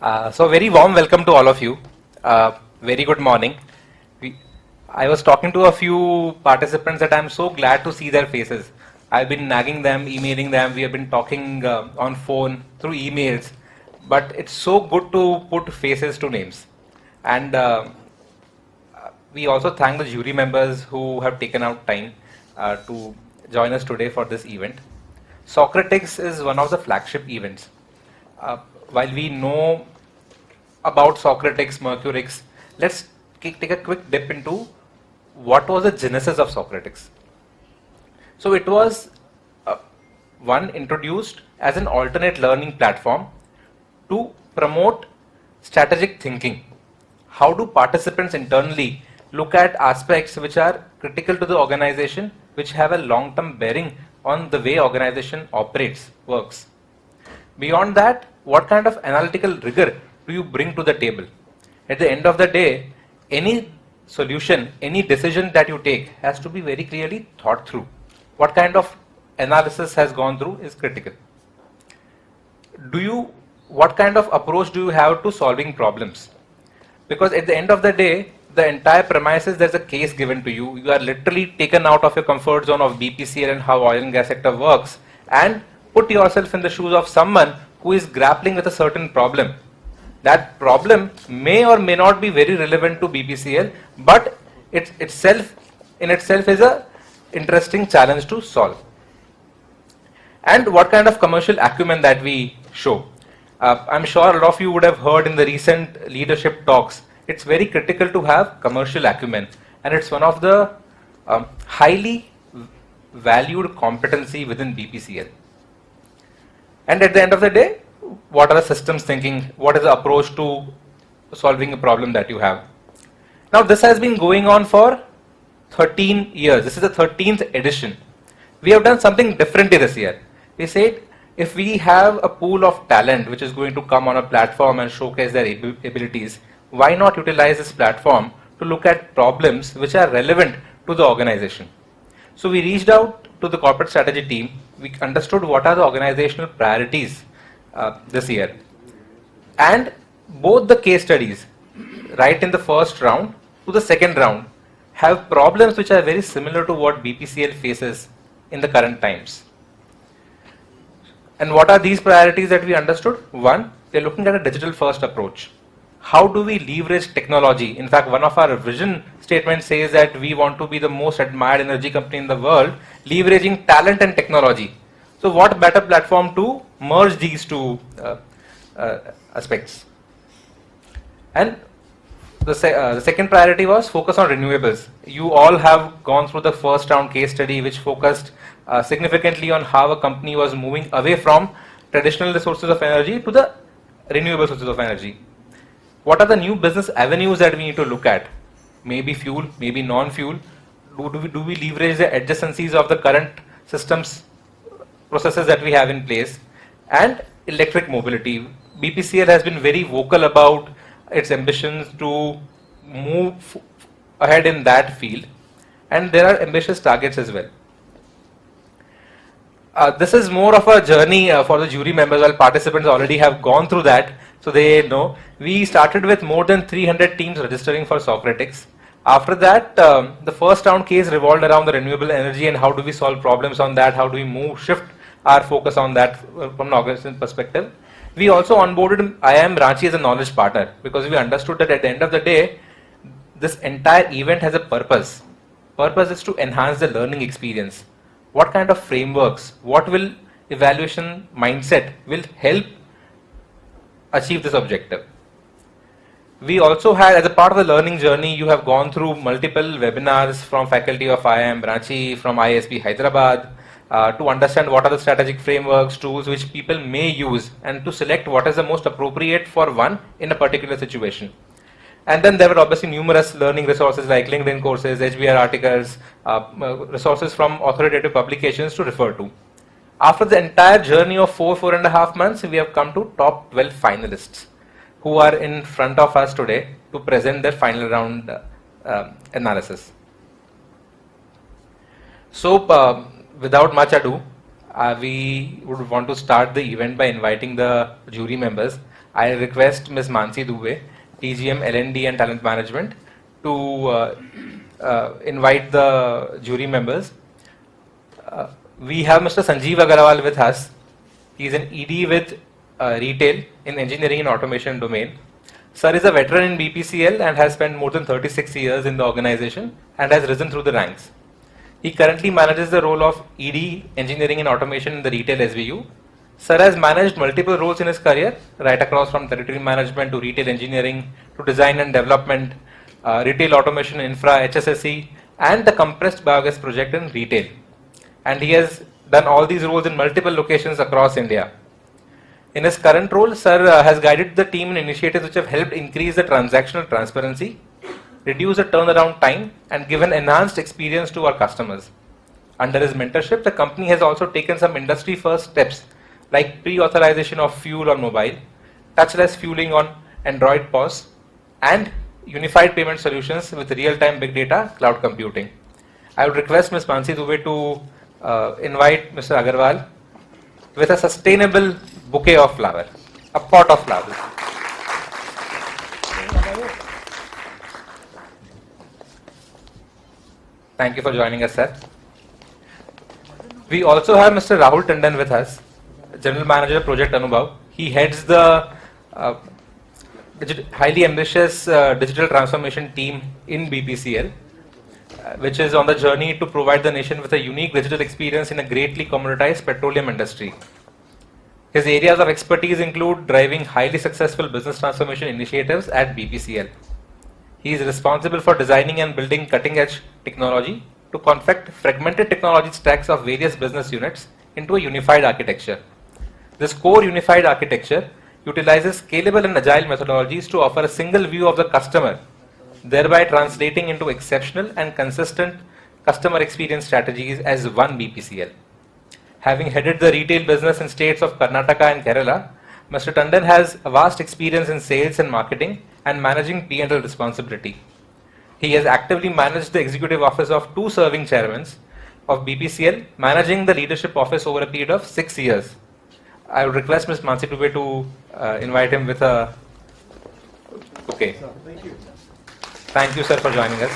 So very warm welcome to all of you. Very good morning. I was talking to a few participants that I'm so glad to see their faces. I've been nagging them, emailing them. We have been talking on phone through emails, but it's so good to put faces to names. And we also thank the jury members who have taken out time to join us today for this event. Socratix is one of the flagship events. While we know about Socratix, Mercurix, let's take a quick dip into what was the genesis of Socratix. So it was one introduced as an alternate learning platform to promote strategic thinking. How do participants internally look at aspects which are critical to the organization, which have a long-term bearing on the way organization operates, works. Beyond that, what kind of analytical rigor do you bring to the table? At the end of the day, any solution, any decision that you take has to be very clearly thought through. What kind of analysis has gone through is critical. What kind of approach do you have to solving problems? Because at the end of the day, the entire premise is there's a case given to you. You are literally taken out of your comfort zone of BPCL and how oil and gas sector works, and put yourself in the shoes of someone who is grappling with a certain problem. That problem may or may not be very relevant to BPCL, but it itself is a interesting challenge to solve. And what kind of commercial acumen that we show. I'm sure a lot of you would have heard in the recent leadership talks, it's very critical to have commercial acumen, and it's one of the highly valued competency within BPCL. And at the end of the day, what are the systems thinking? What is the approach to solving a problem that you have? Now, this has been going on for 13 years. This is the 13th edition. We have done something differently this year. We said, if we have a pool of talent which is going to come on a platform and showcase their abilities, why not utilize this platform to look at problems which are relevant to the organization? So we reached out to the corporate strategy team. We understood what are the organizational priorities this year. And both the case studies, right in the first round to the second round, have problems which are very similar to what BPCL faces in the current times. And what are these priorities that we understood? One, they're looking at a digital first approach. How do we leverage technology? In fact, one of our vision statements says that we want to be the most admired energy company in the world, leveraging talent and technology. So what better platform to merge these two aspects? And the second priority was focus on renewables. You all have gone through the first round case study which focused significantly on how a company was moving away from traditional sources of energy to the renewable sources of energy. What are the new business avenues that we need to look at? Maybe fuel, maybe non-fuel. Do we leverage the adjacencies of the current systems, processes that we have in place? And electric mobility. BPCL has been very vocal about its ambitions to move ahead in that field. And there are ambitious targets as well. This is more of a journey for the jury members, while participants already have gone through that. So they know. We started with more than 300 teams registering for Socratix. After that, the first round case revolved around the renewable energy and how do we solve problems on that, how do we shift our focus on that from an organization perspective. We also onboarded IIM Ranchi as a knowledge partner because we understood that at the end of the day, this entire event has a purpose. Purpose is to enhance the learning experience. What kind of frameworks, what will evaluation mindset will help achieve this objective. We also had, as a part of the learning journey, you have gone through multiple webinars from faculty of IIM Ranchi, from ISB Hyderabad, to understand what are the strategic frameworks, tools which people may use, and to select what is the most appropriate for one in a particular situation. And then there were obviously numerous learning resources like LinkedIn courses, HBR articles, resources from authoritative publications to refer to. After the entire journey of 4.5 months, we have come to top 12 finalists who are in front of us today to present their final round analysis. So without much ado, we would want to start the event by inviting the jury members. I request Ms. Mansi Dubey, TGM L&D and Talent Management, to invite the jury members. We have Mr. Sanjeev Agarwal with us. He is an ED with retail in engineering and automation domain. Sir is a veteran in BPCL and has spent more than 36 years in the organization and has risen through the ranks. He currently manages the role of ED engineering and automation in the retail SBU. Sir has managed multiple roles in his career, right across from territory management to retail engineering to design and development, retail automation infra, HSSE, and the compressed biogas project in retail. And he has done all these roles in multiple locations across India. In his current role, Sir has guided the team in initiatives which have helped increase the transactional transparency, reduce the turnaround time, and given enhanced experience to our customers. Under his mentorship, the company has also taken some industry-first steps like pre-authorization of fuel on mobile, touchless fueling on Android POS, and unified payment solutions with real-time big data cloud computing. I would request Ms. Mansi Dubey to invite Mr. Agarwal with a sustainable bouquet of flowers, a pot of flowers. Thank you for joining us, sir. We also have Mr. Rahul Tandon with us, General Manager Project Anubhav. He heads the highly ambitious digital transformation team in BPCL, which is on the journey to provide the nation with a unique digital experience in a greatly commoditized petroleum industry. His areas of expertise include driving highly successful business transformation initiatives at BPCL. He is responsible for designing and building cutting-edge technology to confect fragmented technology stacks of various business units into a unified architecture. This core unified architecture utilizes scalable and agile methodologies to offer a single view of the customer, thereby translating into exceptional and consistent customer experience strategies as one BPCL. Having headed the retail business in states of Karnataka and Kerala, Mr. Tandon has a vast experience in sales and marketing and managing P&L responsibility. He has actively managed the executive office of 2 serving chairmen of BPCL, managing the leadership office over a period of 6 years. I would request Ms. Mansi Dubey to invite him with a bouquet. Thank you. Thank you, sir, for joining us.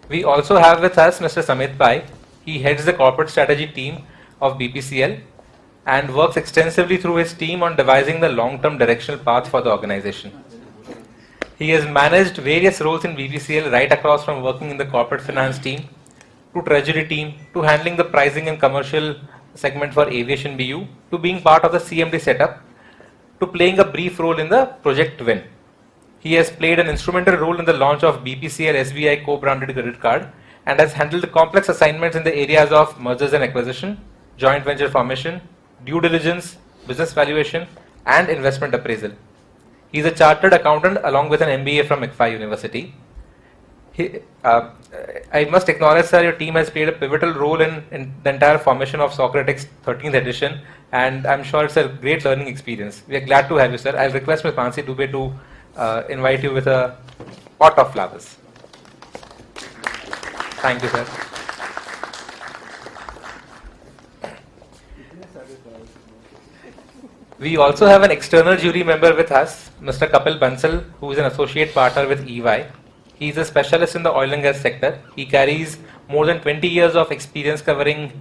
We also have with us Mr. Samit Pai. He heads the corporate strategy team of BPCL and works extensively through his team on devising the long-term directional path for the organization. He has managed various roles in BPCL right across from working in the corporate finance team to treasury team to handling the pricing and commercial segment for aviation BU to being part of the CMD setup to playing a brief role in the project win. He has played an instrumental role in the launch of BPCL SBI co-branded credit card and has handled complex assignments in the areas of mergers and acquisition, joint venture formation, due diligence, business valuation, and investment appraisal. He is a chartered accountant along with an MBA from ICFA University. I must acknowledge, sir, your team has played a pivotal role in the entire formation of Socratix 13th edition, and I'm sure it's a great learning experience. We are glad to have you, sir. I'll request Ms. Mansi Dubey to invite you with a pot of flowers. Thank you, sir. We also have an external jury member with us, Mr. Kapil Bansal, who is an associate partner with EY. He is a specialist in the oil and gas sector. He carries more than 20 years of experience covering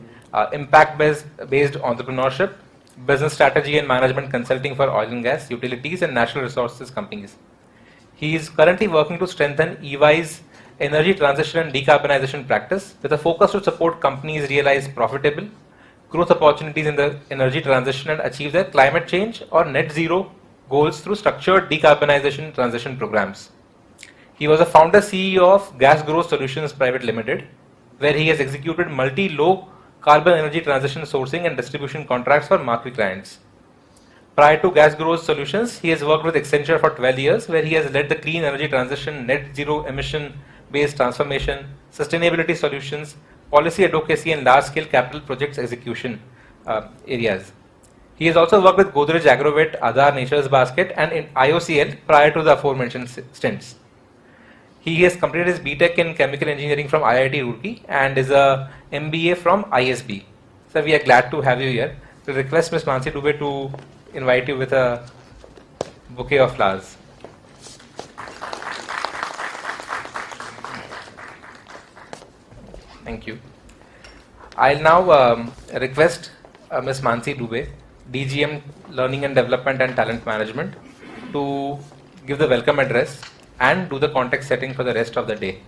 impact-based entrepreneurship, business strategy and management consulting for oil and gas, utilities and natural resources companies. He is currently working to strengthen EY's energy transition and decarbonization practice with a focus to support companies realize profitable growth opportunities in the energy transition and achieve their climate change or net zero goals through structured decarbonization transition programs. He was a founder CEO of Gas Growth Solutions Private Limited, where he has executed multi-low carbon energy transition sourcing and distribution contracts for marquee clients. Prior to Gas Growth Solutions, he has worked with Accenture for 12 years, where he has led the clean energy transition, net zero emission-based transformation, sustainability solutions, policy advocacy and large-scale capital projects execution areas. He has also worked with Godrej Agrovet, Aadhar Nature's Basket and in IOCL prior to the aforementioned stints. He has completed his BTech in Chemical Engineering from IIT Roorkee and is a MBA from ISB. So we are glad to have you here. to request Ms. Mansi Dubey to invite you with a bouquet of flowers. Thank you. I'll now request Ms. Mansi Dubey, DGM Learning and Development and Talent Management, to give the welcome address and do the context setting for the rest of the day.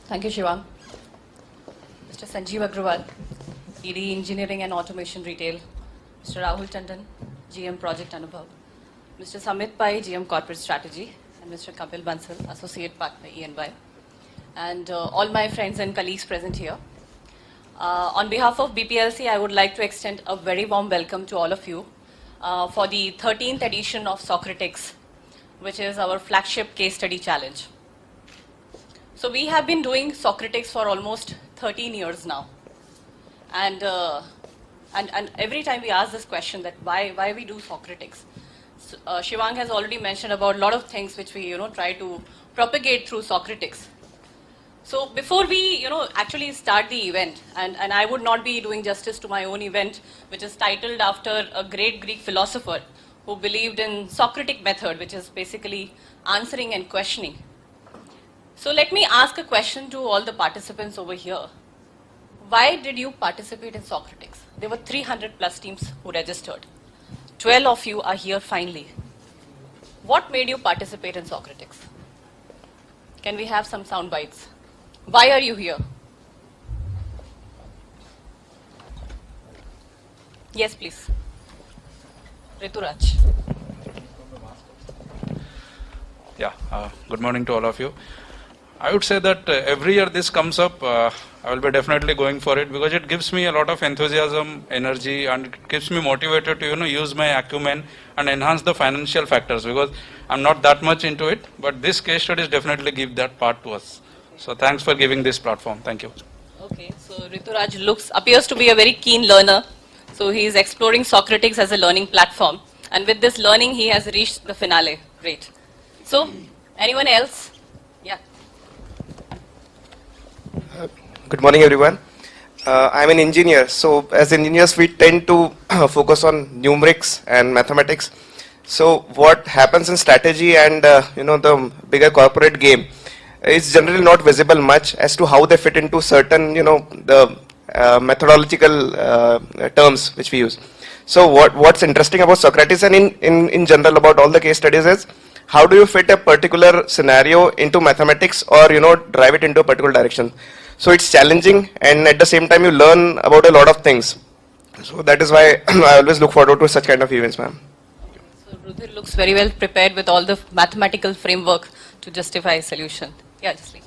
Thank you, Shivang. Mr. Sanjeev Agrawal, ED Engineering and Automation Retail. Mr. Rahul Tandon, GM Project Anubhav. Mr. Samit Pai, GM Corporate Strategy. And Mr. Kapil Bansal, Associate Partner, ENY. And all my friends and colleagues present here. On behalf of BPLC, I would like to extend a very warm welcome to all of you for the 13th edition of Socratix, which is our flagship case study challenge. So we have been doing Socratix for almost 13 years now. And every time we ask this question that why we do Socratix, Shivang has already mentioned about a lot of things which we try to propagate through Socratix. So before we actually start the event, and I would not be doing justice to my own event, which is titled after a great Greek philosopher who believed in Socratic method, which is basically answering and questioning. So let me ask a question to all the participants over here. Why did you participate in Socratix? There were 300 plus teams who registered. 12 of you are here finally. What made you participate in Socratix? Can we have some sound bites? Why are you here? Yes, please. Rituraj. Yeah, good morning to all of you. I would say that every year this comes up, I will be definitely going for it because it gives me a lot of enthusiasm, energy, and it keeps me motivated to use my acumen and enhance the financial factors because I'm not that much into it, but this case studies definitely give that part to us. So thanks for giving this platform. Thank you. Okay, so Rituraj appears to be a very keen learner. So he is exploring Socratix as a learning platform, and with this learning he has reached the finale. Great. So anyone else? Yeah. Good morning, everyone. I'm an engineer. So as engineers, we tend to focus on numerics and mathematics. So what happens in strategy and the bigger corporate game is generally not visible much as to how they fit into certain the methodological terms which we use. So what's interesting about Socrates and in general about all the case studies is how do you fit a particular scenario into mathematics or drive it into a particular direction. So it's challenging, and at the same time you learn about a lot of things. So that is why I always look forward to such kind of events, ma'am. So Rudhir looks very well prepared with all the mathematical framework to justify a solution. Yeah, Jasleen.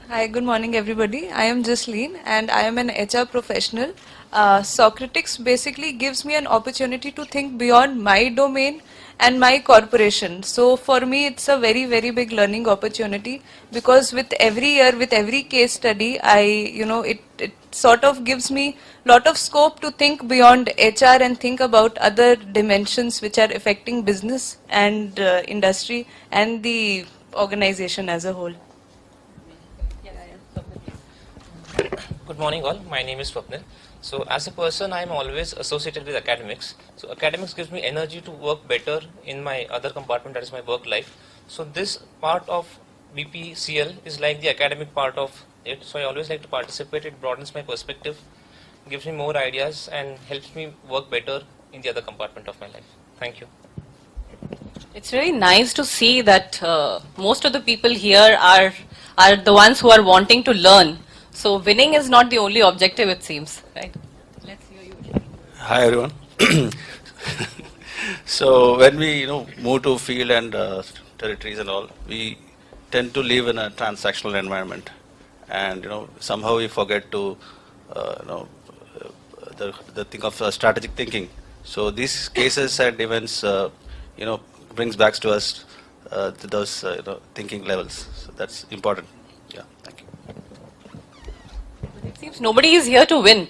Hi, good morning everybody. I am Jasleen and I am an HR professional. Socratix basically gives me an opportunity to think beyond my domain and my corporation. So for me it's a very, very big learning opportunity because with every year, with every case study, it sort of gives me lot of scope to think beyond HR and think about other dimensions which are affecting business and industry and the organization as a whole. Good morning all, my name is Swapnil. So as a person I am always associated with academics. So academics gives me energy to work better in my other compartment, that is my work life. So this part of BPCL is like the academic part of it. So I always like to participate, it broadens my perspective, gives me more ideas and helps me work better in the other compartment of my life. Thank you. It's really nice to see that most of the people here are the ones who are wanting to learn. So winning is not the only objective, it seems, right? Let's hear you. Hi everyone. So when we move to field and territories and all, we tend to live in a transactional environment, and somehow we forget to the thing of strategic thinking. So these cases and events brings back to us to those thinking levels. So that's important. Yeah, thank you. It seems nobody is here to win.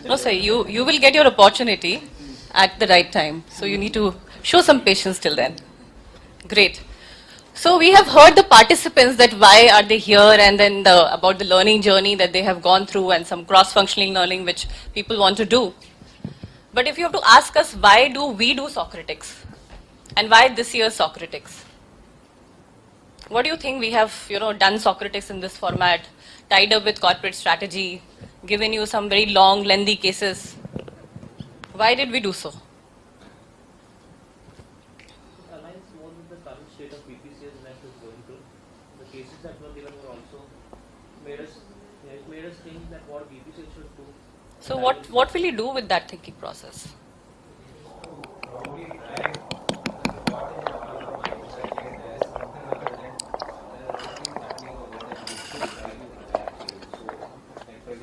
No, sir, you will get your opportunity at the right time. So you need to Show some patience till then. Great. So we have heard the participants that why are they here, and then about the learning journey that they have gone through and some cross-functional learning which people want to do. But if you have to ask us why do we do Socratix and why this year's Socratix? What do you think we have done Socratix in this format, tied up with corporate strategy, given you some very long, lengthy cases? Why did we do so? Aligns more with the current state of BPCL that is going through. The cases that were given were also made us think that what BPCL should do. So what will you do with that thinking process?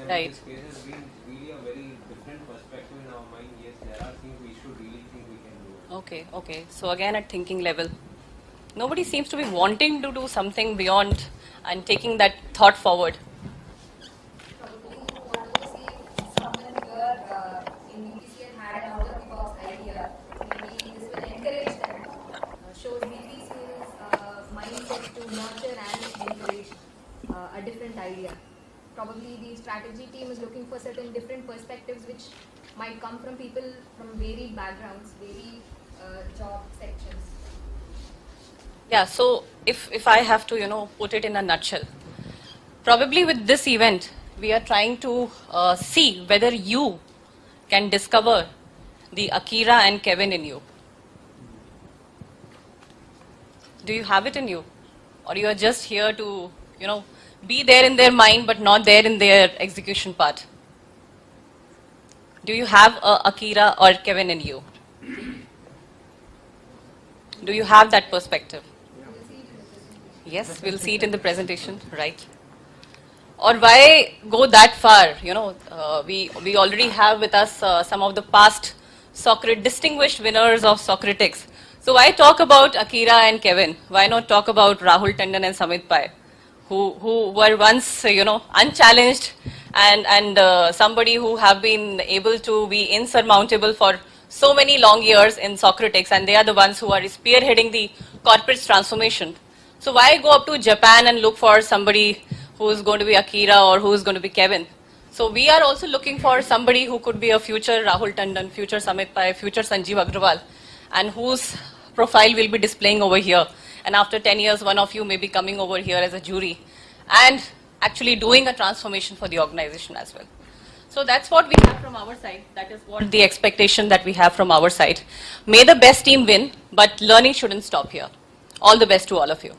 Right. This case has been really a very different perspective in our mind. Yes, there are things we should really think we can do. Okay. So again at thinking level, nobody seems to be wanting to do something beyond and taking that thought forward. Probably you want to see someone here in BPCL had an out-of-the-box idea. Maybe this will encourage them. Shows BPCL's mindset to nurture and encourage a different idea. Probably the strategy team is looking for certain different perspectives which might come from people from varied backgrounds, varied job sections. Yeah, so if I have to put it in a nutshell, probably with this event we are trying to see whether you can discover the Akira and Kevin in you. Do you have it in you, or you are just here to be there in their mind but not there in their execution part? Do you have a Akira or Kevin in you? Do you have that perspective? Yes, we'll see it in the presentation, right? Or why go that far? We already have with us some of the past distinguished winners of Socratix. So why talk about Akira and Kevin? Why not talk about Rahul Tandon and Samit Pai, who were once unchallenged and somebody who have been able to be insurmountable for so many long years in Socratix, and they are the ones who are spearheading the corporate transformation. So why go up to Japan and look for somebody who is going to be Akira or who is going to be Kevin? So we are also looking for somebody who could be a future Rahul Tandon, future Samit Pai, future Sanjeev Agrawal, and whose profile we'll be displaying over here. And after 10 years, one of you may be coming over here as a jury and actually doing a transformation for the organization as well. So that's what we have from our side. That is what the expectation that we have from our side. May the best team win, but learning shouldn't stop here. All the best to all of you.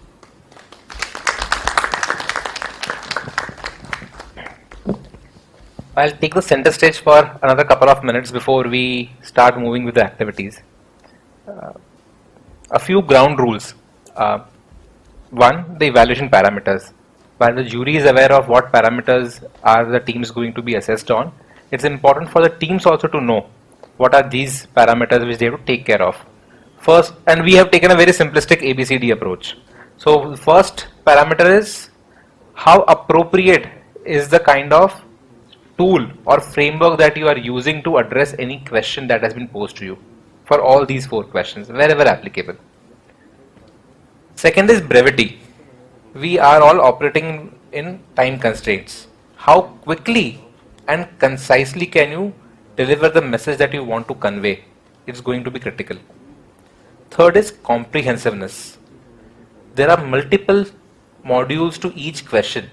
I'll take the center stage for another couple of minutes before we start moving with the activities. A few ground rules. One, the evaluation parameters. While the jury is aware of what parameters are the teams going to be assessed on, it's important for the teams also to know what are these parameters which they have to take care of. First, and we have taken a very simplistic ABCD approach. So the first parameter is how appropriate is the kind of tool or framework that you are using to address any question that has been posed to you for all these 4 questions, wherever applicable. Second is brevity. We are all operating in time constraints. How quickly and concisely can you deliver the message that you want to convey? It's going to be critical. Third is comprehensiveness. There are multiple modules to each question.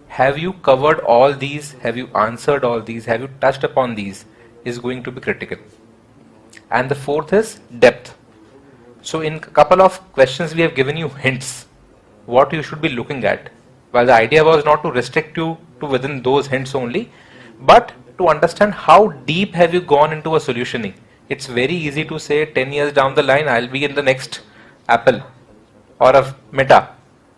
Have you covered all these? Have you answered all these? Have you touched upon these? Is going to be critical. And the fourth is depth. So in a couple of questions we have given you hints what you should be looking at. While the idea was not to restrict you to within those hints only, but to understand how deep have you gone into a solutioning. It's very easy to say 10 years down the line I'll be in the next Apple or a Meta.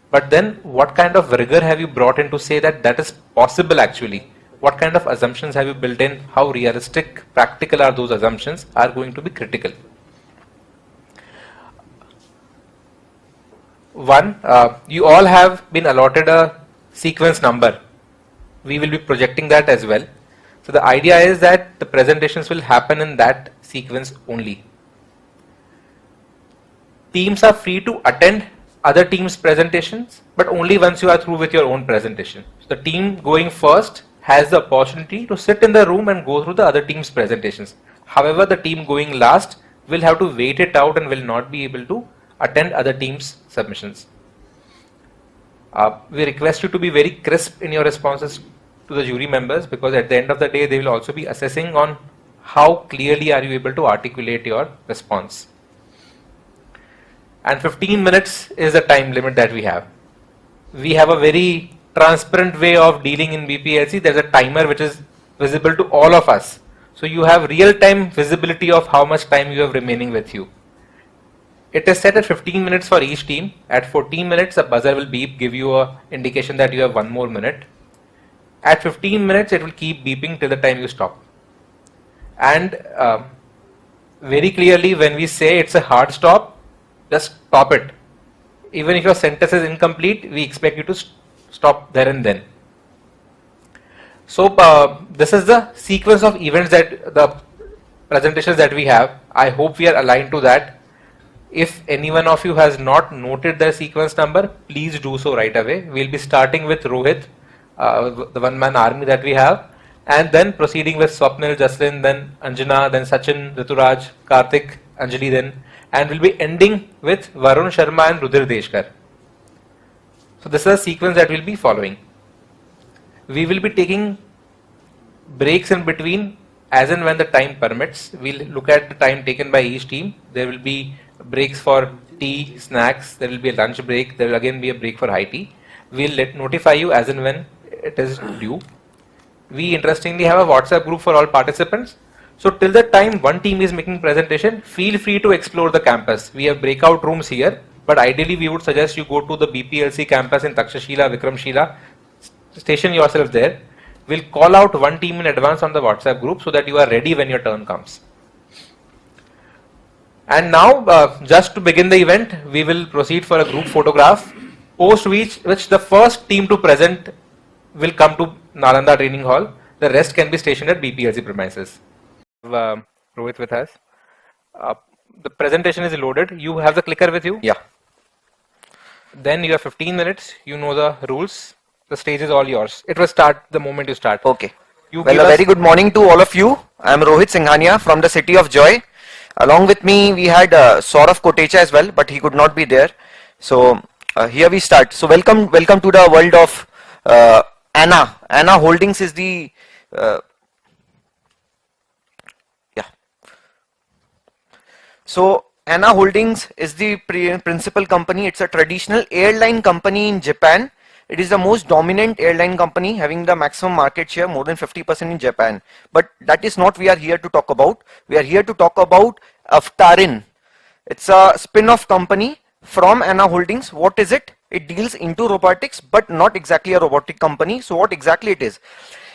But then what kind of rigor have you brought in to say that that is possible actually? What kind of assumptions have you built in? How realistic, practical are those assumptions are going to be critical. One, you all have been allotted a sequence number. We will be projecting that as well. So the idea is that the presentations will happen in that sequence only. teams are free to attend other teams' presentations, but only once you are through with your own presentation. So the team going first has the opportunity to sit in the room and go through the other team's presentations. However, the team going last will have to wait it out and will not be able to attend other teams' submissions. We request you to be very crisp in your responses to the jury members, because at the end of the day they will also be assessing on how clearly are you able to articulate your response. And 15 minutes is the time limit that we have. We have a very transparent way of dealing in BPLC. There's a timer which is visible to all of us. So you have real-time visibility of how much time you have remaining with you. It is set at 15 minutes for each team. At 14 minutes, a buzzer will beep, give you an indication that you have 1 more minute. At 15 minutes, it will keep beeping till the time you stop. And very clearly, when we say it's a hard stop, just stop it. Even if your sentence is incomplete, we expect you to stop there and then. So this is the sequence of events that the presentations that we have. I hope we are aligned to that. If any one of you has not noted the sequence number, please do so right away. We'll be starting with Rohit, the one-man army that we have, and then proceeding with Swapnil, Jaslin, then Anjana, then Sachin, Rituraj, Karthik, Anjali then, and we'll be ending with Varun Sharma and Rudhir Deshkar. So this is a sequence that we'll be following. We will be taking breaks in between as and when the time permits. We'll look at the time taken by each team. There will be breaks for tea, snacks, there will be a lunch break, there will again be a break for high tea. We'll notify you as and when it is due. We interestingly have a WhatsApp group for all participants. So till the time one team is making presentation, feel free to explore the campus. We have breakout rooms here, but ideally we would suggest you go to the BPLC campus in Takshashila, Vikramshila, station yourself there. We'll call out one team in advance on the WhatsApp group so that you are ready when your turn comes. And now, just to begin the event, we will proceed for a group photograph, post which the first team to present will come to Nalanda Training Hall. The rest can be stationed at BPLC premises. Rohit with us. The presentation is loaded. You have the clicker with you? Yeah. Then you have 15 minutes. You know the rules. The stage is all yours. It will start the moment you start. Okay. You Well, a very good morning to all of you. I am Rohit Singhania from the city of Joy. Along with me, we had Saurav Kotecha as well, but he could not be there. So here we start. So welcome to the world of ANA. ANA Holdings is the So ANA Holdings is the principal company. It's a traditional airline company in Japan. It is the most dominant airline company, having the maximum market share, more than 50% in Japan. But that is not we are here to talk about. We are here to talk about Aftarin. It's a spin-off company from ANA Holdings. What is it? It deals into robotics, but not exactly a robotic company. So what exactly it is?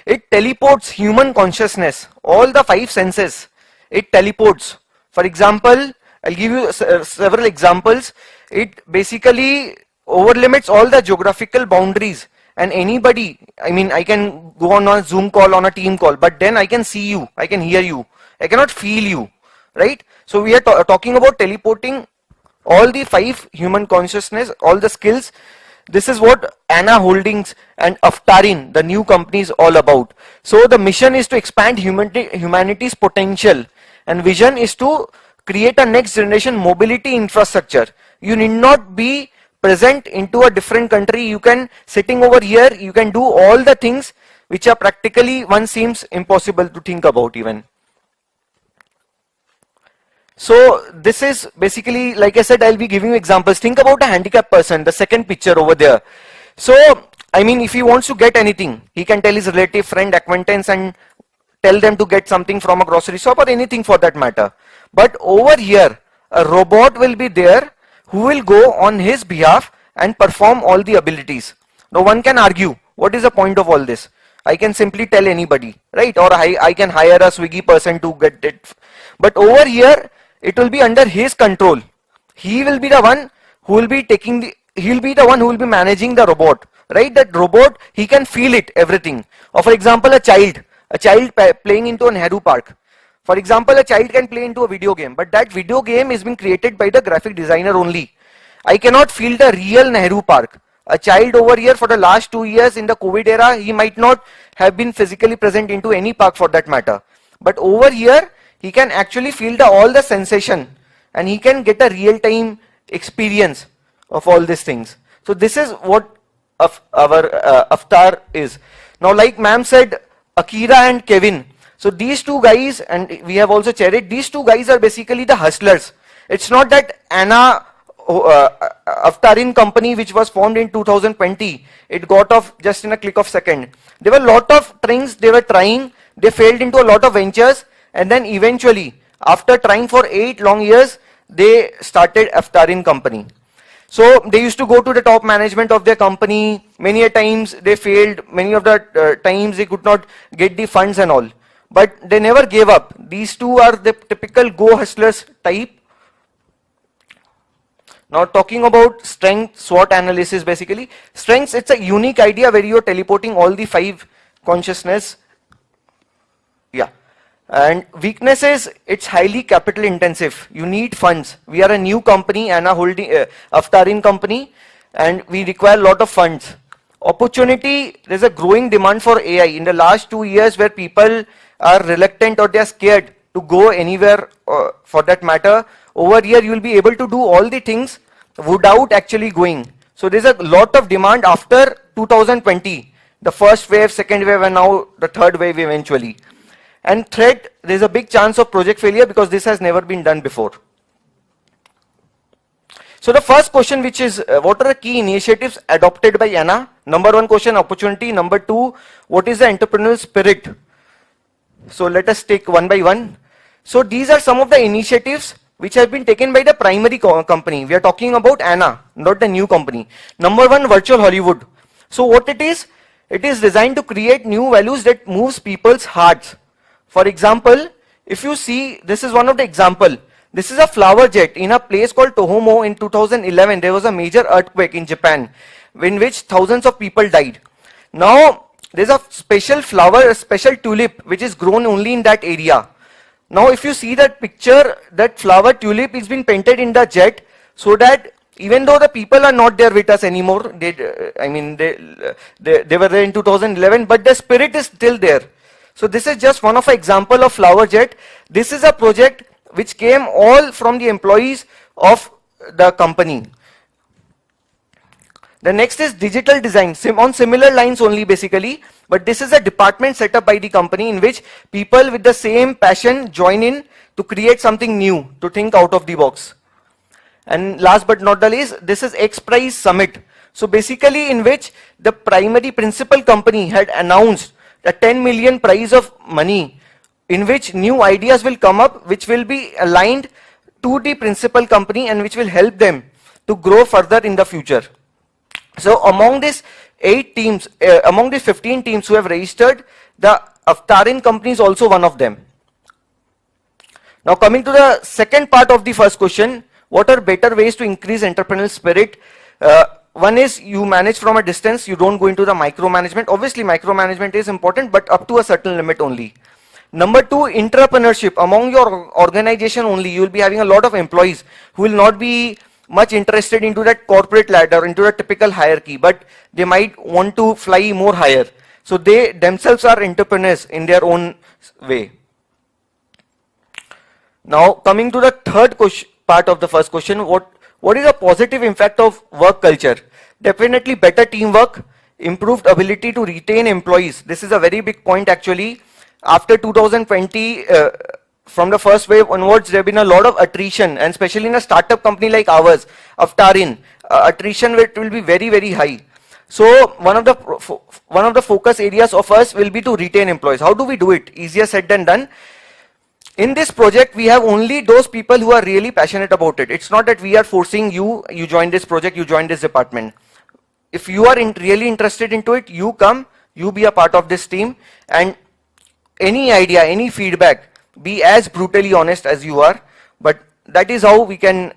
It teleports human consciousness, all the 5 senses. It teleports. For example, I'll give you several examples. It basically overlimits all the geographical boundaries, and anybody, I mean, I can go on a Zoom call, on a team call, but then I can see you, I can hear you, I cannot feel you, right? So we are talking about teleporting all the 5 human consciousness, all the skills. This is what ANA Holdings and Aftarin, the new company, is all about. So the mission is to expand humanity's potential, and vision is to create a next generation mobility infrastructure. You need not be present into a different country. You can, sitting over here, you can do all the things which are practically, one seems impossible to think about even. So this is basically, like I said, I'll be giving you examples. Think about a handicapped person, the second picture over there. So, I mean, if he wants to get anything, he can tell his relative, friend, acquaintance and tell them to get something from a grocery shop or anything for that matter. But over here, a robot will be there who will go on his behalf and perform all the abilities. Now one can argue, what is the point of all this? I can simply tell anybody, right? Or I can hire a Swiggy person to get it. But over here, it will be under his control. He will be the one who will be he'll be the one who will be managing the robot, right? That robot, he can feel it, everything. Or for example, a child playing into a Nehru Park. For example, a child can play into a video game, but that video game is being created by the graphic designer only. I cannot feel the real Nehru Park. A child over here for the last 2 years in the COVID era, he might not have been physically present into any park for that matter. But over here, he can actually feel all the sensation and he can get a real-time experience of all these things. So this is what our avatar is. Now, like ma'am said, Akira and Kevin. So these two guys, and we have also cherished, these two guys are basically the hustlers. It's not that Anna Avtarin company which was formed in 2020, it got off just in a click of second. There were a lot of things they were trying, they failed into a lot of ventures, and then eventually, after trying for 8 long years, they started Avtarin company. So they used to go to the top management of their company, many a times they failed, many of the times they could not get the funds and all. But they never gave up. These two are the typical go hustlers type. Now talking about strength SWOT analysis basically. Strengths, it's a unique idea where you are teleporting all the 5 consciousness. Yeah. And weaknesses, it's highly capital intensive. You need funds. We are a new company, Anna Holding, Avtarin company, and we require a lot of funds. Opportunity, there's a growing demand for AI. In the last 2 years where people are reluctant or they're scared to go anywhere for that matter, over here you will be able to do all the things without actually going. So there's a lot of demand after 2020. The first wave, second wave, and now the third wave eventually. And threat, there's a big chance of project failure because this has never been done before. So the first question, which is what are the key initiatives adopted by Anna? Number 1 question, opportunity. Number 2, what is the entrepreneurial spirit? So let us take one by one. So these are some of the initiatives which have been taken by the primary company. We are talking about Anna, not the new company. Number 1, virtual Hollywood. So what it is designed to create new values that moves people's hearts. For example, if you see, this is one of the example. This is a flower jet in a place called Tohomo in 2011. There was a major earthquake in Japan in which thousands of people died. Now, there's a special flower, a special tulip which is grown only in that area. Now, if you see that picture, that flower tulip is being painted in the jet so that even though the people are not there with us anymore, they were there in 2011, but the spirit is still there. So this is just one of an example of flower jet. This is a project which came all from the employees of the company. The next is digital design, on similar lines only basically, but this is a department set up by the company in which people with the same passion join in to create something new, to think out of the box. And last but not the least, this is X Prize Summit. So basically in which the primary principal company had announced a 10 million prize of money in which new ideas will come up which will be aligned to the principal company and which will help them to grow further in the future. So among these 8 teams, among these 15 teams who have registered, the Avtarin company is also one of them. Now coming to the second part of the first question, what are better ways to increase entrepreneurial spirit? One is you manage from a distance, you don't go into the micromanagement. Obviously micromanagement is important, but up to a certain limit only. Number 2, entrepreneurship. Among your organization only, you will be having a lot of employees who will not be much interested into that corporate ladder, into the typical hierarchy, but they might want to fly more higher. So they themselves are entrepreneurs in their own way. Now coming to the third part of the first question, what is a positive impact of work culture? Definitely better teamwork, improved ability to retain employees. This is a very big point actually. After 2020, from the first wave onwards, there have been a lot of attrition, and especially in a startup company like ours, Avtarin, attrition rate will be very, very high. So one of the focus areas of us will be to retain employees. How do we do it? Easier said than done. In this project, we have only those people who are really passionate about it. It's not that we are forcing you join this project, you join this department. If you are really interested into it, you come, you be a part of this team, and any idea, any feedback, be as brutally honest as you are, but that is how we can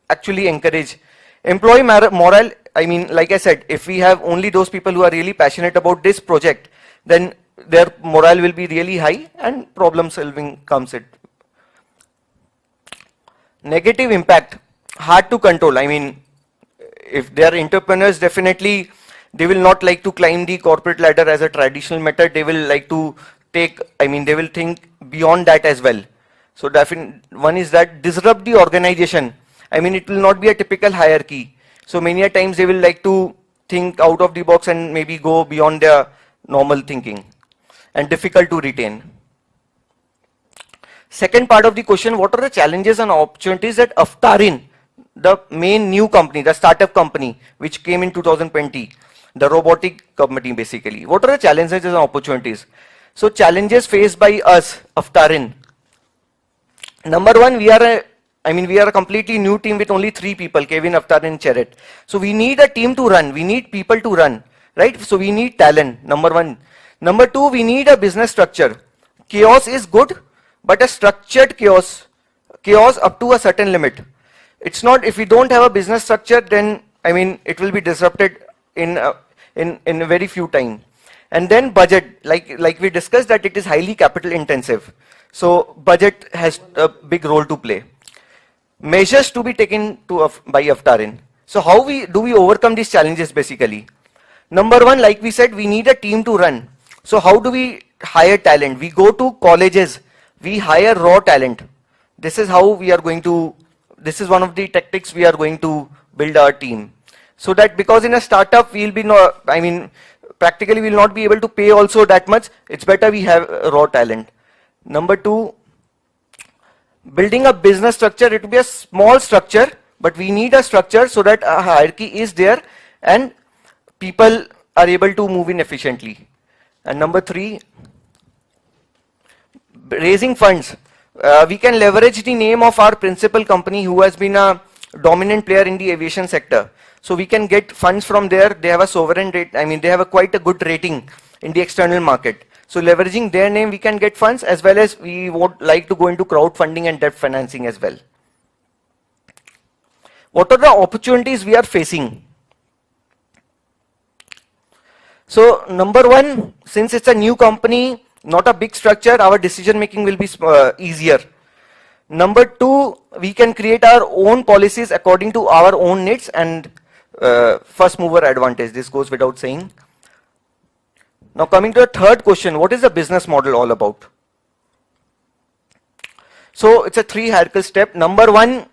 actually encourage. Employee morale, I mean, like I said, if we have only those people who are really passionate about this project, then their morale will be really high and problem solving comes Negative impact, hard to control. I mean, if they are entrepreneurs, definitely they will not like to climb the corporate ladder as a traditional method. They will like to take, I mean, they will think beyond that as well. So one is that disrupt the organization. I mean, it will not be a typical hierarchy. So many a times they will like to think out of the box and maybe go beyond their normal thinking, and difficult to retain. Second part of the question, what are the challenges and opportunities that Aftarin, the main new company, the startup company, which came in 2020, the robotic company basically, what are the challenges and opportunities? So challenges faced by us, Aftarin. Number one, we are a completely new team with only 3 people, Kevin, Aftarin, and Cheret. So we need a team to run, we need people to run, right? So we need talent, number one. Number two, we need a business structure. Chaos is good, but a structured chaos up to a certain limit. It's not, if we don't have a business structure, then, I mean, it will be disrupted in a very few time. And then budget, like we discussed, that it is highly capital intensive. So budget has a big role to play. Measures to be taken by Aftarin. So how do we overcome these challenges basically? Number one, like we said, we need a team to run. So how do we hire talent? We go to colleges, we hire raw talent. This is how we are going to, this is one of the tactics we are going to build our team. So that, because in a startup we'll be not, I mean, practically we'll not be able to pay also that much. It's better we have raw talent. Number two, building a business structure. It will be a small structure, but we need a structure so that a hierarchy is there and people are able to move in efficiently. And number three, raising funds. We can leverage the name of our principal company who has been a dominant player in the aviation sector. So we can get funds from there. They have a sovereign rate. I mean, they have quite a good rating in the external market. So leveraging their name, we can get funds, as well as we would like to go into crowdfunding and debt financing as well. What are the opportunities we are facing? So number one, since it's a new company, not a big structure, our decision making will be easier. Number two, we can create our own policies according to our own needs and first mover advantage. This goes without saying. Now coming to the third question, what is the business model all about? So it's a 3 hierarchical step. Number one,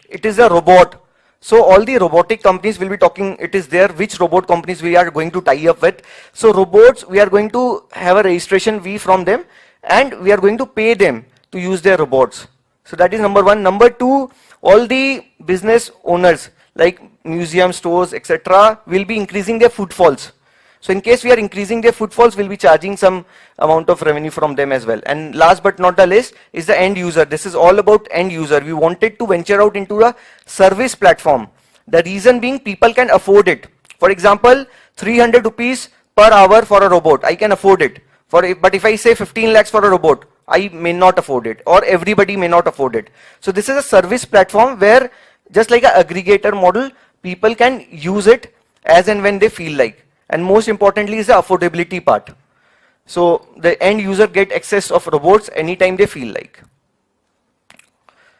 it is a robot. So all the robotic companies will be talking, it is there which robot companies we are going to tie up with. So robots, we are going to have a registration fee from them and we are going to pay them to use their robots. So that is number one. Number two, all the business owners like museum, stores, etc. will be increasing their footfalls. So in case we are increasing their footfalls, we'll be charging some amount of revenue from them as well. And last but not the least is the end user. This is all about end user. We wanted to venture out into a service platform. The reason being, people can afford it. For example, 300 rupees per hour for a robot, I can afford it. But if I say 15 lakhs for a robot, I may not afford it, or everybody may not afford it. So this is a service platform where, just like an aggregator model, people can use it as and when they feel like. And most importantly is the affordability part. So the end user get access of robots anytime they feel like.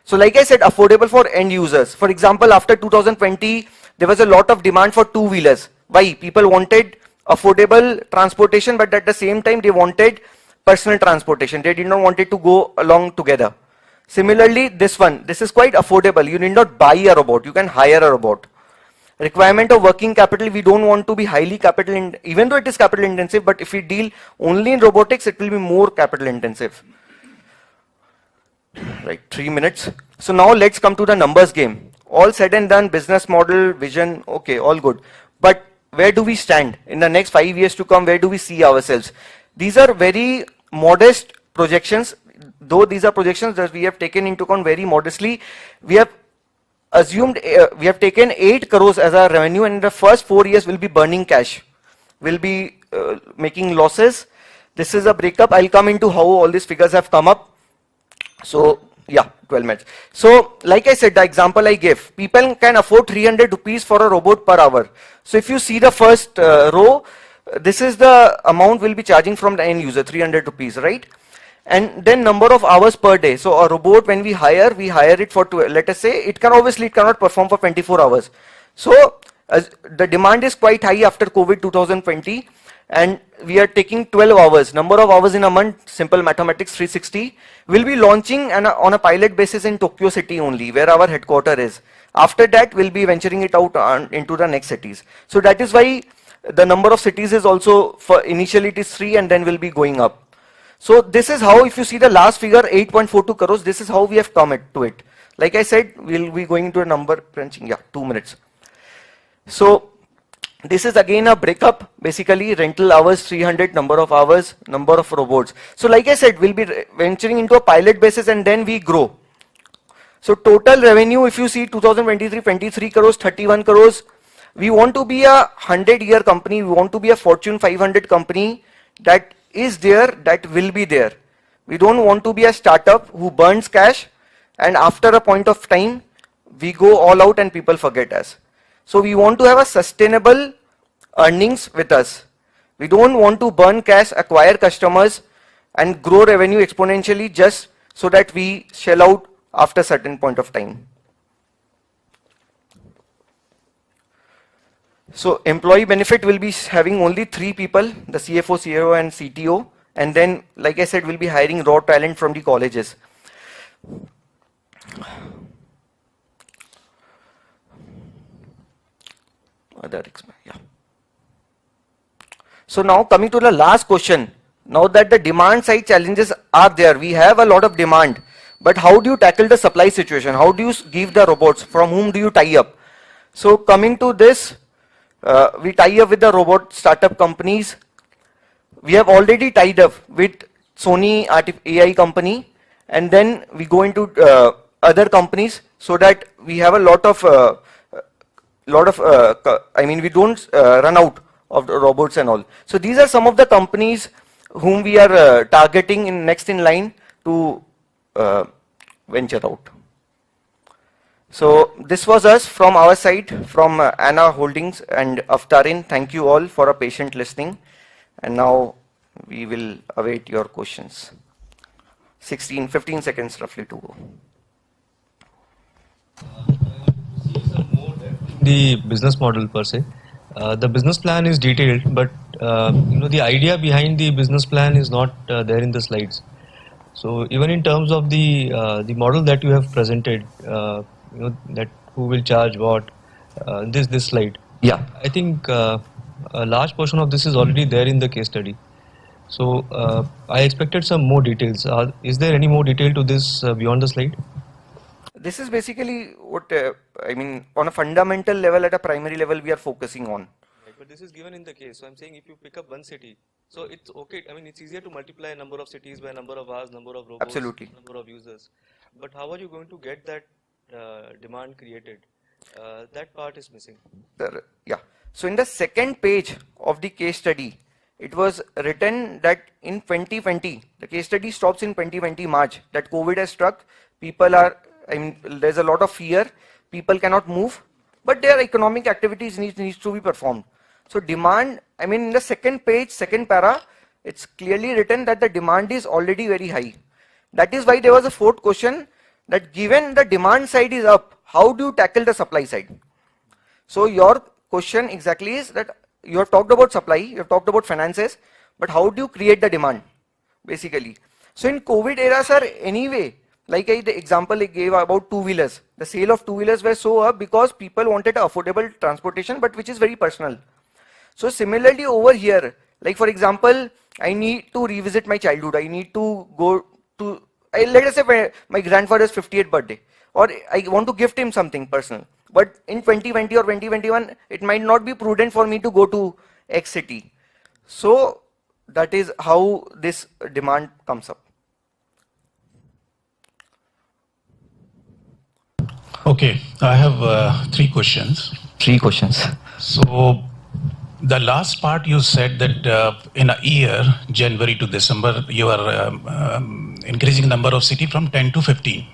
So like I said, affordable for end users. For example, after 2020, there was a lot of demand for two-wheelers. Why? People wanted affordable transportation, but at the same time they wanted personal transportation. They did not want it to go along together. Similarly, this is quite affordable. You need not buy a robot, you can hire a robot. Requirement of working capital, we don't want to be highly capital, even though it is capital intensive, but if we deal only in robotics, it will be more capital intensive. Right, 3 minutes. So now let's come to the numbers game. All said and done, business model, vision, okay, all good. But where do we stand? In the next 5 years to come, where do we see ourselves? These are very modest projections, though these are projections that we have taken into account very modestly. We have assumed, we have taken 8 crores as our revenue, and in the first 4 years we'll be burning cash. We'll be making losses. This is a breakup. I'll come into how all these figures have come up. So yeah, 12 minutes. So like I said, the example I gave, people can afford 300 rupees for a robot per hour. So if you see the first row, this is the amount we'll be charging from the end user, 300 rupees, right? and then number of hours per day. So a robot, when we hire it for, let us say, it cannot perform for 24 hours. So the demand is quite high after COVID 2020, and we are taking 12 hours, number of hours in a month, simple mathematics, 360. We'll be launching on a pilot basis in Tokyo City only, where our headquarters is. After that, we'll be venturing it out into the next cities. So that is why the number of cities is also, for initially it is 3 and then will be going up. So this is how, if you see the last figure, 8.42 crores, this is how we have come to it. Like I said, we'll be going into a number crunching, yeah, 2 minutes. So this is again a breakup, basically rental hours 300, number of hours, number of robots. So like I said, we'll be venturing into a pilot basis and then we grow. So total revenue, if you see 2023, 23 crores, 31 crores, we want to be a 100-year company, we want to be a Fortune 500 company that is there, that will be there. We don't want to be a startup who burns cash and after a point of time, we go all out and people forget us. So we want to have a sustainable earnings with us. We don't want to burn cash, acquire customers and grow revenue exponentially just so that we shell out after a certain point of time. So employee benefit will be having only 3 people, the CFO, CAO and CTO, and then like I said, we'll be hiring raw talent from the colleges. Yeah. So now coming to the last question, now that the demand side challenges are there, we have a lot of demand, but how do you tackle the supply situation? How do you give the robots? From whom do you tie up? So coming to this, we tie up with the robot startup companies. We have already tied up with Sony AI company, and then we go into other companies so that we have a lot of, I mean, we don't run out of the robots and all. So these are some of the companies whom we are targeting in next in line to venture out. So this was us from our side, from Anna Holdings and Aftarin. Thank you all for a patient listening. And now we will await your questions. 15 seconds roughly to go. The business model per se. The business plan is detailed, but the idea behind the business plan is not there in the slides. So even in terms of the model that you have presented, that who will charge what, this slide. Yeah. I think a large portion of this is already there in the case study. So I expected some more details. Is there any more detail to this beyond the slide? This is basically what, I mean, on a fundamental level, at a primary level, we are focusing on. Right, but this is given in the case. So I'm saying if you pick up one city, so it's okay. I mean, it's easier to multiply number of cities by number of hours, number of robots, Absolutely. number of users. But how are you going to get that demand created? That part is missing. Yeah. So in the second page of the case study, it was written that in 2020, the case study stops in 2020 March, that COVID has struck, people are, I mean, there's a lot of fear, people cannot move, but their economic activities needs to be performed. So demand, I mean, in the second page, second para, it's clearly written that the demand is already very high. That is why there was a fourth question, that given the demand side is up, how do you tackle the supply side? So your question exactly is that you have talked about supply, you have talked about finances, but how do you create the demand, basically? So in COVID era, sir, anyway, like the example I gave about two-wheelers, the sale of two-wheelers were so up because people wanted affordable transportation, but which is very personal. So similarly over here, like for example, I need to revisit my childhood, I need to go to, let us say my grandfather's 50th birthday, or I want to gift him something personal. But in 2020 or 2021, it might not be prudent for me to go to X city. So that is how this demand comes up. Okay, I have 3 questions. 3 questions. So the last part you said that in a year, January to December, you are increasing the number of cities from 10 to 15.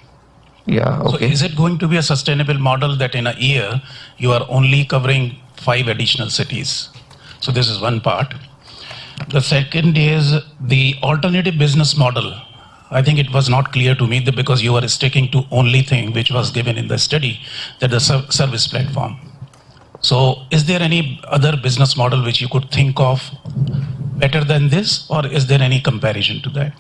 Yeah, okay. So is it going to be a sustainable model that in a year, you are only covering 5 additional cities? So this is one part. The second is the alternative business model I think it was not clear to me that because you were sticking to only thing which was given in the study, that the service platform. So is there any other business model which you could think of better than this, or is there any comparison to that?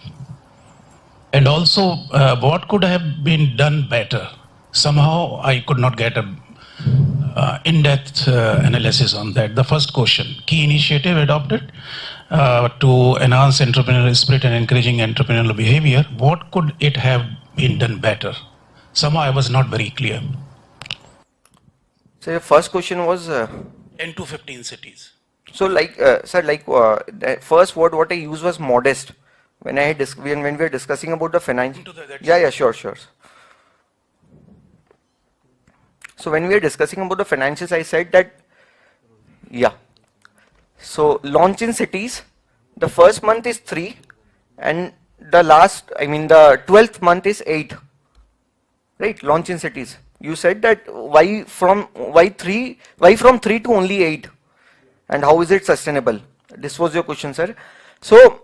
And also, what could have been done better? Somehow I could not get a in-depth analysis on that. The first question, key initiative adopted to enhance entrepreneurial spirit and encouraging entrepreneurial behavior. What could it have been done better? Somehow I was not very clear. So your first question was 10 to 15 cities. so like sir, like the first word what I used was modest when when we were discussing about the financial. Yeah, sure. So when we were discussing about the financials, I said that, yeah. So launch in cities, the first month is 3 and the 12th month is 8. Right, launch in cities. You said that why from 3 to only 8 and how is it sustainable? This was your question, sir. So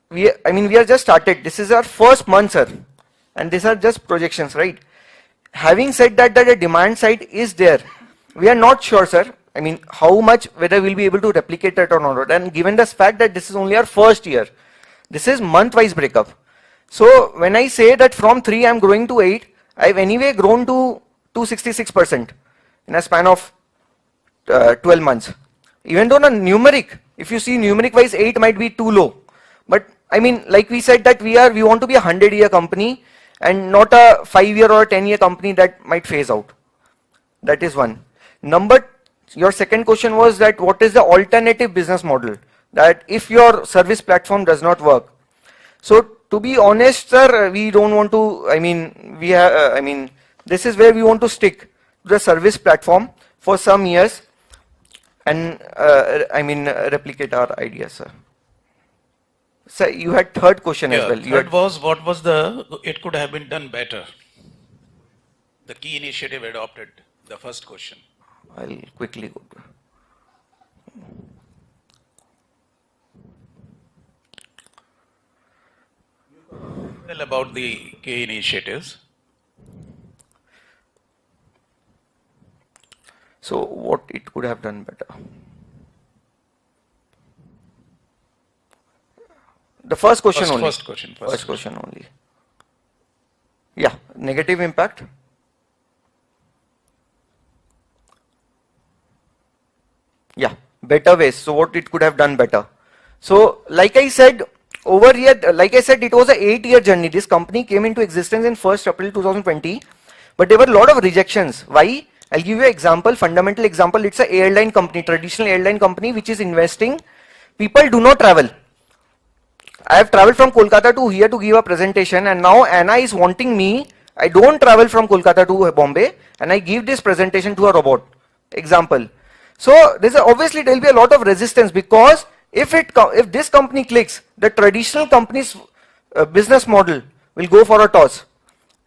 we are just started. This is our first month, sir, and these are just projections, right? Having said that the demand side is there, we are not sure, sir. I mean, how much, whether we'll be able to replicate that or not. And given the fact that this is only our first year, this is month-wise breakup. So when I say that from 3 I'm growing to 8, I've anyway grown to 266% in a span of 12 months. Even though on numeric, if you see numeric-wise, 8 might be too low. But I mean, like we said that we want to be a 100-year company and not a 5-year or a 10-year company that might phase out. That is one. Your second question was that what is the alternative business model? That if your service platform does not work. So to be honest, sir, we don't want to, this is where we want to stick to the service platform for some years and replicate our ideas, sir. Sir, you had third question as well. Third was, what was it could have been done better? The key initiative adopted, the first question. I'll quickly go to. Tell about the key initiatives. So what it could have done better? The first question only. First question only. Yeah, negative impact. Yeah, better ways. So what it could have done better. So like I said, over here, it was an 8-year journey. This company came into existence in 1st April 2020, but there were a lot of rejections. Why? I'll give you an example, fundamental example. It's an airline company, traditional airline company, which is investing. People do not travel. I have traveled from Kolkata to here to give a presentation, and now Anna is wanting me. I don't travel from Kolkata to Bombay, and I give this presentation to a robot. Example. So obviously there will be a lot of resistance, because if this company clicks, the traditional company's business model will go for a toss,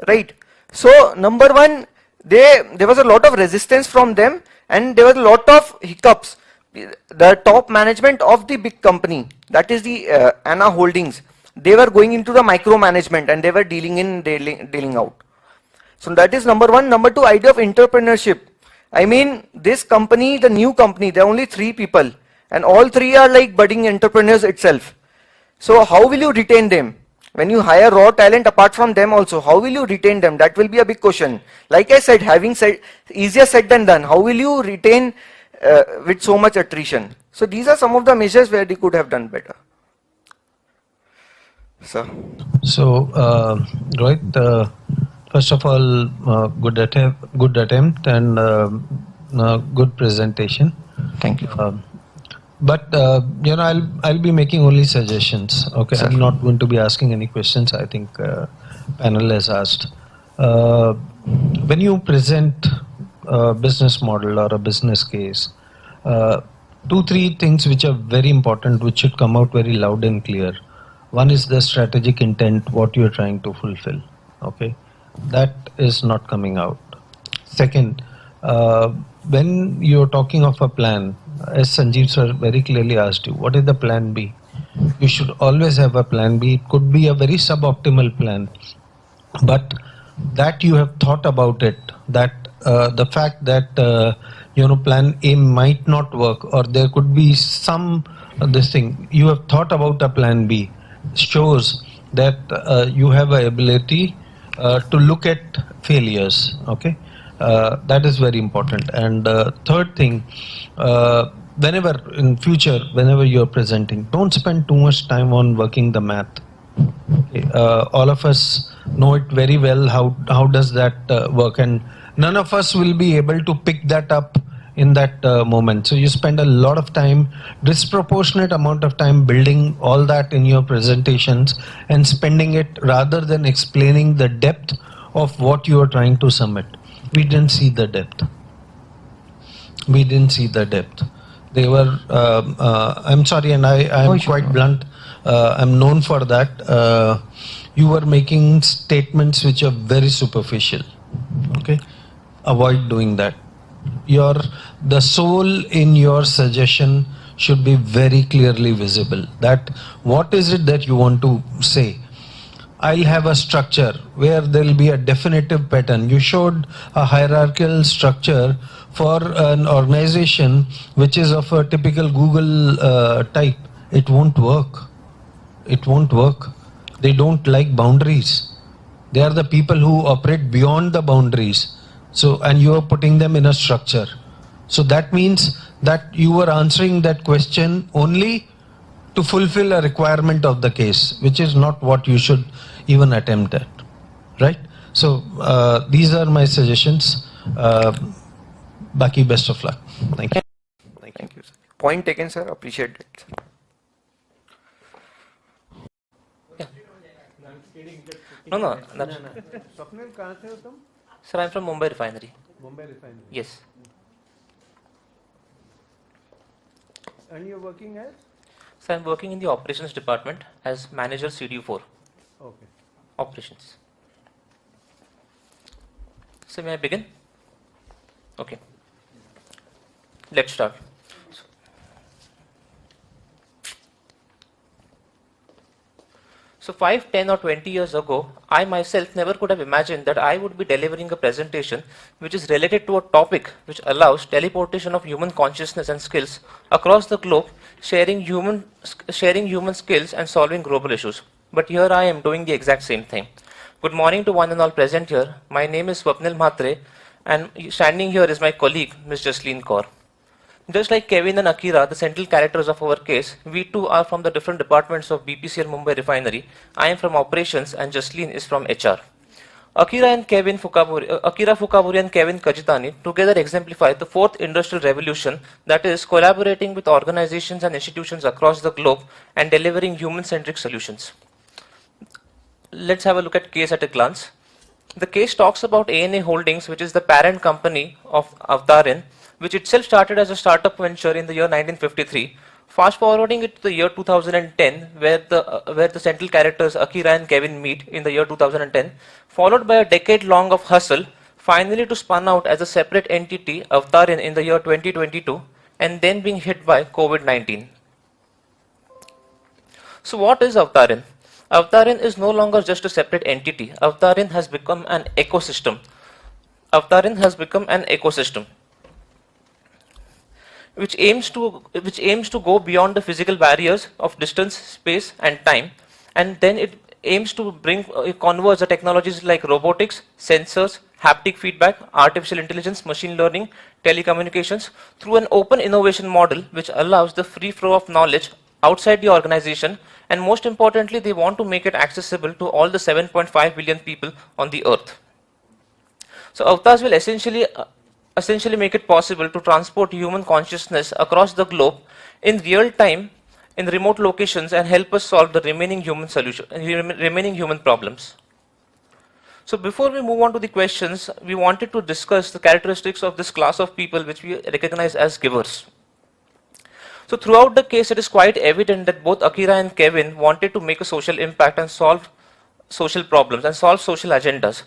right? So number one, there was a lot of resistance from them, and there was a lot of hiccups. The top management of the big company, that is the Anna Holdings, they were going into the micromanagement and they were dealing out. So that is number one. Number two, idea of entrepreneurship. I mean, this company, the new company, there are only 3 people, and all 3 are like budding entrepreneurs itself. So how will you retain them? When you hire raw talent apart from them also, how will you retain them? That will be a big question. Like I said, easier said than done. How will you retain with so much attrition? So these are some of the measures where they could have done better. Sir. So, Rohit, first of all, good attempt and good presentation. Thank you. But I'll be making only suggestions. Okay, Sir. I'm not going to be asking any questions. I think panel has asked. When you present a business model or a business case, 2-3 things which are very important, which should come out very loud and clear. One is the strategic intent, what you are trying to fulfill. Okay, that is not coming out. Second, when you're talking of a plan, as Sanjeev sir very clearly asked you, what is the plan B? You should always have a plan B. It could be a very suboptimal plan, but that you have thought about it, that the fact that plan A might not work, or there could be some this thing, you have thought about a plan B, shows that you have a ability to look at failures. Okay, that is very important. And third thing, whenever in future, whenever you are presenting, don't spend too much time on working the math. Okay, all of us know it very well. How does that work? And none of us will be able to pick that up in that moment. So you spend a lot of time, disproportionate amount of time, building all that in your presentations and spending it rather than explaining the depth of what you are trying to submit. We didn't see the depth. We didn't see the depth. They were, I'm sorry, and I am quite blunt. I'm known for that. You were making statements which are very superficial. Okay, avoid doing that. The soul in your suggestion should be very clearly visible. That what is it that you want to say? I'll have a structure where there will be a definitive pattern. You showed a hierarchical structure for an organization which is of a typical Google type. It won't work. It won't work. They don't like boundaries. They are the people who operate beyond the boundaries. So, and you are putting them in a structure. So that means that you were answering that question only to fulfill a requirement of the case, which is not what you should even attempt at, right? So these are my suggestions. Baki, best of luck. Thank you. Thank you, sir. Point taken, sir. Appreciate it, sir. No. Sir, I'm from Mumbai Refinery. Mumbai Refinery. Yes. And you're working as? So I'm working in the operations department as manager CDU4. Okay. Operations. So may I begin? Okay. Let's start. So 5, 10 or 20 years ago, I myself never could have imagined that I would be delivering a presentation which is related to a topic which allows teleportation of human consciousness and skills across the globe, sharing human skills and solving global issues. But here I am doing the exact same thing. Good morning to one and all present here. My name is Swapnil Mhatre, and standing here is my colleague, Ms. Jasleen Kaur. Just like Kevin and Akira, the central characters of our case, we too are from the different departments of BPCL Mumbai Refinery. I am from operations and Jasleen is from HR. Akira Fukaburi and Kevin Kajitani together exemplify the fourth industrial revolution, that is collaborating with organizations and institutions across the globe and delivering human-centric solutions. Let's have a look at case at a glance. The case talks about ANA Holdings, which is the parent company of Avtarin, which itself started as a startup venture in the year 1953. Fast forwarding it to the year 2010, where the central characters Akira and Kevin meet in the year 2010, followed by a decade long of hustle, finally to spun out as a separate entity, Avtarin, in the year 2022, and then being hit by COVID-19. So what is Avtarin? Avtarin is no longer just a separate entity. Avtarin has become an ecosystem. Avtarin has become an ecosystem which aims to go beyond the physical barriers of distance, space, and time, and then it aims to converge the technologies like robotics, sensors, haptic feedback, artificial intelligence, machine learning, telecommunications through an open innovation model which allows the free flow of knowledge outside the organization, and most importantly, they want to make it accessible to all the 7.5 billion people on the earth. So Avtars will essentially make it possible to transport human consciousness across the globe in real time in remote locations and help us solve the remaining human problems. So before we move on to the questions, we wanted to discuss the characteristics of this class of people which we recognize as givers. So throughout the case, it is quite evident that both Akira and Kevin wanted to make a social impact and solve social problems and solve social agendas.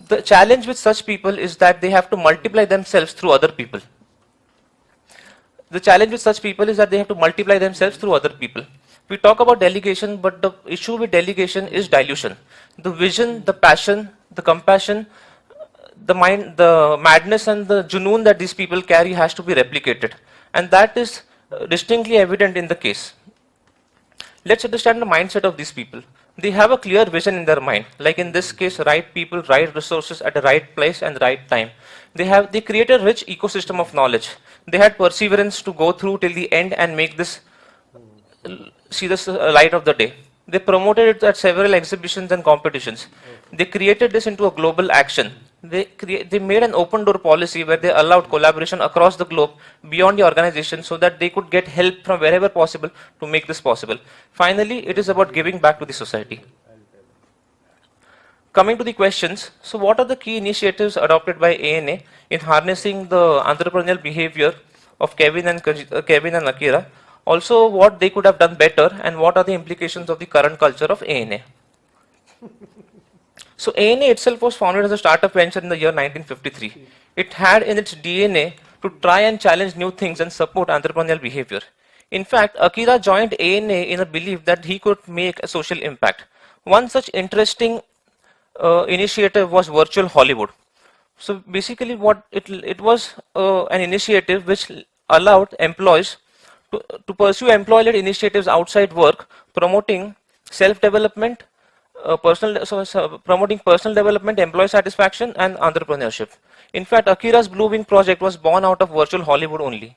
The challenge with such people is that they have to multiply themselves through other people. We talk about delegation, but the issue with delegation is dilution. The vision, the passion, the compassion, the mind, the madness and the junoon that these people carry has to be replicated. And that is distinctly evident in the case. Let's understand the mindset of these people. They have a clear vision in their mind. Like in this case, right people, right resources at the right place and right time. They create a rich ecosystem of knowledge. They had perseverance to go through till the end and make this see the light of the day. They promoted it at several exhibitions and competitions. They created this into a global action. They made an open door policy where they allowed collaboration across the globe beyond the organization so that they could get help from wherever possible to make this possible. Finally, it is about giving back to the society. Coming to the questions, so what are the key initiatives adopted by ANA in harnessing the entrepreneurial behavior of Kevin and Akira? Also, what they could have done better and what are the implications of the current culture of ANA? So ANA itself was founded as a startup venture in the year 1953. It had in its DNA to try and challenge new things and support entrepreneurial behavior. In fact, Akira joined ANA in a belief that he could make a social impact. One such interesting initiative was Virtual Hollywood. So basically it was an initiative which allowed employees to pursue employee-led initiatives outside work, promoting self-development, promoting personal development, employee satisfaction, and entrepreneurship. In fact, Akira's Blue Wing project was born out of Virtual Hollywood only.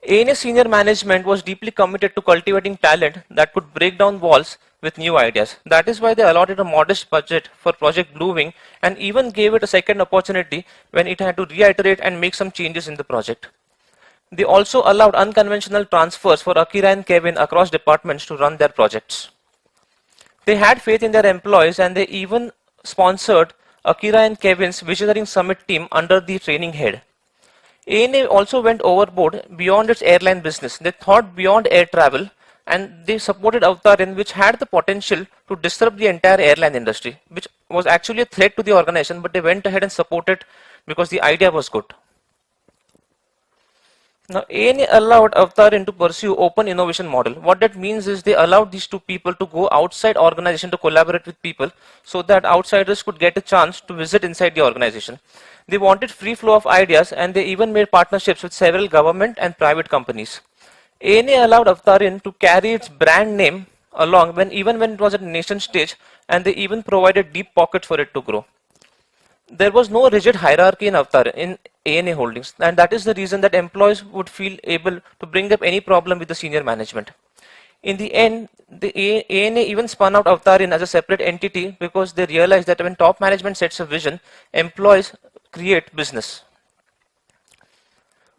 ANA senior management was deeply committed to cultivating talent that could break down walls with new ideas. That is why they allotted a modest budget for Project Blue Wing and even gave it a second opportunity when it had to reiterate and make some changes in the project. They also allowed unconventional transfers for Akira and Kevin across departments to run their projects. They had faith in their employees and they even sponsored Akira and Kevin's Visionary Summit team under the training head. ANA also went overboard beyond its airline business. They thought beyond air travel and they supported Avtarin, which had the potential to disrupt the entire airline industry, which was actually a threat to the organization, but they went ahead and supported because the idea was good. Now, ANA allowed Avtarin to pursue open innovation model. What that means is they allowed these two people to go outside organization to collaborate with people so that outsiders could get a chance to visit inside the organization. They wanted free flow of ideas and they even made partnerships with several government and private companies. ANA allowed Avtarin to carry its brand name along even when it was at nation stage, and they even provided deep pockets for it to grow. There was no rigid hierarchy in Avtarin, in ANA Holdings, and that is the reason that employees would feel able to bring up any problem with the senior management. In the end, the ANA even spun out Avtarin as a separate entity because they realized that when top management sets a vision, employees create business.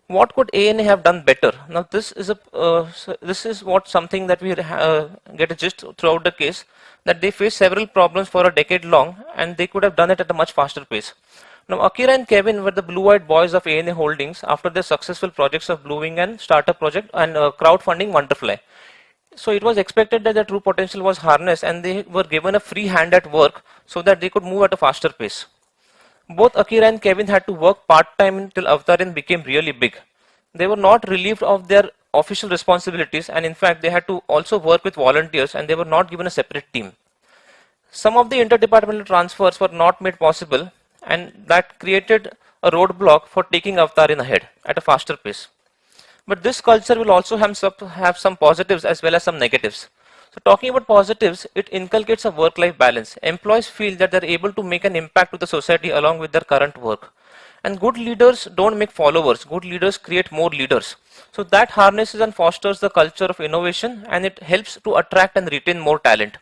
What could ANA have done better? Now, this is something that we get a gist throughout the case, that they faced several problems for a decade long, and they could have done it at a much faster pace. Now, Akira and Kevin were the blue-eyed boys of ANA Holdings after their successful projects of Blue Wing and startup project and crowdfunding Wonderfly. So it was expected that their true potential was harnessed, and they were given a free hand at work so that they could move at a faster pace. Both Akira and Kevin had to work part-time until Avtarin became really big. They were not relieved of their official responsibilities, and in fact they had to also work with volunteers, and they were not given a separate team. Some of the interdepartmental transfers were not made possible, and that created a roadblock for taking Avtarin ahead at a faster pace. But this culture will also have some positives as well as some negatives. So talking about positives, it inculcates a work-life balance. Employees feel that they're able to make an impact to the society along with their current work. And good leaders don't make followers. Good leaders create more leaders. So that harnesses and fosters the culture of innovation, and it helps to attract and retain more talent.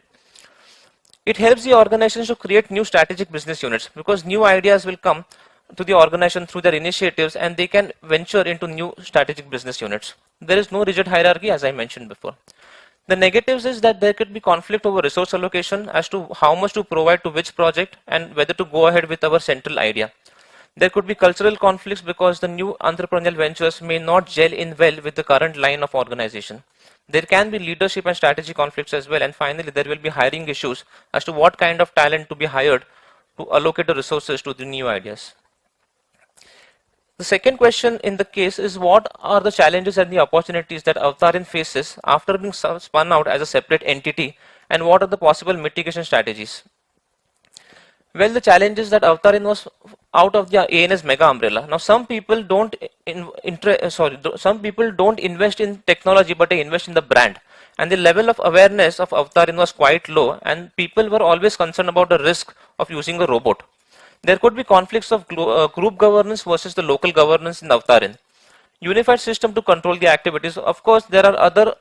It helps the organizations to create new strategic business units because new ideas will come to the organization through their initiatives, and they can venture into new strategic business units. There is no rigid hierarchy, as I mentioned before. The negatives is that there could be conflict over resource allocation as to how much to provide to which project and whether to go ahead with our central idea. There could be cultural conflicts because the new entrepreneurial ventures may not gel in well with the current line of organization. There can be leadership and strategy conflicts as well, and finally there will be hiring issues as to what kind of talent to be hired to allocate the resources to the new ideas. The second question in the case is what are the challenges and the opportunities that Avtarin faces after being spun out as a separate entity, and what are the possible mitigation strategies? Well, the challenge is that Avtarin was out of the ANS mega umbrella. Now, some people don't some people don't invest in technology, but they invest in the brand. And the level of awareness of Avtarin was quite low, and people were always concerned about the risk of using a robot. There could be conflicts of group governance versus the local governance in Avtarin. Unified system to control the activities. Of course, there are other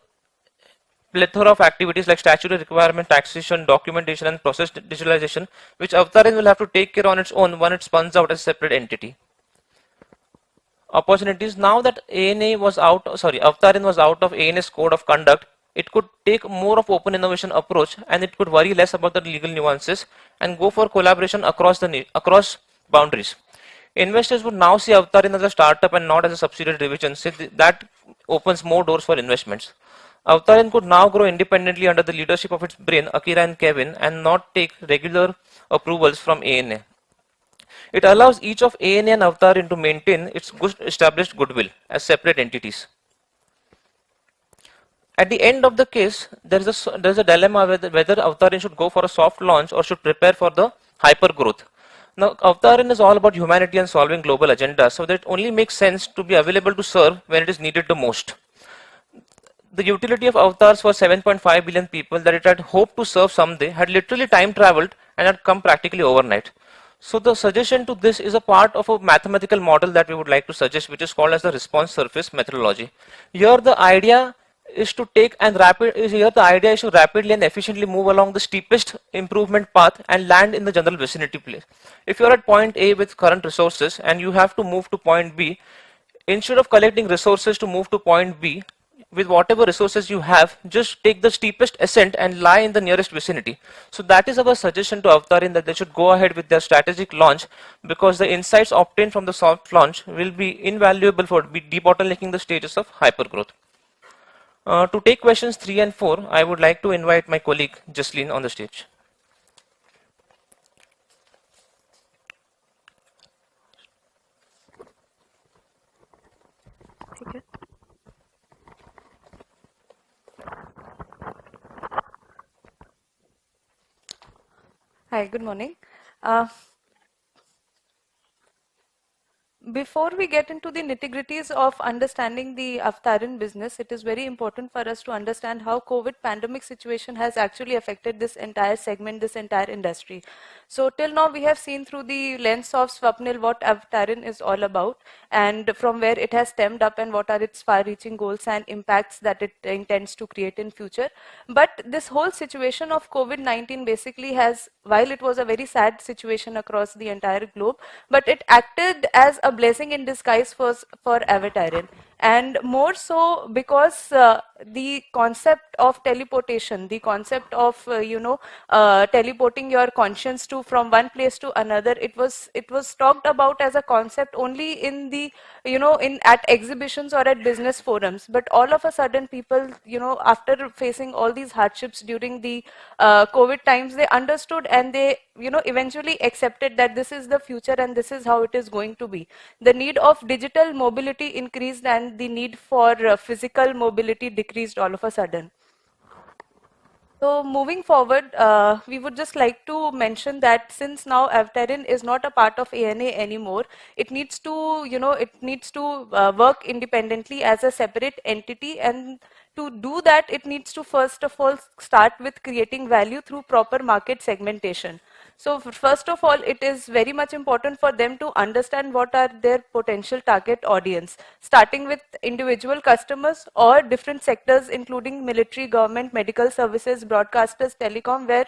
plethora of activities like statutory requirement, taxation, documentation, and process digitalization, which Avtarin will have to take care on its own when it spins out as a separate entity. Opportunities. Now that Avtarin was out of ANS code of conduct, it could take more of open innovation approach, and it could worry less about the legal nuances and go for collaboration across boundaries. Investors would now see Avtarin as a startup and not as a subsidiary division, so that opens more doors for investments. Avtarin could now grow independently under the leadership of its brain, Akira and Kevin, and not take regular approvals from ANA. It allows each of ANA and Avtarin to maintain its established goodwill as separate entities. At the end of the case, there's a dilemma whether Avtarin should go for a soft launch or should prepare for the hyper growth. Now, Avtarin is all about humanity and solving global agendas, so that it only makes sense to be available to serve when it is needed the most. The utility of avatars for 7.5 billion people that it had hoped to serve someday had literally time traveled and had come practically overnight. So the suggestion to this is a part of a mathematical model that we would like to suggest, which is called as the response surface methodology. Here the idea is to rapidly and efficiently move along the steepest improvement path and land in the general vicinity place. If you're at point A with current resources and you have to move to point B, instead of collecting resources to move to point B, with whatever resources you have, just take the steepest ascent and lie in the nearest vicinity. So that is our suggestion to Avtarin, that they should go ahead with their strategic launch, because the insights obtained from the soft launch will be invaluable for debottlenecking the stages of hypergrowth. To take questions 3 and 4, I would like to invite my colleague Jasleen on the stage. Okay. Hi, good morning. Before we get into the nitty-gritties of understanding the Avtarin business, it is very important for us to understand how COVID pandemic situation has actually affected this entire segment, this entire industry. So till now we have seen through the lens of Swapnil what Avtarin is all about, and from where it has stemmed up and what are its far-reaching goals and impacts that it intends to create in future. But this whole situation of COVID-19 basically has, while it was a very sad situation across the entire globe, but it acted as a blessing in disguise for Avtarin, and more so because the concept of teleportation, the concept of teleporting your conscience to from one place to another, it was talked about as a concept only in the at exhibitions or at business forums. But all of a sudden, people after facing all these hardships during the COVID times, they understood and they eventually accepted that this is the future and this is how it is going to be. The need of digital mobility increased and the need for physical mobility decreased all of a sudden. So moving forward, we would just like to mention that since now Avtarin is not a part of ANA anymore, it needs to work independently as a separate entity, and to do that, it needs to first of all start with creating value through proper market segmentation. So first of all, it is very much important for them to understand what are their potential target audience, starting with individual customers or different sectors, including military, government, medical services, broadcasters, telecom, where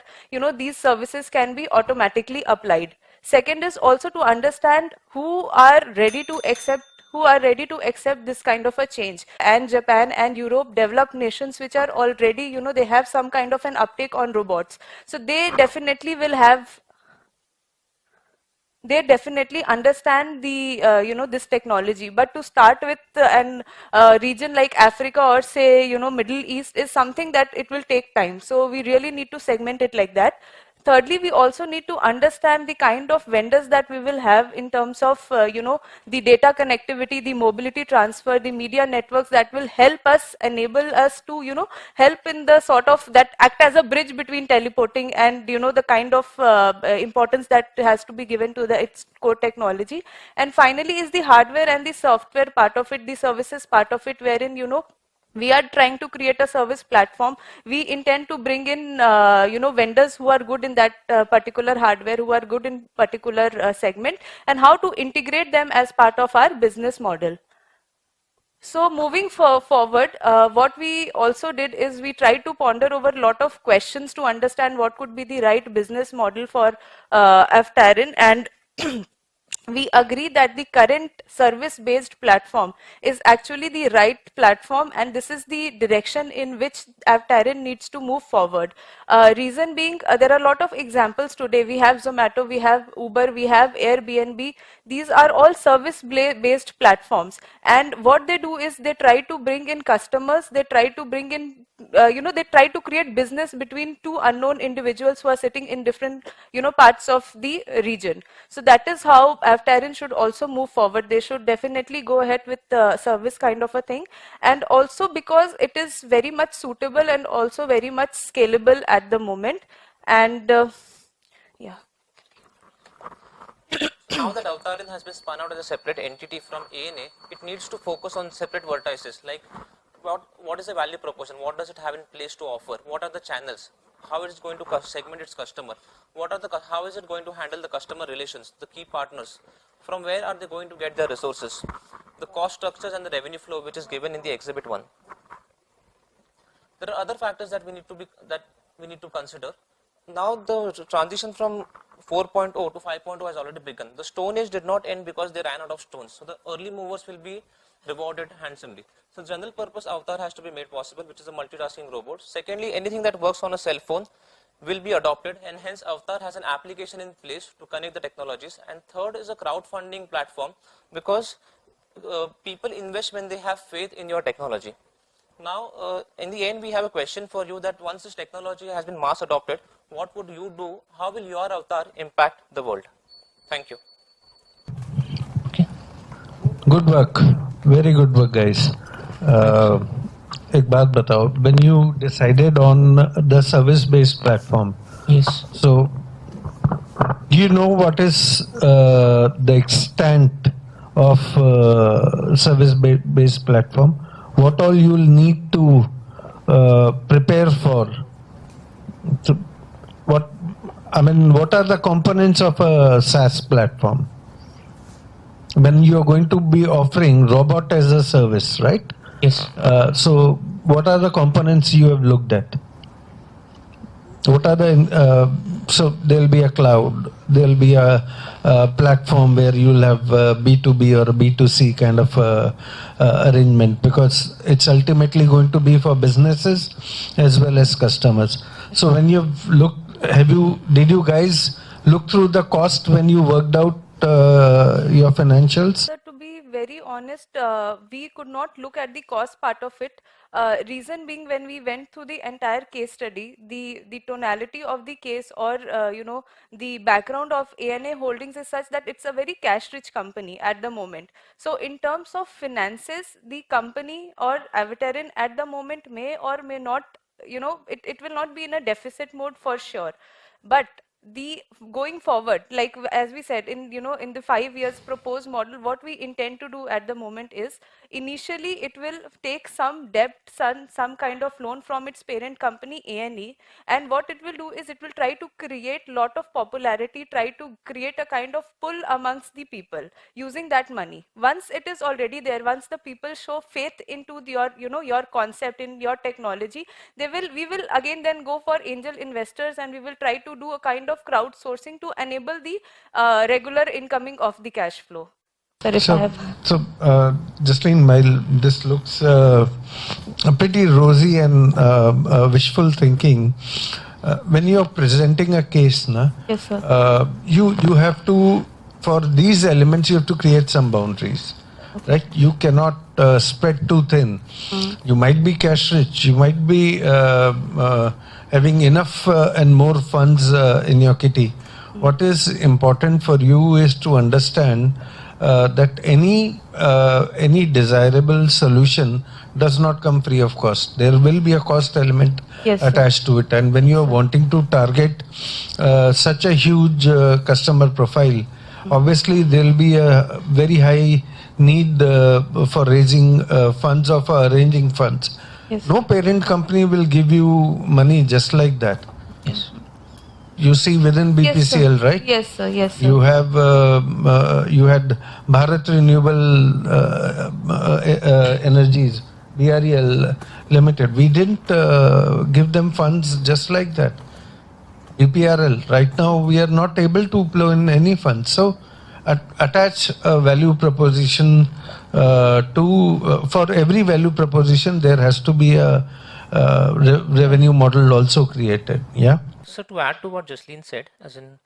these services can be automatically applied. Second is also to understand who are ready to accept this kind of a change. And Japan and Europe, developed nations which are already, they have some kind of an uptake on robots. So they definitely will have, they definitely understand the this technology. But to start with an region like Africa or say Middle East is something that it will take time. So we really need to segment it like that. Thirdly, we also need to understand the kind of vendors that we will have in terms of, the data connectivity, the mobility transfer, the media networks that will help us, enable us to, help in the sort of that act as a bridge between teleporting and, the kind of importance that has to be given to its core technology. And finally is the hardware and the software part of it, the services part of it, wherein, we are trying to create a service platform. We intend to bring in, vendors who are good in that particular hardware, who are good in particular segment, and how to integrate them as part of our business model. So moving forward, what we also did is we tried to ponder over a lot of questions to understand what could be the right business model for Aftarin, and we agree that the current service-based platform is actually the right platform, and this is the direction in which Aftarin needs to move forward. Reason being, there are a lot of examples today. We have Zomato, we have Uber, we have Airbnb. These are all service-based platforms, and what they do is they try to bring in customers, they try to bring in, they try to create business between two unknown individuals who are sitting in different, parts of the region. So that is how Aftarin should also move forward. They should definitely go ahead with the service kind of a thing, and also because it is very much suitable and also very much scalable at the moment. And yeah. Now that Avtarin has been spun out as a separate entity from ANA, it needs to focus on separate vertices like what is the value proposition, what does it have in place to offer, what are the channels, how it is going to segment its customer, how is it going to handle the customer relations, the key partners, from where are they going to get their resources, the cost structures and the revenue flow which is given in the Exhibit 1. There are other factors that we need to consider. Now the transition from 4.0 to 5.0 has already begun. The Stone Age did not end because they ran out of stones. So the early movers will be rewarded handsomely. So general purpose avatar has to be made possible, which is a multitasking robot. Secondly, anything that works on a cell phone will be adopted, and hence avatar has an application in place to connect the technologies. And third is a crowdfunding platform, because people invest when they have faith in your technology. Now, in the end, we have a question for you that once this technology has been mass adopted, what would you do? How will your avatar impact the world? Thank you. Good work. Very good work, guys. एक बात बताओ, when you decided on the service-based platform, yes. So, do you know what is the extent of service-based platform? What all you will need to prepare for? So what are the components of a SaaS platform? When you are going to be offering robot as a service, right? Yes. So what are the components you have looked at? What are the, so there will be a cloud, there will be a platform where you will have B2B or B2C kind of arrangement, because it's ultimately going to be for businesses as well as customers. So when you've looked, did you guys look through the cost when you worked out your financials? Sir, to be very honest, we could not look at the cost part of it. Reason being, when we went through the entire case study, the tonality of the case, or the background of ANA Holdings is such that it's a very cash-rich company at the moment. So in terms of finances, the company or Avatarin at the moment may or may not, it will not be in a deficit mode for sure. But the going forward, like as we said, in the 5 years proposed model, what we intend to do at the moment is, initially it will take some debt, some kind of loan from its parent company ANE, and what it will do is it will try to create lot of popularity, try to create a kind of pull amongst the people using that money. Once it is already there, once the people show faith into your concept, in your technology, we will again then go for angel investors, and we will try to do a kind of crowdsourcing to enable the regular incoming of the cash flow. So, Jasleen, this looks pretty rosy and wishful thinking. When you are presenting a case, yes, sir. You have to, for these elements, you have to create some boundaries. right? You cannot spread too thin. You might be cash rich, you might be having enough and more funds in your kitty. What is important for you is to understand that any desirable solution does not come free of cost. There will be a cost element attached to it, and when you are wanting to target such a huge customer profile, obviously there will be a very high need for raising funds or for arranging funds. No parent company will give you money just like that. You see within BPCL, right? Yes, sir. Yes, sir. You have you had Bharat Renewable Energies, BREL Limited. We didn't give them funds just like that. BPRL, right now we are not able to flow in any funds. So attach a value proposition for every value proposition there has to be a revenue model also created. Yeah. So to add to what Jasleen said, as in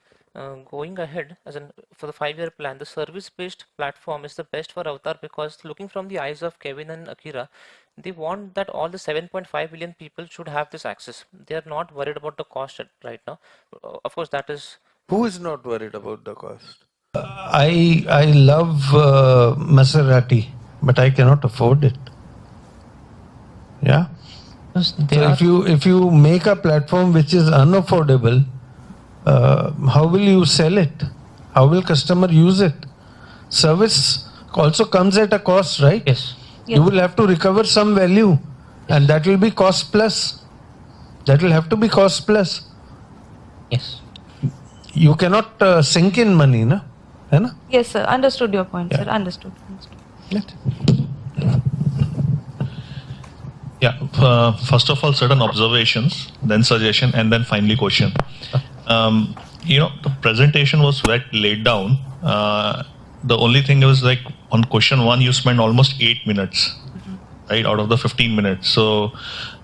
going ahead, as in for the 5-year plan, the service-based platform is the best for Avatar, because looking from the eyes of Kevin and Akira, they want that all the 7.5 billion people should have this access. They are not worried about the cost right now. Of course, that is. Who is not worried about the cost? I love Maserati, but I cannot afford it. Yeah. So if you make a platform which is unaffordable, how will you sell it? How will customer use it? Service also comes at a cost, right? Yes. You will have to recover some value, and that will be cost plus. That will have to be cost plus. Yes. You cannot sink in money, na? Hai na? Yes, sir. Understood your point, sir. Understood. Yeah, first of all, certain observations, then suggestion, and then finally question. The presentation was well laid down. The only thing was like on question 1, you spent almost 8 minutes, right, out of the 15 minutes. So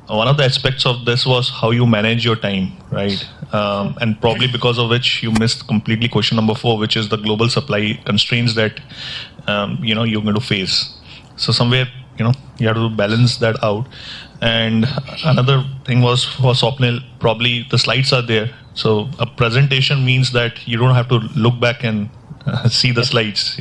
one of the aspects of this was how you manage your time, right? And probably because of which you missed completely question number 4, which is the global supply constraints that, you're going to face. So somewhere, you have to balance that out. And another thing was for Swapnil, probably the slides are there. So a presentation means that you don't have to look back and see the slides.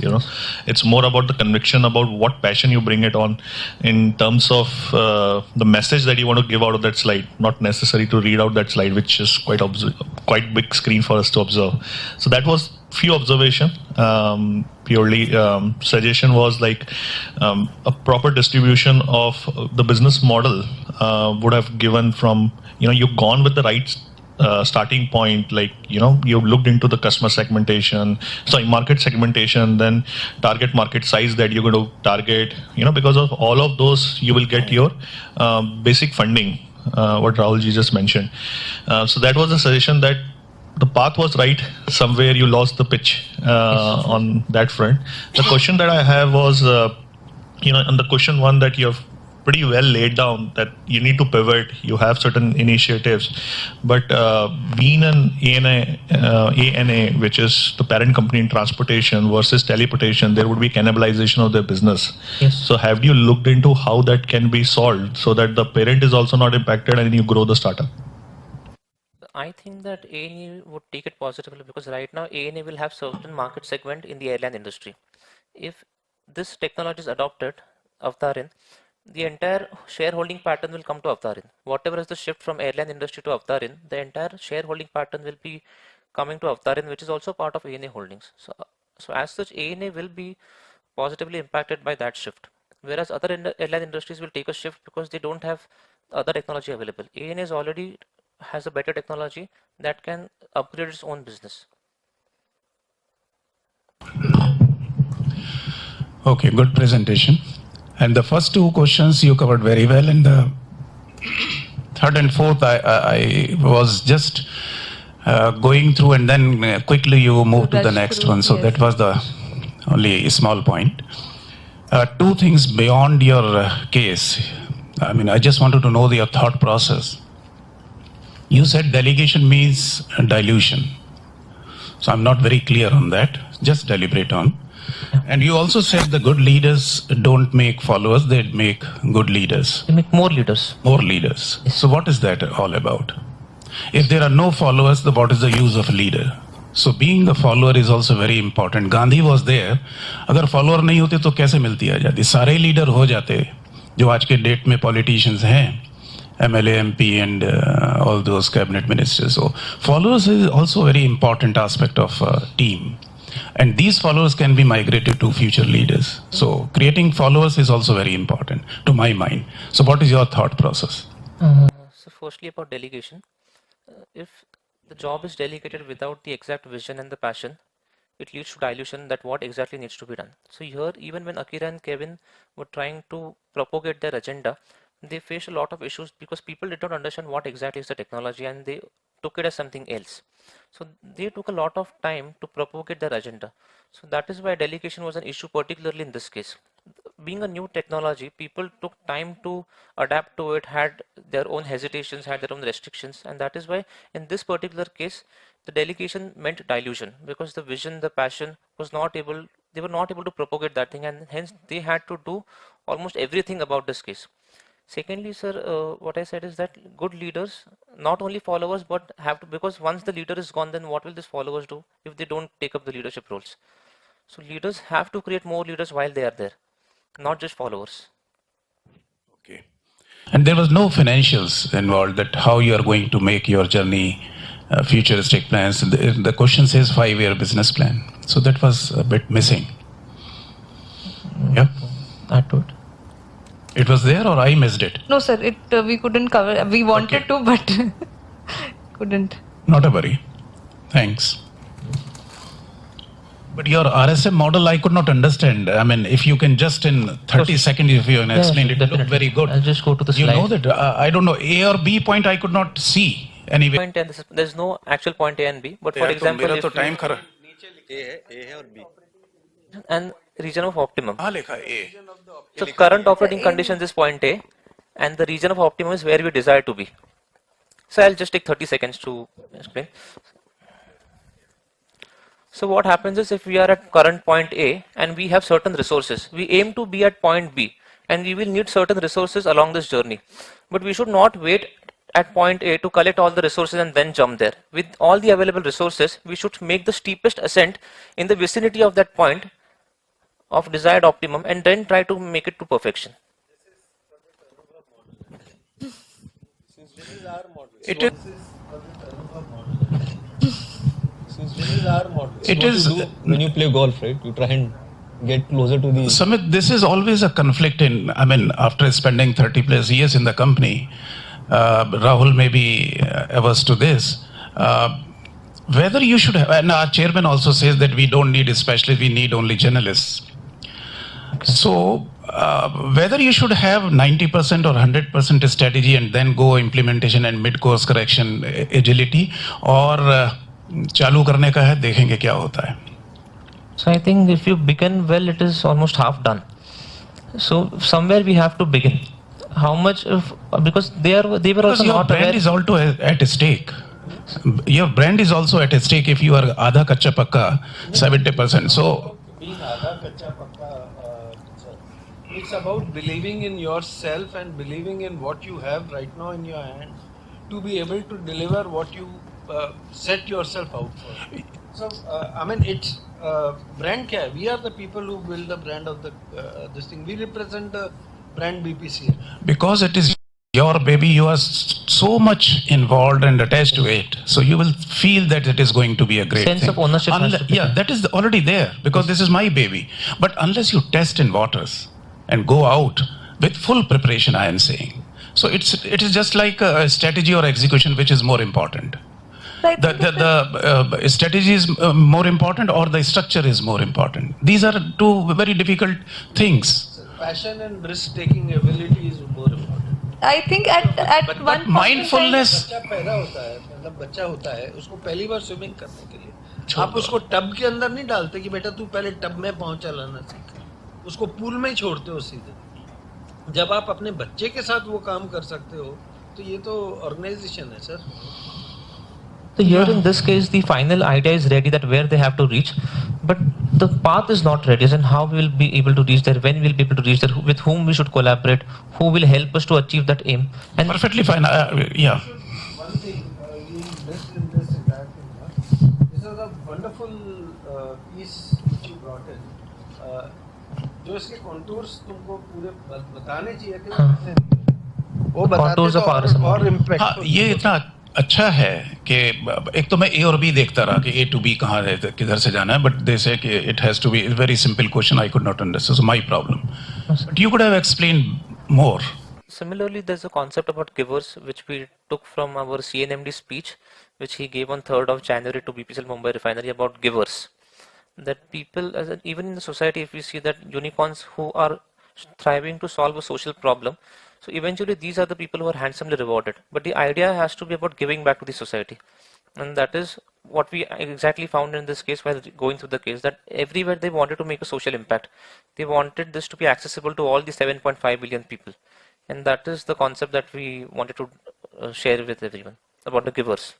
It's more about the conviction, about what passion you bring it on in terms of the message that you want to give out of that slide, not necessary to read out that slide, which is quite big screen for us to observe. So that was few observation. Purely suggestion was like a proper distribution of the business model would have given from, you've gone with the right starting point, like, you've looked into the customer segmentation, market segmentation, then target market size that you're going to target, because of all of those, you will get your basic funding, what Rahulji just mentioned. So that was a suggestion that the path was right. Somewhere you lost the pitch on that front. The question that I have was, on the question 1 that you have pretty well laid down, that you need to pivot, you have certain initiatives, but being an ANA, which is the parent company in transportation versus teleportation, there would be cannibalization of their business. Yes. So have you looked into how that can be solved so that the parent is also not impacted and you grow the startup? I think that ANA would take it positively, because right now ANA will have certain market segment in the airline industry. If this technology is adopted, Avtarin, the entire shareholding pattern will come to Avtarin. Whatever is the shift from airline industry to Avtarin, the entire shareholding pattern will be coming to Avtarin, which is also part of ANA Holdings. So as such, ANA will be positively impacted by that shift. Whereas other airline industries will take a shift because they don't have other technology available. ANA is already has a better technology that can upgrade its own business. Okay, good presentation. And the first 2 questions you covered very well, and the third and fourth I was just going through, and then quickly you moved to the next one. So that was the only small point. 2 things beyond your case. I mean, I just wanted to know your thought process. You said delegation means dilution. So I'm not very clear on that. just deliberate on. And you also said the good leaders don't make followers, they make good leaders. They make more leaders. More leaders. So what is that all about? If there are no followers, then what is the use of a leader? So being a follower is also very important. Gandhi was there. अगर follower नहीं होते तो कैसे मिलती आज़ादी? सारे leader हो जाते जो आज के date में politicians हैं, MLA, MP and all those cabinet ministers. So followers is also a very important aspect of team. And these followers can be migrated to future leaders. So creating followers is also very important to my mind. So what is your thought process? So firstly about delegation. If the job is delegated without the exact vision and the passion, it leads to dilution that what exactly needs to be done. So here, even when Akira and Kevin were trying to propagate their agenda, they faced a lot of issues because people did not understand what exactly is the technology and they took it as something else. So they took a lot of time to propagate their agenda. So that is why delegation was an issue, particularly in this case. Being a new technology, people took time to adapt to it, had their own hesitations, had their own restrictions, and that is why in this particular case, the delegation meant dilution because the vision, the passion was not able, they were not able to propagate that thing, and hence they had to do almost everything about this case. Secondly, sir, what I said is that good leaders, not only followers, but have to, because once the leader is gone, then what will these followers do if they don't take up the leadership roles? So leaders have to create more leaders while they are there, not just followers. Okay. And there was no financials involved that how you are going to make your journey, futuristic plans. The question says 5-year business plan. So that was a bit missing. Yeah. That would. It was there or I missed it? No, sir, we couldn't cover. We wanted to, but couldn't. Not a worry. Thanks. But your RSM model, I could not understand. I mean, if you can just in 30 seconds, if you can explain it, looked very good. I'll just go to the slide. You know that, I don't know, A or B point I could not see anyway. Point and there's no actual point A and B, but for example, if time and region of optimum. A. So current operating conditions is point A, and the region of optimum is where we desire to be. So I'll just take 30 seconds to explain. So what happens is if we are at current point A and we have certain resources, we aim to be at point B and we will need certain resources along this journey. But we should not wait at point A to collect all the resources and then jump there. With all the available resources, we should make the steepest ascent in the vicinity of that point of desired optimum and then try to make it to perfection. It is. It is when you play golf, right? You try and get closer to the. Samit, this is always a conflict in. I mean, after spending 30 plus years in the company, Rahul may be averse to this. Whether you should have, and our chairman also says that we don't need specialists, we need only journalists. So, whether you should have 90% or 100% strategy and then go implementation and mid-course correction agility, or चालू करने का है, देखेंगे क्या होता है. So I think if you begin well, it is almost half done. So somewhere we have to begin. How much of, because they were also because your not brand aware. is also at stake. Your brand is also at stake if you are आधा कच्चा पक्का 70%. So being आधा कच्चा पक्का, it's about believing in yourself and believing in what you have right now in your hand to be able to deliver what you set yourself out for. So I mean, it's brand क्या है? We are the people who build the brand of the this thing. We represent the brand BPCL. because it is your baby, you are so much involved and attached to it, so you will feel that it is going to be a great Sense thing. of ownership has to be Yeah, that is already there because this is my baby. But unless you test in waters and go out with full preparation, I am saying. So it is just like a strategy or execution, which is more important. The strategy is more important or the structure is more important. These are two very difficult things. Passion and risk-taking ability is more important. I think at one point mindfulness. बच्चा पैदा होता है, मतलब बच्चा होता है, उसको पहली बार स्विमिंग करने के लिए आप उसको टब के अंदर नहीं डालते कि बेटा तू पहले टब में पाँव चलाना सीख, उसको पूल में ही छोड़ते हो सीधे. जब आप अपने बच्चे के साथ वो काम कर सकते हो तो ये तो ऑर्गेनाइजेशन है sir. So here in this case, the final idea is ready that where they have to reach, but the path is not ready. And how we will be able to reach there, when we will be able to reach there, with whom we should collaborate, who will help us to achieve that aim. And Perfectly fine. Yeah. One thing you missed in this entire thing, this is a wonderful piece which you brought in. जो इसके contours तुमको पूरे बताने चाहिए थे, वो बताते तो और impact. हाँ, ये इतना अच्छा है कि एक तो मैं ए और बी देखता रहा कि ए टू बी कहाँ है, किधर से जाना है, बट दे से कि it has to be very simple question, I could not understand, so my problem, but you could have explained more. Similarly, there's a concept about givers which we took from our CNMD speech, which he gave on 3rd of January to BPCL Mumbai Refinery about givers. That people, even in the society, if we see that unicorns who are thriving to solve a social problem, so eventually these are the people who are handsomely rewarded. But the idea has to be about giving back to the society. And that is what we exactly found in this case while going through the case, that everywhere they wanted to make a social impact. They wanted this to be accessible to all the 7.5 billion people. And that is the concept that we wanted to share with everyone about the givers.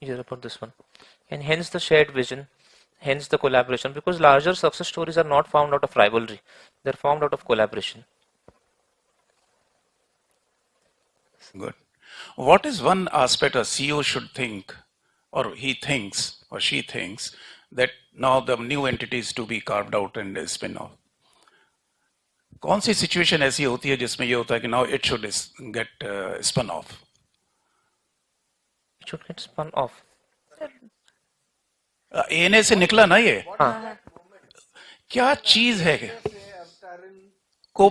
Here about this one. And hence the shared vision, hence the collaboration, because larger success stories are not found out of rivalry, they're found out of collaboration. Good. What is one aspect a CEO should think, or he thinks, or she thinks, that now the new entity is to be carved out and spin off? कौन सी situation ऐसी होती है जिसमें ये होता है कि now it should get spun off? It should get spun off. ANA से निकला ना ये? हाँ. क्या चीज है को,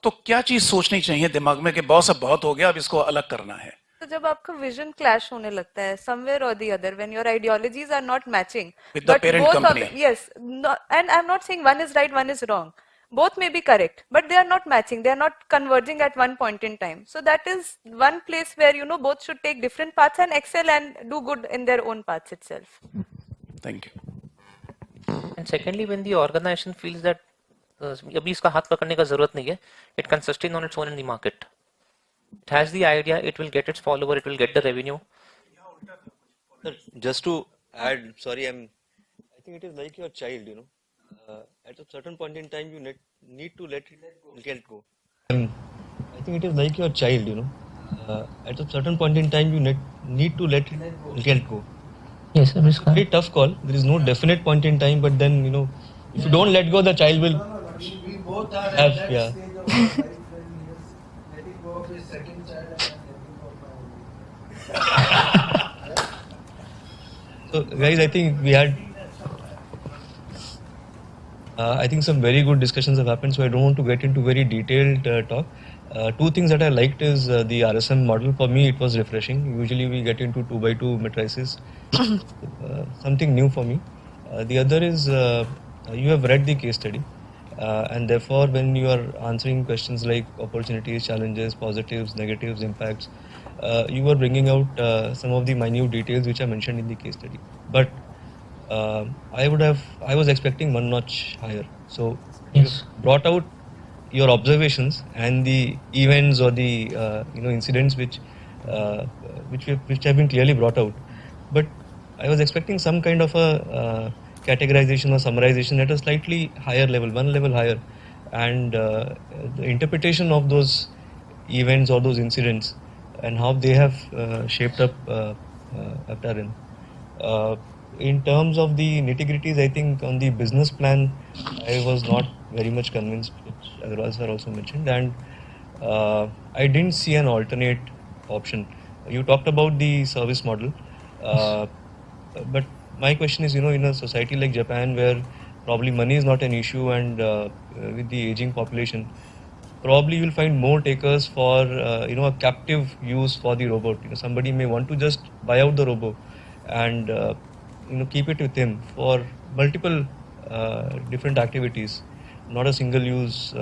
तो क्या चीज सोचनी चाहिए दिमाग में कि बॉस अब बहुत हो गया, अब इसको अलग करना है? तो जब आपका विजन क्लैश होने लगता है somewhere or the other, when your ideologies are not matching with the parent company, yes, and I'm not saying one is right, one is wrong, both may be correct, but they are not matching, they are not converging at one point in time. So that is one place where both should take different paths and excel and do good in their own paths itself. Thank you. And secondly, when the organization feels that अभी इसका हाथ पकड़ने का जरूरत नहीं है, it can sustain on its own in the market. It has the idea, it will get its follower, it will get the revenue. Just to add, sorry, I think it is like your child, at a certain point in time you need to let it go. I think it is like your child, at a certain point in time you need to let it go. Yes, it's a very tough call. There is no definite point in time, but then, if you don't let go, the child will We both are have, at that yeah. stage of our life when he is letting go of his second child and letting go of my own. So, guys, I think we had, I think some very good discussions have happened, so I don't want to get into very detailed talk. Two things that I liked is the RSM model. For me, it was refreshing. Usually we get into 2x2 matrices. Something new for me. The other is you have read the case study. And therefore, when you are answering questions like opportunities, challenges, positives, negatives, impacts, you are bringing out some of the minute details which are mentioned in the case study. But I was expecting one notch higher. So yes, you brought out your observations and the events or the incidents which have been clearly brought out. But I was expecting some kind of a categorization or summarization at a slightly higher level, one level higher, and the interpretation of those events or those incidents and how they have shaped up Aptarin. In terms of the nitty-gritties, I think on the business plan, I was not very much convinced, which Agarwal sir also mentioned, and I didn't see an alternate option. You talked about the service model, but my question is, in a society like Japan where probably money is not an issue and with the aging population, probably you'll find more takers for a captive use for the robot. Somebody may want to just buy out the robot and keep it with him for multiple different activities, not a single use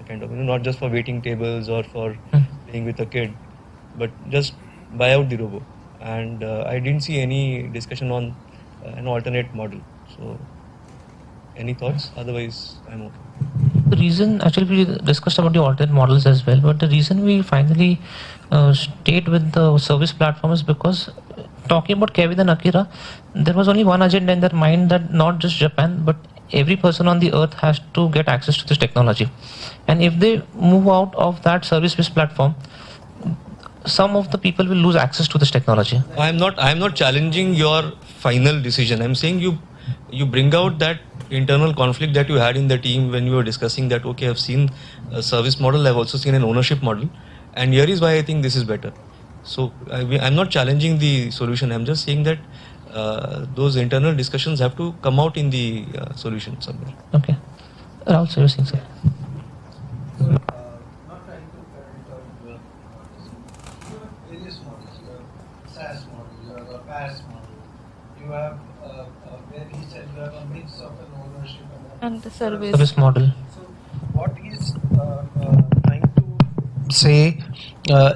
kind of, not just for waiting tables or for playing with a kid, but just buy out the robot. And I didn't see any discussion on an alternate model. So Any thoughts? Otherwise, I'm okay. The reason, actually, we discussed about the alternate models as well, but the reason we finally stayed with the service platform is because talking about Kevin and Akira, there was only one agenda in their mind, that not just Japan, but every person on the earth has to get access to this technology. And if they move out of that service-based platform, some of the people will lose access to this technology. I am not challenging your final decision. I'm saying you bring out that internal conflict that you had in the team when you were discussing that, okay, I've seen a service model, I've also seen an ownership model, and here is why I think this is better. So I'm not challenging the solution. I'm just saying that those internal discussions have to come out in the solution somewhere. Okay. Rahul, so you're saying, sir? Not trying to current or you have various models. You have SaaS model, you have a PaaS model, you have where he said you have a mix of an ownership And the service. Service model. So what he's trying to say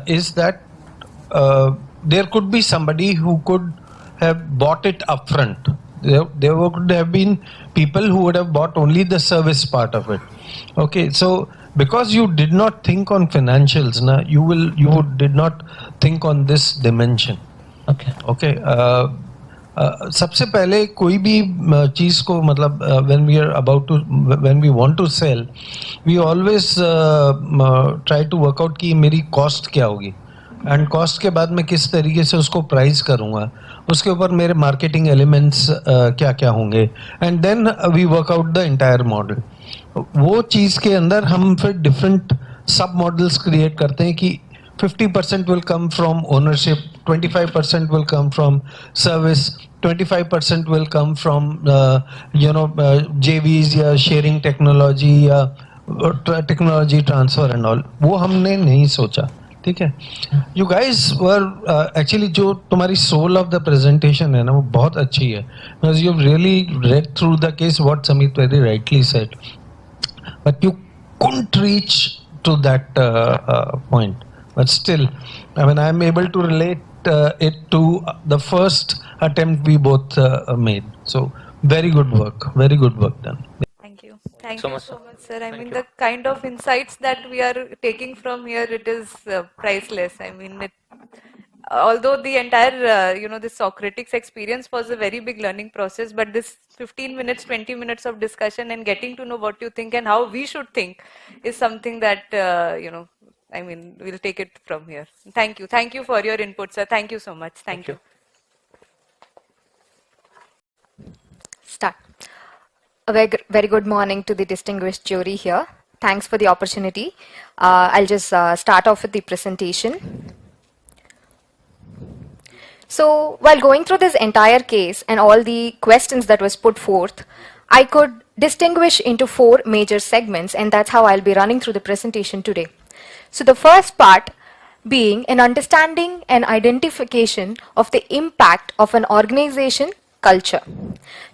is that there could be somebody who could have bought it upfront. There could have been people who would have bought only the service part of it. Okay, so because you did not think on financials, you did not think on this dimension. Okay. Okay. सबसे पहले कोई भी चीज को मतलब when we want to sell, we always try to work out कि मेरी cost क्या होगी, and cost के बाद मैं किस तरीके से उसको price करूँगा, उसके ऊपर मेरे marketing elements क्या क्या होंगे, and then we work out the entire model. वो चीज के अंदर हम फिर different sub models create करते हैं कि 50% will come from ownership, 25% will come from service, 25% will come from JVs या sharing technology या technology transfer and all. वो हमने नहीं सोचा, ठीक है? You guys were actually जो तुम्हारी soul of the presentation है ना, वो बहुत अच्छी है, because you've really read through the case what Samit very rightly said, but you couldn't reach to that point. But still, I mean, I'm able to relate it to the first attempt we both made. So, very good work done. Thank you. Thank So you much, so sir. much, sir. I mean, the kind of insights that we are taking from here, it is priceless. I mean, although the entire, this Socratix experience was a very big learning process, but this 15 minutes, 20 minutes of discussion and getting to know what you think and how we should think is something that, I mean, we'll take it from here. Thank you. Thank you for your input, sir. Thank you so much. Thank you. Start. A very good morning to the distinguished jury here. Thanks for the opportunity. I'll just start off with the presentation. So while going through this entire case and all the questions that was put forth, I could distinguish into 4 major segments, and that's how I'll be running through the presentation today. So the first part being an understanding and identification of the impact of an organization culture.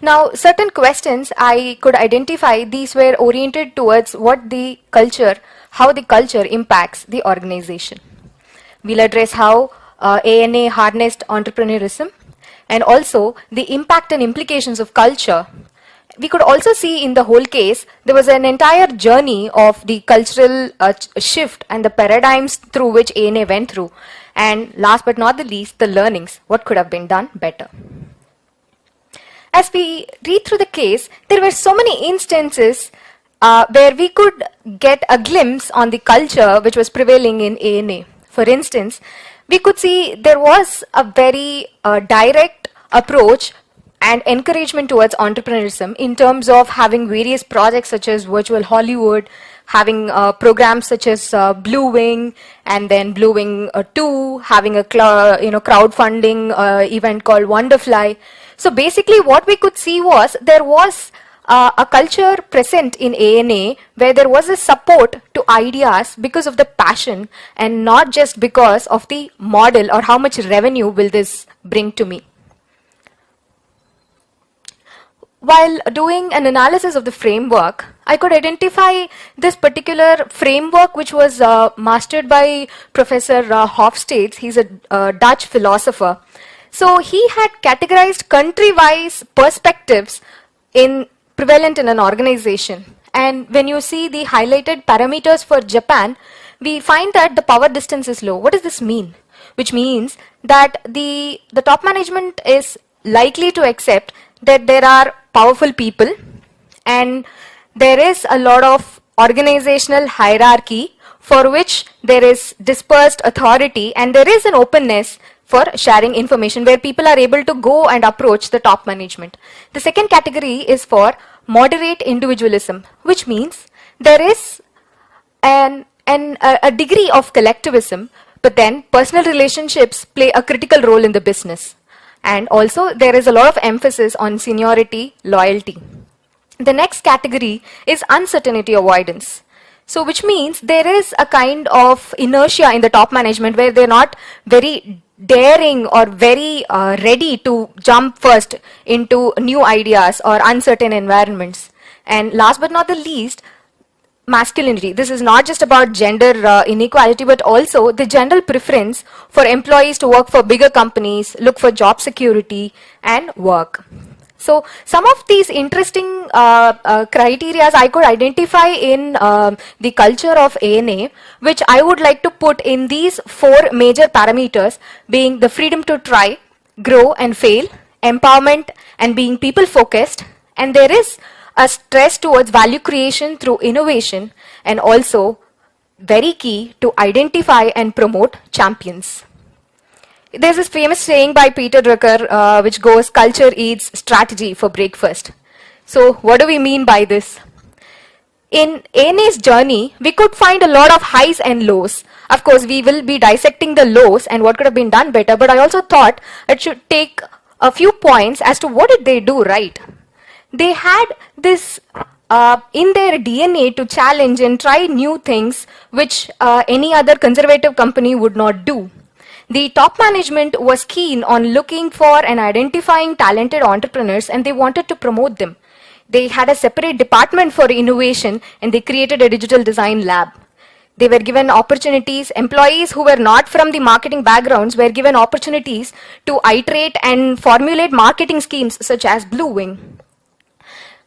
Now, certain questions I could identify, these were oriented towards what the culture, how the culture impacts the organization. We'll address how ANA harnessed entrepreneurism and also the impact and implications of culture. We could also see in the whole case, there was an entire journey of the cultural shift and the paradigms through which ANA went through. And last but not the least, the learnings, what could have been done better. As we read through the case, there were so many instances where we could get a glimpse on the culture which was prevailing in ANA. For instance, we could see there was a very direct approach and encouragement towards entrepreneurship in terms of having various projects such as Virtual Hollywood, having programs such as Blue Wing, and then Blue Wing 2, having a crowdfunding event called Wonderfly. So basically what we could see was there was a culture present in ANA where there was a support to ideas because of the passion and not just because of the model or how much revenue will this bring to me. While doing an analysis of the framework, I could identify this particular framework which was mastered by Professor Hofstede. He's a Dutch philosopher. So he had categorized country-wise perspectives in prevalent in an organization. And when you see the highlighted parameters for Japan, we find that the power distance is low. What does this mean? Which means that the top management is likely to accept that there are powerful people and there is a lot of organizational hierarchy for which there is dispersed authority and there is an openness for sharing information where people are able to go and approach the top management. The second category is for moderate individualism, which means there is a degree of collectivism, but then personal relationships play a critical role in the business. And also there is a lot of emphasis on seniority, loyalty. The next category is uncertainty avoidance. So which means there is a kind of inertia in the top management where they're not very daring or very ready to jump first into new ideas or uncertain environments. And last but not the least, masculinity. This is not just about gender inequality, but also the general preference for employees to work for bigger companies, look for job security and work. So some of these interesting criteria I could identify in the culture of ANA, which I would like to put in these 4 major parameters, being the freedom to try, grow and fail, empowerment and being people focused, and there is a stress towards value creation through innovation, and also very key to identify and promote champions. There's this famous saying by Peter Drucker which goes, culture eats strategy for breakfast. So what do we mean by this? In ANA's journey, we could find a lot of highs and lows. Of course, we will be dissecting the lows and what could have been done better, but I also thought it should take a few points as to what did they do right. They had this in their DNA to challenge and try new things which any other conservative company would not do. The top management was keen on looking for and identifying talented entrepreneurs and they wanted to promote them. They had a separate department for innovation and they created a digital design lab. They were given opportunities, employees who were not from the marketing backgrounds were given opportunities to iterate and formulate marketing schemes such as Blue Wing.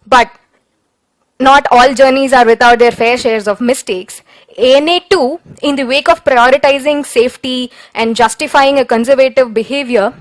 But not all journeys are without their fair shares of mistakes. ANA too, in the wake of prioritizing safety and justifying a conservative behavior,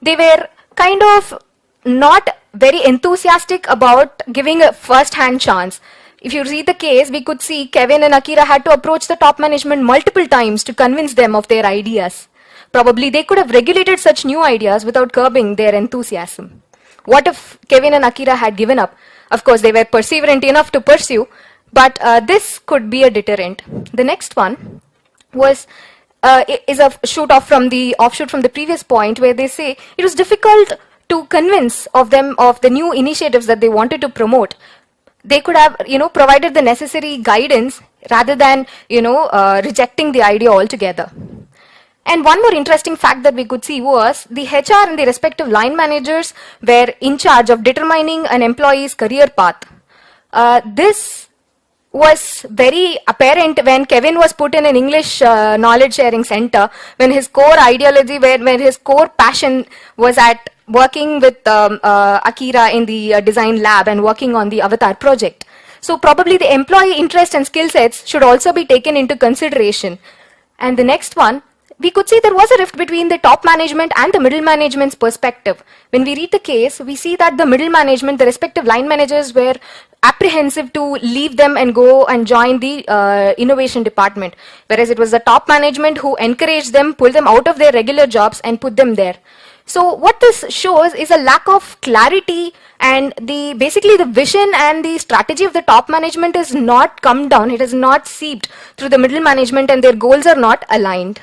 they were kind of not very enthusiastic about giving a first-hand chance. If you read the case, we could see Kevin and Akira had to approach the top management multiple times to convince them of their ideas. Probably they could have regulated such new ideas without curbing their enthusiasm. What if Kevin and Akira had given up? Of course, they were perseverant enough to pursue, but this could be a deterrent. The next one was is a offshoot from the previous point where they say it was difficult to convince of them of the new initiatives that they wanted to promote. They could have, provided the necessary guidance rather than, rejecting the idea altogether. And one more interesting fact that we could see was the HR and the respective line managers were in charge of determining an employee's career path. This was very apparent when Kevin was put in an English knowledge sharing center, when his core ideology, when his core passion was at working with Akira in the design lab and working on the Avatar project. So probably the employee interest and skill sets should also be taken into consideration. And the next one, we could see there was a rift between the top management and the middle management's perspective. When we read the case, we see that the middle management, the respective line managers were apprehensive to leave them and go and join the innovation department, whereas it was the top management who encouraged them, pulled them out of their regular jobs and put them there. So what this shows is a lack of clarity, and basically the vision and the strategy of the top management is not come down, it has not seeped through the middle management and their goals are not aligned.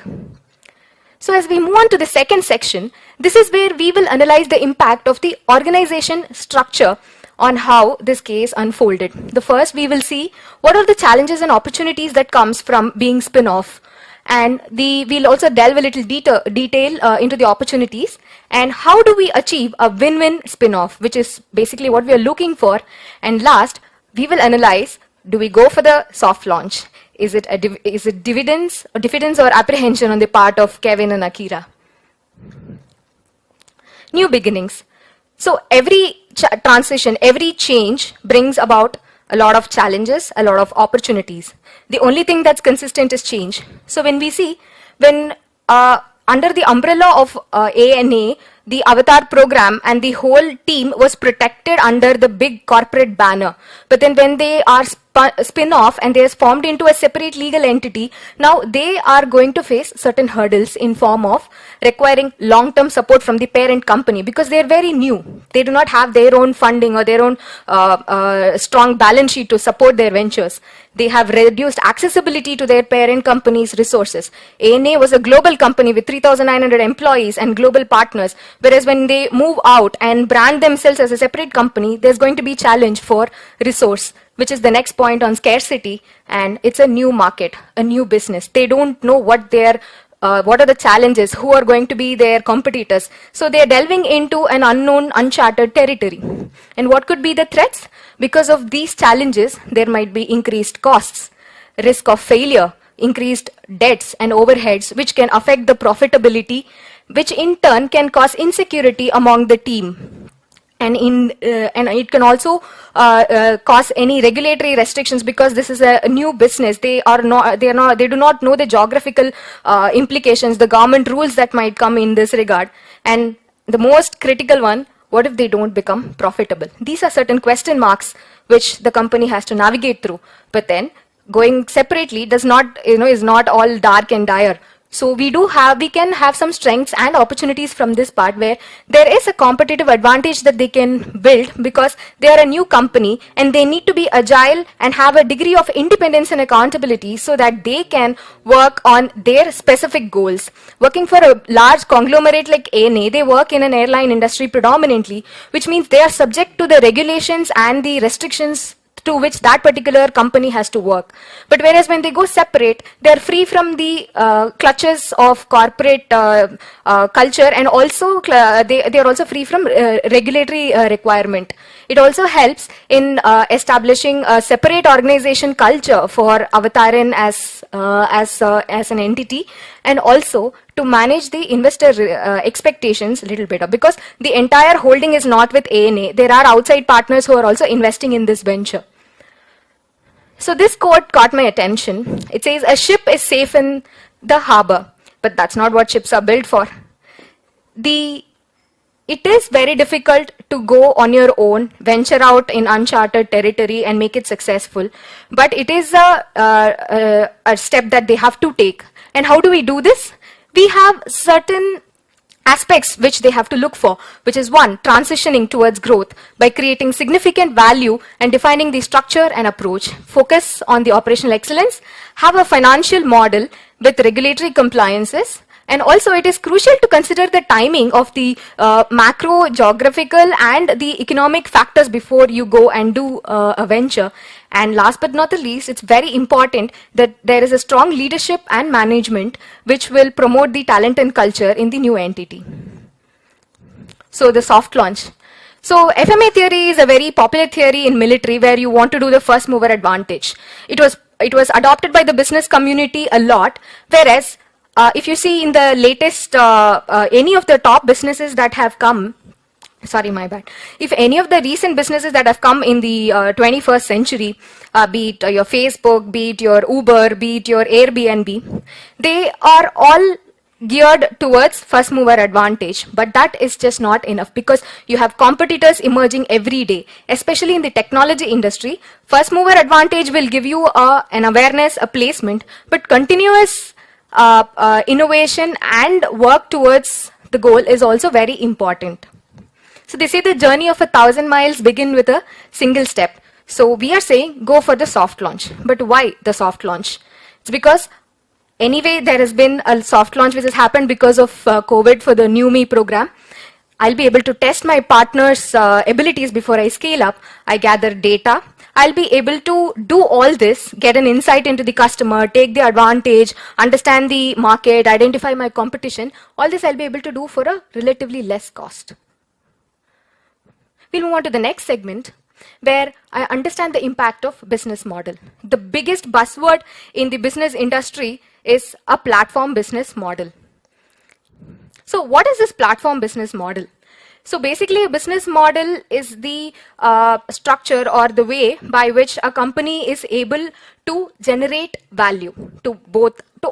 So as we move on to the second section, this is where we will analyze the impact of the organization structure on how this case unfolded. The first, we will see what are the challenges and opportunities that comes from being spin-off. And we'll also delve a little detail into the opportunities and how do we achieve a win-win spin-off, which is basically what we are looking for. And last, we will analyze, do we go for the soft launch? Is it dividends or apprehension on the part of Kevin and Akira? New beginnings. So every transition, every change brings about a lot of challenges, a lot of opportunities. The only thing that's consistent is change. So when we see, when under the umbrella of ANA, the Avatar program and the whole team was protected under the big corporate banner. But then when they are spin-off and they are formed into a separate legal entity, now they are going to face certain hurdles in form of requiring long-term support from the parent company because they are very new. They do not have their own funding or their own strong balance sheet to support their ventures. They have reduced accessibility to their parent company's resources. ANA was a global company with 3,900 employees and global partners, whereas when they move out and brand themselves as a separate company, there's going to be challenge for resource, which is the next point on scarcity, and it's a new market, a new business. They don't know what are the challenges, who are going to be their competitors. So they're delving into an unknown, uncharted territory. And what could be the threats? Because of these challenges, there might be increased costs, risk of failure, increased debts and overheads, which can affect the profitability, which in turn can cause insecurity among the team. And it can also cause any regulatory restrictions because this is a new business. They do not know the geographical implications, the government rules that might come in this regard. And the most critical one, what if they don't become profitable? These are certain question marks which the company has to navigate through. But then going separately is not all dark and dire. So we can have some strengths and opportunities from this part where there is a competitive advantage that they can build because they are a new company and they need to be agile and have a degree of independence and accountability so that they can work on their specific goals. Working for a large conglomerate like ANA, they work in an airline industry predominantly, which means they are subject to the regulations and the restrictions to which that particular company has to work. But whereas when they go separate, they are free from the clutches of corporate culture, and also they are also free from regulatory requirement. It also helps in establishing a separate organization culture for Avatarin as an entity, and also to manage the investor expectations a little better, because the entire holding is not with ANA. There are outside partners who are also investing in this venture. So this quote caught my attention. It says, "A ship is safe in the harbor," but that's not what ships are built for. It is very difficult to go on your own, venture out in uncharted territory and make it successful, but it is a step that they have to take. And how do we do this? We have certain aspects which they have to look for, which is one, transitioning towards growth by creating significant value and defining the structure and approach. Focus on the operational excellence, have a financial model with regulatory compliances, and also it is crucial to consider the timing of the macro, geographical and the economic factors before you go and do a venture. And last but not the least, it's very important that there is a strong leadership and management which will promote the talent and culture in the new entity. So the soft launch. So FMA theory is a very popular theory in military where you want to do the first mover advantage. It was adopted by the business community a lot, whereas if you see in the latest, any of the top businesses that have come, sorry, my bad. If any of the recent businesses that have come in the 21st century, be it your Facebook, be it your Uber, be it your Airbnb, they are all geared towards first mover advantage. But that is just not enough because you have competitors emerging every day, especially in the technology industry. First mover advantage will give you an awareness, a placement, but continuous innovation and work towards the goal is also very important. So they say the journey of 1,000 miles begin with a single step. So we are saying go for the soft launch. But why the soft launch? It's because anyway there has been a soft launch which has happened because of COVID for the New Me program. I'll be able to test my partner's abilities before I scale up. I gather data. I'll be able to do all this, get an insight into the customer, take the advantage, understand the market, identify my competition. All this I'll be able to do for a relatively less cost. We'll move on to the next segment where I understand the impact of business model. The biggest buzzword in the business industry is a platform business model. So what is this platform business model? So basically, a business model is the structure or the way by which a company is able to generate value to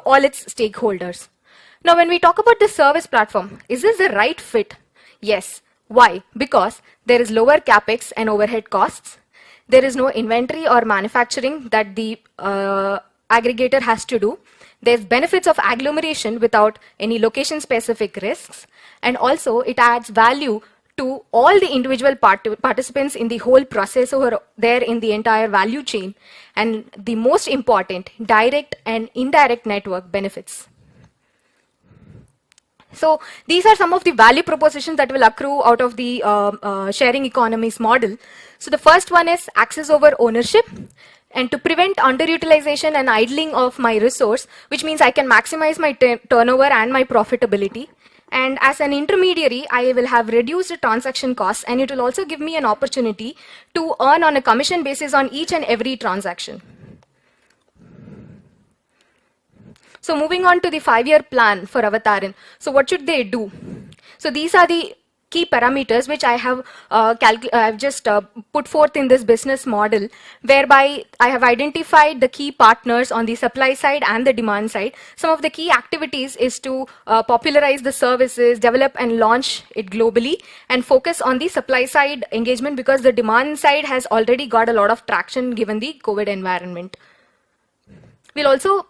all its stakeholders. Now, when we talk about the service platform, is this the right fit? Yes. Why? Because there is lower capex and overhead costs. There is no inventory or manufacturing that the aggregator has to do. There's benefits of agglomeration without any location-specific risks, and also it adds value to all the individual participants in the whole process who are there in the entire value chain, and the most important, direct and indirect network benefits. So these are some of the value propositions that will accrue out of the sharing economies model. So the first one is access over ownership. And to prevent underutilization and idling of my resource, which means I can maximize my turnover and my profitability. And as an intermediary, I will have reduced the transaction costs, and it will also give me an opportunity to earn on a commission basis on each and every transaction. So moving on to the 5-year plan for Avataran. So what should they do? So these are the key parameters which I have just put forth in this business model, whereby I have identified the key partners on the supply side and the demand side. Some of the key activities is to popularize the services, develop and launch it globally, and focus on the supply side engagement, because the demand side has already got a lot of traction given the COVID environment. We'll also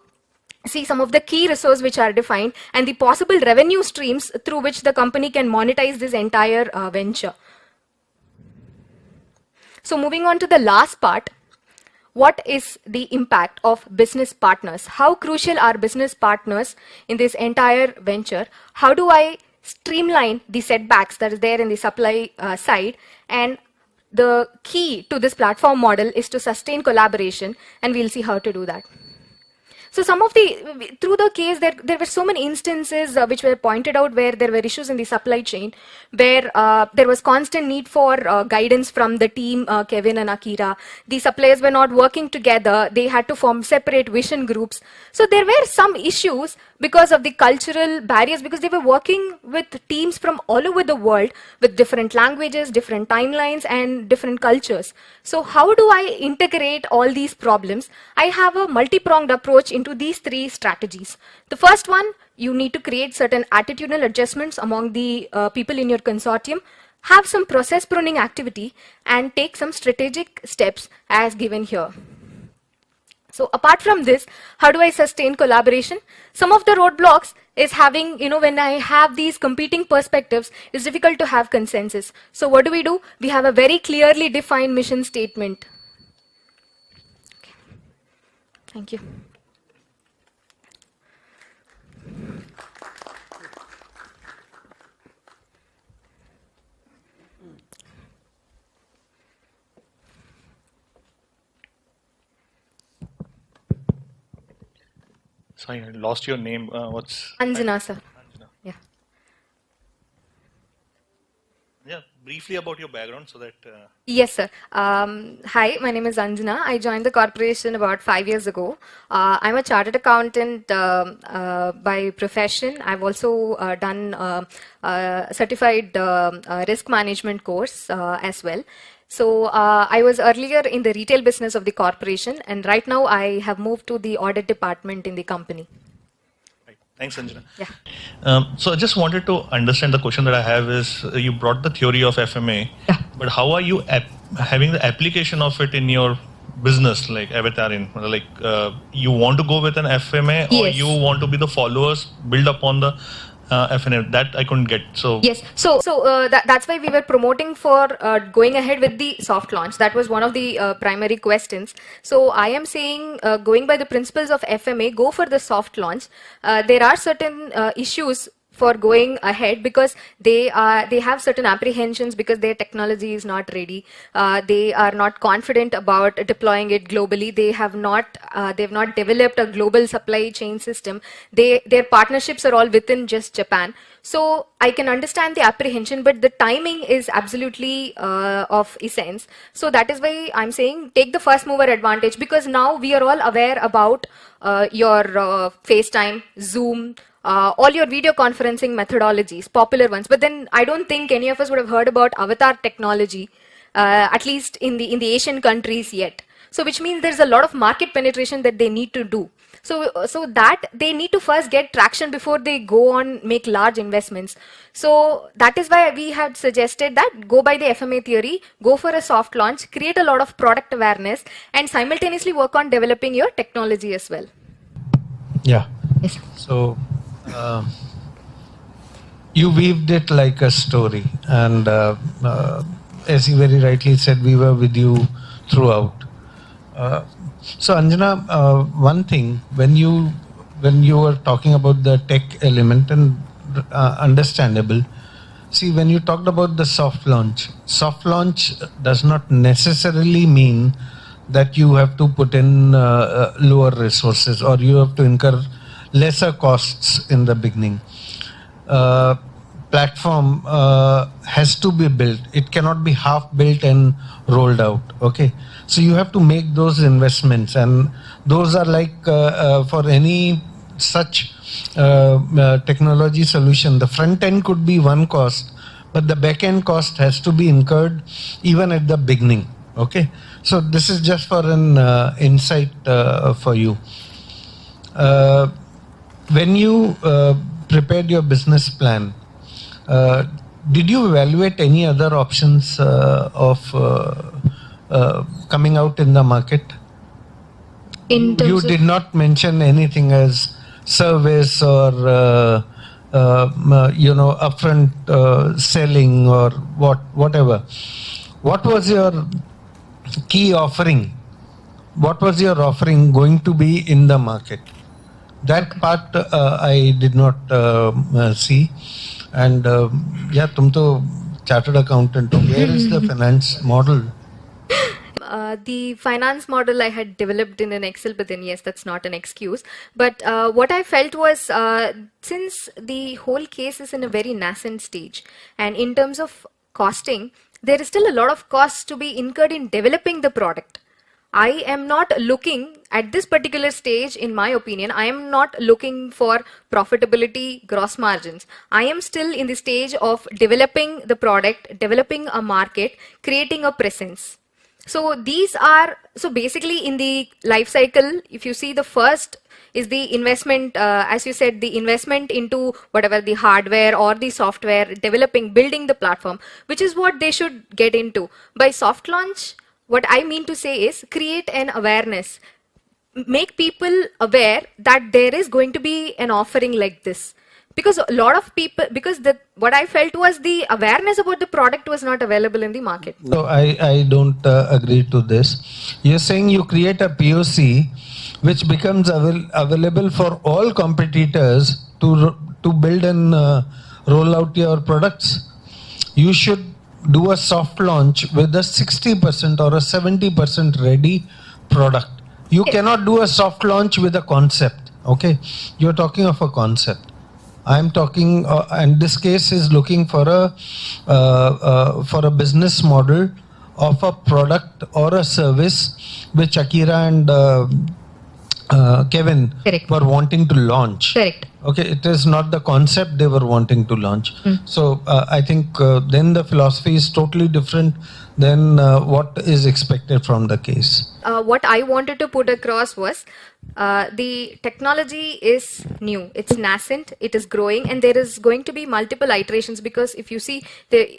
see some of the key resources which are defined and the possible revenue streams through which the company can monetize this entire venture. So moving on to the last part, what is the impact of business partners? How crucial are business partners in this entire venture? How do I streamline the setbacks that is there in the supply side? And the key to this platform model is to sustain collaboration, and we'll see how to do that. So some of through the case, there were so many instances which were pointed out where there were issues in the supply chain, where there was constant need for guidance from the team, Kevin and Akira. The suppliers were not working together. They had to form separate vision groups. So there were some issues because of the cultural barriers, because they were working with teams from all over the world with different languages, different timelines, and different cultures. So how do I integrate all these problems? I have a multi-pronged approach into these 3 strategies. The first one, you need to create certain attitudinal adjustments among the people in your consortium, have some process pruning activity, and take some strategic steps as given here. So apart from this, how do I sustain collaboration? Some of the roadblocks is having, when I have these competing perspectives, it's difficult to have consensus. So what do? We have a very clearly defined mission statement. Okay. Thank you. Sorry, I lost your name. What's Anjana, sir. Anjana. Yeah. Yeah, briefly about your background so that. Yes, sir. Hi, my name is Anjana. I joined the corporation about 5 years ago. I'm a chartered accountant by profession. I've also done a certified risk management course as well. So I was earlier in the retail business of the corporation, and right now I have moved to the audit department in the company. Right. Thanks, Anjana. Yeah. So I just wanted to understand, the question that I have is, you brought the theory of FMA, yeah. But how are you having the application of it in your business, like Avatarin? Like you want to go with an FMA, or yes. you want to be the followers, build upon the FNA? That I couldn't get. So yes, so that's why we were promoting for going ahead with the soft launch. That was one of the primary questions. So I am saying, going by the principles of FMA, go for the soft launch. There are certain issues for going ahead because they have certain apprehensions because their technology is not ready. They are not confident about deploying it globally. They have not developed a global supply chain system. Their partnerships are all within just Japan. So I can understand the apprehension, but the timing is absolutely of essence. So that is why I'm saying take the first mover advantage, because now we are all aware about your FaceTime, Zoom, all your video conferencing methodologies, popular ones. But then I don't think any of us would have heard about avatar technology, at least in the Asian countries yet. So which means there's a lot of market penetration that they need to do. So that they need to first get traction before they go on make large investments. So that is why we had suggested that go by the FMA theory, go for a soft launch, create a lot of product awareness, and simultaneously work on developing your technology as well. Yeah. So you weaved it like a story, and as you very rightly said, we were with you throughout. So Anjana, one thing, when you were talking about the tech element, and understandable. See, when you talked about the soft launch does not necessarily mean that you have to put in lower resources or you have to incur lesser costs in the beginning. Platform has to be built. It cannot be half built and rolled out. Okay, so you have to make those investments, and those are like for any such technology solution, the front end could be one cost, but the back end cost has to be incurred even at the beginning. Okay, so this is just for an insight for you. When you prepared your business plan, did you evaluate any other options of coming out in the market? You did not mention anything as service or upfront selling or whatever. What was your key offering? What was your offering going to be in the market? That part I did not see. And yeah, tum to chartered accountant. Where is the finance model? The finance model I had developed in an Excel, but then yes, that's not an excuse. But what I felt was, since the whole case is in a very nascent stage, and in terms of costing, there is still a lot of costs to be incurred in developing the product. I am not looking at this particular stage, in my opinion, I am not looking for profitability, gross margins. I am still in the stage of developing the product, developing a market, creating a presence. So these are, so basically in the life cycle, if you see, the first is the investment, as you said, the investment into whatever the hardware or the software, developing, building the platform, which is what they should get into. By soft launch, what I mean to say is create an awareness, make people aware that there is going to be an offering like this. Because a lot of people, because what I felt was the awareness about the product was not available in the market. So I don't agree to this. You're saying you create a POC which becomes available for all competitors to build and roll out your products. You should do a soft launch with a 60% or a 70% ready product. You cannot do a soft launch with a concept. Okay, you're talking of a concept. I'm talking, and this case is looking for a business model of a product or a service which Akira and Kevin were wanting to launch. Correct. Okay, it is not the concept they were wanting to launch. So I think then the philosophy is totally different than what is expected from the case. What I wanted to put across was the technology is new, it's nascent, it is growing, and there is going to be multiple iterations, because if you see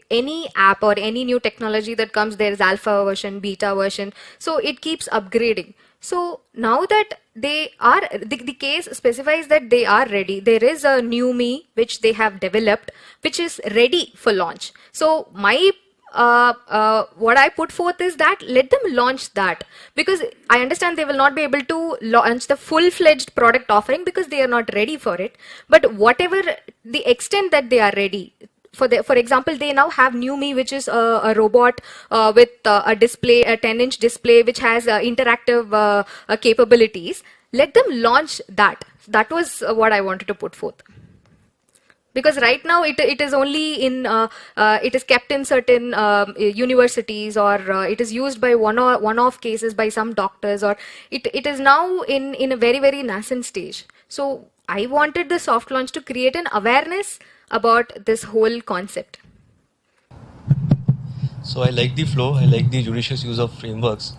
any app or any new technology that comes, there is alpha version, beta version, so it keeps upgrading. So now that they are, the case specifies that they are ready. There is a new me which they have developed, which is ready for launch. So my what I put forth is that let them launch that, because I understand they will not be able to launch the full-fledged product offering because they are not ready for it. But whatever the extent that they are ready, for example, they now have New Me, which is a robot with a display, a 10-inch display, which has interactive capabilities. Let them launch that. That was what I wanted to put forth. Because right now it is only in, it is kept in certain universities, or it is used by one-off cases by some doctors, or it is now in a very, very nascent stage. So I wanted the soft launch to create an awareness about this whole concept. So I like the flow, I like the judicious use of frameworks.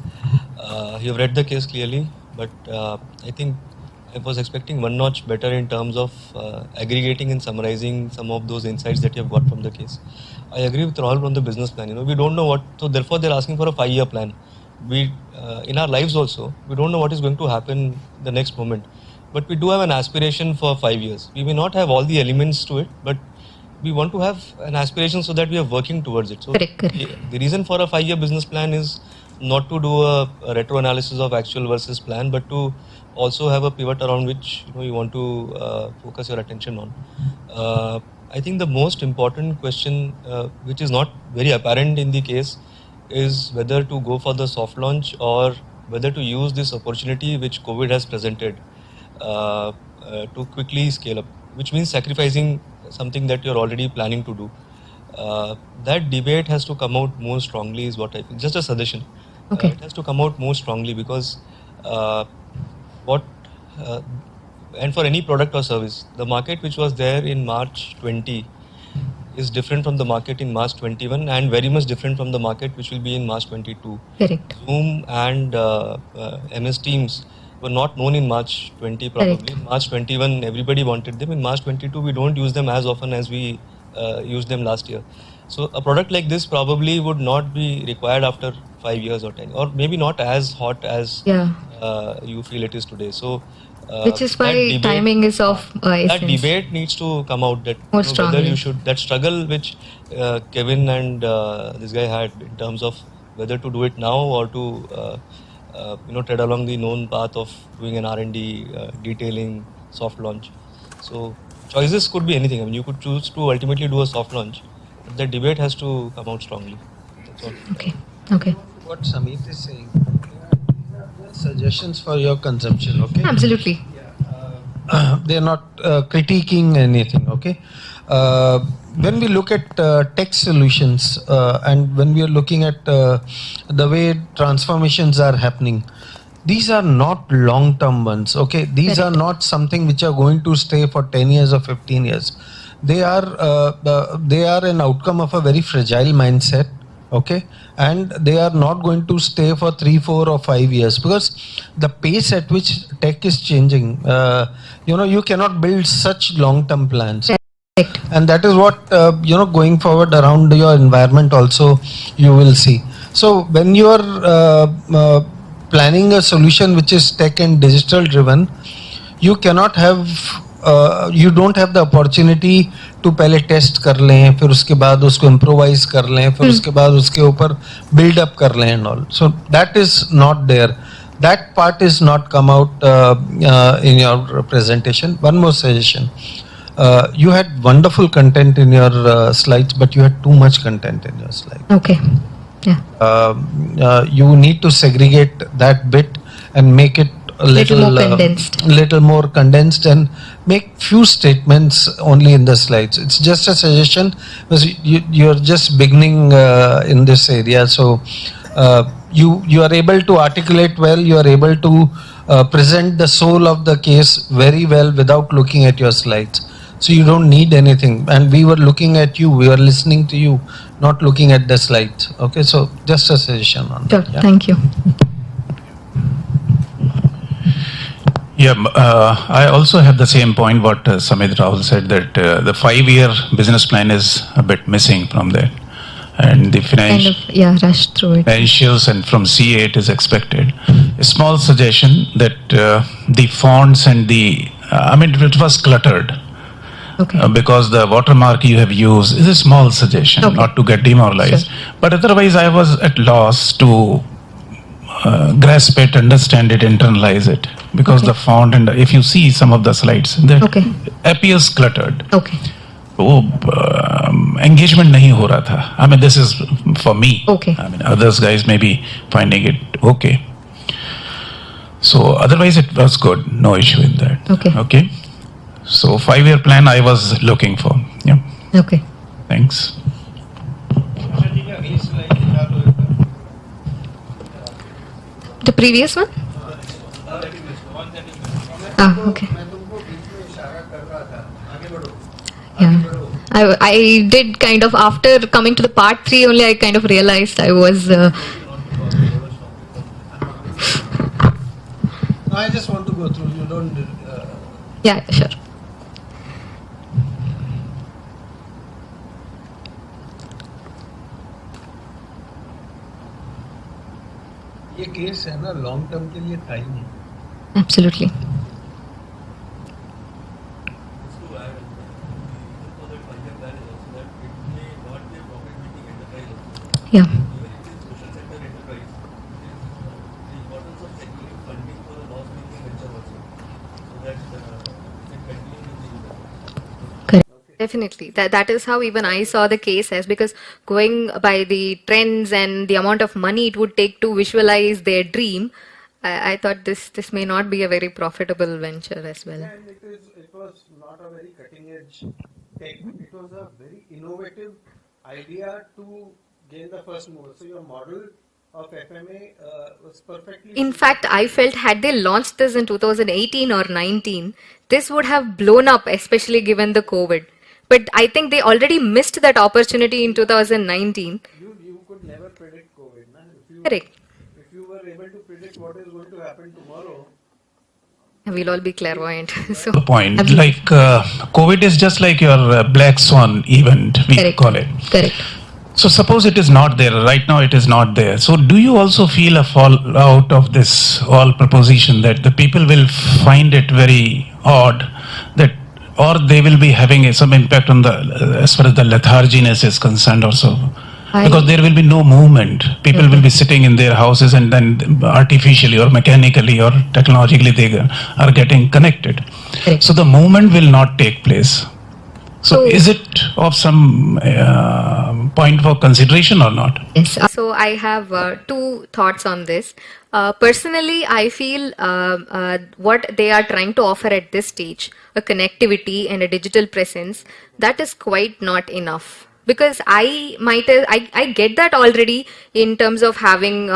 You have read the case clearly, but I think I was expecting one notch better in terms of aggregating and summarizing some of those insights that you have got from the case. I agree with Rahul on the business plan. We don't know what, so therefore they're asking for a 5-year plan. We, in our lives also, we don't know what is going to happen the next moment. But we do have an aspiration for 5 years. We may not have all the elements to it, but we want to have an aspiration so that we are working towards it. So Correct. the reason for a 5-year business plan is not to do a retro analysis of actual versus plan, but to also have a pivot around which you want to focus your attention on. I think the most important question, which is not very apparent in the case, is whether to go for the soft launch or whether to use this opportunity which COVID has presented to quickly scale up, which means sacrificing something that you're already planning to do. That debate has to come out more strongly is what I think. Just a suggestion. Okay. It has to come out more strongly because and for any product or service, the market which was there in March 20 is different from the market in March 21 and very much different from the market which will be in March 22. Correct. Zoom and MS Teams were not known in March 20 probably. Correct. In March 21 everybody wanted them. In March 22 we don't use them as often as we used them last year. So a product like this probably would not be required after 5 years or 10, or maybe not as hot as you feel it is today. So which is why timing is of essence. That debate needs to come out, that More whether strongly. you should, that struggle which Kevin and this guy had in terms of whether to do it now or to tread along the known path of doing an R&D, detailing, soft launch. So choices could be anything. I mean, you could choose to ultimately do a soft launch, but the debate has to come out strongly. That's all. Okay. Okay. What Samit is saying, suggestions for your consumption, okay? Absolutely. They are not critiquing anything, okay? When we look at tech solutions and when we are looking at the way transformations are happening, these are not long-term ones, okay? These are not something which are going to stay for 10 years or 15 years. They are an outcome of a very fragile mindset, okay, and they are not going to stay for 3, 4 or 5 years because the pace at which tech is changing, you cannot build such long-term plans. And that is what, going forward around your environment also you will see. So when you are planning a solution which is tech and digital driven, you cannot have you don't have the opportunity to पहले test कर लें, फिर उसके बाद उसको improvise कर लें, फिर उसके बाद उसके ऊपर build up कर लें and all. So that is not there. That part is not come out in your presentation. One more suggestion. You had wonderful content in your slides, but you had too much content in your slides. Okay. Yeah. You need to segregate that bit and make it a little more condensed and make few statements only in the slides. It's just a suggestion because you're just beginning in this area. So you are able to articulate well, you are able to present the soul of the case very well without looking at your slides. So you don't need anything. And we were looking at you, we were listening to you, not looking at the slides. Okay, so just a suggestion on that. Sure. Thank you. Yeah, I also have the same point what Samit Rahul said, that the 5-year business plan is a bit missing from there. And the rush through it. financials and from CA it is expected. A small suggestion that the fonts and it was cluttered. Okay. Because the watermark you have used is a small suggestion, not to get demoralized. Sure. But otherwise I was at loss to grasp it, understand it, internalize it. Because the font and if you see some of the slides, that appears cluttered. Okay. Engagement nahi ho raha tha. I mean, this is for me. Okay. I mean, others guys may be finding it okay. So otherwise it was good, no issue in that. Okay. Okay. So 5-year plan I was looking for. Yeah. Okay. Thanks. The previous one? Okay. Yeah. I did kind of, after coming to the part 3 only, I kind of realized I was. No, I just want to go through. You don't. Yeah, sure. ये case है ना long term के लिए time है. Absolutely. Yeah. Correct. Definitely. That is how even I saw the case as, because going by the trends and the amount of money it would take to visualize their dream, I thought this may not be a very profitable venture as well. And it was not a very cutting edge tech. It was a very innovative idea to gain the first mover. So your model of FMA was perfectly. In fact, I felt had they launched this in 2018 or 19, this would have blown up, especially given the COVID. But I think they already missed that opportunity in 2019. You could never predict COVID. Na? Correct. If you were able to predict what is going to happen tomorrow, We'll all be clairvoyant. So The point, like COVID is just like your black swan event, we Correct. call it. Correct. So suppose it is not there, right now it is not there. So do you also feel a fallout of this whole proposition that the people will find it very odd, that, or they will be having some impact on the, as far as the letharginess is concerned also? Because there will be no movement. People will be sitting in their houses and then artificially or mechanically or technologically they are getting connected. So the movement will not take place. So is it of some point for consideration or not? Yes. So I have two thoughts on this. Personally, I feel what they are trying to offer at this stage, a connectivity and a digital presence, that is quite not enough. Because I get that already in terms of having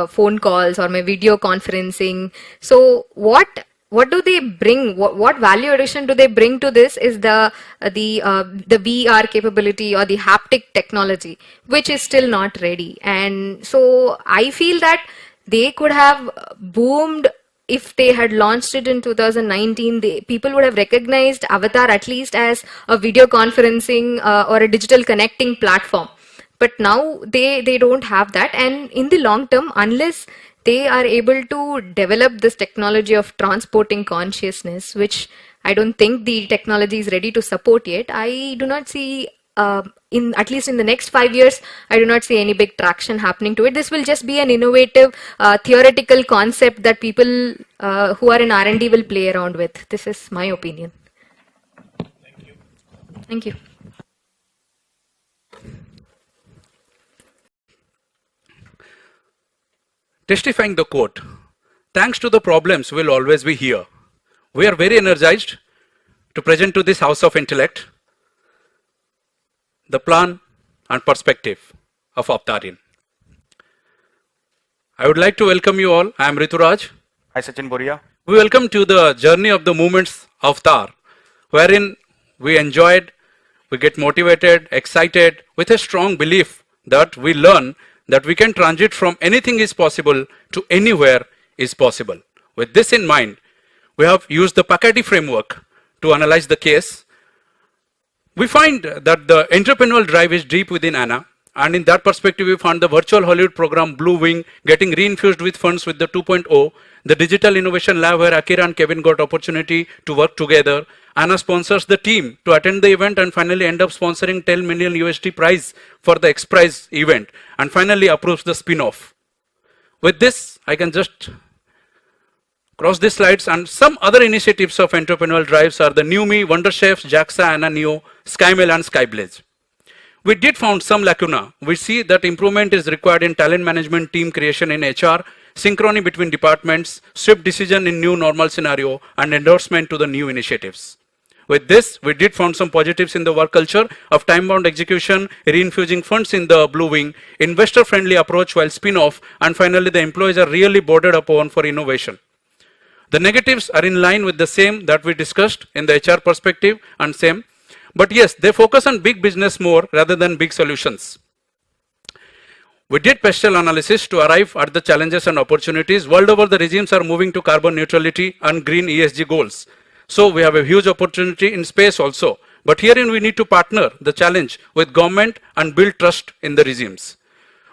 phone calls or my video conferencing. So what do they bring? What value addition do they bring to this? Is the VR capability or the haptic technology, which is still not ready. And so I feel that they could have boomed. If they had launched it in 2019, people would have recognized Avatar at least as a video conferencing or a digital connecting platform. But now they don't have that. And in the long term, unless they are able to develop this technology of transporting consciousness, which I don't think the technology is ready to support yet, I do not see at least in the next 5 years, I do not see any big traction happening to it. This will just be an innovative theoretical concept that people who are in R&D will play around with. This is my opinion. Thank you. Thank you. Testifying the quote, thanks to the problems we'll always be here. We are very energized to present to this house of intellect the plan and perspective of Avtarian. I would like to welcome you all. I am Rituraj. Hi, Sachin Boria. We welcome to the journey of the movements of Avtar, wherein we enjoyed, we get motivated, excited, with a strong belief that we learn that we can transit from anything is possible to anywhere is possible. With this in mind, we have used the Pakati framework to analyze the case. We find that the entrepreneurial drive is deep within Anna, and in that perspective, we found the virtual Hollywood program Blue Wing getting reinfused with funds with the 2.0, the digital innovation lab where Akira and Kevin got opportunity to work together. Anna sponsors the team to attend the event and finally end up sponsoring 10 million USD prize for the X Prize event, and finally approves the spin-off. With this, I can just cross these slides, and some other initiatives of entrepreneurial drives are the New Me, Wonder Chefs, JAXA, Anna Neo, SkyMail and Skyblaze. We did found some lacuna. We see that improvement is required in talent management, team creation in HR, synchrony between departments, swift decision in new normal scenario, and endorsement to the new initiatives. With this, we did found some positives in the work culture of time-bound execution, reinfusing funds in the Blue Wing, investor-friendly approach while spin-off, and finally the employees are really boarded upon for innovation. The negatives are in line with the same that we discussed in the HR perspective and same. But yes, they focus on big business more rather than big solutions. We did pestle analysis to arrive at the challenges and opportunities. World over, the regimes are moving to carbon neutrality and green ESG goals. So we have a huge opportunity in space also. But herein we need to partner the challenge with government and build trust in the regimes.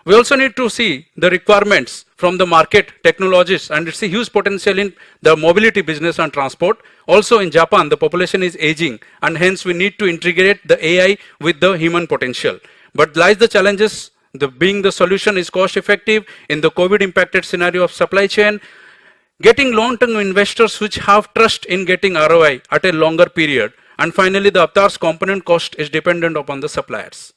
We also need to see the requirements from the market technologies, and it's a huge potential in the mobility business and transport. Also in Japan, the population is aging, and hence we need to integrate the AI with the human potential. But lies the challenges, being the solution is cost effective in the COVID impacted scenario of supply chain, getting long-term investors which have trust in getting ROI at a longer period, and finally the Avatar's component cost is dependent upon the suppliers.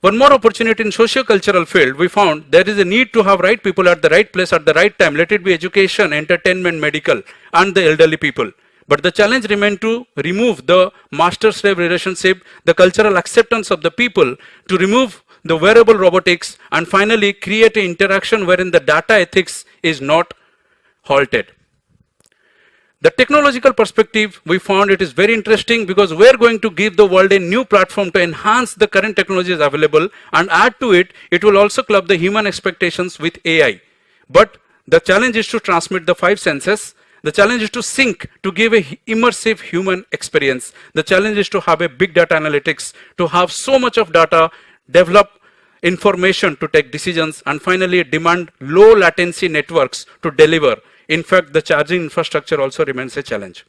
One more opportunity in socio-cultural field, we found there is a need to have right people at the right place at the right time. Let it be education, entertainment, medical, and the elderly people. But the challenge remained to remove the master-slave relationship, the cultural acceptance of the people, to remove the wearable robotics, and finally create an interaction wherein the data ethics is not halted. The technological perspective, we found it is very interesting because we're going to give the world a new platform to enhance the current technologies available, and add to it, it will also club the human expectations with AI. But the challenge is to transmit the 5 senses. The challenge is to sync, to give a immersive human experience. The challenge is to have a big data analytics, to have so much of data, develop information to take decisions, and finally demand low latency networks to deliver. In fact, the charging infrastructure also remains a challenge.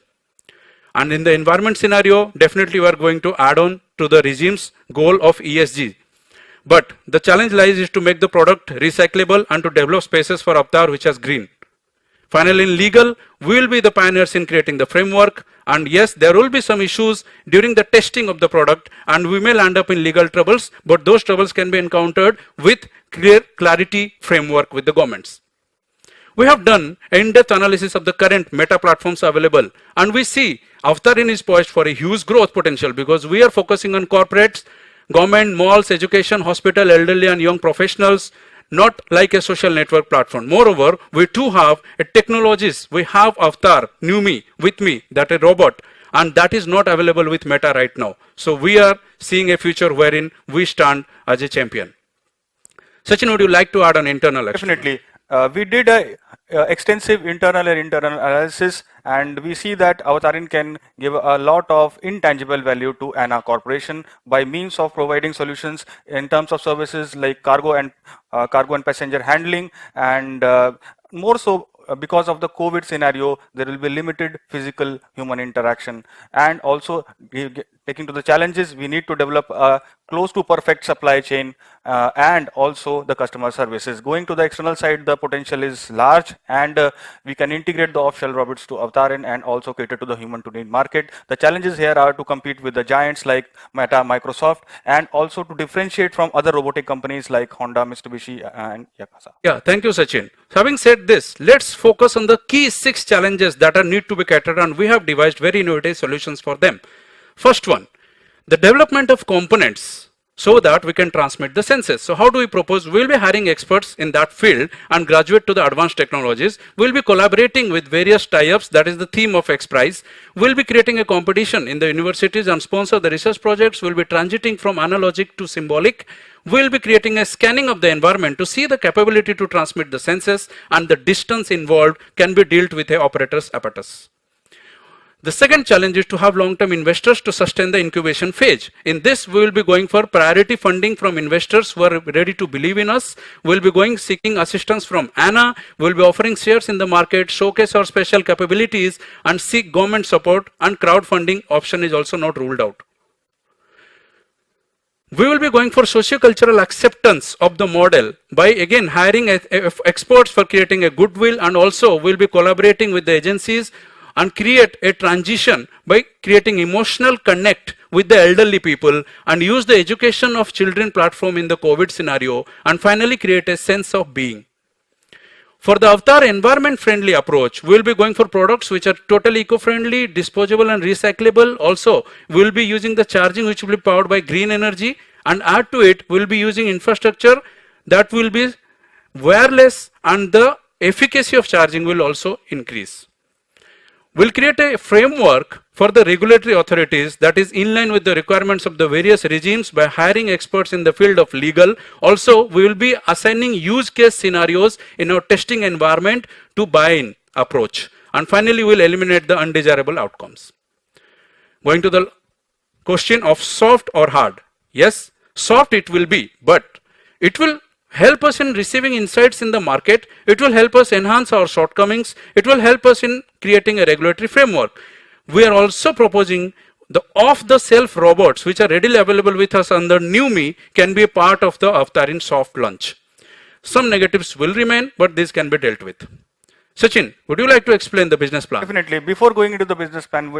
And in the environment scenario, definitely we are going to add on to the regime's goal of ESG. But the challenge lies is to make the product recyclable and to develop spaces for Avatar which is green. Finally, in legal, we will be the pioneers in creating the framework. And yes, there will be some issues during the testing of the product, and we may land up in legal troubles, but those troubles can be encountered with clear clarity framework with the governments. We have done in-depth analysis of the current meta platforms available, and we see Avtarin is poised for a huge growth potential because we are focusing on corporates, government, malls, education, hospital, elderly and young professionals, not like a social network platform. Moreover, we too have technologies. We have Avatar, Numi, with me, that a robot, and that is not available with Meta right now. So we are seeing a future wherein we stand as a champion. Sachin, would you like to add on internal action? Definitely. We did a extensive internal analysis, and we see that Avatarin can give a lot of intangible value to ANA Corporation by means of providing solutions in terms of services like cargo and passenger handling, and more so because of the COVID scenario, there will be limited physical human interaction. And also taking to the challenges, we need to develop a close to perfect supply chain and also the customer services. Going to the external side, the potential is large, and we can integrate the off-shelf robots to Avatarin and also cater to the human-to-need market. The challenges here are to compete with the giants like Meta, Microsoft, and also to differentiate from other robotic companies like Honda, Mitsubishi, and Yakuza. Yeah, thank you, Sachin. So having said this, let's focus on the key 6 challenges that are need to be catered, and we have devised very innovative solutions for them. First one, the development of components so that we can transmit the senses. So how do we propose? We'll be hiring experts in that field and graduate to the advanced technologies. We'll be collaborating with various tie-ups, that is the theme of XPRIZE. We'll be creating a competition in the universities and sponsor the research projects. We'll be transiting from analogic to symbolic. We'll be creating a scanning of the environment to see the capability to transmit the senses, and the distance involved can be dealt with a operator's apparatus. The second challenge is to have long-term investors to sustain the incubation phase. In this, we will be going for priority funding from investors who are ready to believe in us. We'll be seeking assistance from ANA. We'll be offering shares in the market, showcase our special capabilities, and seek government support, and crowdfunding option is also not ruled out. We will be going for socio-cultural acceptance of the model by again hiring experts for creating a goodwill, and also we'll be collaborating with the agencies and create a transition by creating emotional connect with the elderly people, and use the education of children platform in the COVID scenario, and finally create a sense of being. For the Avatar environment friendly approach, we'll be going for products which are totally eco-friendly, disposable and recyclable. Also, we'll be using the charging which will be powered by green energy, and add to it, we'll be using infrastructure that will be wireless, and the efficacy of charging will also increase. We'll create a framework for the regulatory authorities that is in line with the requirements of the various regimes by hiring experts in the field of legal. Also, we will be assigning use case scenarios in our testing environment to buy-in approach. And finally, we'll eliminate the undesirable outcomes. Going to the question of soft or hard. Yes, soft it will be, but it will help us in receiving insights in the market. It will help us enhance our shortcomings. It will help us in creating a regulatory framework. We are also proposing the off-the-shelf robots which are readily available with us under NewMe can be a part of the Avtarin soft launch. Some negatives will remain, but these can be dealt with. Sachin, would you like to explain the business plan? Definitely. Before going into the business plan,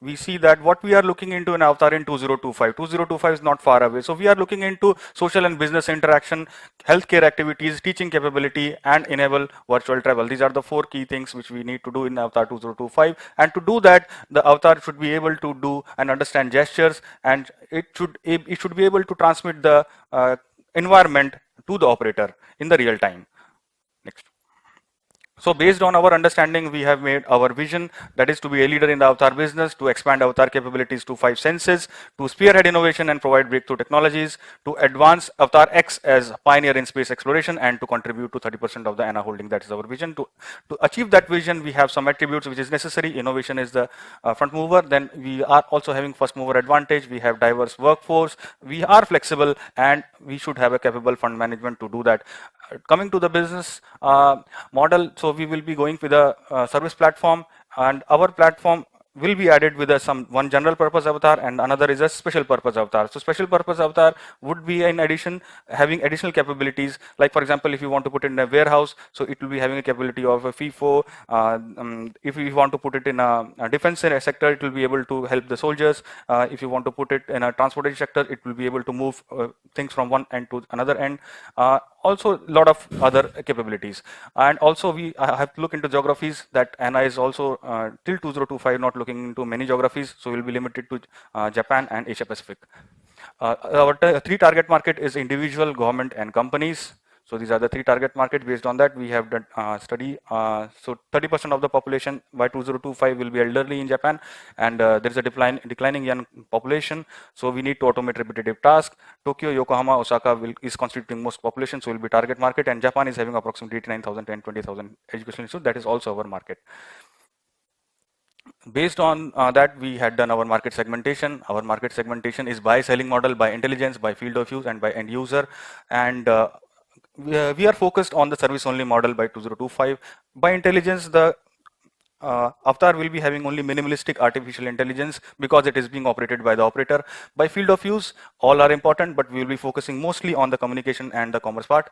we see that what we are looking into in Avtarin 2025. 2025 is not far away. So we are looking into social and business interaction, healthcare activities, teaching capability, and enable virtual travel. These are the 4 key things which we need to do in Avatar 2025. And to do that, the avatar should be able to do and understand gestures, and it should be able to transmit the environment to the operator in the real time. Next. So based on our understanding, we have made our vision, that is to be a leader in the avatar business, to expand avatar capabilities to 5 senses, to spearhead innovation and provide breakthrough technologies, to advance Avatar X as pioneer in space exploration, and to contribute to 30% of the ANA holding. That is our vision. To achieve that vision, we have some attributes which is necessary. Innovation is the front mover. Then we are also having first mover advantage. We have diverse workforce. We are flexible, and we should have a capable fund management to do that. Coming to the business model, so we will be going with a service platform, and our platform will be added with one general purpose avatar, and another is a special purpose avatar. So special purpose avatar would be in addition having additional capabilities, like for example, if you want to put it in a warehouse, so it will be having a capability of a FIFO. If you want to put it in a defense sector, it will be able to help the soldiers. If you want to put it in a transportation sector, it will be able to move things from one end to another end. Also a lot of other capabilities, and also we have to look into geographies. That ANA is also till 2025 not looking into many geographies, so we'll be limited to Japan and Asia Pacific. Our 3 target market is individual, government, and companies. So these are the 3 target market. Based on that, we have done study. So 30% of the population by 2025 will be elderly in Japan, and there is a declining young population. So we need to automate repetitive tasks. Tokyo, Yokohama, Osaka is constituting most population, so will be target market, and Japan is having approximately 89,000 and 20,000 educational institutes. That is also our market. Based on that, we had done our market segmentation. Our market segmentation is by selling model, by intelligence, by field of use, and by end user. And we are focused on the service only model by 2025. By intelligence, the avatar will be having only minimalistic artificial intelligence because it is being operated by the operator. By field of use, all are important, but we will be focusing mostly on the communication and the commerce part.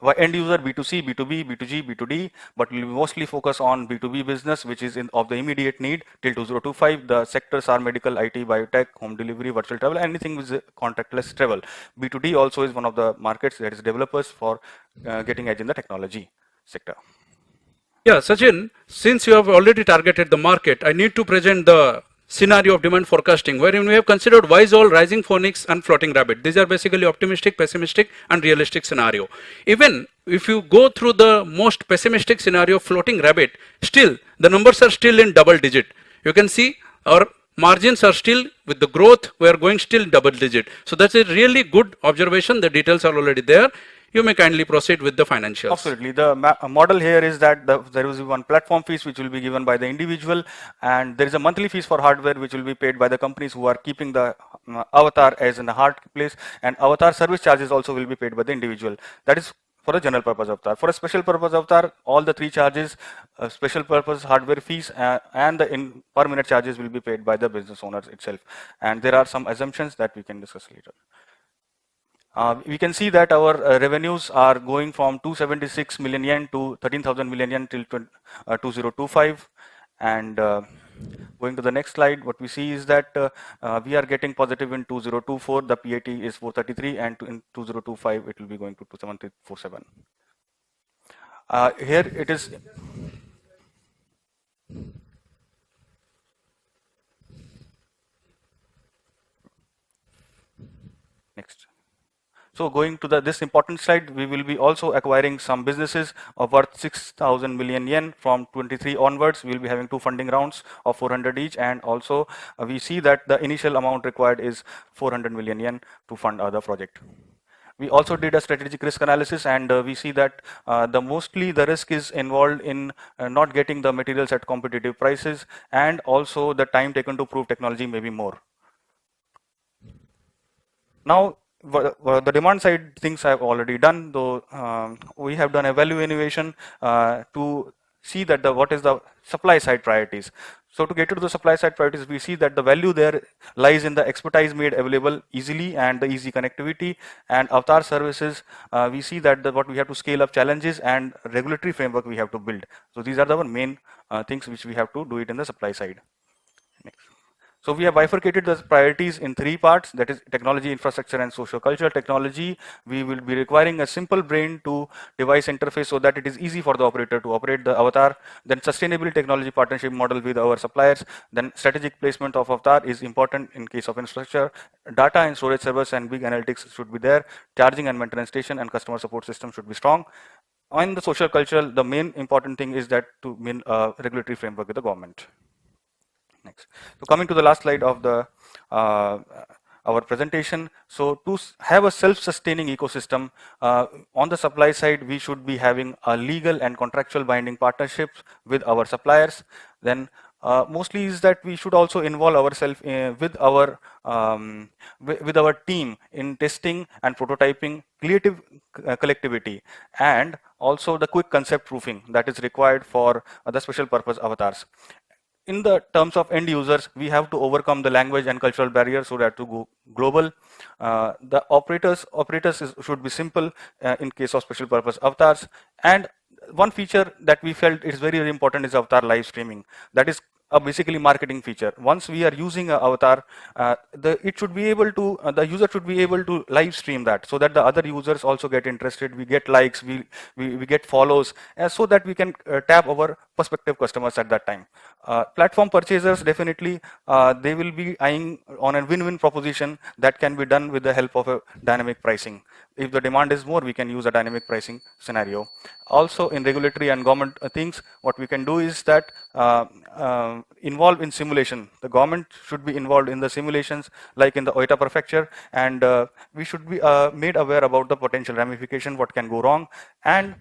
By end user, B2C, B2B, B2G, B2D, but we will mostly focus on B2B business, which is of the immediate need till 2025. The sectors are medical, IT, biotech, home delivery, virtual travel, anything with contactless travel. B2D also is one of the markets that is developers for getting edge in the technology sector. Yeah, Sachin, since you have already targeted the market, I need to present the scenario of demand forecasting, wherein we have considered wise owl, rising phoenix, and floating rabbit. These are basically optimistic, pessimistic, and realistic scenario. Even if you go through the most pessimistic scenario, floating rabbit, still the numbers are still in double digit. You can see our margins are still, with the growth, we are going still double digit. So that's a really good observation. The details are already there. You may kindly proceed with the financials. Absolutely. The model here is that there is one platform fees which will be given by the individual, and there is a monthly fees for hardware which will be paid by the companies who are keeping the avatar as in the hard place, and avatar service charges also will be paid by the individual. That is for a general purpose avatar. For a special purpose avatar, all the 3 charges, special purpose hardware fees and the per minute charges will be paid by the business owners itself. And there are some assumptions that we can discuss later. We can see that our revenues are going from 276 million yen to 13,000 million yen till 2025. And going to the next slide, what we see is that we are getting positive in 2024. The PAT is 433, and in 2025 it will be going to 2747. Here it is. Next. So going to this important slide, we will be also acquiring some businesses of worth 6,000 million yen from 23 onwards. We will be having 2 funding rounds of 400 each, and also we see that the initial amount required is 400 million yen to fund the project. We also did a strategic risk analysis, and we see that mostly the risk is involved in not getting the materials at competitive prices, and also the time taken to prove technology may be more. Now, the demand side things I have already done, though we have done a value innovation to see that what is the supply side priorities. So to get to the supply side priorities, we see that the value there lies in the expertise made available easily and the easy connectivity, and avatar services. We see that what we have to scale up challenges and regulatory framework we have to build. So these are the main things which we have to do it in the supply side. Next. So we have bifurcated the priorities in 3 parts, that is technology, infrastructure, and socio-cultural. Technology, we will be requiring a simple brain to device interface so that it is easy for the operator to operate the avatar. Then sustainable technology partnership model with our suppliers. Then strategic placement of avatar is important in case of infrastructure. Data and storage servers and big analytics should be there. Charging and maintenance station and customer support system should be strong. On the social cultural, the main important thing is that to mean regulatory framework with the government. Next. So coming to the last slide of the our presentation. So to have a self-sustaining ecosystem, on the supply side, we should be having a legal and contractual binding partnerships with our suppliers. Then mostly is that we should also involve ourselves with our team in testing and prototyping, creative collectivity, and also the quick concept proofing that is required for the special purpose avatars. In the terms of end users, we have to overcome the language and cultural barriers so that to go global. The operators should be simple in case of special purpose avatars. And one feature that we felt is very, very important is avatar live streaming. That is a basically marketing feature. Once we are using an avatar, the user should be able to live stream that, so that the other users also get interested. We get likes, we get follows, so that we can tap our prospective customers at that time. Platform purchasers, definitely they will be eyeing on a win-win proposition that can be done with the help of a dynamic pricing. If the demand is more, we can use a dynamic pricing scenario. Also in regulatory and government things, what we can do is that involve in simulation. The government should be involved in the simulations, like in the Oita prefecture, and we should be made aware about the potential ramification, what can go wrong, and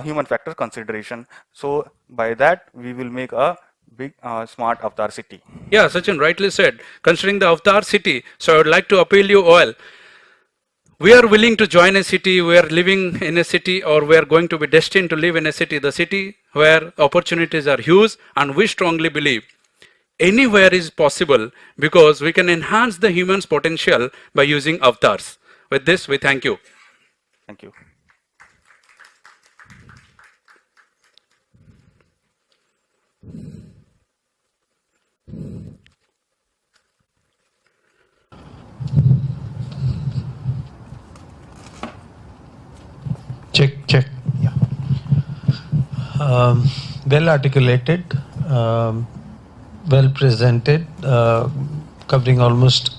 human factor consideration. So by that, we will make a big smart avatar city. Yeah, Sachin rightly said. Considering the avatar city, so I would like to appeal you all. We are willing to join a city, we are living in a city, or we are going to be destined to live in a city, the city where opportunities are huge, and we strongly believe anywhere is possible because we can enhance the human's potential by using avatars. With this, we thank you. Thank you. Check. Yeah. Well articulated, well presented, covering almost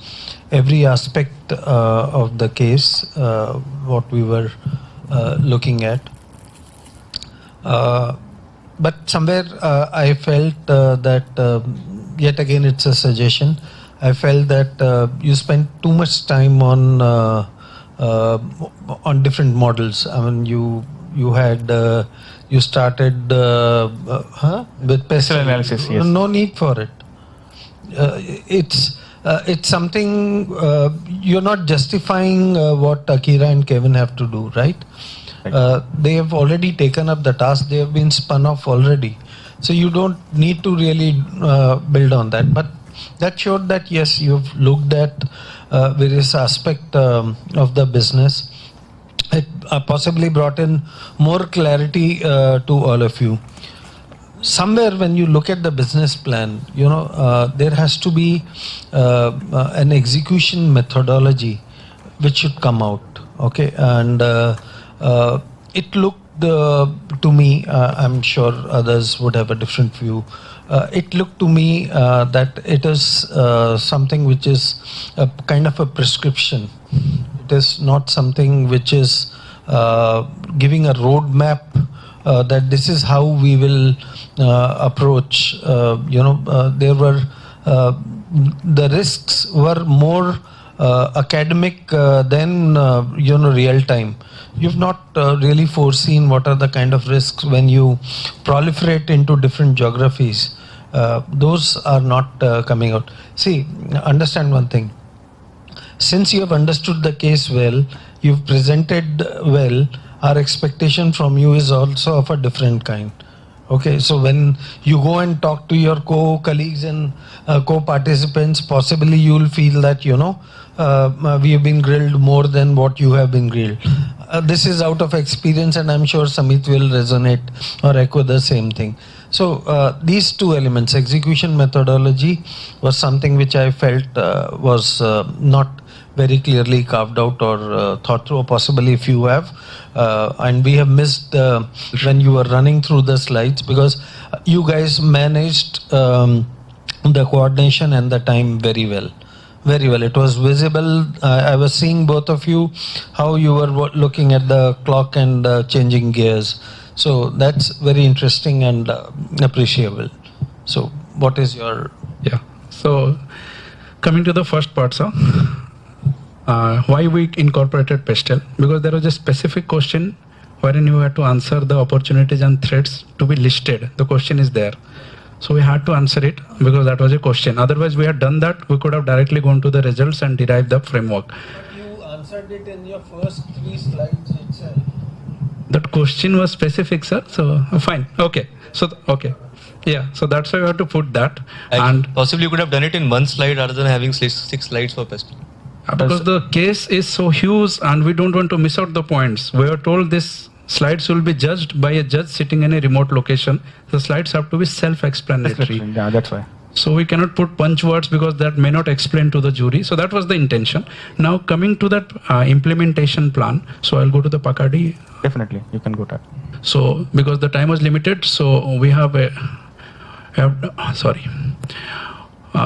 every aspect of the case, what we were looking at. But somewhere I felt that, yet again it's a suggestion, I felt that you spent too much time on different models. I mean, you had you started with pestle analysis. Yes. No need for it. It's something you're not justifying what Akira and Kevin have to do, right? They have already taken up the task. They have been spun off already, so you don't need to really build on that. But that showed that yes, you've looked at various aspects of the business. It possibly brought in more clarity to all of you. Somewhere when you look at the business plan, there has to be an execution methodology which should come out. Okay, and it looked to me, I'm sure others would have a different view. It looked to me that it is something which is a kind of a prescription. It is not something which is giving a roadmap that this is how we will approach. There were the risks were more academic than real time. You've not really foreseen what are the kind of risks when you proliferate into different geographies. Those are not coming out. See, understand one thing. Since you have understood the case well, you've presented well, our expectation from you is also of a different kind. Okay, so when you go and talk to your co-colleagues and co-participants, possibly you will feel that, we have been grilled more than what you have been grilled. This is out of experience, and I'm sure Samit will resonate or echo the same thing. So these two elements, execution methodology, was something which I felt was not very clearly carved out or thought through, or possibly if you have. And we have missed when you were running through the slides, because you guys managed the coordination and the time very well. Very well. It was visible. I was seeing both of you, how you were looking at the clock and changing gears. So that's very interesting and appreciable. So what is your... Yeah. So coming to the first part, sir. Why we incorporated Pestel? Because there was a specific question wherein you had to answer the opportunities and threats to be listed. The question is there. So we had to answer it because that was a question. Otherwise, we had done that, we could have directly gone to the results and derived the framework. But you answered it in your first 3 slides itself. That question was specific, sir. So fine. Okay. So okay. Yeah. So that's why we have to put that. And possibly you could have done it in 1 slide rather than having 6 slides for Pestel. Because the case is so huge and we don't want to miss out the points. We are told this slides will be judged by a judge sitting in a remote location. The slides have to be self-explanatory. Yeah, that's why. So we cannot put punch words because that may not explain to the jury. So that was the intention. Now coming to that implementation plan. So I'll go to the Pakadi. Definitely, you can go to that. So because the time was limited, so we have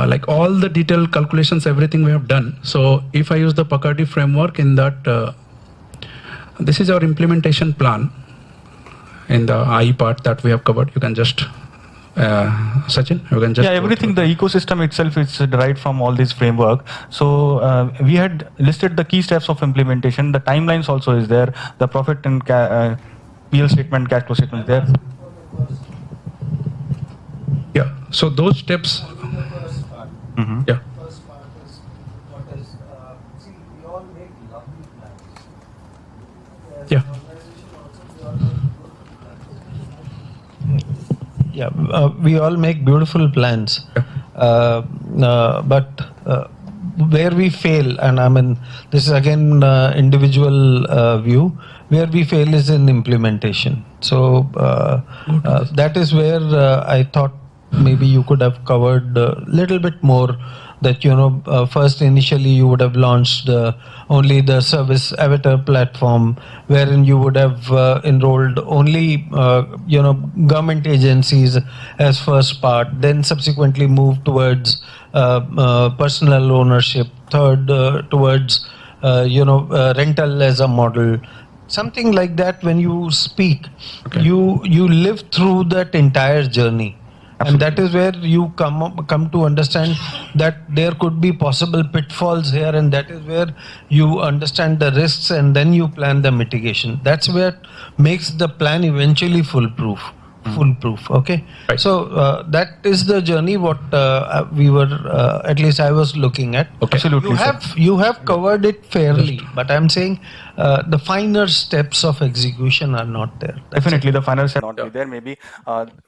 like all the detailed calculations, everything we have done. So if I use the Pakadi framework in that, this is our implementation plan in the IE part that we have covered. You can just, Sachin, you can just. Yeah, everything, the ecosystem itself is derived from all this framework. So we had listed the key steps of implementation. The timelines also is there. The profit and PL statement, cash flow statement is there. Yeah, so those steps. Mm-hmm. Yeah. First part is what is, see, we all make lovely plans. As Yeah. an organization also, we all make beautiful plans. Yeah, we all make beautiful plans. But where we fail, and I mean, this is again individual view, where we fail is in implementation. So that is where I thought maybe you could have covered a little bit more, that first initially you would have launched only the service avatar platform, wherein you would have enrolled only government agencies as first part, then subsequently moved towards personal ownership, third towards rental as a model. Something like that. When you speak, okay, you live through that entire journey. Absolutely. And that is where you come to understand that there could be possible pitfalls here, and that is where you understand the risks and then you plan the mitigation. That's where makes the plan eventually foolproof. Okay, right. So that is the journey what we were at least I was looking at. Okay. Absolutely, you have covered it fairly, but I'm saying the finer steps of execution are not there. Definitely the final step not be there. Maybe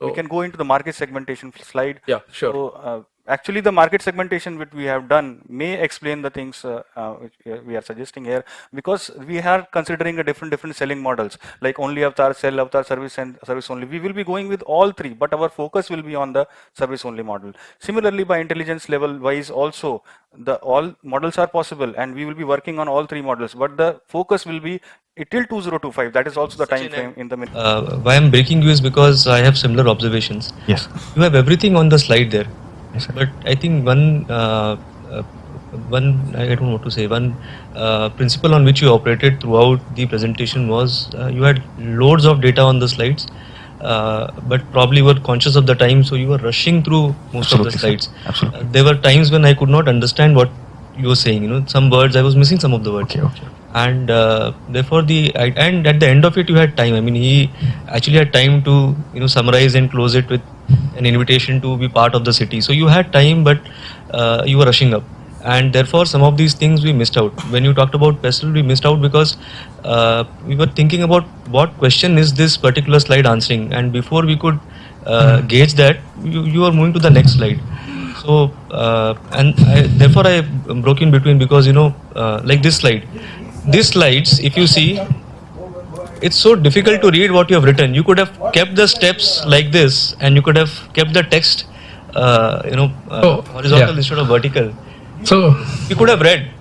we can go into the market segmentation slide. Yeah, sure. So actually the market segmentation which we have done may explain the things which we are suggesting here, because we are considering a different selling models, like only avatar, sell, avatar, service, and service only. We will be going with all three, but our focus will be on the service only model. Similarly, by intelligence level wise also, the all models are possible, and we will be working on all three models, but the focus will be till 2025. That is also the time frame in the middle. Why I'm breaking you is because I have similar observations. Yes. You have everything on the slide there. Yes, but I think one I don't know what to say, one principle on which you operated throughout the presentation was you had loads of data on the slides, but probably were conscious of the time, so you were rushing through most of the slides. Absolutely. There were times when I could not understand what you were saying. Some words I was missing, some of the words. Okay. And therefore and at the end of it you had time. I mean, he actually had time to summarize and close it with an invitation to be part of the city. So you had time, but you were rushing up, and therefore some of these things we missed out. When you talked about pestle, we missed out because we were thinking about what question is this particular slide answering, and before we could gauge that, you were moving to the next slide. So therefore I broke in between because like this slide. These slides, if you see, it's so difficult to read what you have written. You could have kept the steps like this, and you could have kept the text, horizontal instead of vertical. So you could have read.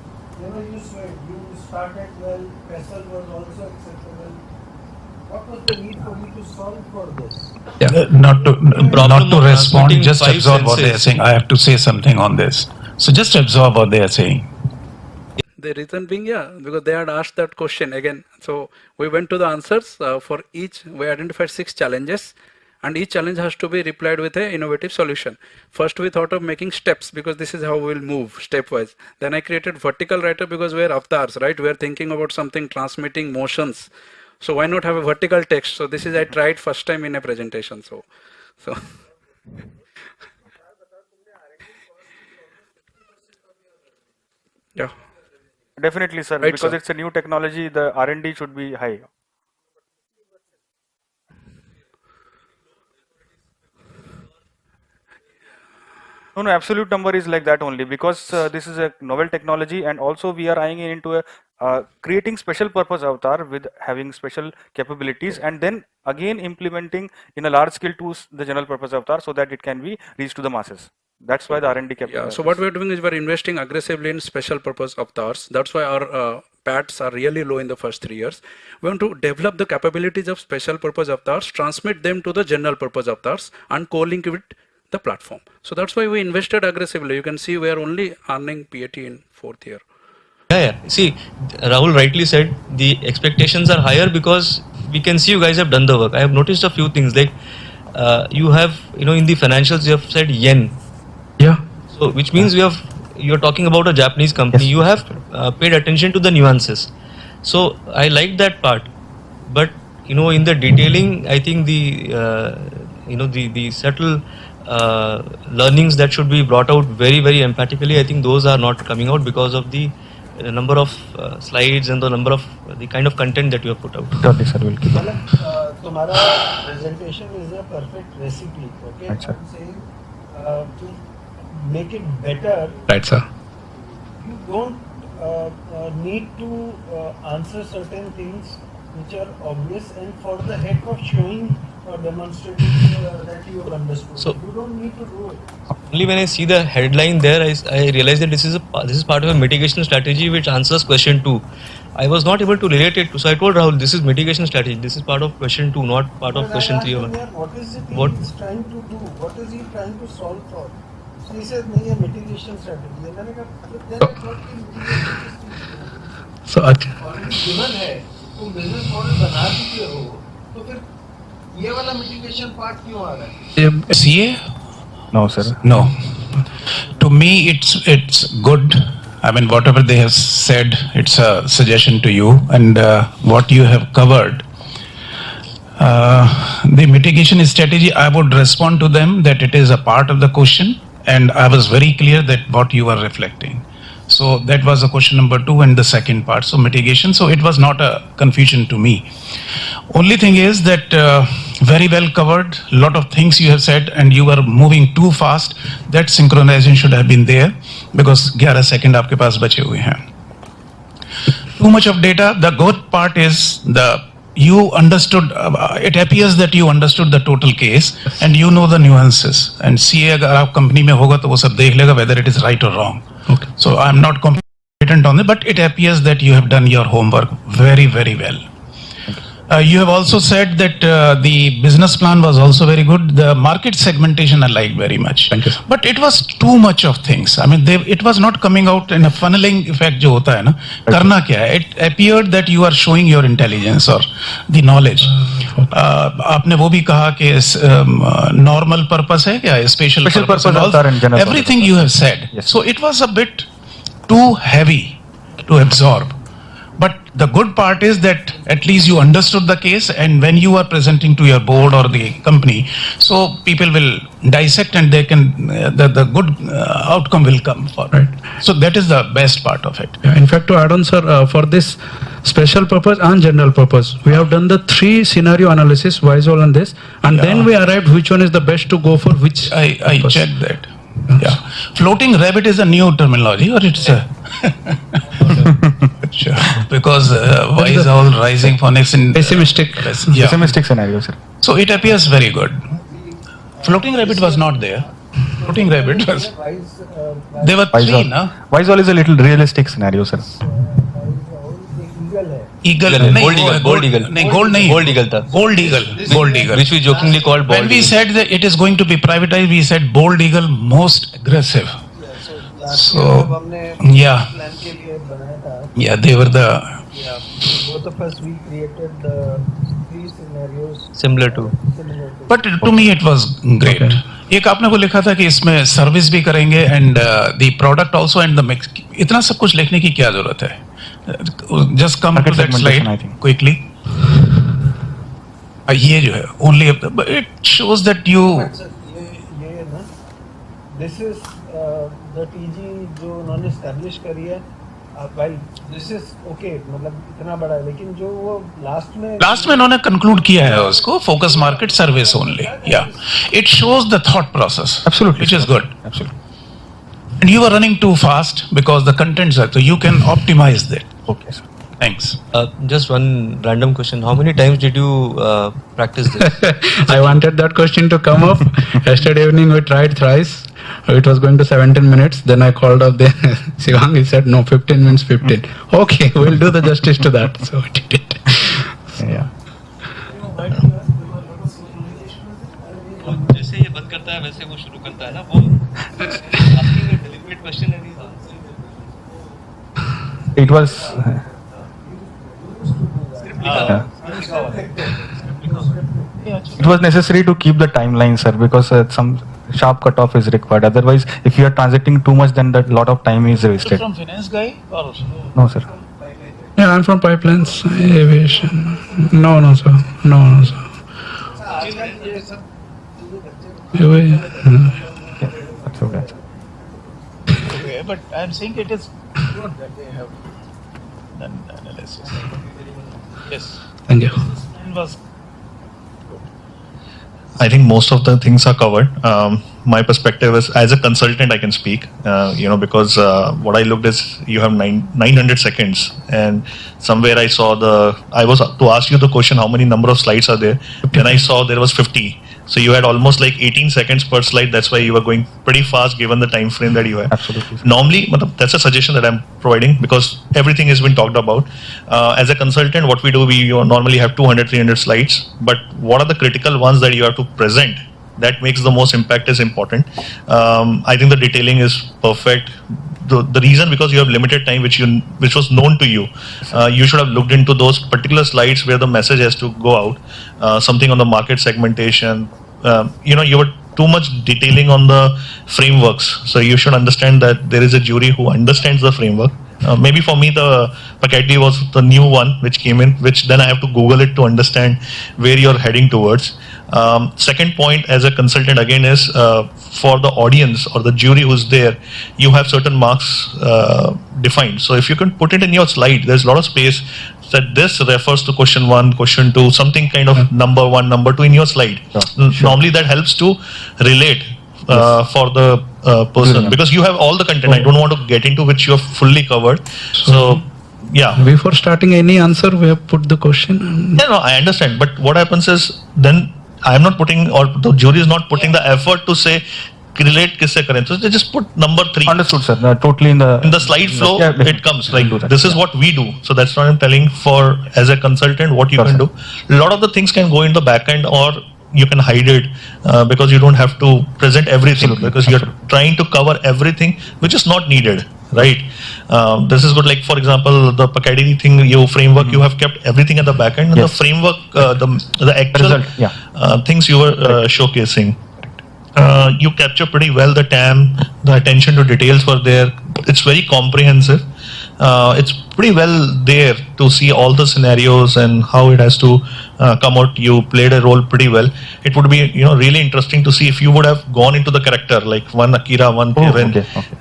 You said you started well, pestle was also acceptable. What was the need for you to solve for this? not to of respond, transmitting just 5 absorb what they are senses. saying. I have to say something on this. So just absorb what they are saying. The reason being, because they had asked that question again. So we went to the answers for each. We identified 6 challenges, and each challenge has to be replied with an innovative solution. First, we thought of making steps because this is how we will move stepwise. Then I created vertical writer because we are avatars, right? We are thinking about something transmitting motions. So why not have a vertical text? So this is I tried first time in a presentation. So. Yeah. Definitely, sir. Right, because sir. it's a new technology, the R&D should be high. No, absolute number is like that only because this is a novel technology, and also we are eyeing into creating special purpose avatar with having special capabilities, and then again implementing in a large scale to the general purpose avatar so that it can be reached to the masses. That's why the R&D Yeah, so what we're doing is we're investing aggressively in special purpose avatars. That's why our PATs are really low in the first 3 years. We want to develop the capabilities of special purpose avatars, transmit them to the general purpose avatars, and co-link with the platform. So that's why we invested aggressively. You can see we are only earning PAT in 4th year. Yeah. See, Rahul rightly said the expectations are higher because we can see you guys have done the work. I have noticed a few things like you have, in the financials you have said yen. Yeah. So which means you're talking about a Japanese company. You have paid attention to the nuances. So I like that part, but in the detailing, I think the subtle learnings that should be brought out very, very emphatically, I think those are not coming out because of the number of slides and the kind of content that you have put out. Totally, sir. Will keep. तुम्हारा presentation is a perfect recipe. Okay. Right, sir. I'm saying to make it better. Right, sir. You don't need to answer certain things which are obvious, and for the heck of showing or demonstrating that you have understood. So you don't need to do it. only when I see the headline there, I realize that this is part of a mitigation strategy which answers question 2. I was not able to relate it to, so I told Rahul this is mitigation strategy. This is part of question 2, not part of question 3 or 1. What is it he is trying to do? What is he trying to solve for? So he says, "नहीं, mitigation strategy." And then I thought कि mitigation So already given है, तुम business model बना चुके हो, तो फिर ये वाला mitigation part क्यों आ रहा है? CA? No, sir. No. To me, it's good. I mean, whatever they have said, it's a suggestion to you, and what you have covered. The mitigation strategy, I would respond to them that it is a part of the question, and I was very clear that what you are reflecting. So that was a question number 2 and the second part. So mitigation. So it was not a confusion to me. Only thing is that very well covered. Lot of things you have said, and you were moving too fast. That synchronization should have been there because 11 seconds आपके पास बचे हुए हैं. Too much of data. The good part is you understood. It appears that you understood the total case and you know the nuances. And CA अगर आप company में होगा तो वो सब देख लेगा whether it is right or wrong. Okay. So I'm not competent on it, but it appears that you have done your homework very, very well. You have also said that the business plan was also very good. The market segmentation I liked very much. Thank you. But it was too much of things. I mean, it was not coming out in a funneling effect. जो होता है ना, करना क्या है? It appeared that you are showing your intelligence or the knowledge. आपने वो भी कहा कि normal purpose है क्या? Special purpose and all. Everything you have said. Yes. So it was a bit too heavy to absorb. But the good part is that at least you understood the case, and when you are presenting to your board or the company, so people will dissect and they can, the good outcome will come forward. Right. So that is the best part of it. Yeah, in fact, to add on, sir, for this special purpose and general purpose, we have done the 3 scenario analysis, wise all on this, and then we arrived which one is the best to go for which. I checked that. Yeah. Floating rabbit is a new terminology, or it's a sure. Because why is all rising for next in pessimistic scenario, sir. So it appears very good. Floating rabbit was not there. Floating rabbit was. There were 3, no? Wise all is a little realistic scenario, sir. Eagle, gold eagle. Gold eagle. Which we jokingly called bald When we eagle. said that it is going to be privatized, we said bald eagle most aggressive. So, yeah, they were the. Yeah, both of us we created 3 scenarios Similar to. But to me it was great. एक आपने को लिखा था कि इसमें service भी करेंगे and the product also and the mix. इतना सब कुछ लिखने की क्या जरूरत है? Just come to that slide quickly. ये जो है only it shows that you. ये ना, this is the TG जो उन्होंने establish करी है. While this is okay, मतलब इतना बड़ा है, लेकिन जो वो लास्ट में इन्होंने कंक्लूड किया है उसको फोकस मार्केट सर्विस ओनली. या it shows the thought process. Absolutely, which is good. Absolutely. And you were running too fast because the contents are, so you can optimize that. Okay, sir. Thanks. Just one random question. How many times did you practice this? I wanted that question to come up. Yesterday evening we tried thrice. It was going to 17 minutes. Then I called up there. Shivang, he said, no, 15 minutes, 15. Okay, we'll do the justice to that. So we did it. Yeah. जैसे ये बंद करता है वैसे वो शुरू करता है ना वो asking a deliberate question and he's answering. It was. It was necessary to keep the timeline, sir, because some sharp cutoff is required. Otherwise, if you are transacting too much, then that lot of time is wasted. From finance guy or? No, sir. Yeah, I'm from pipelines, aviation. No, sir. No, sir. That's okay. Okay, but I'm saying it is good that they have done the analysis. Yes. Thank you. Was I think most of the things are covered. My perspective is, as a consultant, I can speak, because what I looked is you have 900 seconds, and somewhere I saw I was to ask you the question, how many number of slides are there? Then I saw there was 50. So you had almost like 18 seconds per slide. That's why you were going pretty fast given the time frame that you had. Absolutely. Normally, that's a suggestion that I'm providing because everything has been talked about. As a consultant, what we do, we normally have 200, 300 slides. But what are the critical ones that you have to present? That makes the most impact is important. I think the detailing is perfect. The reason, because you have limited time, which was known to you, you should have looked into those particular slides where the message has to go out. Something on the market segmentation. You were too much detailing on the frameworks. So you should understand that there is a jury who understands the framework. Maybe for me, the Pacadilly was the new one which came in, which then I have to Google it to understand where you're heading towards. Second point, as a consultant, again, is for the audience or the jury who's there, you have certain marks defined. So if you can put it in your slide, there's a lot of space that this refers to question 1, question 2, something kind of number 1, number 2 in your slide. Sure. Normally that helps to relate for the person, because you have all the content. I don't want to get into which you have fully covered. So yeah. Before starting any answer, we have put the question. No, I understand. But what happens is then I am not putting, or the jury is not putting the effort to say relate किससे करें? So they just put number 3. Understood, sir. Totally in the slide flow, yeah, it comes like this is what we do. So that's what I'm telling for as a consultant what you can do. A lot of the things can go in the back end, or you can hide it because you don't have to present everything because you're trying to cover everything which is not needed. Right. This is good. Like for example, the Pacadini thing, your framework, you have kept everything at the back end, and the framework, the actual things you were showcasing. You capture pretty well the TAM, the attention to details were there. It's very comprehensive. It's pretty well there to see all the scenarios and how it has to come out. You played a role pretty well. It would be really interesting to see if you would have gone into the character like one Akira, one Kevin,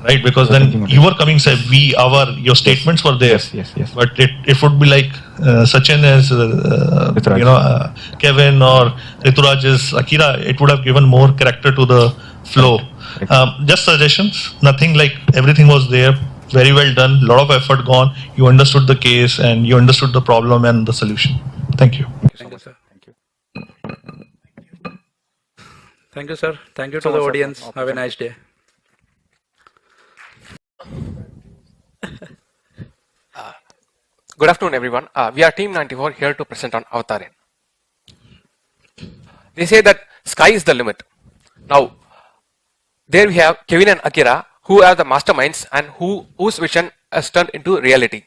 right? Because then you were coming, say we, our, your statements were there. Yes. But it would be like Sachin as Kevin or Rituraj as Akira. It would have given more character to the flow. Just suggestions. Nothing like everything was there. Very well done. Lot of effort gone. You understood the case and you understood the problem and the solution. Thank you. Thank you, sir. Thank you, sir. Thank you to the audience. Have a nice day. Good afternoon, everyone. We are Team 94 here to present on Avatarin. They say that sky is the limit. Now, there we have Kevin and Akira, who are the masterminds and whose vision has turned into reality.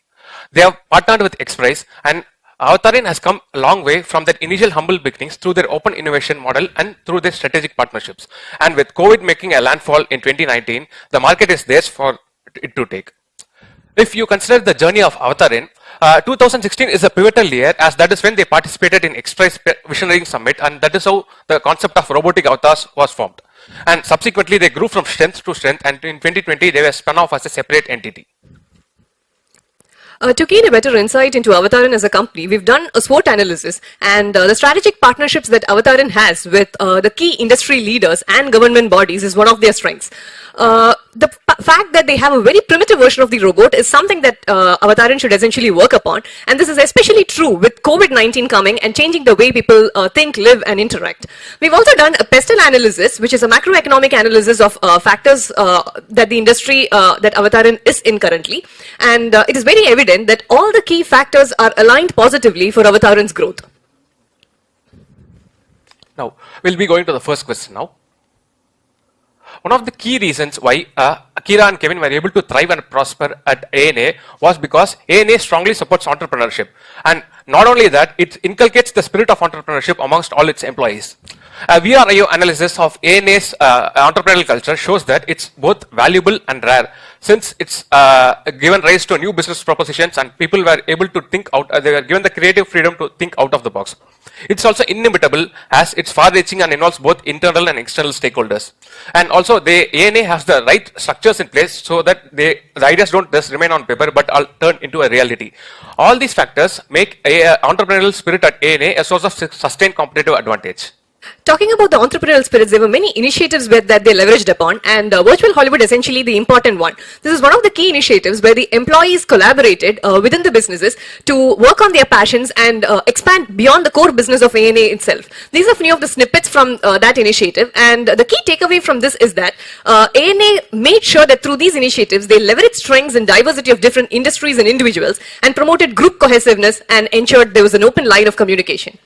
They have partnered with Xprize, and Avatarin has come a long way from their initial humble beginnings through their open innovation model and through their strategic partnerships. And with COVID making a landfall in 2019, the market is theirs for it to take. If you consider the journey of Avatarin, 2016 is a pivotal year, as that is when they participated in Xprize Visionary Summit, and that is how the concept of robotic avatars was formed. And subsequently, they grew from strength to strength, and in 2020, they were spun off as a separate entity. To gain a better insight into Avatarin as a company, we've done a SWOT analysis, and the strategic partnerships that Avatarin has with the key industry leaders and government bodies is one of their strengths. The fact that they have a very primitive version of the robot is something that Avatarin should essentially work upon, and this is especially true with COVID-19 coming and changing the way people think, live and interact. We've also done a pestle analysis, which is a macroeconomic analysis of factors that the industry that Avatarin is in currently, and it is very evident that all the key factors are aligned positively for Avatarin's growth. Now, we'll be going to the first question now. One of the key reasons why Akira and Kevin were able to thrive and prosper at ANA was because ANA strongly supports entrepreneurship. And not only that, it inculcates the spirit of entrepreneurship amongst all its employees. A VRIO analysis of ANA's entrepreneurial culture shows that it's both valuable and rare, since it's given rise to new business propositions and people were able to think out, they were given the creative freedom to think out of the box. It's also inimitable as it's far-reaching and involves both internal and external stakeholders. And also, the ANA has the right structures in place so that the ideas don't just remain on paper but are turned into a reality. All these factors make entrepreneurial spirit at ANA a source of sustained competitive advantage. Talking about the entrepreneurial spirits, there were many initiatives that they leveraged upon, and Virtual Hollywood is essentially the important one. This is one of the key initiatives where the employees collaborated within the businesses to work on their passions and expand beyond the core business of ANA itself. These are few of the snippets from that initiative, and the key takeaway from this is that ANA made sure that through these initiatives, they leveraged strengths and diversity of different industries and individuals and promoted group cohesiveness and ensured there was an open line of communication.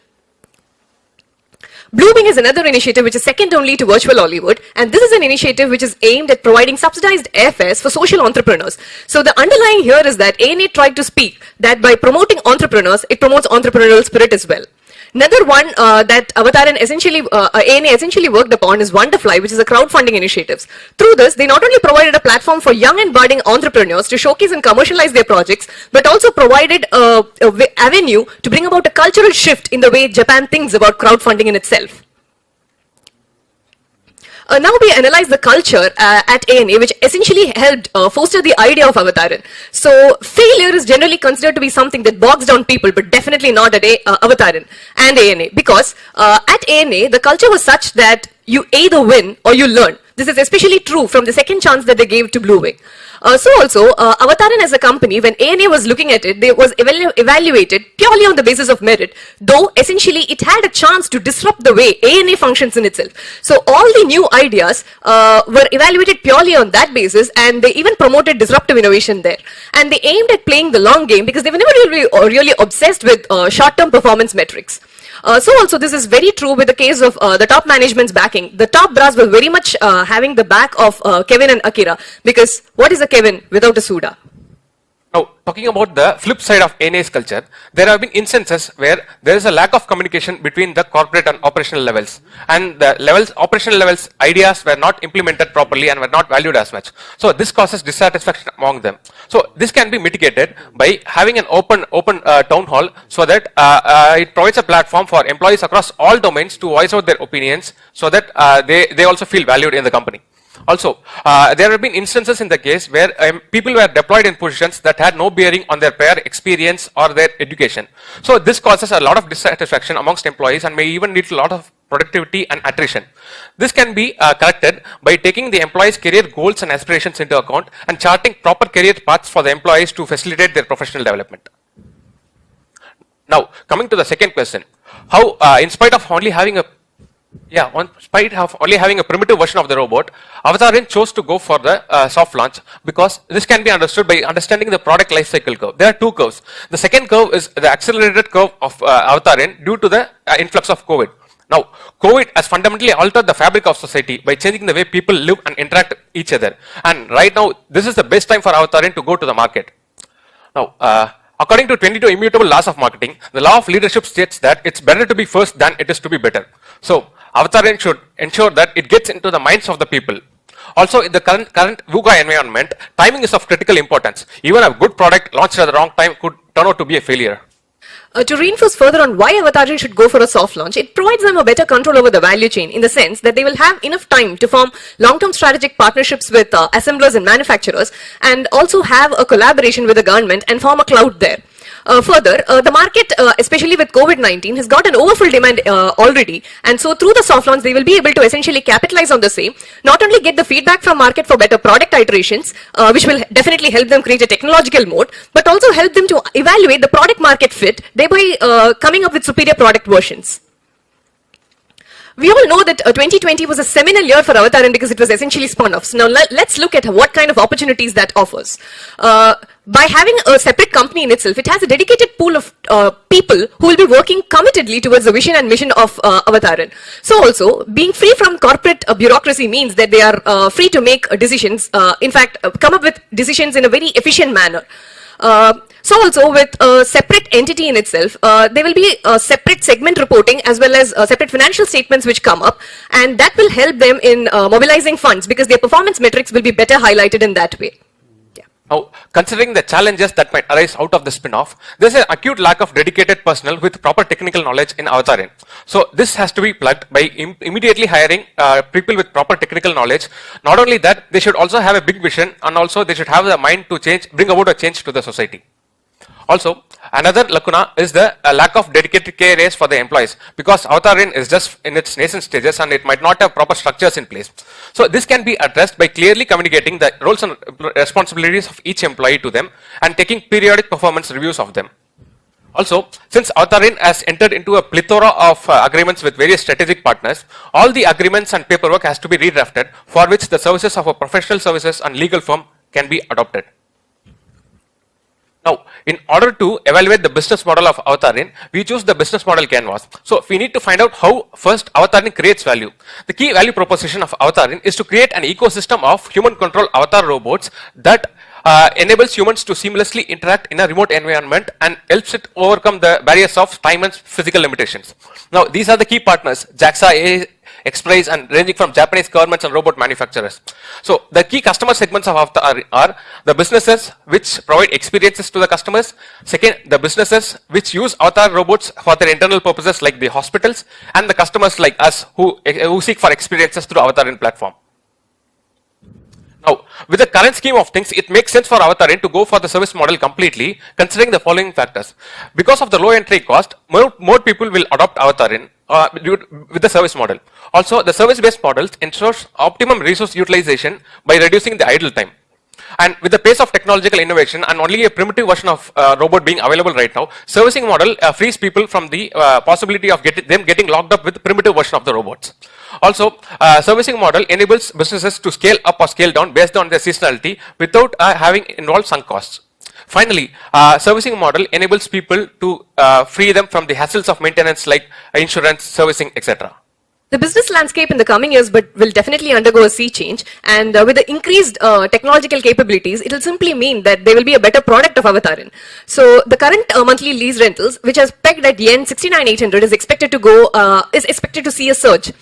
Bluewing is another initiative which is second only to Virtual Hollywood, and this is an initiative which is aimed at providing subsidized airfares for social entrepreneurs. So the underlying here is that ANA tried to speak that by promoting entrepreneurs, it promotes entrepreneurial spirit as well. Another one that Avatarin essentially, ANA essentially worked upon is Wonderfly, which is a crowdfunding initiative. Through this, they not only provided a platform for young and budding entrepreneurs to showcase and commercialize their projects, but also provided an avenue to bring about a cultural shift in the way Japan thinks about crowdfunding in itself. Now we analyze the culture at ANA, which essentially helped foster the idea of Avatarin. So failure is generally considered to be something that bogs down people, but definitely not at Avatarin and ANA, because at ANA, the culture was such that you either win or you learn. This is especially true from the second chance that they gave to Bluewing. So also, Avataran as a company, when ANA was looking at it, they was evaluated purely on the basis of merit, though essentially it had a chance to disrupt the way ANA functions in itself. So all the new ideas were evaluated purely on that basis, and they even promoted disruptive innovation there. And they aimed at playing the long game because they were never really obsessed with short-term performance metrics. So also this is very true with the case of the top management's backing. The top brass were very much having the back of Kevin and Akira, because what is a Kevin without a Suda? Now, talking about the flip side of ANA's culture, there have been instances where there is a lack of communication between the corporate and operational levels, and the operational levels ideas were not implemented properly and were not valued as much. So this causes dissatisfaction among them. So this can be mitigated by having an open town hall, so that it provides a platform for employees across all domains to voice out their opinions, so that they also feel valued in the company. Also, there have been instances in the case where people were deployed in positions that had no bearing on their prior experience or their education. So this causes a lot of dissatisfaction amongst employees and may even lead to a lot of productivity and attrition. This can be corrected by taking the employees' career goals and aspirations into account and charting proper career paths for the employees to facilitate their professional development. Now, coming to the second question, how in spite of only having a primitive version of the robot, Avataran chose to go for the soft launch, because this can be understood by understanding the product life cycle curve. There are two curves. The second curve is the accelerated curve of Avataran due to the influx of COVID. Now, COVID has fundamentally altered the fabric of society by changing the way people live and interact with each other. And right now, this is the best time for Avataran to go to the market. Now, according to 22 immutable laws of marketing, the law of leadership states that it's better to be first than it is to be better. So, Avataran should ensure that it gets into the minds of the people. Also, in the current VUCA environment, timing is of critical importance. Even a good product launched at the wrong time could turn out to be a failure. To reinforce further on why Avataran should go for a soft launch, it provides them a better control over the value chain, in the sense that they will have enough time to form long-term strategic partnerships with assemblers and manufacturers, and also have a collaboration with the government and form a cloud there. Further, the market, especially with COVID-19, has got an overfull demand already, and so through the soft launch, they will be able to essentially capitalize on the same, not only get the feedback from market for better product iterations, which will definitely help them create a technological moat, but also help them to evaluate the product market fit, thereby coming up with superior product versions. We all know that 2020 was a seminal year for Avataran because it was essentially spun-offs. Now let's look at what kind of opportunities that offers. By having a separate company in itself, it has a dedicated pool of people who will be working committedly towards the vision and mission of Avataran. So also, being free from corporate bureaucracy means that they are free to make decisions, in fact, come up with decisions in a very efficient manner. So also, with a separate entity in itself, there will be separate segment reporting as well as separate financial statements which come up, and that will help them in mobilizing funds, because their performance metrics will be better highlighted in that way. Now, considering the challenges that might arise out of the spin-off, there is an acute lack of dedicated personnel with proper technical knowledge in Avataran. So this has to be plugged by immediately hiring people with proper technical knowledge. Not only that, they should also have a big vision, and also they should have the mind to bring about a change to the society. Also, another lacuna is the lack of dedicated KRAs for the employees, because Avataran is just in its nascent stages and it might not have proper structures in place. So this can be addressed by clearly communicating the roles and responsibilities of each employee to them and taking periodic performance reviews of them. Also, since Avataran has entered into a plethora of agreements with various strategic partners, all the agreements and paperwork has to be redrafted, for which the services of a professional services and legal firm can be adopted. Now, in order to evaluate the business model of Avataran, we choose the business model canvas. So, we need to find out how first Avataran creates value. The key value proposition of Avataran is to create an ecosystem of human control avatar robots that enables humans to seamlessly interact in a remote environment and helps it overcome the barriers of time and physical limitations. Now, these are the key partners: JAXA, Express, and ranging from Japanese governments and robot manufacturers. So the key customer segments of Avatar are the businesses which provide experiences to the customers. Second, the businesses which use Avatar robots for their internal purposes, like the hospitals, and the customers like us who seek for experiences through Avataran platform. Now, with the current scheme of things, it makes sense for Avataran to go for the service model completely, considering the following factors. Because of the low entry cost, more people will adopt Avataran with the service model. Also, the service-based models ensures optimum resource utilization by reducing the idle time. And with the pace of technological innovation and only a primitive version of robot being available right now, servicing model frees people from the possibility of them getting locked up with the primitive version of the robots. Also, servicing model enables businesses to scale up or scale down based on their seasonality without having involved sunk costs. Finally, servicing model enables people to free them from the hassles of maintenance like insurance, servicing, etc. The business landscape in the coming years will definitely undergo a sea change, and with the increased technological capabilities, it will simply mean that there will be a better product of Avatarin. So the current monthly lease rentals, which is pegged at yen 69,800, is expected to see a surge.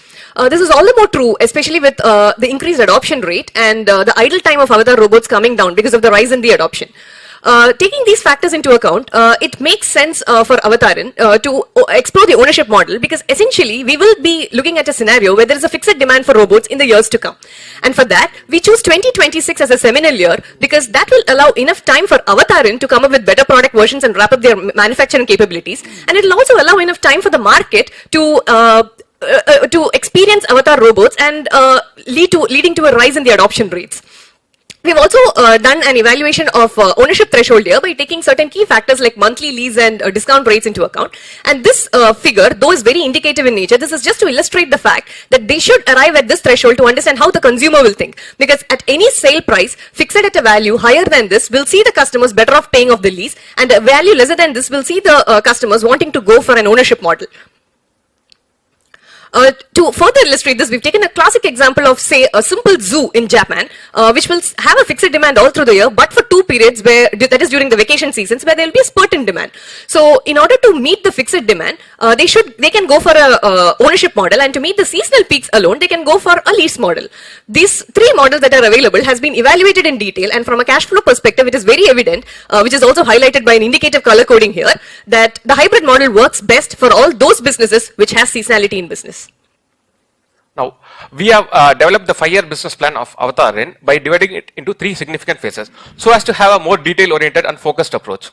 This is all the more true, especially with the increased adoption rate and the idle time of Avatar robots coming down because of the rise in the adoption. Taking these factors into account, it makes sense for Avatarin to explore the ownership model, because essentially we will be looking at a scenario where there is a fixed demand for robots in the years to come. And for that, we choose 2026 as a seminal year because that will allow enough time for Avatarin to come up with better product versions and wrap up their manufacturing capabilities. And it will also allow enough time for the market to experience Avatar robots and leading to a rise in the adoption rates. We've also done an evaluation of ownership threshold here by taking certain key factors like monthly lease and discount rates into account. And this figure, though is very indicative in nature, this is just to illustrate the fact that they should arrive at this threshold to understand how the consumer will think. Because at any sale price, fixed at a value higher than this will see the customers better off paying off the lease, and a value lesser than this will see the customers wanting to go for an ownership model. To further illustrate this, we've taken a classic example of, say, a simple zoo in Japan, which will have a fixed demand all through the year, but for 2 periods, that is during the vacation seasons, where there will be a spurt in demand. So, in order to meet the fixed demand, they can go for a ownership model, and to meet the seasonal peaks alone, they can go for a lease model. These 3 models that are available has been evaluated in detail, and from a cash flow perspective, it is very evident, which is also highlighted by an indicative color coding here, that the hybrid model works best for all those businesses which has seasonality in business. Now, we have developed the 5-year business plan of Avatarin by dividing it into 3 significant phases so as to have a more detail-oriented and focused approach.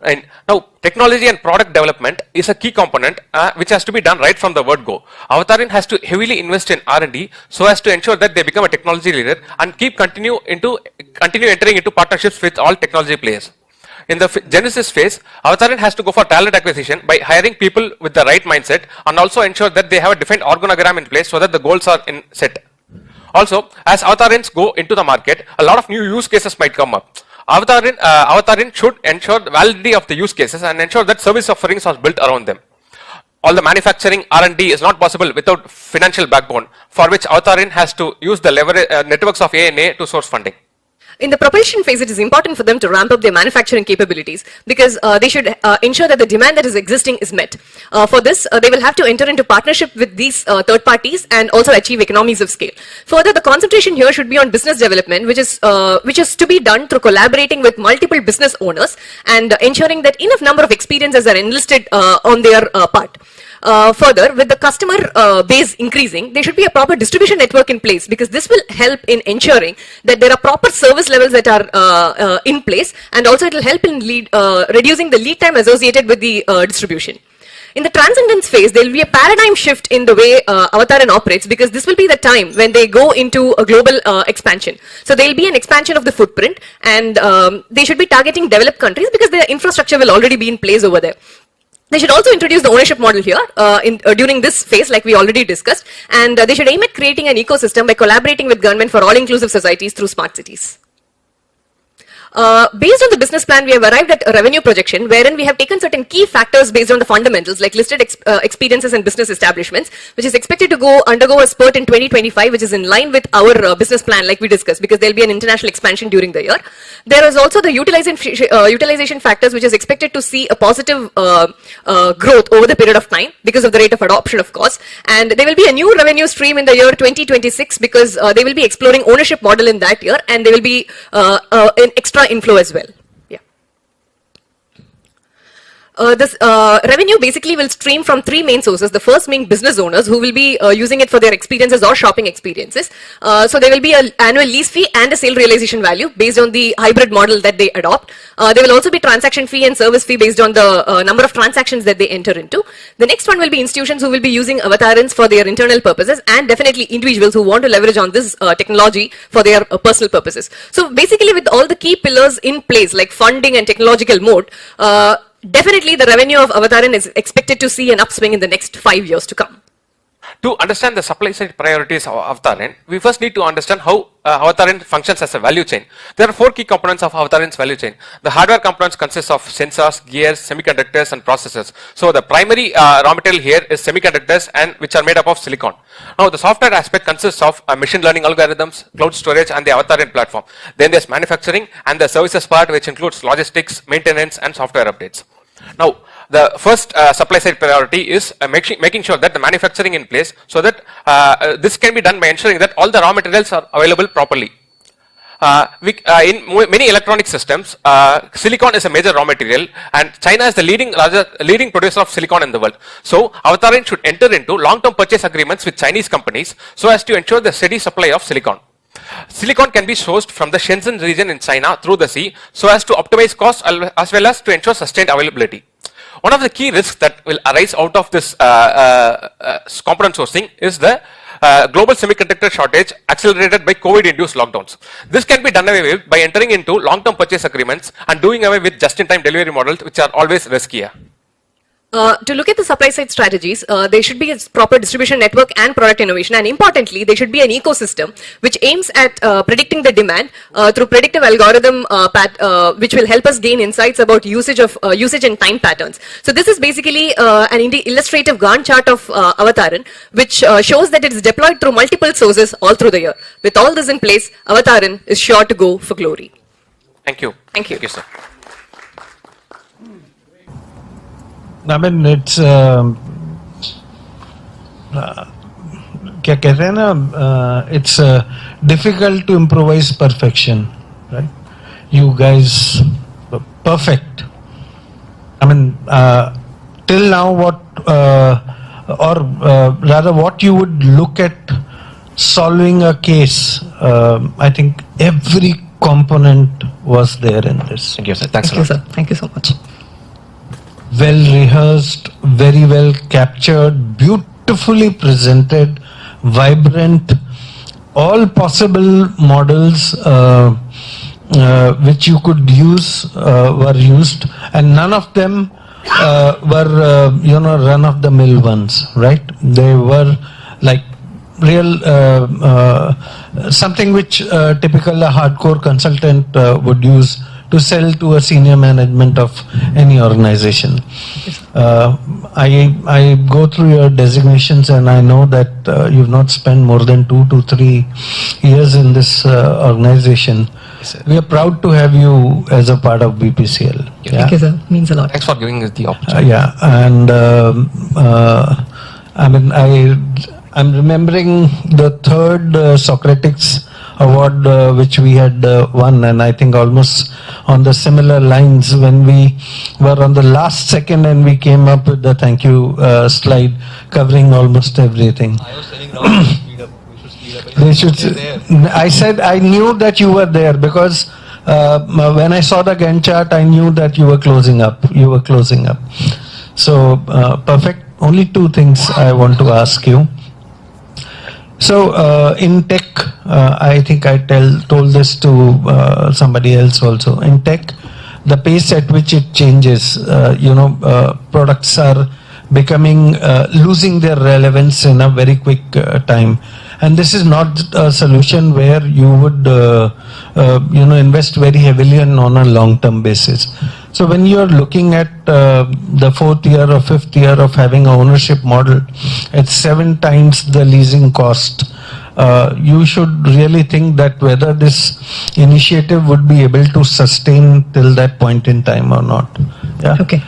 And now, technology and product development is a key component which has to be done right from the word go. Avatarin has to heavily invest in R&D so as to ensure that they become a technology leader and continue entering into partnerships with all technology players. In the Genesis phase, Avatarin has to go for talent acquisition by hiring people with the right mindset and also ensure that they have a defined organogram in place so that the goals are set. Also, as Avatarins go into the market, a lot of new use cases might come up. Avatarin should ensure the validity of the use cases and ensure that service offerings are built around them. All the manufacturing R&D is not possible without financial backbone, for which Avatarin has to use the networks of A&A to source funding. In the propulsion phase, it is important for them to ramp up their manufacturing capabilities because they should ensure that the demand that is existing is met. For this, they will have to enter into partnership with these third parties and also achieve economies of scale. Further, the concentration here should be on business development, which is to be done through collaborating with multiple business owners and ensuring that enough number of experiences are enlisted on their part. Further, with the customer base increasing, there should be a proper distribution network in place because this will help in ensuring that there are proper service levels that are in place, and also it will help in reducing the lead time associated with the distribution. In the transcendence phase, there will be a paradigm shift in the way Avatarin operates because this will be the time when they go into a global expansion. So there will be an expansion of the footprint, and they should be targeting developed countries because their infrastructure will already be in place over there. They should also introduce the ownership model here during this phase, like we already discussed, and they should aim at creating an ecosystem by collaborating with government for all-inclusive societies through smart cities. Based on the business plan, we have arrived at a revenue projection wherein we have taken certain key factors based on the fundamentals like listed experiences and business establishments, which is expected to undergo a spurt in 2025, which is in line with our business plan like we discussed because there will be an international expansion during the year. There is also the utilization factors, which is expected to see a positive growth over the period of time because of the rate of adoption, of course. And there will be a new revenue stream in the year 2026 because they will be exploring ownership model in that year, and there will be an extra inflow as well. Yeah. this revenue basically will stream from three main sources. The first being business owners who will be using it for their experiences or shopping experiences. So there will be an annual lease fee and a sale realization value based on the hybrid model that they adopt. There will also be transaction fee and service fee based on the number of transactions that they enter into. The next one will be institutions who will be using avatarins for their internal purposes, and definitely individuals who want to leverage on this technology for their personal purposes. So basically, with all the key pillars in place like funding and technological mode, definitely the revenue of Avatarin is expected to see an upswing in the next 5 years to come. To understand the supply side priorities of Avatarin, we first need to understand how Avatarin functions as a value chain. There are 4 key components of Avatarin's value chain. The hardware components consist of sensors, gears, semiconductors and processors. So the primary raw material here is semiconductors, and which are made up of silicon. Now the software aspect consists of machine learning algorithms, cloud storage and the Avatarin platform. Then there's manufacturing and the services part, which includes logistics, maintenance and software updates. Now the first supply side priority is making sure that the manufacturing in place, so that this can be done by ensuring that all the raw materials are available properly. In many electronic systems, silicon is a major raw material, and China is the leading producer of silicon in the world. So Avatarin should enter into long-term purchase agreements with Chinese companies so as to ensure the steady supply of silicon. Silicon can be sourced from the Shenzhen region in China through the sea so as to optimize costs as well as to ensure sustained availability. One of the key risks that will arise out of this component sourcing is the global semiconductor shortage accelerated by COVID-induced lockdowns. This can be done away with by entering into long-term purchase agreements and doing away with just-in-time delivery models, which are always riskier. To look at the supply side strategies, there should be a proper distribution network and product innovation, and importantly, there should be an ecosystem which aims at predicting the demand through predictive algorithm which will help us gain insights about usage and time patterns. So this is basically an illustrative Gantt chart of Avatarin, which shows that it is deployed through multiple sources all through the year. With all this in place, Avatarin is sure to go for glory. Thank you. Thank you. Thank you, sir. I mean, it's क्या कहते हैं ना, it's difficult to improvise perfection, right? You guys perfect. I mean, till now, rather what you would look at solving a case, I think every component was there in this. Thank you, sir. Thanks Thank you, sir. Thank you so much. Well rehearsed, very well captured, beautifully presented, vibrant, all possible models which you could use were used, and none of them were run-of-the-mill ones, right? They were like real something which typical a hardcore consultant would use to sell to a senior management of any organization. I go through your designations, and I know that you've not spent more than 2 to 3 years in this organization. Yes, we are proud to have you as a part of BPCL. Thank you, sir. Means a lot. Thanks for giving us the opportunity. Yeah, and I mean, I'm remembering the third Socratix award which we had won, and I think almost on the similar lines when we were on the last second and we came up with the thank you slide covering almost everything. I was telling now speed up. We should speed up. They should. I said I knew that you were there because when I saw the Gantt chart, I knew that you were closing up. You were closing up. So perfect. Only 2 things I want to ask you. So in tech, I think I told this to somebody else also. In tech, the pace at which it changes, products are becoming losing their relevance in a very quick time, and this is not a solution where you would invest very heavily on a long-term basis. So when you are looking at the 4th year or 5th year of having an ownership model at 7 times the leasing cost, you should really think that whether this initiative would be able to sustain till that point in time or not. Yeah? Okay.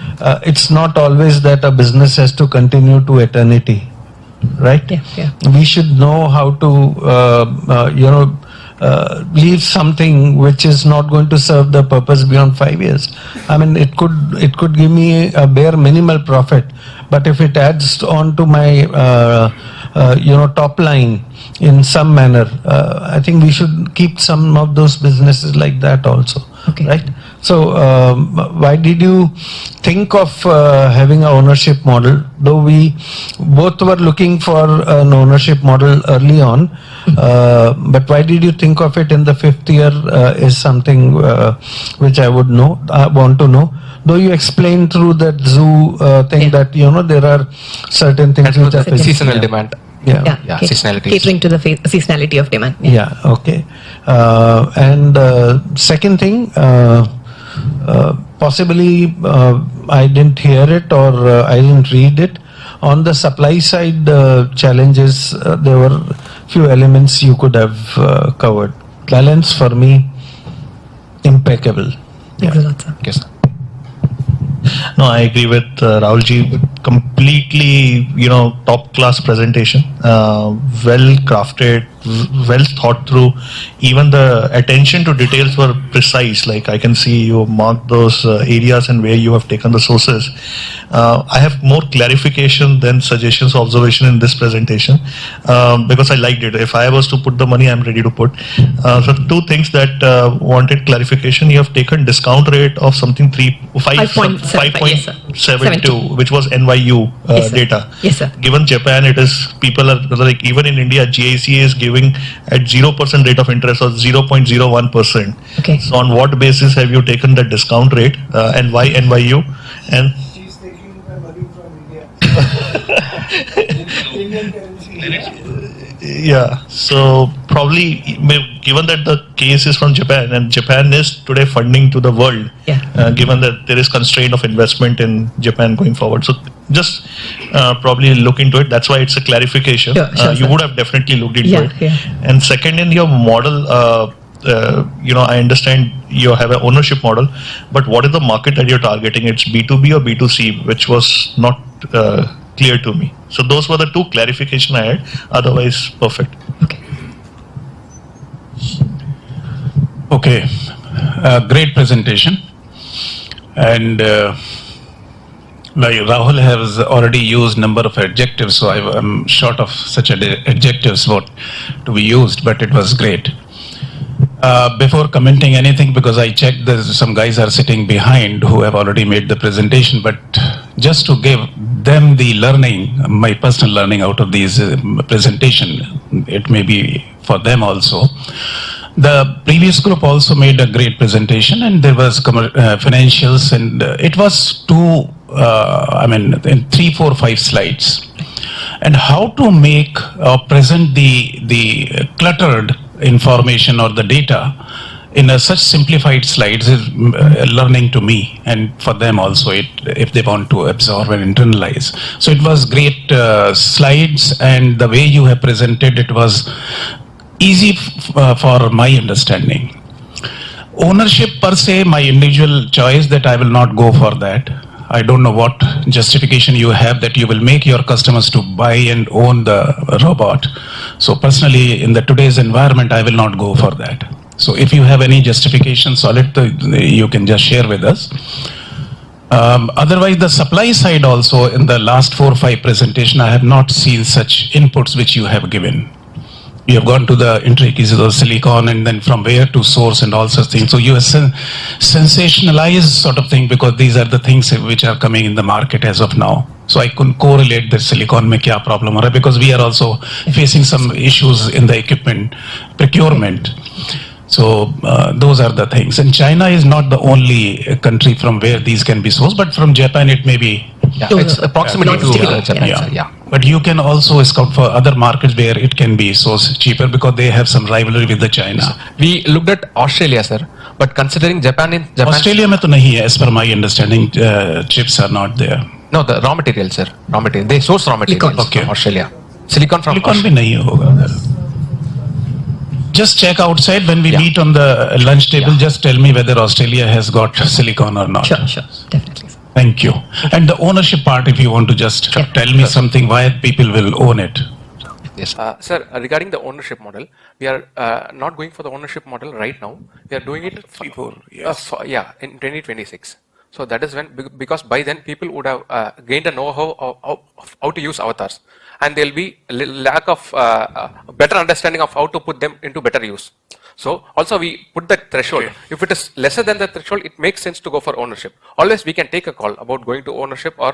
It's not always that a business has to continue to eternity, right? Yeah. We should know how to, leave something which is not going to serve the purpose beyond 5 years. I mean, it could give me a bare minimal profit, but if it adds on to my top line in some manner, I think we should keep some of those businesses like that also. Okay. Right? So, why did you think of having an ownership model? Though we both were looking for an ownership model early on, but why did you think of it in the 5th year is something which I would want to know. Though you explained through that zoo thing that, there are certain things which are seasonal demand. Yeah, seasonality. Catering to the seasonality of demand. Yeah, okay. And second thing, possibly I didn't hear it or I didn't read it. On the supply side challenges, there were few elements you could have covered. Balance for me, impeccable. Thanks a lot, sir. Yes, sir. No, I agree with Rahulji. Completely, top class presentation, well crafted, well thought through. Even the attention to details were precise. Like I can see you marked those areas and where you have taken the sources. I have more clarification than suggestions, observation in this presentation because I liked it. If I was to put the money, I'm ready to put. So two things that wanted clarification. You have taken discount rate of something 5.72, which was NYU data. Yes, sir. Given Japan, it is people are like even in India, GIC is giving at 0% rate of interest or 0.01%. Okay. So on what basis have you taken that discount rate and why NYU? And She's taking my money from India. yeah, so probably given that the case is from Japan and Japan is today funding to the world, given that there is constraint of investment in Japan going forward. So just probably look into it. That's why it's a clarification. You would have definitely looked into it. Yeah. And second, in your model, I understand you have an ownership model, but what is the market that you're targeting? It's B2B or B2C, which was not clear to me. So those were the two clarification I had. Otherwise, perfect. Okay, great presentation. And like Rahul has already used number of adjectives, so I'm short of such adjectives what to be used, but it was great. Before commenting anything, because I checked there's some guys are sitting behind who have already made the presentation, but just to give them the learning, my personal learning out of these presentation, it may be for them also. The previous group also made a great presentation, and there was financials, and it was in 3, 4, 5 slides. And how to make or present the cluttered information or the data in such simplified slides is learning to me and for them also if they want to absorb and internalize. So it was great slides, and the way you have presented it was easy for my understanding. Ownership per se, my individual choice that I will not go for that. I don't know what justification you have that you will make your customers to buy and own the robot. So personally, in the today's environment, I will not go for that. So if you have any justification solid, you can just share with us. Otherwise, the supply side also, in the last 4 or 5 presentation, I have not seen such inputs which you have given. You have gone to the intricacies of silicon and then from where to source and all such things. So you have sensationalized sort of thing because these are the things which are coming in the market as of now. So I couldn't correlate the silicon mein kya problem ho raha, because we are also facing some issues in the equipment procurement. So those are the things. And China is not the only country from where these can be sourced, but from Japan it may be. It's approximately to Japan. But you can also scout for other markets where it can be sourced cheaper because they have some rivalry with the China. We looked at Australia, sir, but considering Japan Australia mein to nahi hai, as per my understanding, chips are not there. No, the raw material, sir. Raw material. They source raw materials from Australia. Silicon from Silicon bhi nahi hoga. Just check outside when we meet on the lunch table. Just tell me whether Australia has got silicon or not. Sure, definitely. Thank you. And the ownership part, if you want to just tell me something, why people will own it. Yes. Sir, regarding the ownership model, we are not going for the ownership model right now. We are doing it in 2026. So that is when, because by then people would have gained a know-how of how to use avatars, and there will be lack of better understanding of how to put them into better use. So also we put the threshold. Okay. If it is lesser than the threshold, it makes sense to go for ownership. Always we can take a call about going to ownership, or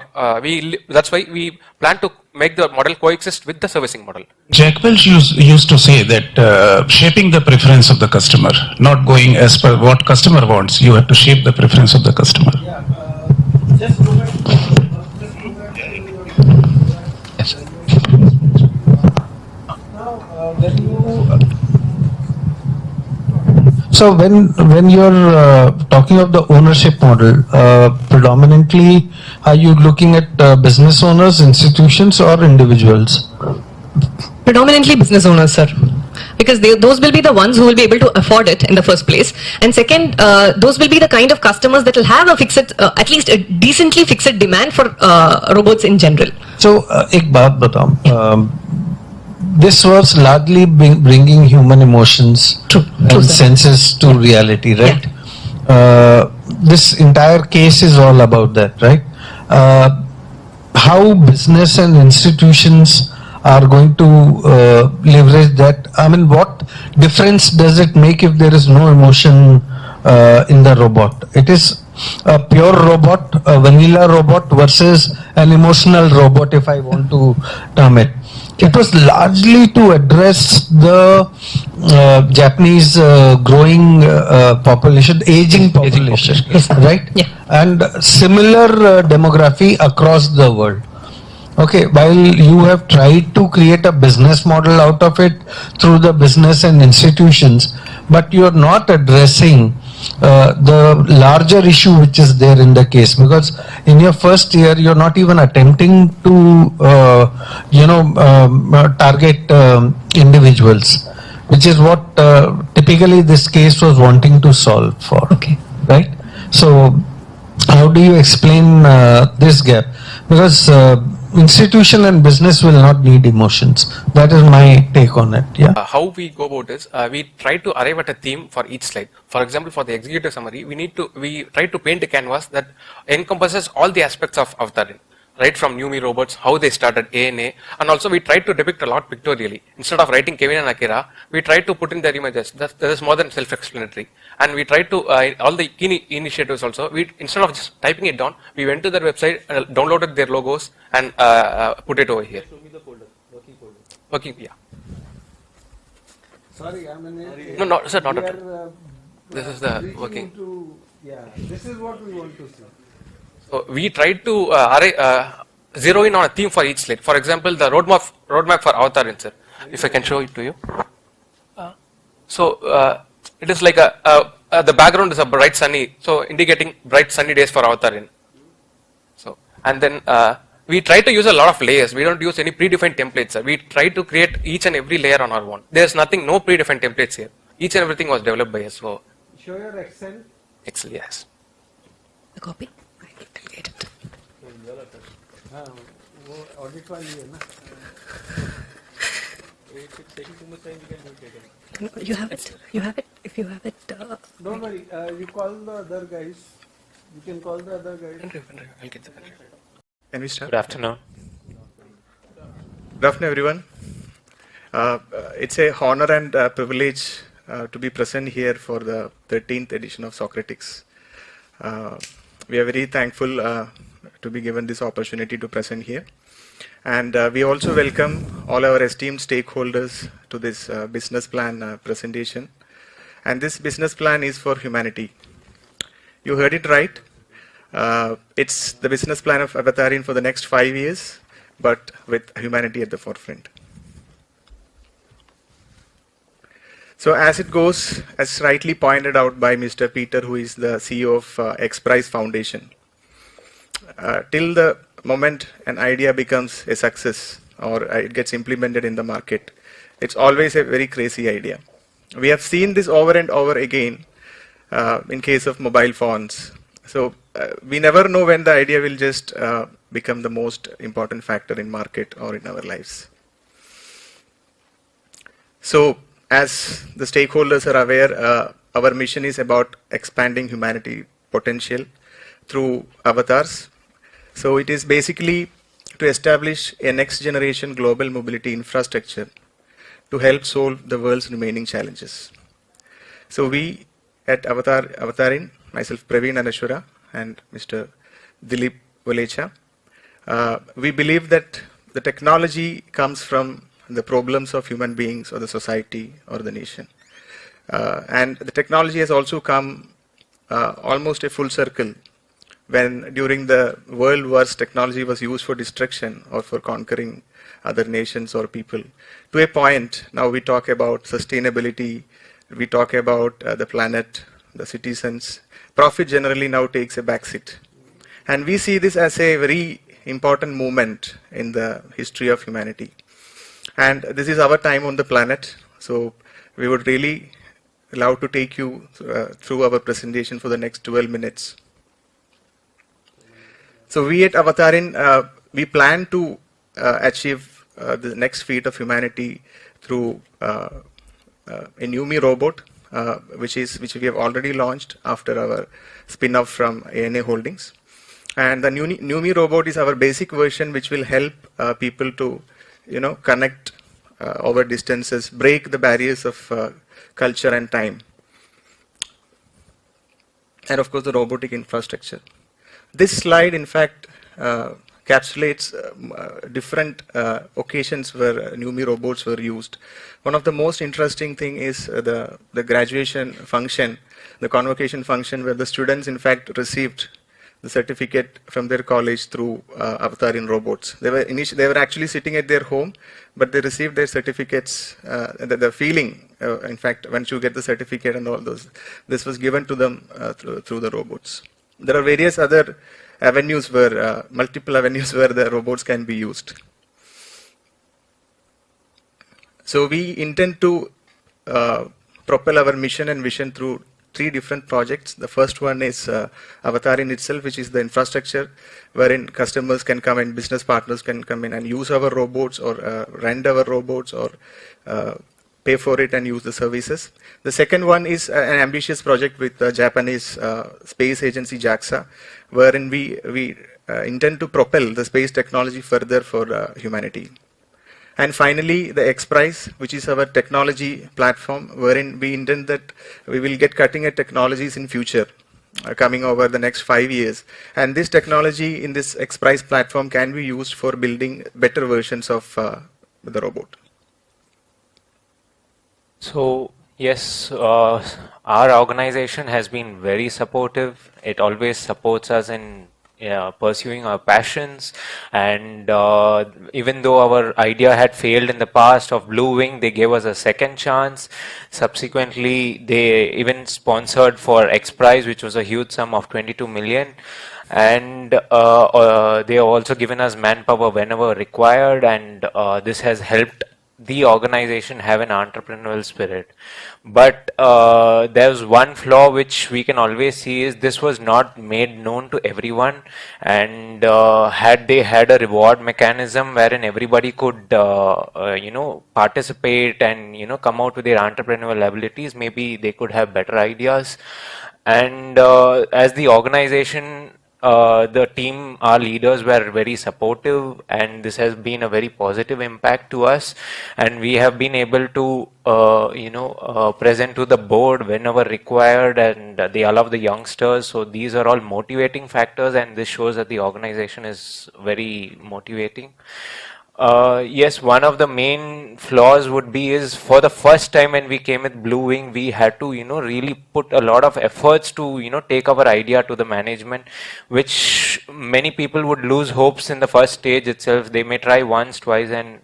that's why we plan to make the model coexist with the servicing model. Jack Welch used to say that shaping the preference of the customer, not going as per what customer wants. You have to shape the preference of the customer. Just look at Yes. So when you're talking of the ownership model, predominantly are you looking at business owners, institutions, or individuals? Predominantly business owners, sir. Because those will be the ones who will be able to afford it in the first place. And second, those will be the kind of customers that will have a fixed, at least a decently fixed demand for robots in general. So, ek baat batao. This was largely bringing human emotions and senses to reality, right? Yeah. This entire case is all about that, right? How business and institutions are going to leverage that. I mean, what difference does it make if there is no emotion in the robot? It is a pure robot, a vanilla robot versus an emotional robot, if I want to term it. It was largely to address the Japanese growing population, aging population, right? Yeah. And similar demography across the world. Okay, while you have tried to create a business model out of it through the business and institutions, but you are not addressing the larger issue which is there in the case, because in your first year you're not even attempting to target individuals, which is what typically this case was wanting to solve for. Okay, right? So how do you explain this gap? Because institution and business will not need emotions. That is my take on it. Yeah. How we go about this, we try to arrive at a theme for each slide. For example, for the executive summary, we try to paint a canvas that encompasses all the aspects of Avtarin, right from Numi robots, how they started ANA, and also we try to depict a lot pictorially. Instead of writing Kevin and Akira, we try to put in their images. That is more than self-explanatory. And we try to, all the key initiatives also, instead of just typing it down, we went to their website, downloaded their logos, and put it over here. Show me the folder, working folder. Working, yeah. Sorry, I mean... No, sir, not at all. This is the working. This is what we want to see. So we tried to zero in on a theme for each slide. For example, the roadmap for Avtarin, sir. If I can show it to you. It is like the background is a bright sunny, so indicating bright sunny days for Avtarin. So, and then we try to use a lot of layers. We don't use any predefined templates, sir. We try to create each and every layer on our own. There's nothing, no predefined templates here. Each and everything was developed by us. So, show your Excel. Excel, yes. A copy? Audit wali hai na. If it's taking too much time, we can do it later. You have it. You have it. If you have it. Don't worry. You call the other guys. You can call the other guys. I'll get the pen. Can we start? Good afternoon. Good afternoon, everyone. It's a honor and privilege to be present here for the 13th edition of Socratix. We are very thankful to be given this opportunity to present here. And we also welcome all our esteemed stakeholders to this business plan presentation. And this business plan is for humanity. You heard it right. It's the business plan of Avtarin for the next 5 years, but with humanity at the forefront. So as it goes, as rightly pointed out by Mr. Peter, who is the CEO of XPRIZE Foundation, till the moment an idea becomes a success or it gets implemented in the market, it's always a very crazy idea. We have seen this over and over again in case of mobile phones. So we never know when the idea will just become the most important factor in market or in our lives. So, as the stakeholders are aware, our mission is about expanding humanity potential through avatars. So, it is basically to establish a next generation global mobility infrastructure to help solve the world's remaining challenges. So, we at Avatarin, myself Praveen Anashwara and Mr. Dilip Valecha, we believe that the technology comes from the problems of human beings or the society or the nation. And the technology has also come almost a full circle when during the world wars technology was used for destruction or for conquering other nations or people. To a point, now we talk about sustainability, we talk about the planet, the citizens. Profit generally now takes a backseat. And we see this as a very important moment in the history of humanity. And this is our time on the planet. So we would really love to take you through our presentation for the next 12 minutes. So we at Avatarin, we plan to achieve the next feat of humanity through a Numi robot, which we have already launched after our spin-off from ANA Holdings. And the Numi robot is our basic version, which will help people to, connect over distances, break the barriers of culture and time, and of course the robotic infrastructure. This slide, in fact, encapsulates different occasions where Numi robots were used. One of the most interesting thing is the graduation function, the convocation function, where the students, in fact, received the certificate from their college through Avatarin robots. They were actually sitting at their home, but they received their certificates. The feeling, in fact, once you get the certificate and all those, this was given to them through the robots. There are various other avenues where, multiple avenues where the robots can be used. So we intend to propel our mission and vision through 3 different projects. The first one is Avatarin itself, which is the infrastructure wherein customers can come and business partners can come in and use our robots or rent our robots or pay for it and use the services. The second one is an ambitious project with the Japanese space agency JAXA, wherein we intend to propel the space technology further for humanity. And finally, the XPRIZE, which is our technology platform, wherein we intend that we will get cutting-edge technologies in future, coming over the next 5 years. And this technology in this XPRIZE platform can be used for building better versions of the robot. So, yes, our organization has been very supportive. It always supports us in pursuing our passions, and even though our idea had failed in the past of Blue Wing, they gave us a second chance. Subsequently, they even sponsored for XPRIZE, which was a huge sum of 22 million, and they have also given us manpower whenever required, and this has helped the organization have an entrepreneurial spirit. But there's one flaw which we can always see is this was not made known to everyone, and had they had a reward mechanism wherein everybody could participate and come out with their entrepreneurial abilities, maybe they could have better ideas. And as the organization, the team, our leaders were very supportive, and this has been a very positive impact to us, and we have been able to present to the board whenever required, and they allow the youngsters. So these are all motivating factors, and this shows that the organization is very motivating. Yes, one of the main flaws would be is for the first time when we came with Blue Wing, we had to really put a lot of efforts to take our idea to the management, which many people would lose hopes in the first stage itself. They may try once, twice, and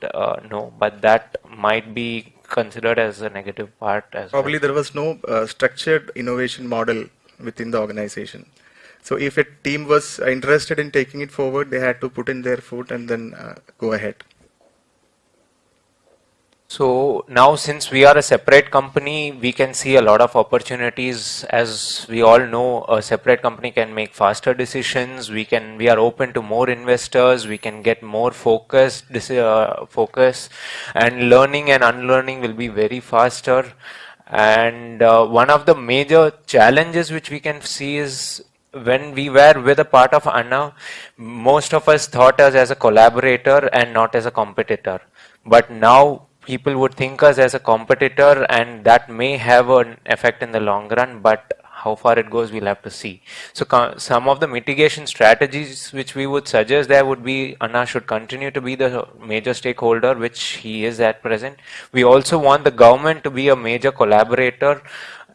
no, but that might be considered as a negative part as Probably there was no structured innovation model within the organization. So if a team was interested in taking it forward, they had to put in their foot and then go ahead. So now since we are a separate company, we can see a lot of opportunities. As we all know, a separate company can make faster decisions. We are open to more investors. We can get more focus, and learning and unlearning will be very faster. And one of the major challenges which we can see is when we were with a part of Anna, most of us thought us as a collaborator and not as a competitor. But now people would think us as a competitor, and that may have an effect in the long run, but how far it goes, we'll have to see. So some of the mitigation strategies which we would suggest there would be Anna should continue to be the major stakeholder, which he is at present. We also want the government to be a major collaborator,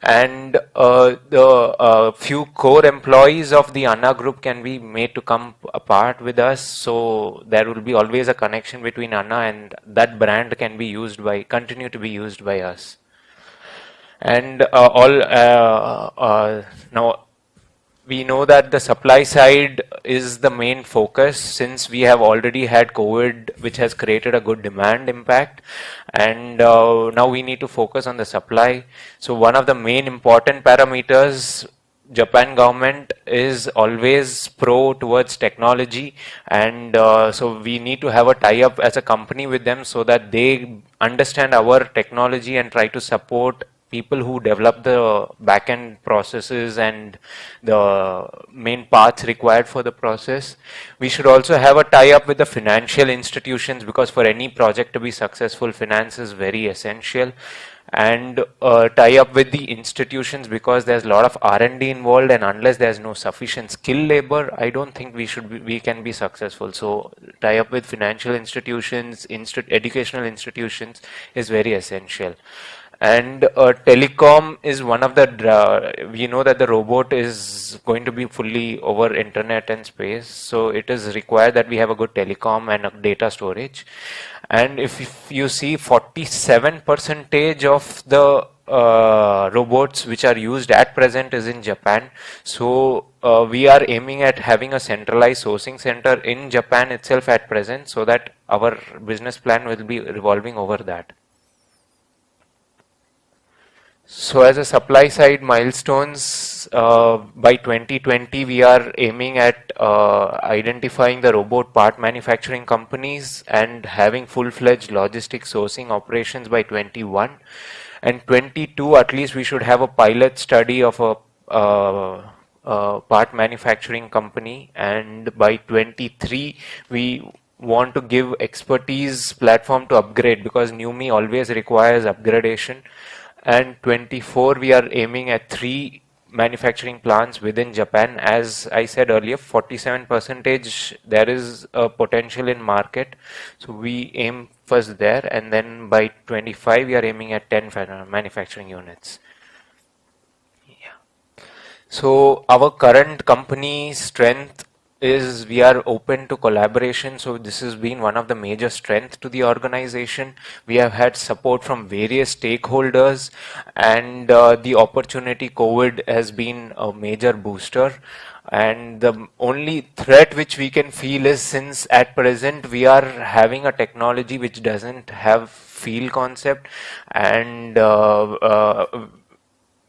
and the few core employees of the Anna group can be made to come apart with us, so there will be always a connection between Anna, and that brand can be continue to be used by us. And now we know that the supply side is the main focus, since we have already had COVID, which has created a good demand impact, and now we need to focus on the supply. So one of the main important parameters, Japan government is always pro towards technology, and so we need to have a tie-up as a company with them so that they understand our technology and try to support people who develop the back-end processes and the main paths required for the process. We should also have a tie-up with the financial institutions, because for any project to be successful, finance is very essential. And tie up with the institutions, because there's a lot of R&D involved, and unless there's no sufficient skill labor, I don't think we can be successful. So tie up with financial institutions, educational institutions is very essential. And telecom is one of the, we know that the robot is going to be fully over internet and space, so it is required that we have a good telecom and a data storage. And if you see, 47% of the robots which are used at present is in Japan. So we are aiming at having a centralized sourcing center in Japan itself at present, so that our business plan will be revolving over that. So as a supply side milestones, by 2020 we are aiming at identifying the robot part manufacturing companies and having full-fledged logistics sourcing operations by 21. And 22, at least we should have a pilot study of a part manufacturing company, and by 23 we want to give expertise platform to upgrade, because NewMe always requires upgradation. And 24, we are aiming at 3 manufacturing plants within Japan. As I said earlier, 47% there is a potential in market. So we aim first there, and then by 25, we are aiming at 10 manufacturing units. Yeah. So our current company strength is we are open to collaboration. So this has been one of the major strengths to the organization. We have had support from various stakeholders, and the opportunity COVID has been a major booster. And the only threat which we can feel is, since at present we are having a technology which doesn't have field concept, and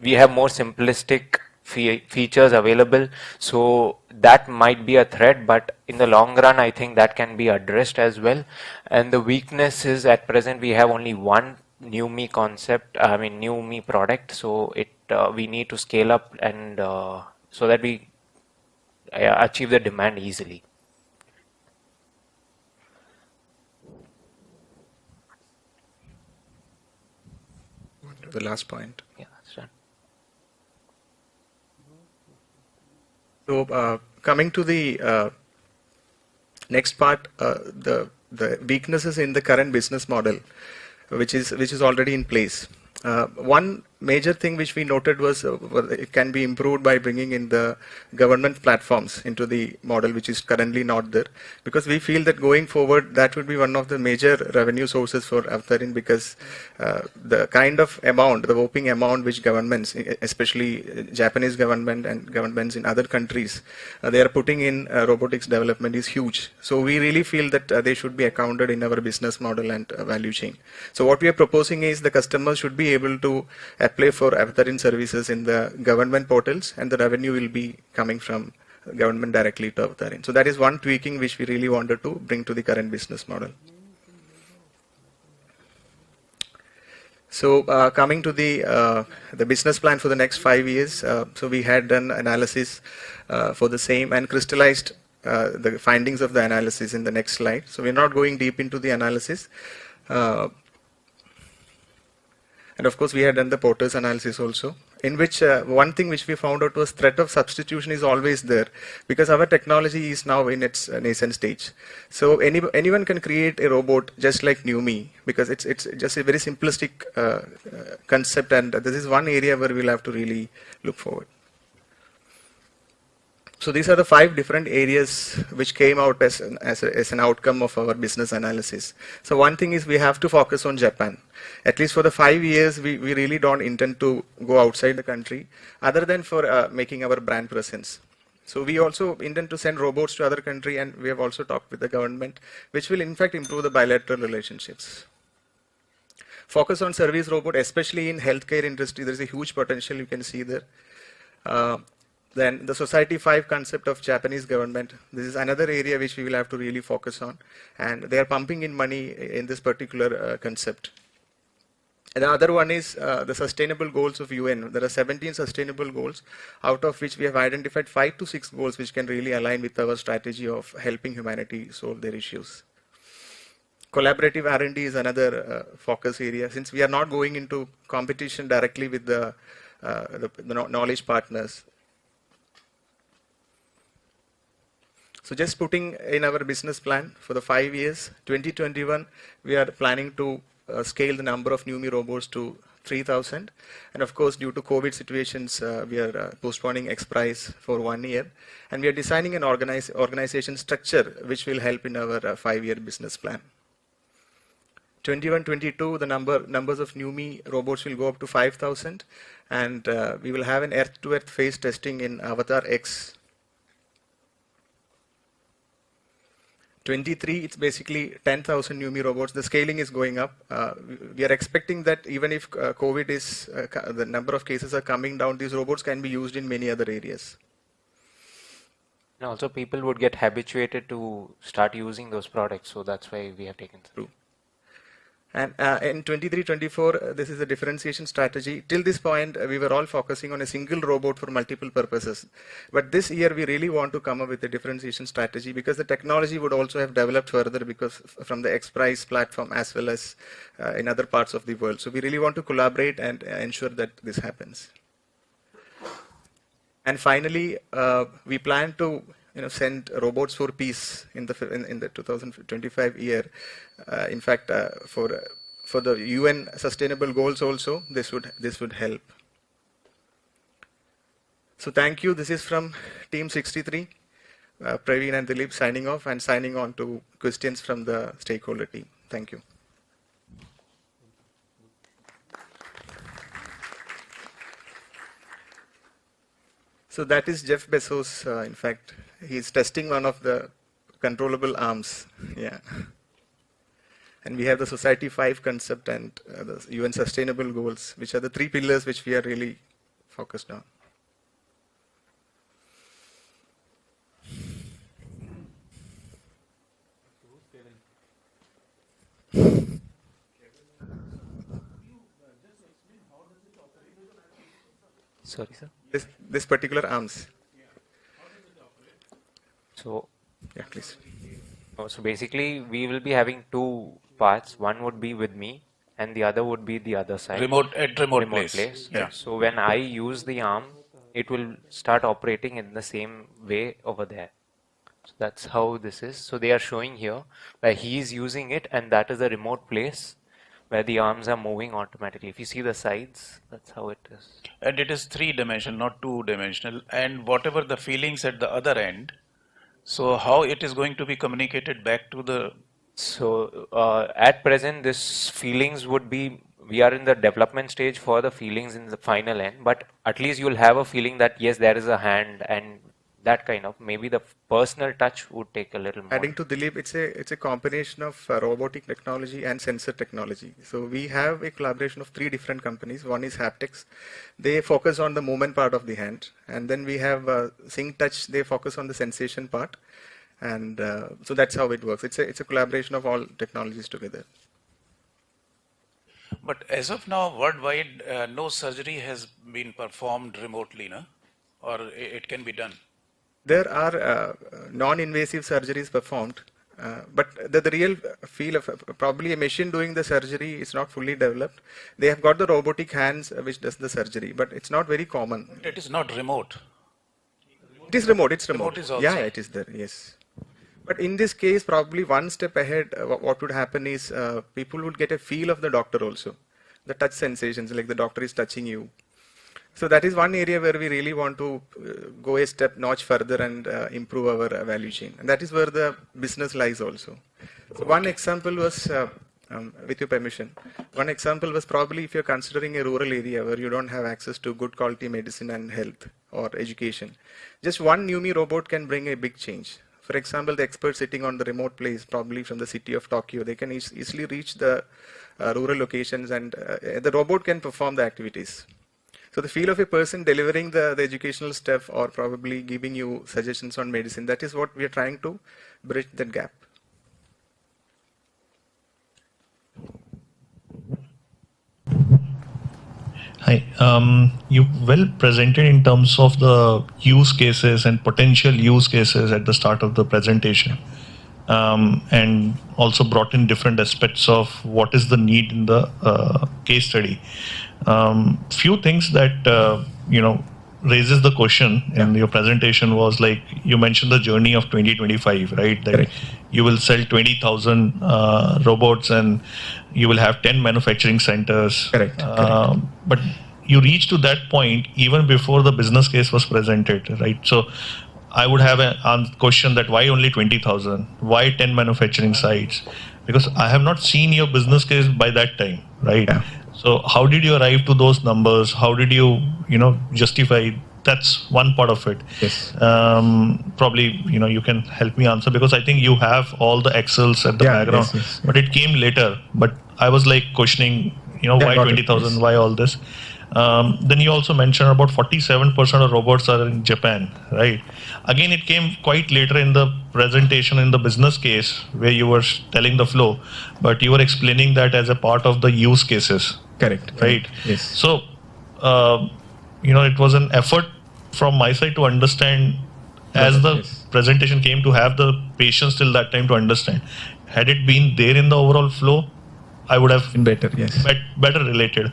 we have more simplistic features available, so that might be a threat, but in the long run I think that can be addressed as well. And the weakness is, at present we have only one NewMe concept, NewMe product, so we need to scale up, and so that we achieve the demand easily. The last point. Yeah, that's right. So coming to the next part, the weaknesses in the current business model, which is already in place. One major thing which we noted was it can be improved by bringing in the government platforms into the model, which is currently not there, because we feel that going forward that would be one of the major revenue sources for Avtarin, because the kind of amount, the whopping amount which governments, especially Japanese government and governments in other countries, they are putting in robotics development is huge. So we really feel that they should be accounted in our business model and value chain. So what we are proposing is the customers should be able to apply for Avtarin services in the government portals, and the revenue will be coming from government directly to Avtarin. So that is one tweaking which we really wanted to bring to the current business model. So coming to the business plan for the next 5 years, so we had done analysis for the same and crystallized the findings of the analysis in the next slide. So we're not going deep into the analysis. And of course, we had done the Porter's analysis also, in which one thing which we found out was threat of substitution is always there, because our technology is now in its nascent stage. So anyone can create a robot just like Numi, because it's just a very simplistic concept, and this is one area where we'll have to really look forward. So these are the 5 different areas which came out as an outcome of our business analysis. So one thing is we have to focus on Japan. At least for the 5 years, we really don't intend to go outside the country, other than for making our brand presence. So we also intend to send robots to other country, and we have also talked with the government, which will in fact improve the bilateral relationships. Focus on service robot, especially in healthcare industry, there is a huge potential you can see there. Then the Society 5 concept of Japanese government, this is another area which we will have to really focus on, and they are pumping in money in this particular concept. And the other one is the sustainable goals of UN. There are 17 sustainable goals, out of which we have identified 5 to 6 goals which can really align with our strategy of helping humanity solve their issues. Collaborative R&D is another focus area, since we are not going into competition directly with the knowledge partners. So just putting in our business plan for the 5 years, 2021, we are planning to scale the number of Numi robots to 3,000. And of course, due to COVID situations, we are postponing XPRIZE for 1 year. And we are designing an organization structure which will help in our 5-year business plan. 21-22, the numbers of Numi robots will go up to 5,000. And we will have an earth-to-earth phase testing in Avatar X. 23, it's basically 10,000 Numi robots. The scaling is going up. We are expecting that even if COVID is, the number of cases are coming down, these robots can be used in many other areas. And also people would get habituated to start using those products, so that's why we have taken through. And in 23-24, this is a differentiation strategy. Till this point, we were all focusing on a single robot for multiple purposes. But this year, we really want to come up with a differentiation strategy, because the technology would also have developed further because from the XPRIZE platform as well as in other parts of the world. So we really want to collaborate and ensure that this happens. And finally, we plan to send robots for peace in the 2025 year. In fact, for the UN sustainable goals also, this would help. So thank you. This is from Team 63. Praveen and Dilip signing off, and signing on to questions from the stakeholder team. Thank you. So that is Jeff Bezos, in fact. He's testing one of the controllable arms. Yeah. And we have the Society 5 concept and the UN sustainable goals, which are the 3 pillars which we are really focused on. Sorry, sir? This particular arms. So, yeah, please. So basically, we will be having 2 parts. One would be with me, and the other would be the other side. Remote place. Yeah. So when I use the arm, it will start operating in the same way over there. So that's how this is. So they are showing here where he is using it, and that is the remote place where the arms are moving automatically. If you see the sides, that's how it is. And it is 3-dimensional, not 2-dimensional. And whatever the feelings at the other end, so how it is going to be communicated back to the... So at present, this feelings would be, we are in the development stage for the feelings in the final end, but at least you'll have a feeling that yes, there is a hand, and that kind of, maybe the personal touch would take a little more. Adding to Dilip, it's a combination of robotic technology and sensor technology. So we have a collaboration of 3 different companies. One is Haptics. They focus on the movement part of the hand. And then we have Sync Touch. They focus on the sensation part. And so that's how it works. It's a collaboration of all technologies together. But as of now, worldwide, no surgery has been performed remotely, no? Or it can be done? There are non-invasive surgeries performed, but the real feel of probably a machine doing the surgery is not fully developed. They have got the robotic hands which does the surgery, but it's not very common. It is not remote. It is remote. It's remote. Remote is also. Yeah, it is there. Yes. But in this case, probably one step ahead, what would happen is people would get a feel of the doctor also. The touch sensations, like the doctor is touching you. So that is one area where we really want to go a notch further and improve our value chain. And that is where the business lies also. So one example was, with your permission, one example was probably if you're considering a rural area where you don't have access to good quality medicine and health or education, just one Numi robot can bring a big change. For example, the expert sitting on the remote place, probably from the city of Tokyo, they can easily reach the rural locations, and the robot can perform the activities. So the feel of a person delivering the educational stuff or probably giving you suggestions on medicine, that is what we are trying to bridge that gap. Hi. You well presented in terms of the use cases and potential use cases at the start of the presentation, and also brought in different aspects of what is the need in the case study. Few things that raises the question in your presentation was, like, you mentioned the journey of 2025, right? That Correct. you will sell 20,000 robots and you will have 10 manufacturing centers. Correct. But you reached to that point even before the business case was presented, right? So I would have a question that why only 20,000? Why 10 manufacturing sites? Because I have not seen your business case by that time, right? Yeah. So how did you arrive to those numbers? How did you, justify? That's one part of it. Yes. Probably, you can help me answer, because I think you have all the Excels at the background, yes. but it came later. But I was like questioning, why got it, 20,000? yes. Why all this? Then you also mentioned about 47% of robots are in Japan, right? Again, it came quite later in the presentation in the business case where you were telling the flow, but you were explaining that as a part of the use cases. Correct. Right? Yes. So, it was an effort from my side to understand as the presentation came, to have the patience till that time to understand. Had it been there in the overall flow, I would have been better. Yes. Better related.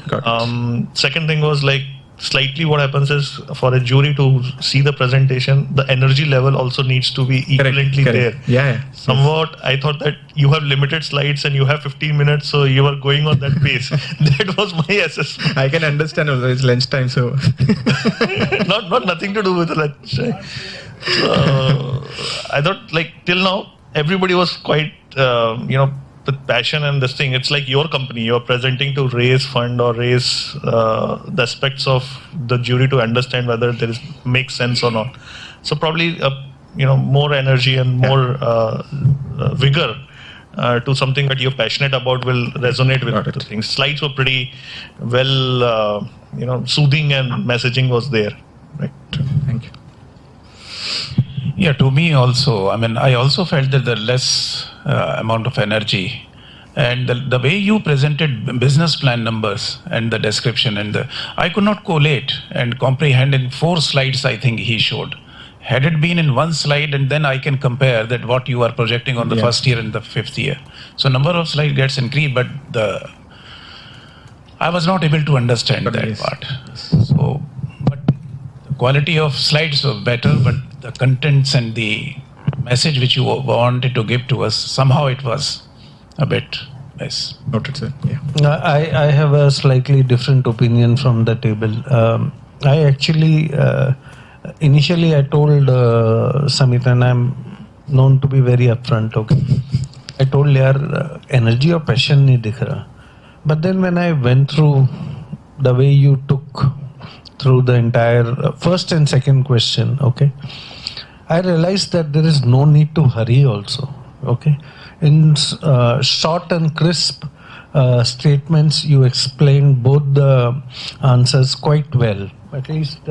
Got it. Second thing was, like, slightly what happens is, for a jury to see the presentation, the energy level also needs to be equivalently there. Yeah. Somewhat, I thought that you have limited slides and you have 15 minutes, so you are going on that pace. That was my assessment. I can understand, although it's lunchtime, so. not nothing to do with lunch. So, I thought, like, till now, everybody was quite, with passion and this thing. It's like your company, you're presenting to raise fund or raise the aspects of the jury to understand whether there is makes sense or not. So probably more energy and more vigor to something that you're passionate about will resonate with the things. Slides were pretty well, soothing, and messaging was there. Right. Thank you. Yeah, to me also, I also felt that the less amount of energy, and the way you presented business plan numbers and the description, I could not collate and comprehend in 4 slides, I think he showed. Had it been in 1 slide, and then I can compare that what you are projecting on the first year and the 5th year. So number of slides gets increased, but I was not able to understand that part. So, but the quality of slides was better, but the contents and the message which you wanted to give to us, somehow it was a bit Yes, noted, sir. Yeah. I have a slightly different opinion from the table. I actually, initially I told Samit, and I'm known to be very upfront, okay. I told yaar, energy or passion nahi dikh raha. But then when I went through the way you took through the entire first and second question, okay, I realized that there is no need to hurry also, okay. In short and crisp statements, you explained both the answers quite well. At least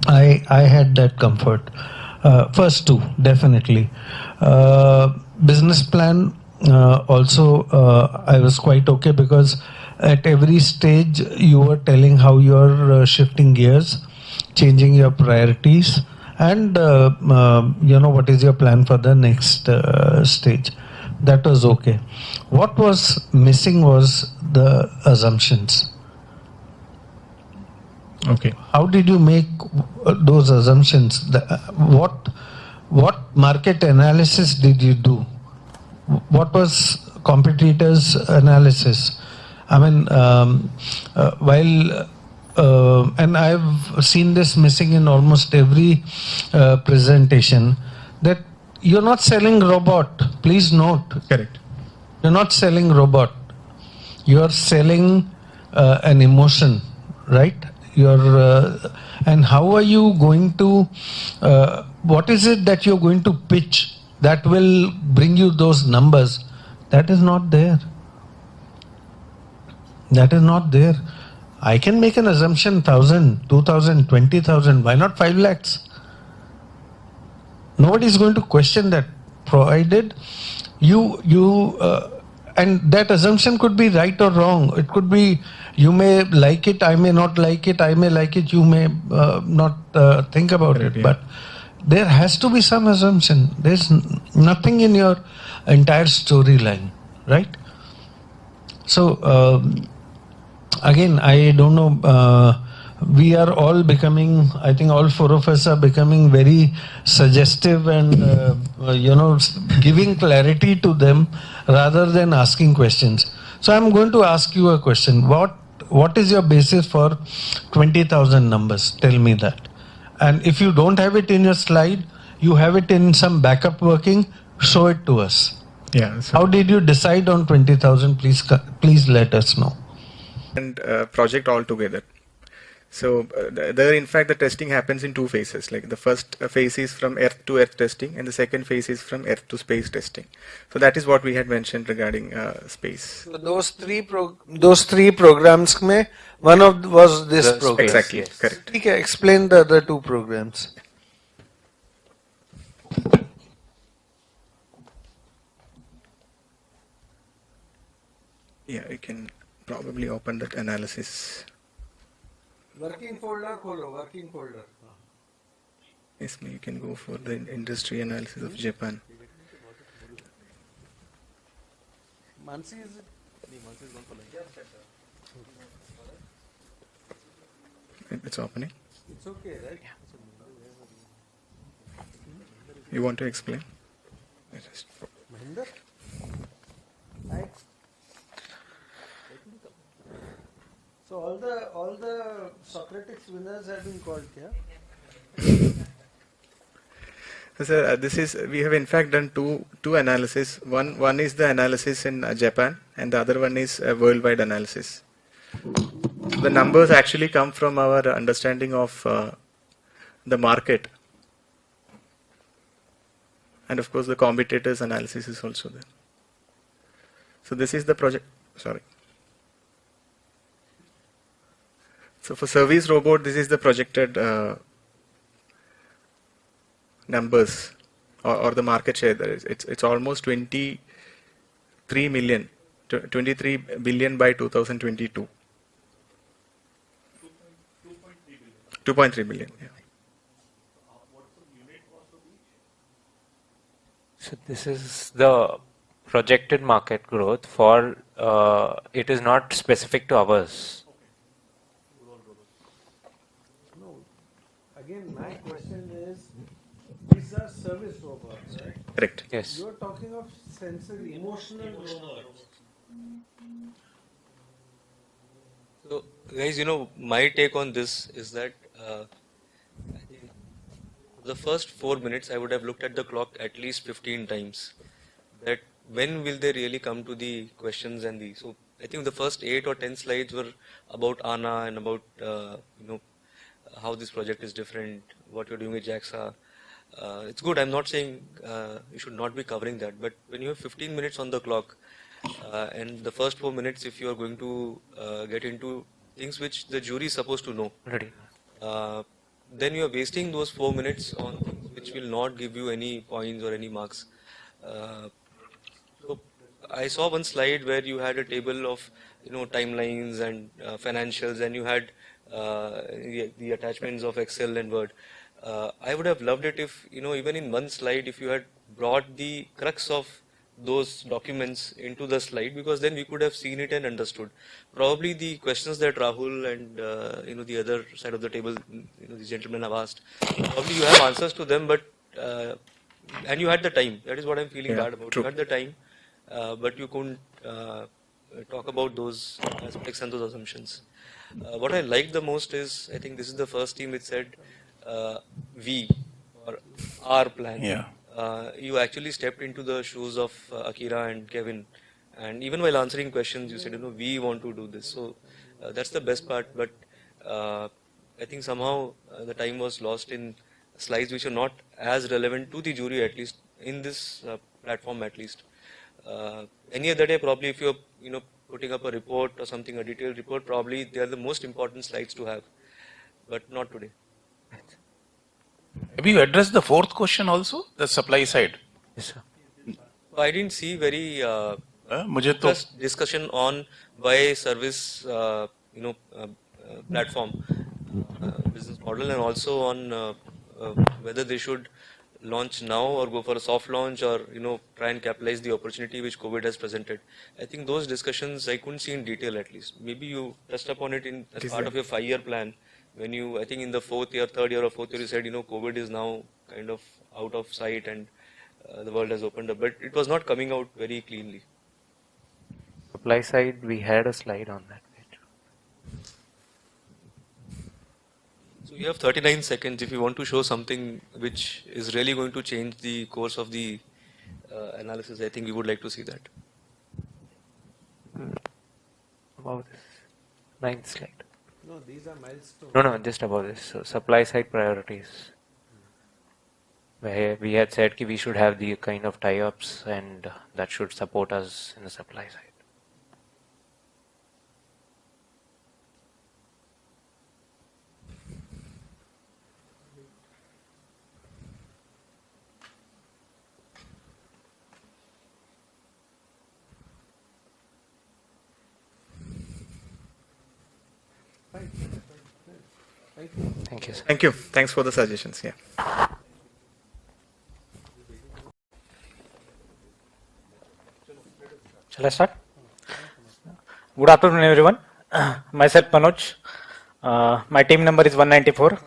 I had that comfort. First two, definitely. Business plan also I was quite okay because at every stage you were telling how you're shifting gears, changing your priorities, and you know what is your plan for the next stage. That was okay. What was missing was the assumptions. Okay. How did you make those assumptions? What market analysis did you do? What was competitors' analysis? I mean, and I've seen this missing in almost every presentation, that you're not selling robot. Please note. Correct. You're not selling robot. You're selling an emotion, right? And how are you going to, what is it that you're going to pitch that will bring you those numbers? That is not there. That is not there. I can make an assumption 1,000, 2,000, 20,000. Why not 5 lakhs? Nobody is going to question that, provided and that assumption could be right or wrong. It could be, you may like it, I may not like it, I may like it, you may not think about it. But there has to be some assumption. There's nothing in your entire storyline, right? So, again, I don't know, we are all becoming, I think all four of us are becoming very suggestive and, you know, giving clarity to them rather than asking questions. So I'm going to ask you a question. What is your basis for 20,000 numbers? Tell me that. And if you don't have it in your slide, you have it in some backup working, show it to us. Yeah. So how did you decide on 20,000? Please let us know. And project altogether. So there, in fact, the testing happens in 2 phases. Like the first phase is from Earth to Earth testing, and the second phase is from Earth to space testing. So that is what we had mentioned regarding space. So those three programs, mein, one of was this program. Exactly, yes. Correct. Okay, explain the other 2 programs. Yeah, you can probably open that analysis. Working folder, working folder. Yes, you can go for the industry analysis of Japan. Mansi is it? It's opening. It's okay, right? You want to explain? Mahinder? Hi. So all the Socratix winners have been called here. So we have in fact done two analysis. One is the analysis in Japan, and the other one is a worldwide analysis. The numbers actually come from our understanding of the market, and of course the competitors analysis is also there. So this is the project. Sorry. So for service robot, this is the projected numbers or the market share. There is it's almost 23 billion by 2022. 2.3 billion. Yeah. So this is the projected market growth for it is not specific to ours. No. Again, my question is, these are service robots, right? Correct. Yes. You are talking of sensory, emotional robots. So, guys, my take on this is that I think the first 4 minutes I would have looked at the clock at least 15 times. That when will they really come to the questions and the so I think the first 8 or 10 slides were about ANA and about how this project is different, what you're doing with JAXA. It's good. I'm not saying you should not be covering that, but when you have 15 minutes on the clock and the first 4 minutes, if you are going to get into things which the jury is supposed to know, then you are wasting those 4 minutes on things which will not give you any points or any marks. So I saw one slide where you had a table of timelines and financials, and you had the attachments of Excel and Word. I would have loved it if even in one slide, if you had brought the crux of those documents into the slide, because then we could have seen it and understood. Probably the questions that Rahul and the other side of the table, the gentlemen have asked, probably you have answers to them, but and you had the time. That is what I'm feeling bad about. True. You had the time, but you couldn't talk about those aspects and those assumptions. What I liked the most is, I think this is the first team which said we or our plan. Yeah. You actually stepped into the shoes of Akira and Kevin, and even while answering questions, you said, we want to do this. So that's the best part. But I think somehow the time was lost in slides which are not as relevant to the jury, at least in this platform, at least. Any other day, probably, if you're putting up a report or something, a detailed report, probably they are the most important slides to have, but not today. Have you addressed the fourth question also, the supply side? Yes, sir. I didn't see very मुझे discussion on why service platform business model, and also on whether they should launch now or go for a soft launch, or try and capitalize the opportunity which COVID has presented. I think those discussions I couldn't see in detail, at least. Maybe you touched upon it as part of your 5-year plan. When you, I think in the 4th year, 3rd year or 4th year, you said, COVID is now kind of out of sight and the world has opened up, but it was not coming out very cleanly. Supply side, we had a slide on that page. So you have 39 seconds. If you want to show something which is really going to change the course of the analysis, I think we would like to see that. About this 9th slide. No, these are milestones. No, just about this. So supply side priorities. Where we had said that we should have the kind of tie-ups, and that should support us in the supply side. Thank you, sir. Thank you. Thanks for the suggestions. Yeah. Shall I start? Good afternoon, everyone. Myself Manoj. My team number is 194.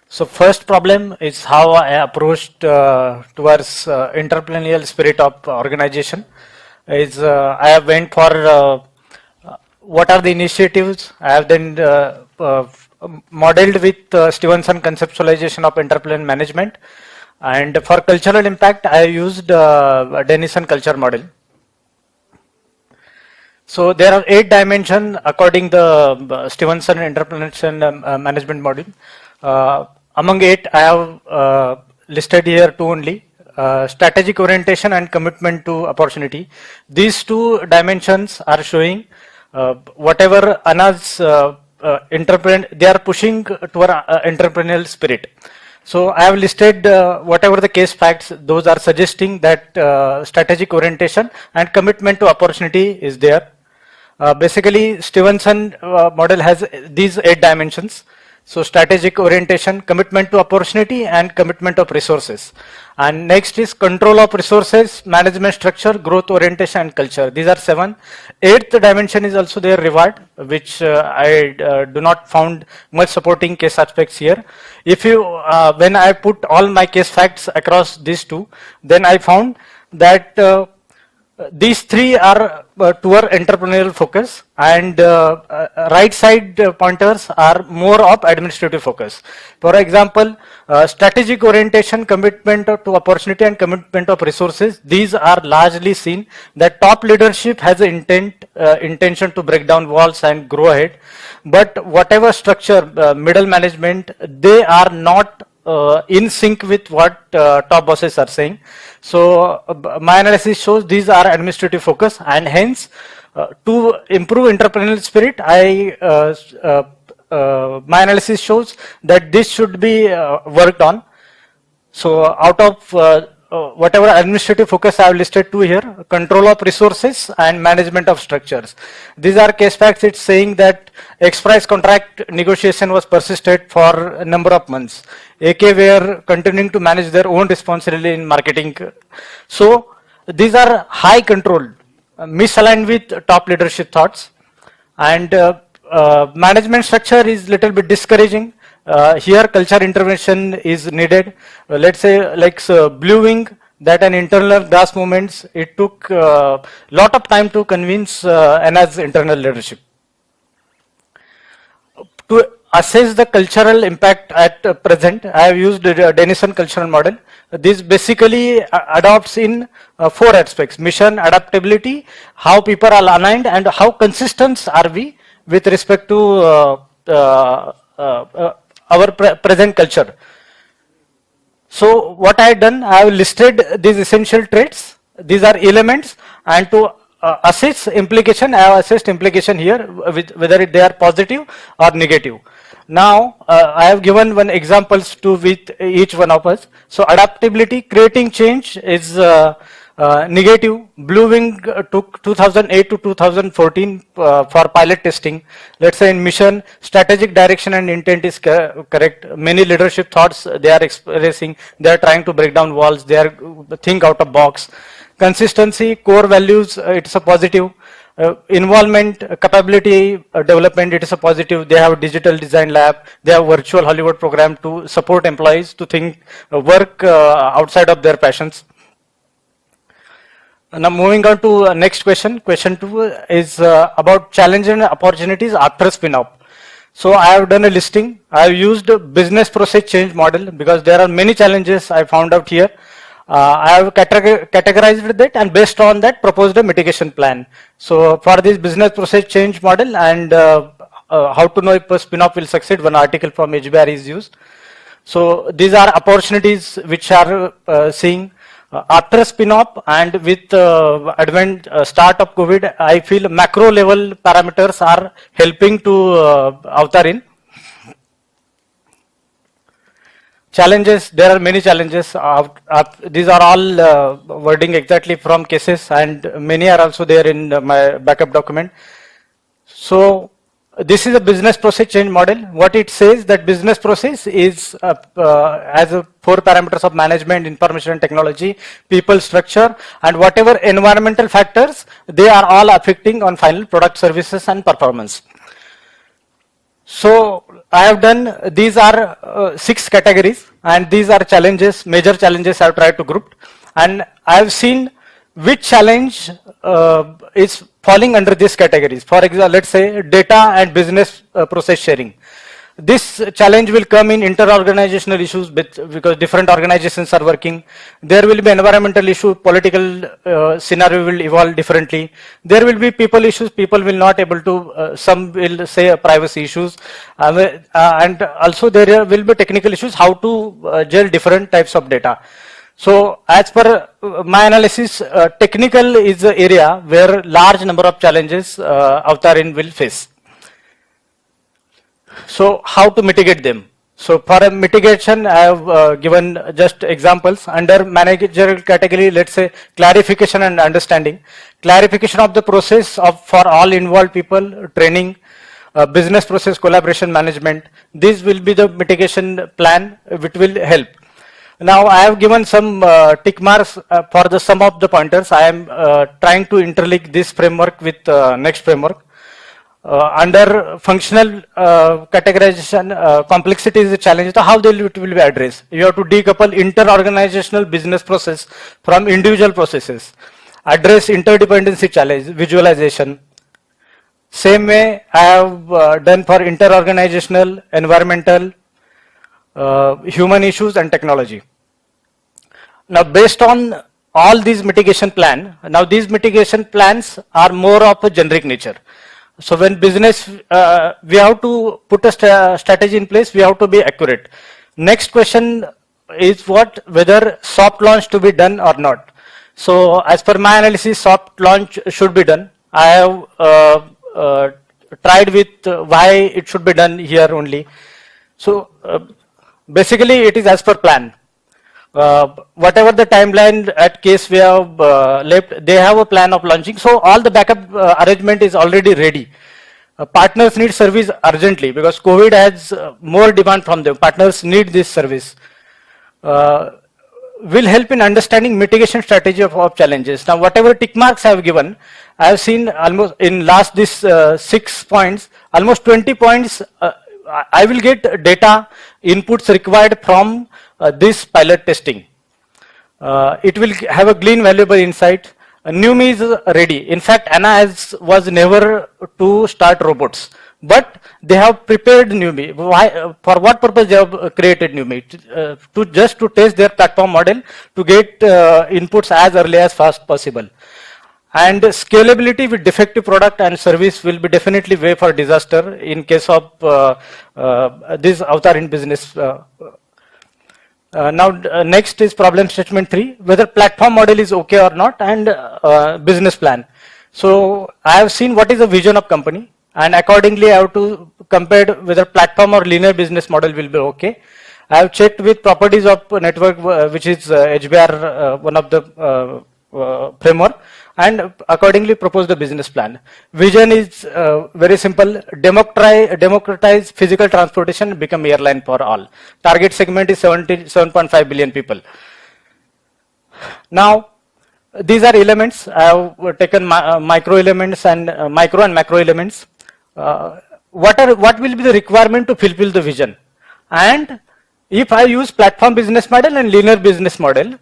So first problem is how I approached towards entrepreneurial spirit of organization. I have went for what are the initiatives. I have then modeled with Stevenson conceptualization of entrepreneurial management, and for cultural impact I used Denison culture model. So there are 8 dimensions according the Stevenson entrepreneurial management model. Among 8, I have listed here 2 only: strategic orientation and commitment to opportunity. These 2 dimensions are showing whatever Anna's they are pushing toward entrepreneurial spirit. So I have listed whatever the case facts, those are suggesting that strategic orientation and commitment to opportunity is there. Basically, Stevenson model has these 8 dimensions. So strategic orientation, commitment to opportunity, and commitment of resources. And next is control of resources, management structure, growth orientation, and culture. These are 7. 8th dimension is also their reward, which I do not found much supporting case aspects here. If you, when I put all my case facts across these 2, then I found that these three are toward entrepreneurial focus, and right side pointers are more of administrative focus. For example, strategic orientation, commitment to opportunity, and commitment of resources. These are largely seen that top leadership has an intention to break down walls and grow ahead. But whatever structure, middle management, they are not in sync with what top bosses are saying. So my analysis shows these are administrative focus, and hence to improve entrepreneurial spirit, my analysis shows that this should be worked on. So out of whatever administrative focus I have listed to here, control of resources and management of structures. These are case facts. It's saying that X-Price contract negotiation was persisted for a number of months. AK were continuing to manage their own responsibility in marketing. So these are high control, misaligned with top leadership thoughts, and management structure is little bit discouraging. Here culture intervention is needed. Let's say like Blue Wing, that an internal grass movements, it took lot of time to convince NA's internal leadership. To assess the cultural impact at present, I have used the Denison cultural model. This basically adopts in 4 aspects: mission, adaptability, how people are aligned, and how consistent are we with respect to our present culture. So what I have done, I have listed these essential traits. These are elements, and to assess implication, I have assessed implication here, with whether they are positive or negative. Now I have given one examples to with each one of us. So adaptability, creating change is negative. Blue Wing took 2008 to 2014 for pilot testing. Let's say in mission, strategic direction and intent is correct. Many leadership thoughts they are expressing. They are trying to break down walls. They are think out of box. Consistency, core values, it's a positive. Involvement, capability development, it is a positive. They have a digital design lab. They have virtual Hollywood program to support employees to think, work outside of their passions. Now moving on to next question. Question 2 is about challenges and opportunities after spin-off. So I have done a listing. I have used business process change model because there are many challenges I found out here. I have categorized that, and based on that proposed a mitigation plan. So for this business process change model and how to know if a spin-off will succeed, one article from HBR is used. So these are opportunities which are seeing after spin-off, and with advent start of COVID, I feel macro level parameters are helping to Avatar in. Challenges, there are many challenges. These are all wording exactly from cases, and many are also there in my backup document. So this is a business process change model. What it says that business process is as a 4 parameters of management, information and technology, people, structure, and whatever environmental factors, they are all affecting on final product, services and performance. So I have done, these are 6 categories, and these are challenges, major challenges I have tried to group, and I have seen which challenge is falling under these categories. For example, let's say data and business process sharing. This challenge will come in inter-organizational issues because different organizations are working. There will be environmental issue, political scenario will evolve differently. There will be people issues, people will not able to, some will say privacy issues. And also there will be technical issues, how to gel different types of data. So as per my analysis, technical is the area where large number of challenges Avatarin will face. So how to mitigate them? So for a mitigation, I have given just examples. Under managerial category, let's say clarification and understanding. Clarification of the process for all involved people, training, business process collaboration management. This will be the mitigation plan which will help. Now I have given some tick marks for the sum of the pointers. I am trying to interlink this framework with next framework. Under functional categorization, complexity is a challenge. So how it will be addressed? You have to decouple inter-organizational business process from individual processes. address interdependency challenge, visualization. Same way I have done for inter-organizational, environmental, human issues and technology. Now based on all these mitigation plan, now these mitigation plans are more of a generic nature. So when business, we have to put a strategy in place, we have to be accurate. Next question is whether soft launch to be done or not. So as per my analysis, soft launch should be done. I have tried with why it should be done here only. So basically it is as per plan. Whatever the timeline at case we have left, they have a plan of launching. So all the backup arrangement is already ready. Partners need service urgently because COVID has more demand from them. Partners need this service. Will help in understanding mitigation strategy of challenges. Now whatever tick marks I have given, I have seen almost in last this 6 points, almost 20 points I will get data inputs required from this pilot testing. It will have a glean valuable insight. NUMI is ready. In fact, ANA was never to start robots, but they have prepared NUMI. Why, for what purpose they have created NUMI? To test their platform model to get inputs as early as fast possible. And scalability with defective product and service will be definitely way for disaster in case of this avatar in business. Now next is problem statement 3, whether platform model is okay or not, and business plan. So I have seen what is the vision of company, and accordingly I have to compare whether platform or linear business model will be okay. I have checked with properties of network, which is HBR, one of the framework, and accordingly propose the business plan. Vision is very simple: democratize physical transportation, become airline for all. Target segment is 7.5 billion people. Now these are elements. I have taken micro elements and micro and macro elements. What will be the requirement to fulfill the vision? And if I use platform business model and linear business model,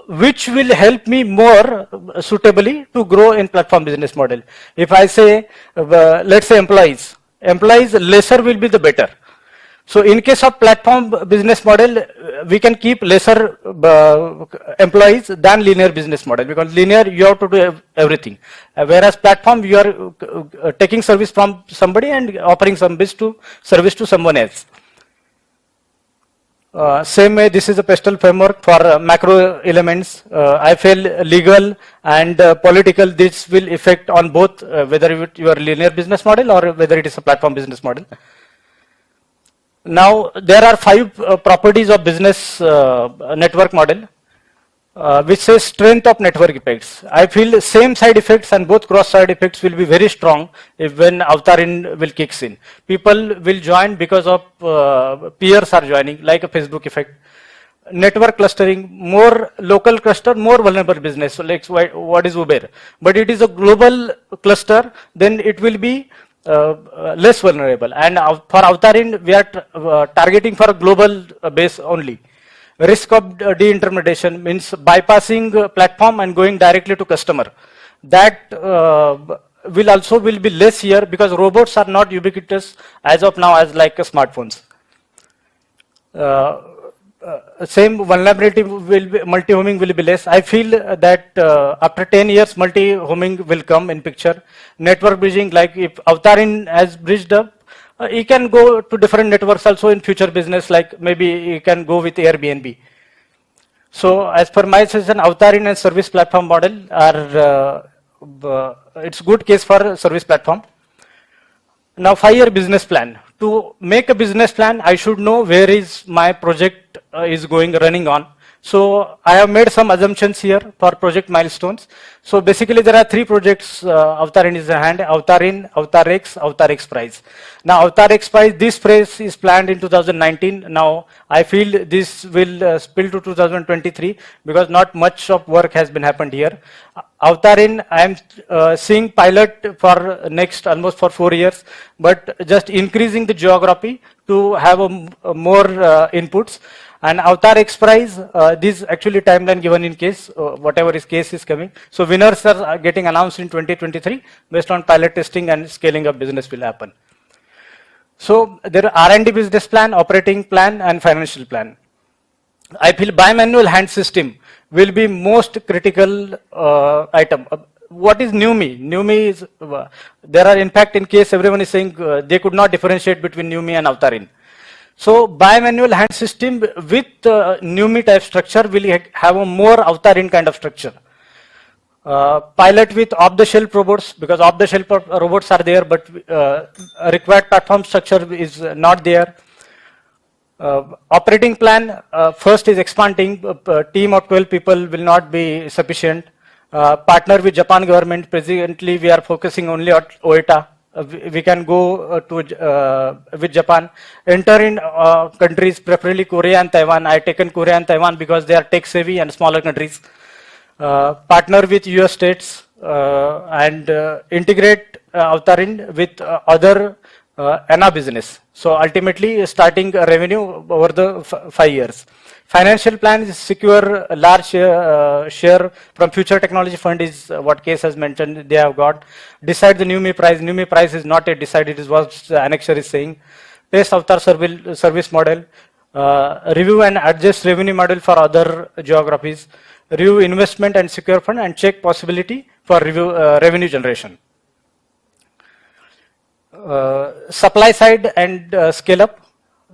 which will help me more suitably to grow in platform business model? If I say, let's say employees, lesser will be the better. So in case of platform business model, we can keep lesser employees than linear business model, because linear you have to do everything, whereas platform you are taking service from somebody and offering some service to someone else. Same way, this is a pastel framework for macro elements. I feel legal and political, this will affect on both, whether you are linear business model or whether it is a platform business model. Now there are 5 properties of business network model, which says strength of network effects. I feel same side effects and both cross side effects will be very strong when avatar in will kicks in. People will join because of peers are joining, like a Facebook effect. Network clustering, more local cluster, more vulnerable business. So like what is Uber? But it is a global cluster, then it will be less vulnerable. And for avatar in, we are targeting for a global base only. Risk of de-intermediation means bypassing platform and going directly to customer. That will be less here, because robots are not ubiquitous as of now as like smartphones. Same vulnerability will be, multi-homing will be less. I feel that after 10 years multi-homing will come in picture. Network bridging, like if avatar in has bridged up, you can go to different networks also in future business, like maybe you can go with Airbnb. So as per my suggestion, avatar in and service platform model are, it's good case for service platform. Now 5-year business plan. To make a business plan, I should know where is my project is running on. So I have made some assumptions here for project milestones. So basically there are 3 projects avatar in is in hand: avatar in, avatar X prize. Now avatar X prize, this prize is planned in 2019. Now I feel this will spill to 2023 because not much of work has been happened here. Avatar in, I am seeing pilot for next almost for 4 years, but just increasing the geography to have more inputs. And Avatar X prize, this actually timeline given in case, whatever is case is coming. So winners are getting announced in 2023 based on pilot testing and scaling up business will happen. So there are R&D business plan, operating plan and financial plan. I feel bimanual hand system will be most critical item. What is NUMI? NUMI is, there are in fact in case everyone is saying they could not differentiate between NUMI and Avtarin. So bimanual hand system with NUMI type structure will have a more Avtarin kind of structure. Pilot with off-the-shelf robots, because off-the-shelf robots are there, but required platform structure is not there. Operating plan, first is expanding. A team of 12 people will not be sufficient. Partner with Japan government. Presently, we are focusing only on OETA. We can go with Japan. Enter in countries, preferably Korea and Taiwan. I taken Korea and Taiwan because they are tech-savvy and smaller countries. Partner with US states and integrate Avtarin with other ANA business. So ultimately starting revenue over the 5 years. Financial plan is secure a large share from Future Technology Fund is what Case has mentioned they have got. Decide the NUMI price. NUMI price is not yet decided, is what the annexure is saying. Test Avatar service model. Review and adjust revenue model for other geographies. Review investment and secure fund and check possibility for revenue generation. Supply side and scale up.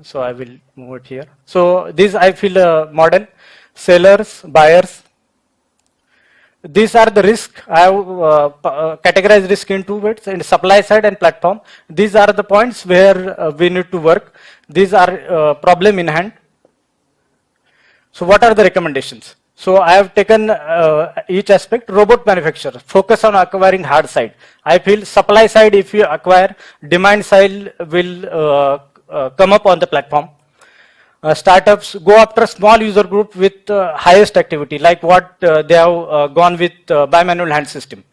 So I will move it here. So this I feel a model. Sellers, buyers. These are the risk. I have categorized risk in 2 ways, in supply side and platform. These are the points where we need to work. These are problem in hand. So what are the recommendations? So I have taken each aspect. Robot manufacturer, focus on acquiring hard side. I feel supply side, if you acquire, demand side will come up on the platform. Startups, go after small user group with highest activity, like what they have gone with bimanual hand system.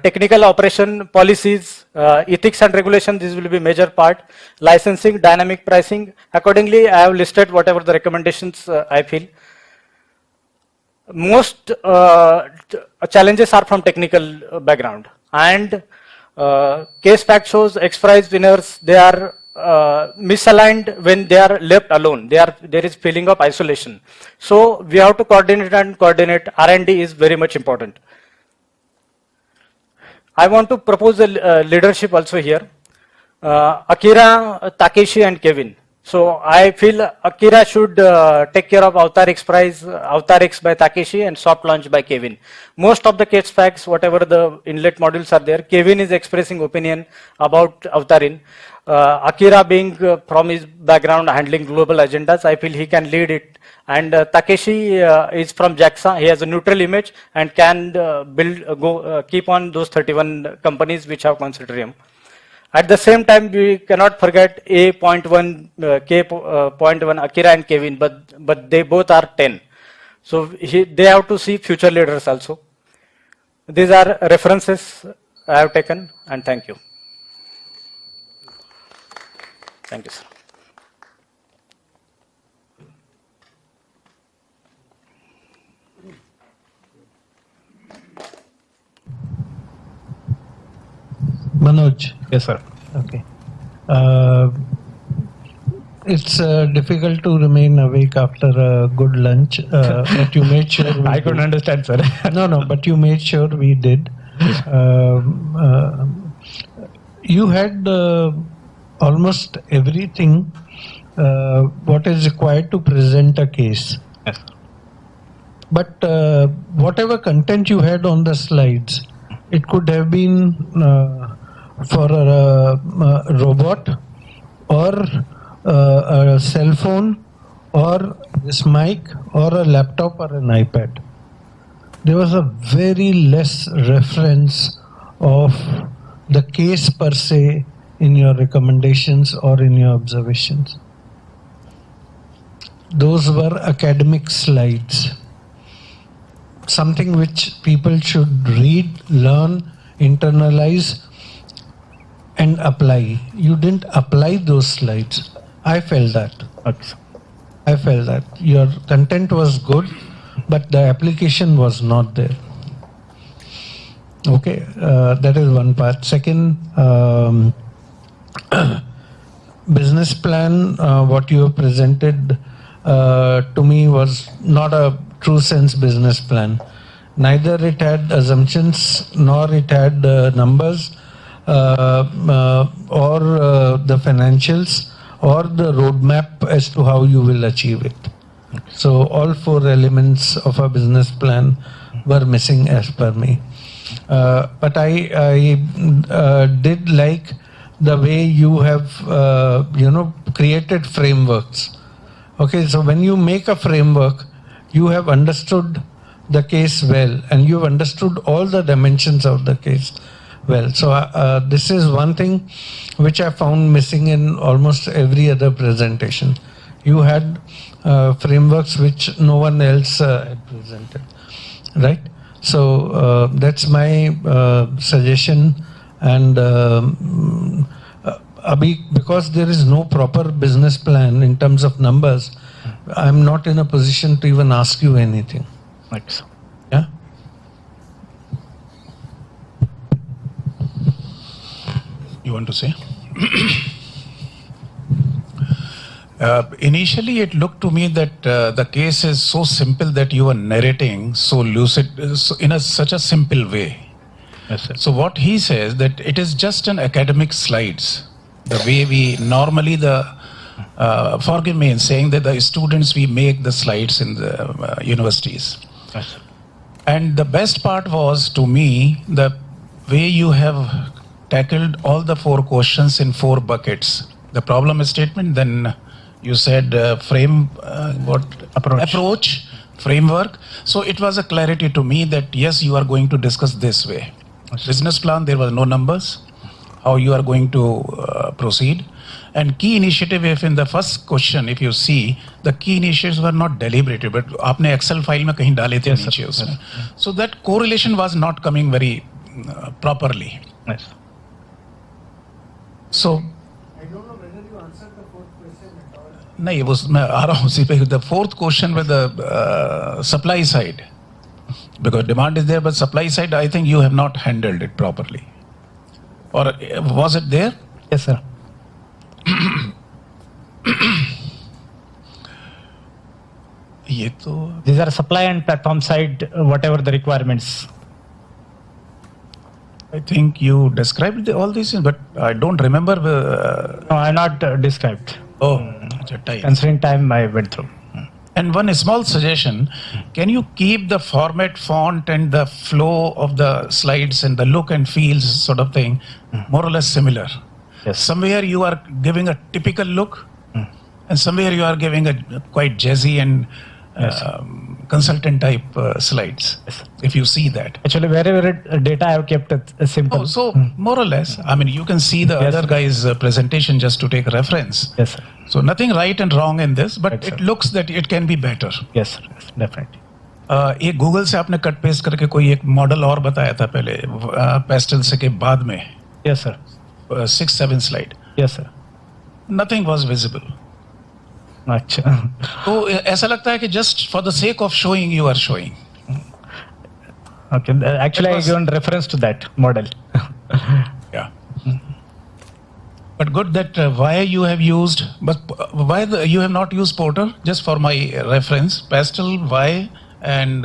Technical operation policies, ethics and regulation, this will be major part. Licensing, dynamic pricing. Accordingly, I have listed whatever the recommendations I feel. Most challenges are from technical background. And case fact shows X-Prize winners, they are misaligned when they are left alone. There is feeling of isolation. So we have to coordinate and coordinate. R&D is very much important. I want to propose a leadership also here. Akira, Takeshi and Kevin. So I feel Akira should take care of Avatar X prize, Avatar X by Takeshi and soft launch by Kevin. Most of the case facts, whatever the inlet modules are there, Kevin is expressing opinion about Avtarin. Akira being from his background handling global agendas, I feel he can lead it. And Takeshi is from JAXA. He has a neutral image and can keep on those 31 companies which have consortium. At the same time, we cannot forget A.1, K.1, Akira and Kevin, but they both are 10. So they have to see future leaders also. These are references I have taken, and thank you. Thank you, sir. Manoj. Yes, sir. Okay. It's difficult to remain awake after a good lunch, but you made sure. I couldn't understand, sir. No, but you made sure we did. You had almost everything what is required to present a case. Yes. But whatever content you had on the slides, it could have been for a robot or a cell phone or this mic or a laptop or an iPad. There was a very less reference of the case per se in your recommendations or in your observations. Those were academic slides. Something which people should read, learn, internalize and apply. You didn't apply those slides. I felt that. Okay, sir. I felt that your content was good, but the application was not there. Okay, that is one part. Second, business plan, what you have presented to me was not a true sense business plan. Neither it had assumptions nor it had numbers or the financials or the roadmap as to how you will achieve it. So all four elements of a business plan were missing as per me. But I did like the way you have created frameworks. Okay, so when you make a framework, you have understood the case well, and you've understood all the dimensions of the case well. So this is one thing which I found missing in almost every other presentation. You had frameworks which no one else had presented, right? So that's my suggestion. And because there is no proper business plan in terms of numbers, I'm not in a position to even ask you anything. Thanks. Yeah. You want to say? Initially, it looked to me that the case is so simple that you are narrating so lucid, in such a simple way. Yes, sir. So what he says that it is just an academic slides. The way we normally forgive me in saying that the students we make the slides in the universities. Yes, sir. And the best part was to me the way you have tackled all the four questions in four buckets. The problem statement, then you said approach, framework. So it was a clarity to me that yes, you are going to discuss this way. Business plan, there was no numbers, how you are going to proceed. And key initiative, if in the first question, if you see, the key initiatives were not deliberated, but आपने Excel file में कहीं डाले थे नीचे उसमें. So that correlation was not coming very properly. Yes. So I don't know whether you answered the fourth question at all. नहीं वो मैं आ रहा हूँ उसी पे. The fourth question with the supply side, because demand is there, but supply side I think you have not handled it properly. Or was it there? Yes, sir. These are supply and platform side, whatever the requirements. I think you described all these, but I don't remember. No, I not described. Oh, considering time I went through. And one small suggestion, can you keep the format, font and the flow of the slides and the look and feels sort of thing more or less similar? Yes. Somewhere you are giving a typical look and somewhere you are giving a quite jazzy and consultant type slides, if you see that. Actually, wherever data I have kept it simple. Oh, so more or less, I mean, you can see the other guy's presentation just to take reference. Yes, sir. So nothing right and wrong in this, but it looks that it can be better. Yes, sir. Yes, definitely. एक Google से आपने cut paste करके कोई एक model और बताया था पहले पेस्टल से के बाद में. Yes, sir. 6-7 slide. Yes, sir. Nothing was visible. अच्छा. तो ऐसा लगता है कि just for the sake of showing you are showing. Okay. Actually, I given reference to that model. Yeah. But good that why you have used, but why you have not used Porter? Just for my reference, Pastel, why, and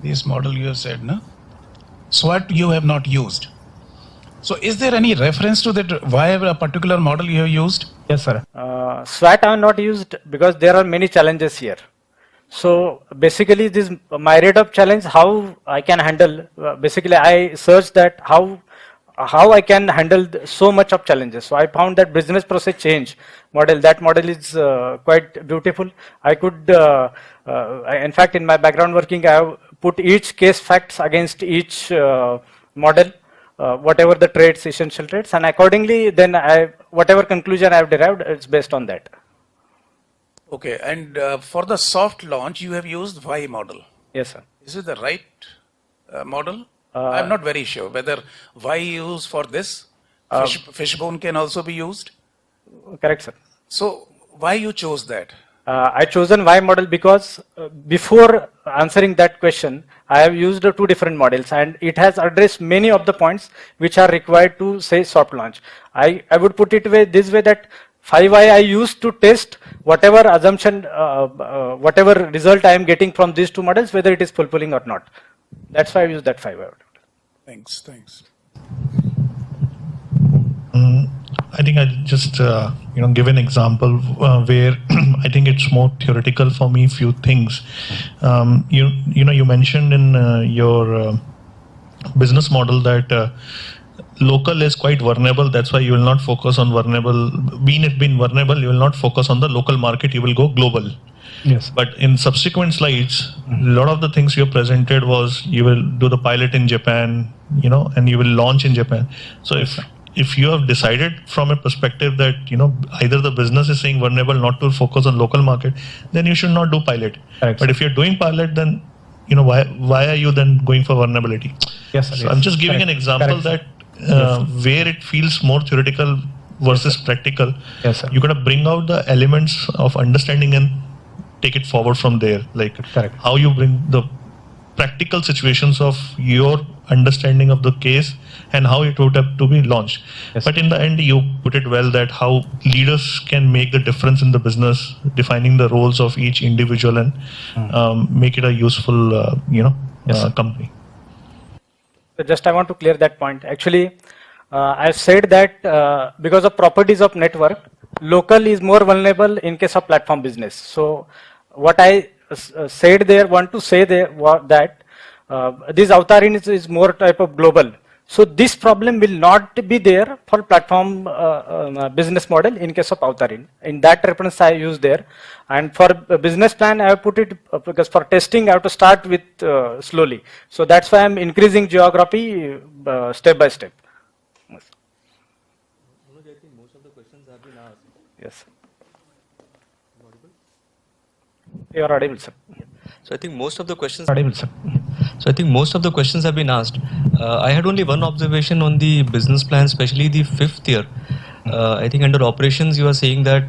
this model you have said, no? SWOT you have not used. So is there any reference to that why a particular model you have used? Yes, sir. SWOT I have not used because there are many challenges here. So basically, this my rate of challenge, how I can handle. Basically, I searched that how I can handle so much of challenges. So I found that business process change model. That model is quite beautiful. I could, in fact, in my background working, I have put each case facts against each model. Whatever the traits, essential traits, and accordingly, then whatever conclusion I have derived, it's based on that. Okay, and for the soft launch, you have used Y model. Yes, sir. Is it the right model? I'm not very sure whether Y used for this. Fishbone can also be used. Correct, sir. So why you chose that? I chosen Y model because before answering that question, I have used two different models and it has addressed many of the points which are required to say soft launch. I would put it this way that 5Y I used to test whatever assumption, whatever result I am getting from these two models, whether it is fulfilling or not. That's why I use that 5Y. Thanks, thanks. I think I'll just give an example where I think it's more theoretical for me. Few things, you mentioned in your business model that local is quite vulnerable. That's why you will not focus on vulnerable. Being it being vulnerable, you will not focus on the local market. You will go global. Yes. But in subsequent slides, a lot of the things you presented was you will do the pilot in Japan, and you will launch in Japan. So if you have decided from a perspective that either the business is saying vulnerable not to focus on local market, then you should not do pilot. Correct. But if you're doing pilot, then why are you then going for vulnerability? Yes, sir, so yes. I'm just giving Correct. an example Correct, that where it feels more theoretical versus practical. Yes, sir. You got to bring out the elements of understanding and take it forward from there. Like Correct. how you bring the practical situations of your understanding of the case and how it would have to be launched. Yes. But in the end, you put it well that how leaders can make the difference in the business, defining the roles of each individual and make it a useful, company. So just I want to clear that point. Actually, I said that because of properties of network, local is more vulnerable in case of platform business. So what I said there, want to say there that this Avatarin is more type of global. So this problem will not be there for platform business model in case of Avatarin. In that reference I use there. And for business plan I have put it because for testing I have to start with slowly. So that's why I'm increasing geography step by step. Yes. You are audible, sir. So I think most of the questions. Audible, sir. So I think most of the questions have been asked. I had only one observation on the business plan, especially the 5th year. I think under operations you are saying that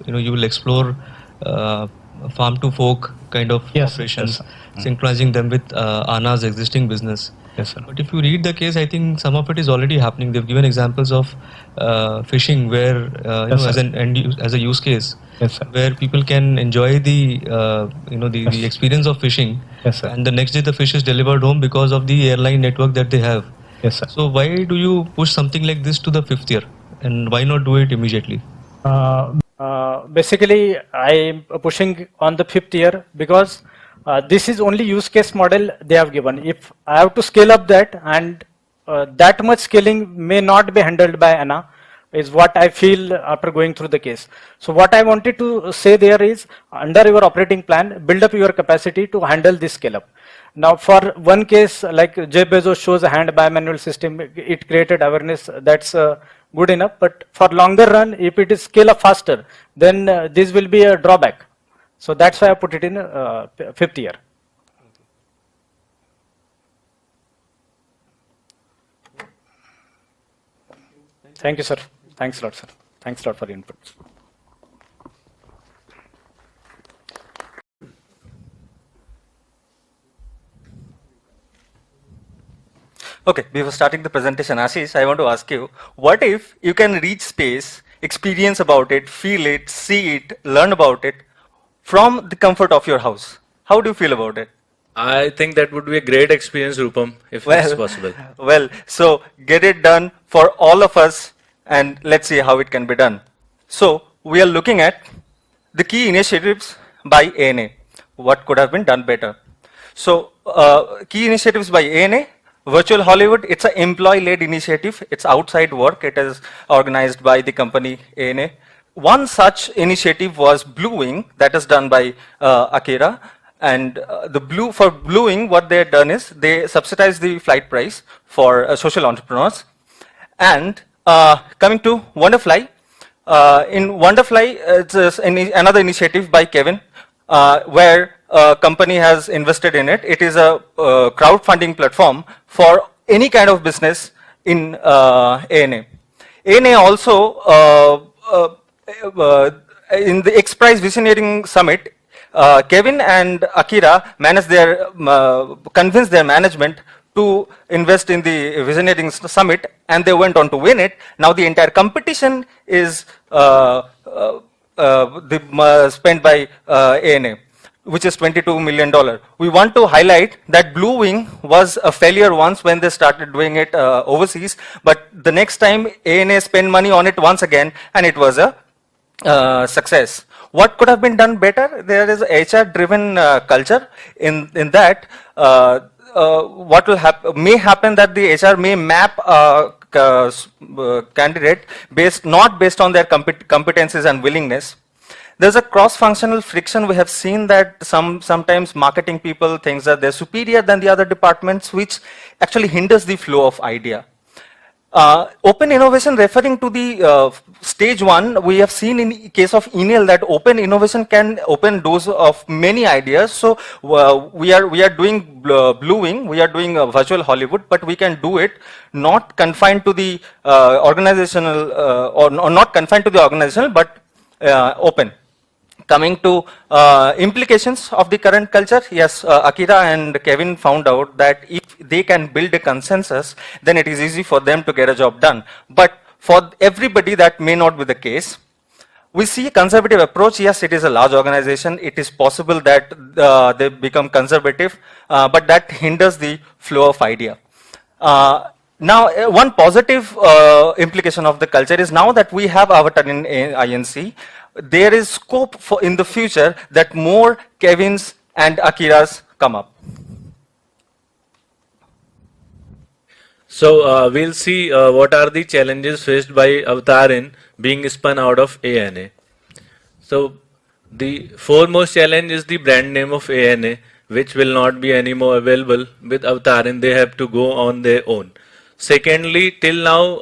you will explore farm to fork kind of operations, synchronizing them with ANA's existing business. Yes, sir. But if you read the case, I think some of it is already happening. They've given examples of fishing where as a use case, where people can enjoy the the experience of fishing, and the next day the fish is delivered home because of the airline network that they have. Yes, sir. So why do you push something like this to the 5th year, and why not do it immediately? Basically, I am pushing on the 5th year because this is only use case model they have given. If I have to scale up that, and that much scaling may not be handled by ANA, is what I feel after going through the case. So what I wanted to say there is, under your operating plan, build up your capacity to handle this scale up. Now for one case, like Jeff Bezos shows a hand bimanual system, it created awareness, that's good enough. But for longer run, if it is scale up faster, then this will be a drawback. So that's why I put it in 5th year. Thank you, sir. Thanks a lot, sir. Thanks a lot for the input. Okay, before starting the presentation, Ashish, I want to ask you, what if you can reach space, experience about it, feel it, see it, learn about it from the comfort of your house? How do you feel about it? I think that would be a great experience, Rupam, if it's possible. Well, so get it done for all of us and let's see how it can be done. So we are looking at the key initiatives by ANA. What could have been done better? So key initiatives by ANA. Virtual Hollywood, it's an employee-led initiative. It's outside work. It is organized by the company ANA. One such initiative was Blue Wing, that is done by Akira. And for Blue Wing, what they had done is they subsidize the flight price for social entrepreneurs. And coming to Wonderfly, in Wonderfly, it's another initiative by Kevin, where a company has invested in it. It is a crowdfunding platform for any kind of business in ANA. ANA also in the X Prize Visioneering Summit, Kevin and Akira managed their, convinced their management to invest in the Visioneering Summit, and they went on to win it. Now the entire competition is spent by ANA, which is $22 million. We want to highlight that Blue Wing was a failure once when they started doing it overseas, but the next time ANA spent money on it once again, and it was a success. What could have been done better? There is HR-driven culture in that. What will may happen that the HR may map candidate not based on their competencies and willingness. There's a cross-functional friction. We have seen that sometimes marketing people think that they're superior than the other departments, which actually hinders the flow of idea. Open innovation, referring to the stage 1, we have seen in case of Enel that open innovation can open doors of many ideas. So we are doing Blue Wing, we are doing virtual Hollywood, but we can do it not confined to the organizational or not confined to the organizational, but open. Coming to implications of the current culture, yes, Akira and Kevin found out that if they can build a consensus, then it is easy for them to get a job done. But for everybody, that may not be the case. We see a conservative approach. Yes, it is a large organization. It is possible that they become conservative, but that hinders the flow of idea. Now, one positive implication of the culture is now that we have Avatar in INC, there is scope for in the future that more Kevins and Akiras come up. So we'll see what are the challenges faced by Avatar in being spun out of ANA. So the foremost challenge is the brand name of ANA, which will not be anymore available with Avatar, and they have to go on their own. Secondly, till now,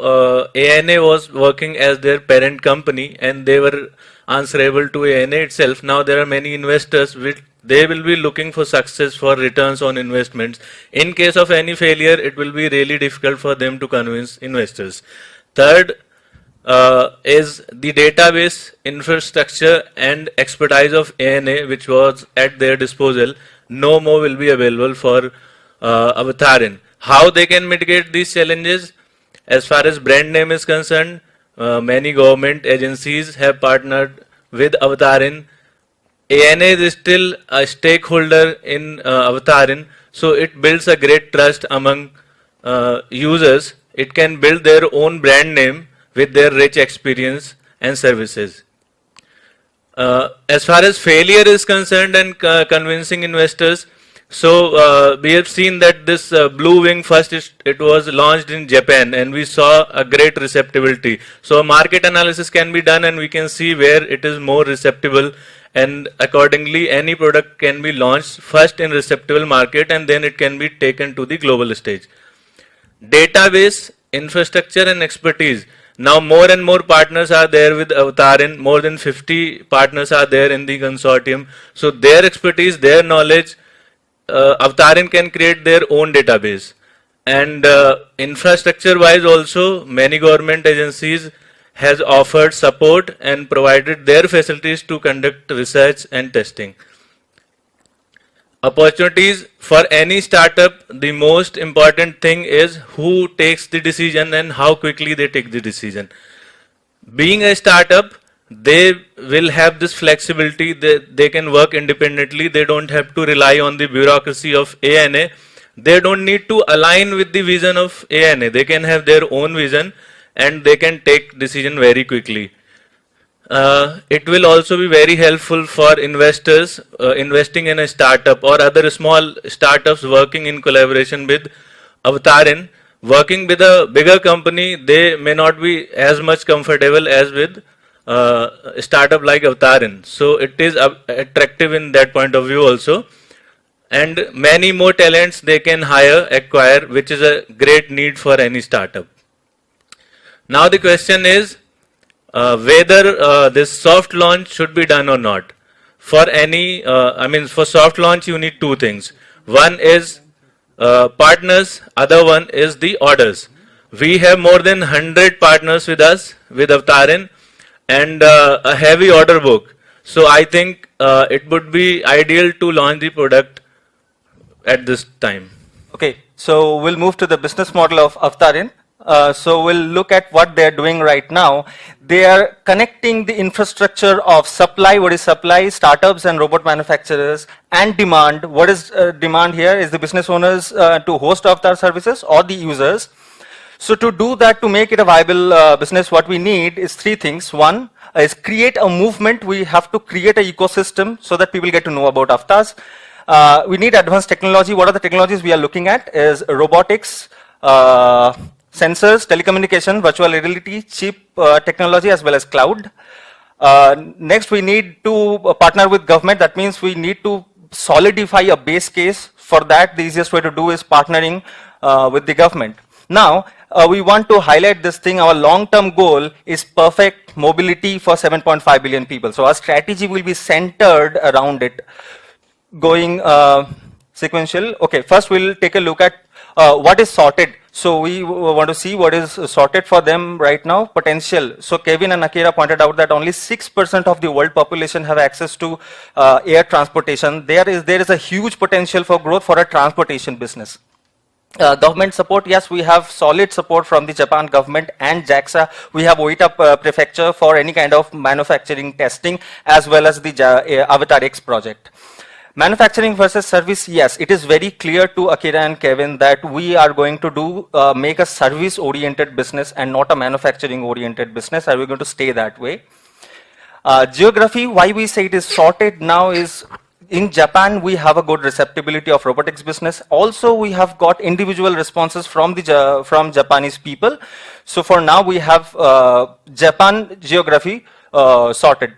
ANA was working as their parent company and they were answerable to ANA itself. Now there are many investors which they will be looking for success for returns on investments. In case of any failure, it will be really difficult for them to convince investors. Third is the database, infrastructure and expertise of ANA, which was at their disposal, no more will be available for Avatarin. How they can mitigate these challenges? As far as brand name is concerned, many government agencies have partnered with Avatarin. ANA is still a stakeholder in Avatarin, so it builds a great trust among users. It can build their own brand name with their rich experience and services. As far as failure is concerned and convincing investors, so we have seen that this Blue Wing first it was launched in Japan and we saw a great receptivity. So market analysis can be done and we can see where it is more receptible, and accordingly any product can be launched first in receptible market and then it can be taken to the global stage. Database, infrastructure and expertise. Now more and more partners are there with Avatarin. More than 50 partners are there in the consortium. So their expertise, their knowledge, Avatarin can create their own database. And infrastructure wise also, many government agencies has offered support and provided their facilities to conduct research and testing. Opportunities for any startup, the most important thing is who takes the decision and how quickly they take the decision. Being a startup, they will have this flexibility, they can work independently, they don't have to rely on the bureaucracy of ANA, they don't need to align with the vision of ANA, they can have their own vision and they can take decision very quickly. It will also be very helpful for investors investing in a startup or other small startups working in collaboration with Avatarin. Working with a bigger company, they may not be as much comfortable as with a startup like Avatarin. So it is attractive in that point of view also. And many more talents they can hire, acquire, which is a great need for any startup. Now the question is whether this soft launch should be done or not. For any, for soft launch you need two things. One is partners, other one is the orders. We have more than 100 partners with us, with Avatarin, and a heavy order book. So I think it would be ideal to launch the product at this time. Okay, so we'll move to the business model of Avtarin. So we'll look at what they're doing right now. They are connecting the infrastructure of supply, what is supply, startups and robot manufacturers, and demand. What is demand here is the business owners to host Avtar services or the users. So to do that, to make it a viable business, what we need is three things. One is create a movement. We have to create an ecosystem so that people get to know about Avtars. We need advanced technology. What are the technologies we are looking at is robotics, sensors, telecommunication, virtual reality, chip technology, as well as cloud. Next, we need to partner with government. That means we need to solidify a base case. For that, the easiest way to do is partnering with the government. Now, we want to highlight this thing. Our long-term goal is perfect mobility for 7.5 billion people. So our strategy will be centered around it. Going sequential. Okay, first we'll take a look at what is sorted. So we want to see what is sorted for them right now. Potential. So Kevin and Akira pointed out that only 6% of the world population have access to air transportation. There is a huge potential for growth for a transportation business. Government support, yes, we have solid support from the Japan government and JAXA. We have Oita prefecture for any kind of manufacturing testing, as well as the Socratix project. Manufacturing versus service, yes, it is very clear to Akira and Kevin that we are going to do make a service-oriented business and not a manufacturing-oriented business. Are we going to stay that way? Geography, why we say it is sorted now is in Japan, we have a good receptibility of robotics business. Also, we have got individual responses from from Japanese people. So for now, we have Japan geography sorted.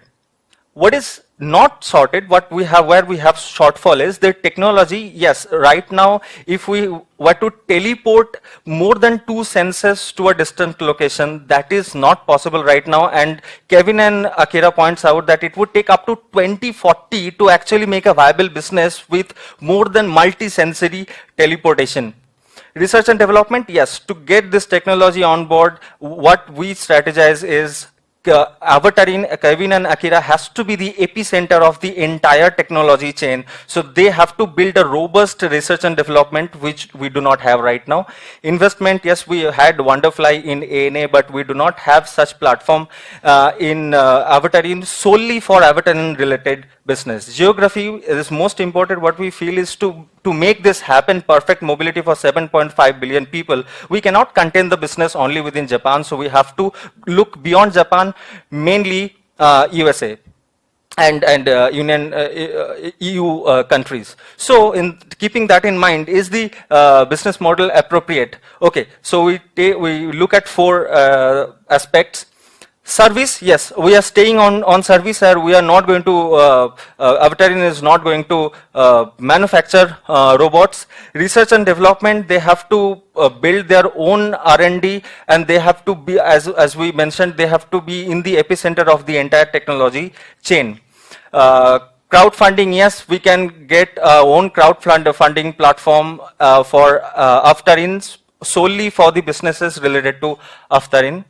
What is not sorted, what we have, where we have shortfall is the technology. Yes, right now, if we were to teleport more than 2 sensors to a distant location, that is not possible right now. And Kevin and Akira points out that it would take up to 2040 to actually make a viable business with more than multi-sensory teleportation. Research and development, yes, to get this technology on board, what we strategize is Avatarin, Kevin and Akira has to be the epicenter of the entire technology chain. So they have to build a robust research and development, which we do not have right now. Investment, yes, we had Wonderfly in ANA, but we do not have such platform in Avatarin solely for Avatarin related business. Geography is most important. What we feel is to make this happen, perfect mobility for 7.5 billion people, we cannot contain the business only within Japan. So we have to look beyond Japan, mainly USA and EU countries. So in keeping that in mind, is the business model appropriate? Okay, so we look at 4 aspects. Service, yes, we are staying on service, or we are not going to, Avatarin is not going to manufacture robots. Research and development, they have to build their own R&D, and they have to be, as we mentioned, they have to be in the epicenter of the entire technology chain. Crowdfunding, yes, we can get our own crowdfunding platform for Avtarin, solely for the businesses related to Avtarin.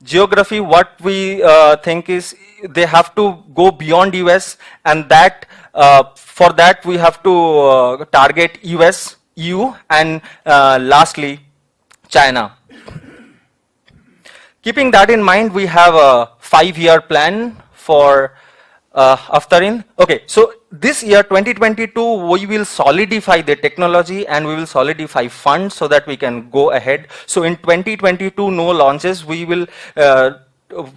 Geography, what we think is they have to go beyond US, and that for that we have to target US, EU, and lastly China. Keeping that in mind, we have a 5-year plan for Avtarin. Okay, so this year 2022 we will solidify the technology and we will solidify funds so that we can go ahead. So in 2022 no launches, we will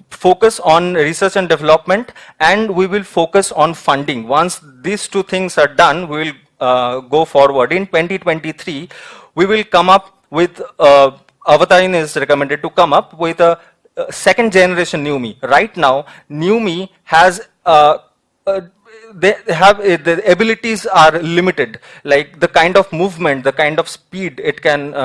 focus on research and development, and we will focus on funding. Once these 2 things are done, we will go forward. In 2023 we will come up with Avatarin is recommended to come up with a 2nd generation NUMI. Right now NUMI has they have the abilities are limited, like the kind of movement, the kind of speed it can,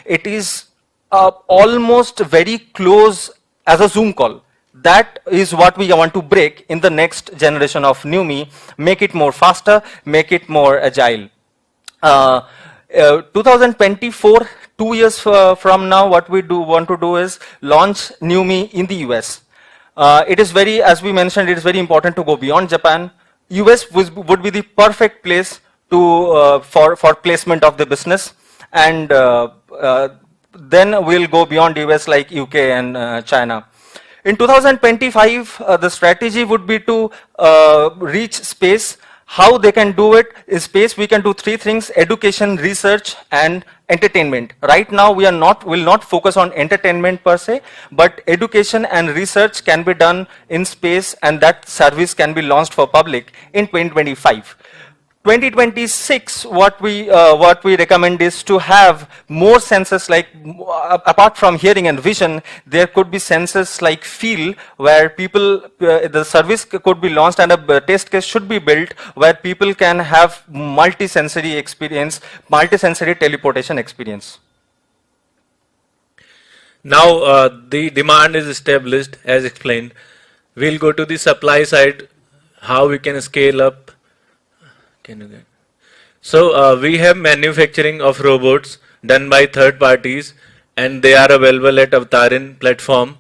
it is almost very close as a Zoom call. That is what we want to break in the next generation of NUMI, make it more faster, make it more agile. 2024, 2 years from now, what we want to do is launch NUMI in the US. It is very, as we mentioned, it is very important to go beyond Japan. US would be the perfect place to for placement of the business, and then we'll go beyond US like UK and China. In 2025, the strategy would be to reach space. How they can do it is space. We can do three things: education, research, and entertainment. Right now, will not focus on entertainment per se, but education and research can be done in space, and that service can be launched for public in 2025. 2026, what we recommend is to have more sensors, like apart from hearing and vision, there could be sensors like feel, where people, the service could be launched and a test case should be built where people can have multi-sensory experience, multi-sensory teleportation experience. Now the demand is established as explained. We'll go to the supply side, how we can scale up. Can you get? So we have manufacturing of robots done by third parties, and they are available at Avtarin platform.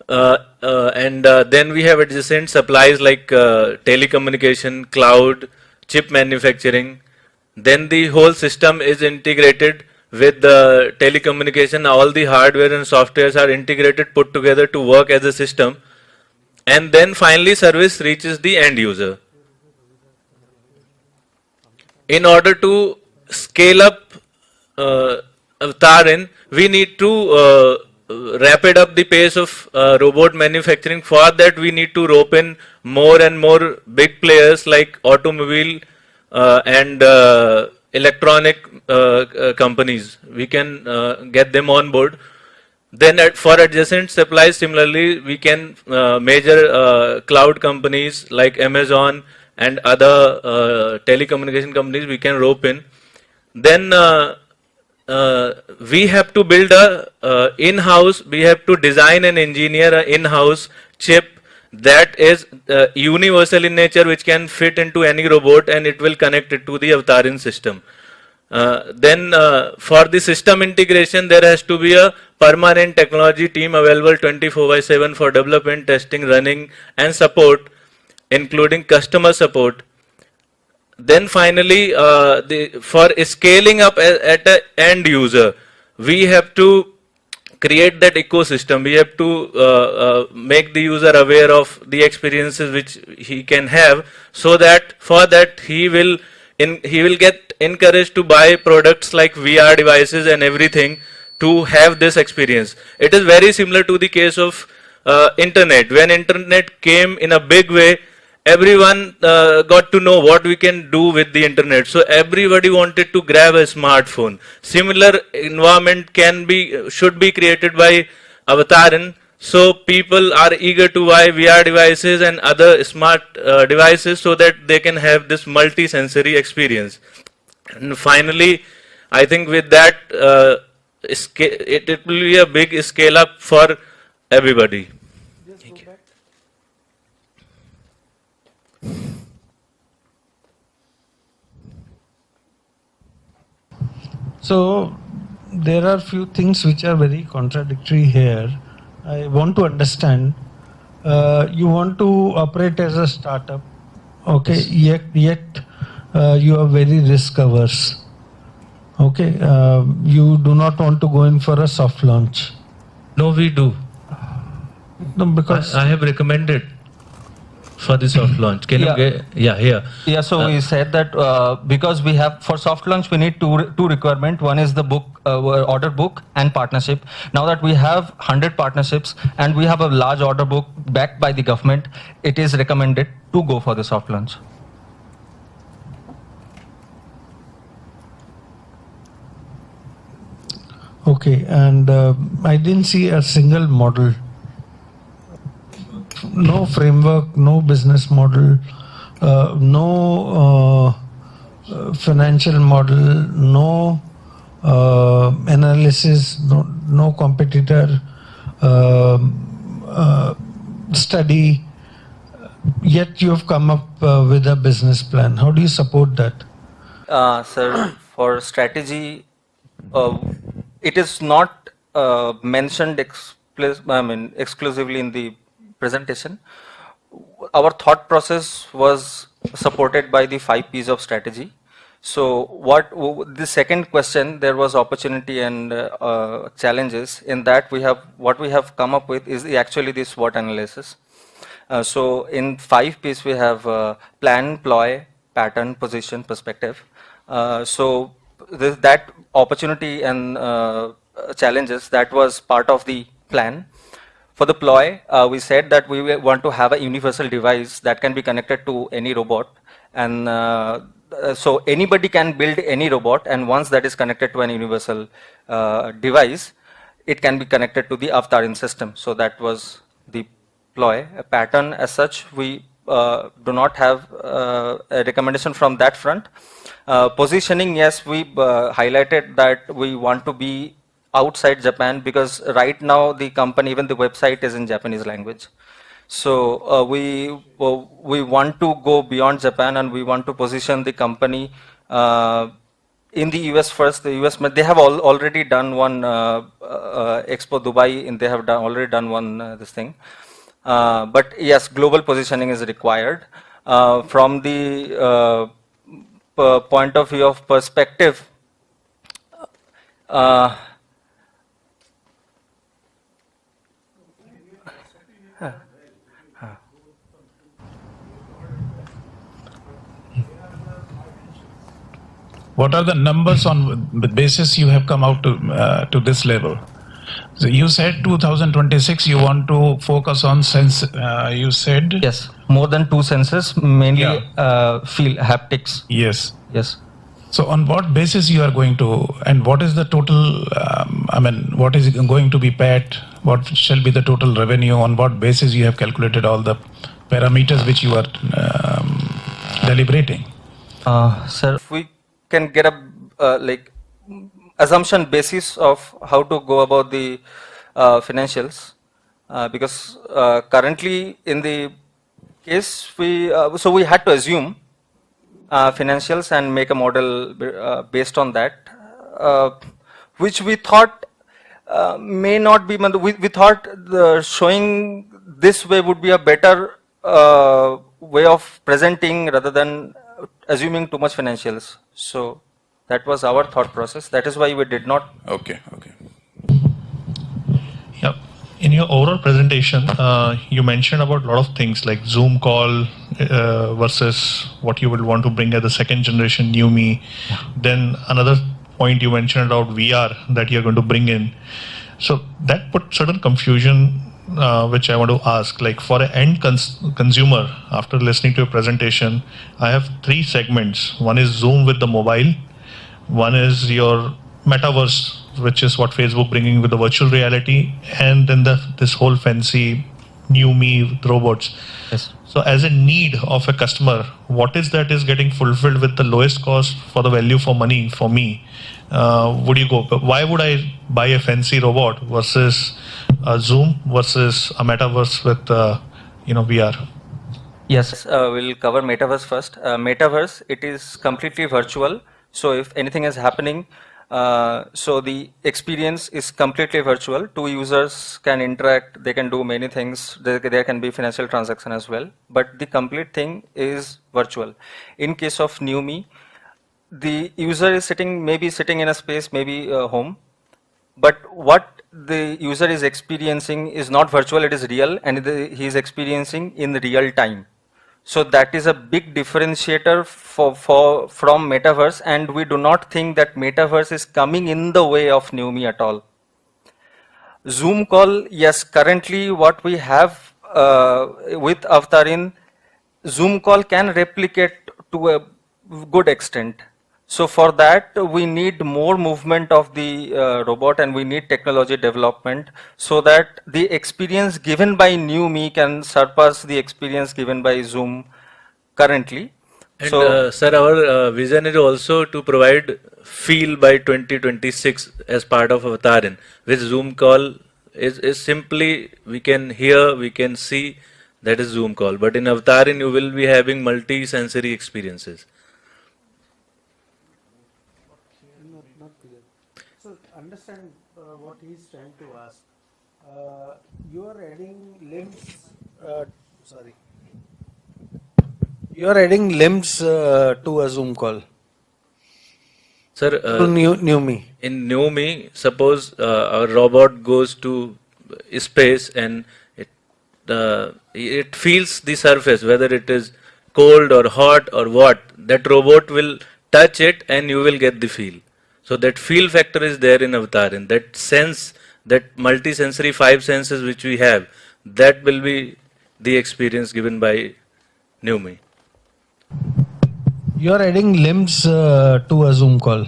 Then we have adjacent supplies like telecommunication, cloud, chip manufacturing. Then the whole system is integrated with the telecommunication. All the hardware and softwares are integrated, put together to work as a system. And then finally service reaches the end user. In order to scale up Avtarin, we need to rapid up the pace of robot manufacturing. For that, we need to rope in more and more big players like automobile and electronic companies. We can get them on board. Then for adjacent supplies, similarly, we can major cloud companies like Amazon and other telecommunication companies we can rope in. Then we have to build a in-house, we have to design and engineer an in-house chip that is universal in nature, which can fit into any robot and it will connect it to the Avtarin system. Then for the system integration, there has to be a permanent technology team available 24/7 for development, testing, running and support, including customer support. Then finally, for scaling up at an end user, we have to create that ecosystem. We have to make the user aware of the experiences which he can have, so that for that he will get encouraged to buy products like VR devices and everything to have this experience. It is very similar to the case of internet. When internet came in a big way, everyone got to know what we can do with the internet. So everybody wanted to grab a smartphone. Similar environment should be created by Avtarin. So people are eager to buy VR devices and other smart devices so that they can have this multi-sensory experience. And finally, I think with that, it will be a big scale up for everybody. So there are few things which are very contradictory here. I want to understand. You want to operate as a startup, okay? Yet you are very risk averse. Okay, you do not want to go in for a soft launch. No, we do. No, because I have recommended for the soft launch. Can you get, here. Yeah, so we said that because we have, for soft launch, we need two requirement. One is the book, order book and partnership. Now that we have 100 partnerships and we have a large order book backed by the government, it is recommended to go for the soft launch. okay, and I didn't see a single model. No framework, no business model, no financial model, no analysis, no competitor study. Yet you have come up with a business plan. How do you support that? Sir, for strategy, it is not mentioned exclusively in the presentation, our thought process was supported by the 5 P's of strategy. So the second question, there was opportunity and challenges. In that, what we have come up with is actually this SWOT analysis. So in 5 P's, we have plan, ploy, pattern, position, perspective. So that opportunity and challenges, that was part of the plan. For the ploy, we said that we want to have a universal device that can be connected to any robot. And so anybody can build any robot, and once that is connected to an universal device, it can be connected to the Avtarin system. So that was the ploy. A pattern as such, we do not have a recommendation from that front. Positioning, yes, we highlighted that we want to be outside Japan, because right now the company, even the website, is in Japanese language. So we want to go beyond Japan, and we want to position the company in the US first. The US, they have already done one Expo Dubai, and they have already done one this thing. But yes, global positioning is required. From the point of view of perspective, What are the numbers on the basis you have come out to this level? So you said 2026 you want to focus on sense. You said yes, more than 2 senses, mainly feel haptics. Yes. Yes. So on what basis you are going to, and what is the total? What is going to be paid? What shall be the total revenue? On what basis you have calculated all the parameters which you are deliberating? Sir, if we can get a like assumption basis of how to go about the financials, because currently in the case so we had to assume financials and make a model based on that, which we thought may not be. We thought showing this way would be a better way of presenting rather than assuming too much financials. So that was our thought process. That is why we did not. Okay. Yeah. In your overall presentation, you mentioned about a lot of things like Zoom call versus what you would want to bring as the second generation new me. Then another point you mentioned about VR that you're going to bring in. So that put certain confusion, which I want to ask. Like for an end consumer, after listening to your presentation, I have 3 segments. One is Zoom with the mobile. One is your metaverse, which is what Facebook bringing with the virtual reality, and then this whole fancy new me with robots. Yes. So as a need of a customer, what is that is getting fulfilled with the lowest cost for the value for money for me? Would you go? Why would I buy a fancy robot versus a Zoom versus a metaverse with VR? Yes, we'll cover metaverse first. Metaverse, it is completely virtual. So if anything is happening, so the experience is completely virtual. 2 users can interact, they can do many things. There can be financial transaction as well, but the complete thing is virtual. In case of new me, the user is maybe sitting in a space, maybe home, but what the user is experiencing is not virtual, it is real, and he is experiencing in real time. So that is a big differentiator from metaverse, and we do not think that metaverse is coming in the way of new me at all. Zoom call, yes, currently what we have with Avtarin, Zoom call can replicate to a good extent. So for that, we need more movement of the robot, and we need technology development so that the experience given by new me can surpass the experience given by Zoom currently. And sir, our vision is also to provide feel by 2026 as part of Avtarin. With Zoom call is simply we can hear, we can see, that is Zoom call. But in Avtarin, you will be having multi-sensory experiences. So understand what he's trying to ask. You are adding limbs Sorry. You are adding limbs to a Zoom call. Sir, To new me. in New Me, suppose a robot goes to space and it feels the surface, whether it is cold or hot or what. That robot will touch it and you will get the feel. So that feel factor is there in Avatarin. That sense, that multi-sensory 5 senses which we have, that will be the experience given by New Me. You are adding limbs to a Zoom call.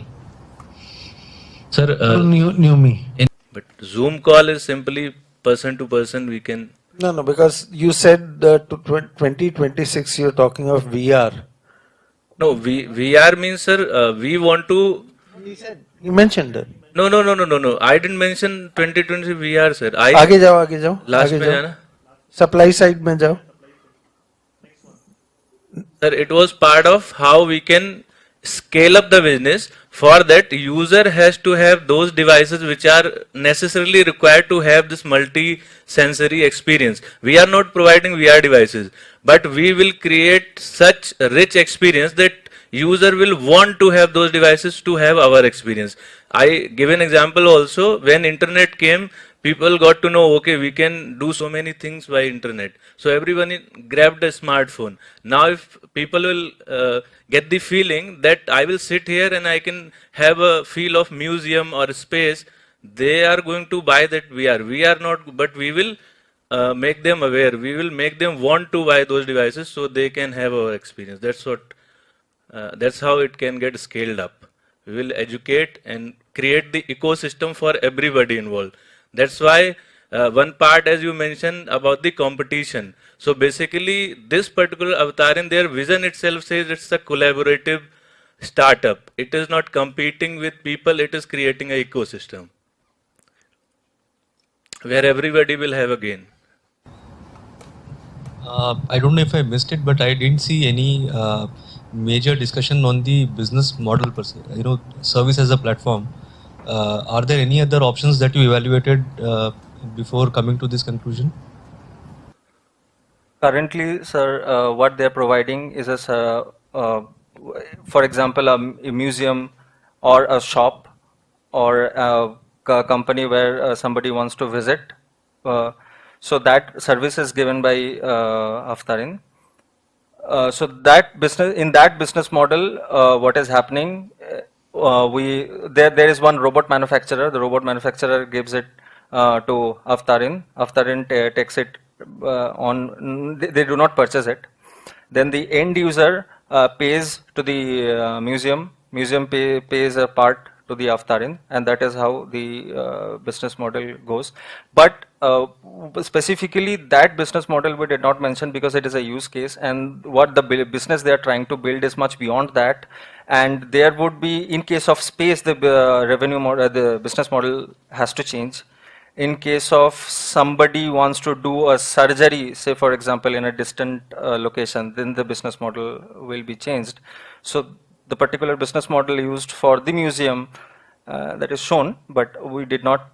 Sir, To new me. but Zoom call is simply person to person. We can. No, because you said to 2026 you're talking of VR. No, VR means, sir, we want to. You mentioned that. No. I didn't mention 2020 VR, sir. आगे जाओ. Last आगे में जाओ. जाना. Supply side में जाओ. Sir, it was part of how we can scale up the business. For that, user has to have those devices which are necessarily required to have this multi-sensory experience. We are not providing VR devices, but we will create such a rich experience that user will want to have those devices to have our experience. I give an example also. When internet came, people got to know, okay, we can do so many things by internet. So everyone grabbed a smartphone. Now if people will get the feeling that I will sit here and I can have a feel of museum or space, they are going to buy that VR. We are not, but we will make them aware. We will make them want to buy those devices so they can have our experience. That's how it can get scaled up. We will educate and create the ecosystem for everybody involved. That's why one part, as you mentioned, about the competition. So basically, this particular avatar in their vision itself says it's a collaborative startup. It is not competing with people, it is creating an ecosystem where everybody will have a gain. I don't know if I missed it, but I didn't see any major discussion on the business model per se. Service as a platform. Are there any other options that you evaluated before coming to this conclusion? Currently, sir, what they're providing is for example, a museum or a shop or a company where somebody wants to visit. So that service is given by Avtarin. So that in that business model, what is happening? There is one robot manufacturer. The robot manufacturer gives it to Avtarin. Avtarin takes it on. They do not purchase it. Then the end user pays to the museum. Museum pays a part to the Avtarin, and that is how the business model goes. But specifically that business model we did not mention because it is a use case, and what the business they are trying to build is much beyond that. And there would be, in case of space, the revenue model, the business model has to change. In case of somebody wants to do a surgery, say for example in a distant location, then the business model will be changed. So the particular business model used for the museum that is shown, but we did not.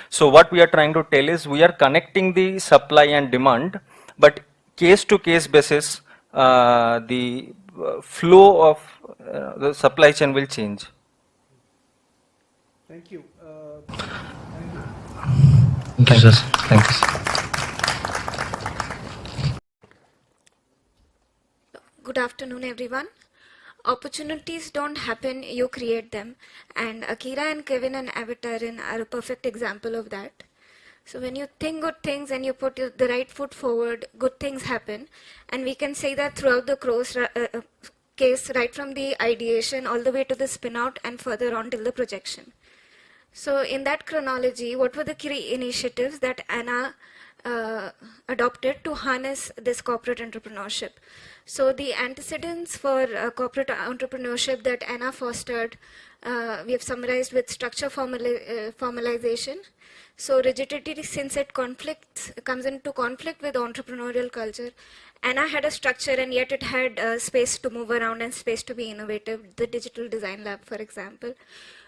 So what we are trying to tell is we are connecting the supply and demand, but case to case basis, the flow of the supply chain will change. Thank you. Thank you, sir. Thanks. Good afternoon, everyone. Opportunities don't happen, you create them. And Akira and Kevin and Avatarin are a perfect example of that. So when you think good things and you put the right foot forward, good things happen. And we can say that throughout the case, right from the ideation all the way to the spin out and further on till the projection. So in that chronology, what were the key initiatives that Anna adopted to harness this corporate entrepreneurship? So the antecedents for corporate entrepreneurship that Anna fostered, we have summarized with structure formalization. So rigidity, since it comes into conflict with entrepreneurial culture, Anna had a structure and yet it had space to move around and space to be innovative. The Digital Design Lab, for example.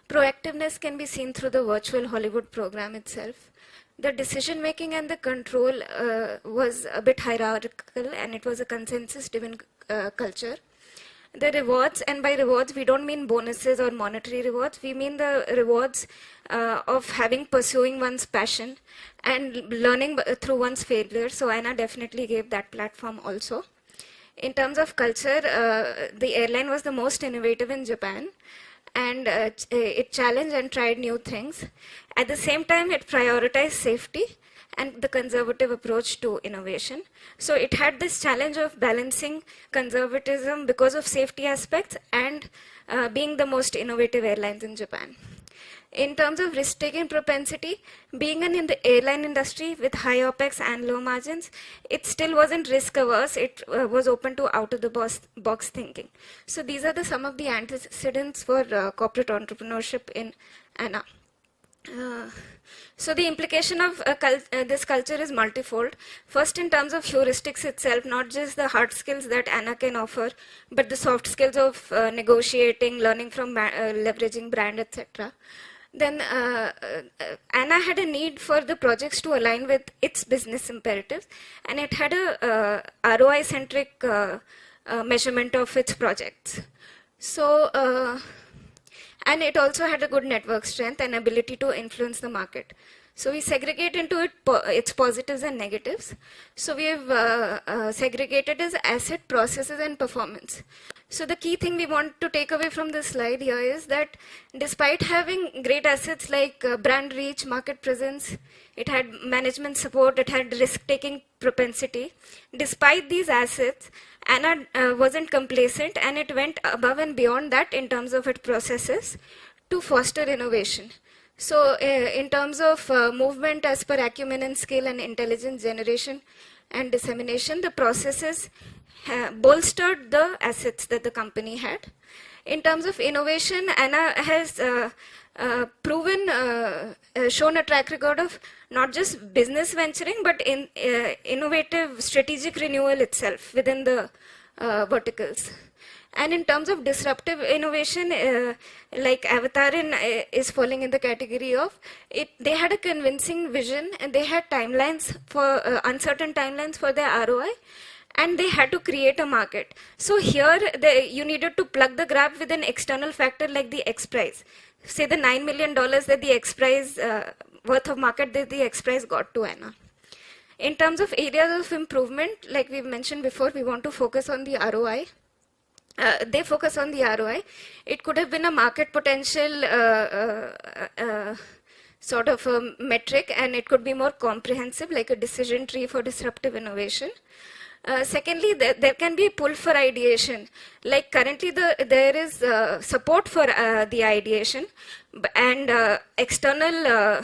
Proactiveness can be seen through the virtual Hollywood program itself. the decision making and the control was a bit hierarchical, and it was a consensus driven culture. The rewards, and by rewards we don't mean bonuses or monetary rewards, we mean the rewards of pursuing one's passion and learning through one's failure. So Anna definitely gave that platform also. In terms of culture, the airline was the most innovative in Japan, and it challenged and tried new things. At the same time, it prioritized safety and the conservative approach to innovation. So it had this challenge of balancing conservatism because of safety aspects and being the most innovative airlines in Japan. In terms of risk-taking propensity, being in the airline industry with high OPEX and low margins, it still wasn't risk-averse. It was open to out-of-the-box thinking. So these are some of the antecedents for corporate entrepreneurship in ANA. So the implication of this culture is multifold. First, in terms of heuristics itself, not just the hard skills that ANA can offer, but the soft skills of negotiating, learning from leveraging brand, etc. Then ANA had a need for the projects to align with its business imperatives, and it had a ROI-centric measurement of its projects. So, and it also had a good network strength and ability to influence the market. So we segregate into its positives and negatives. So we have segregated as asset, processes, and performance. So the key thing we want to take away from this slide here is that despite having great assets like brand reach, market presence, it had management support, it had risk-taking propensity. Despite these assets, ANA wasn't complacent, and it went above and beyond that in terms of its processes to foster innovation. So in terms of movement as per acumen and skill and intelligence generation and dissemination, the processes bolstered the assets that the company had. In terms of innovation, ANA has shown a track record of not just business venturing, but in innovative strategic renewal itself within the verticals. And in terms of disruptive innovation, like Avatarin is falling in the category of it. They had a convincing vision, and they had timelines for uncertain timelines for their ROI, and they had to create a market. So here, you needed to plug the gap with an external factor like the X price. Say the $9 million that the X price worth of market that the X price got to ANA. In terms of areas of improvement, like we've mentioned before, we want to focus on the ROI. They focus on the ROI. It could have been a market potential sort of a metric, and it could be more comprehensive, like a decision tree for disruptive innovation. Secondly, there can be a pull for ideation. Like currently, there is support for the ideation, and external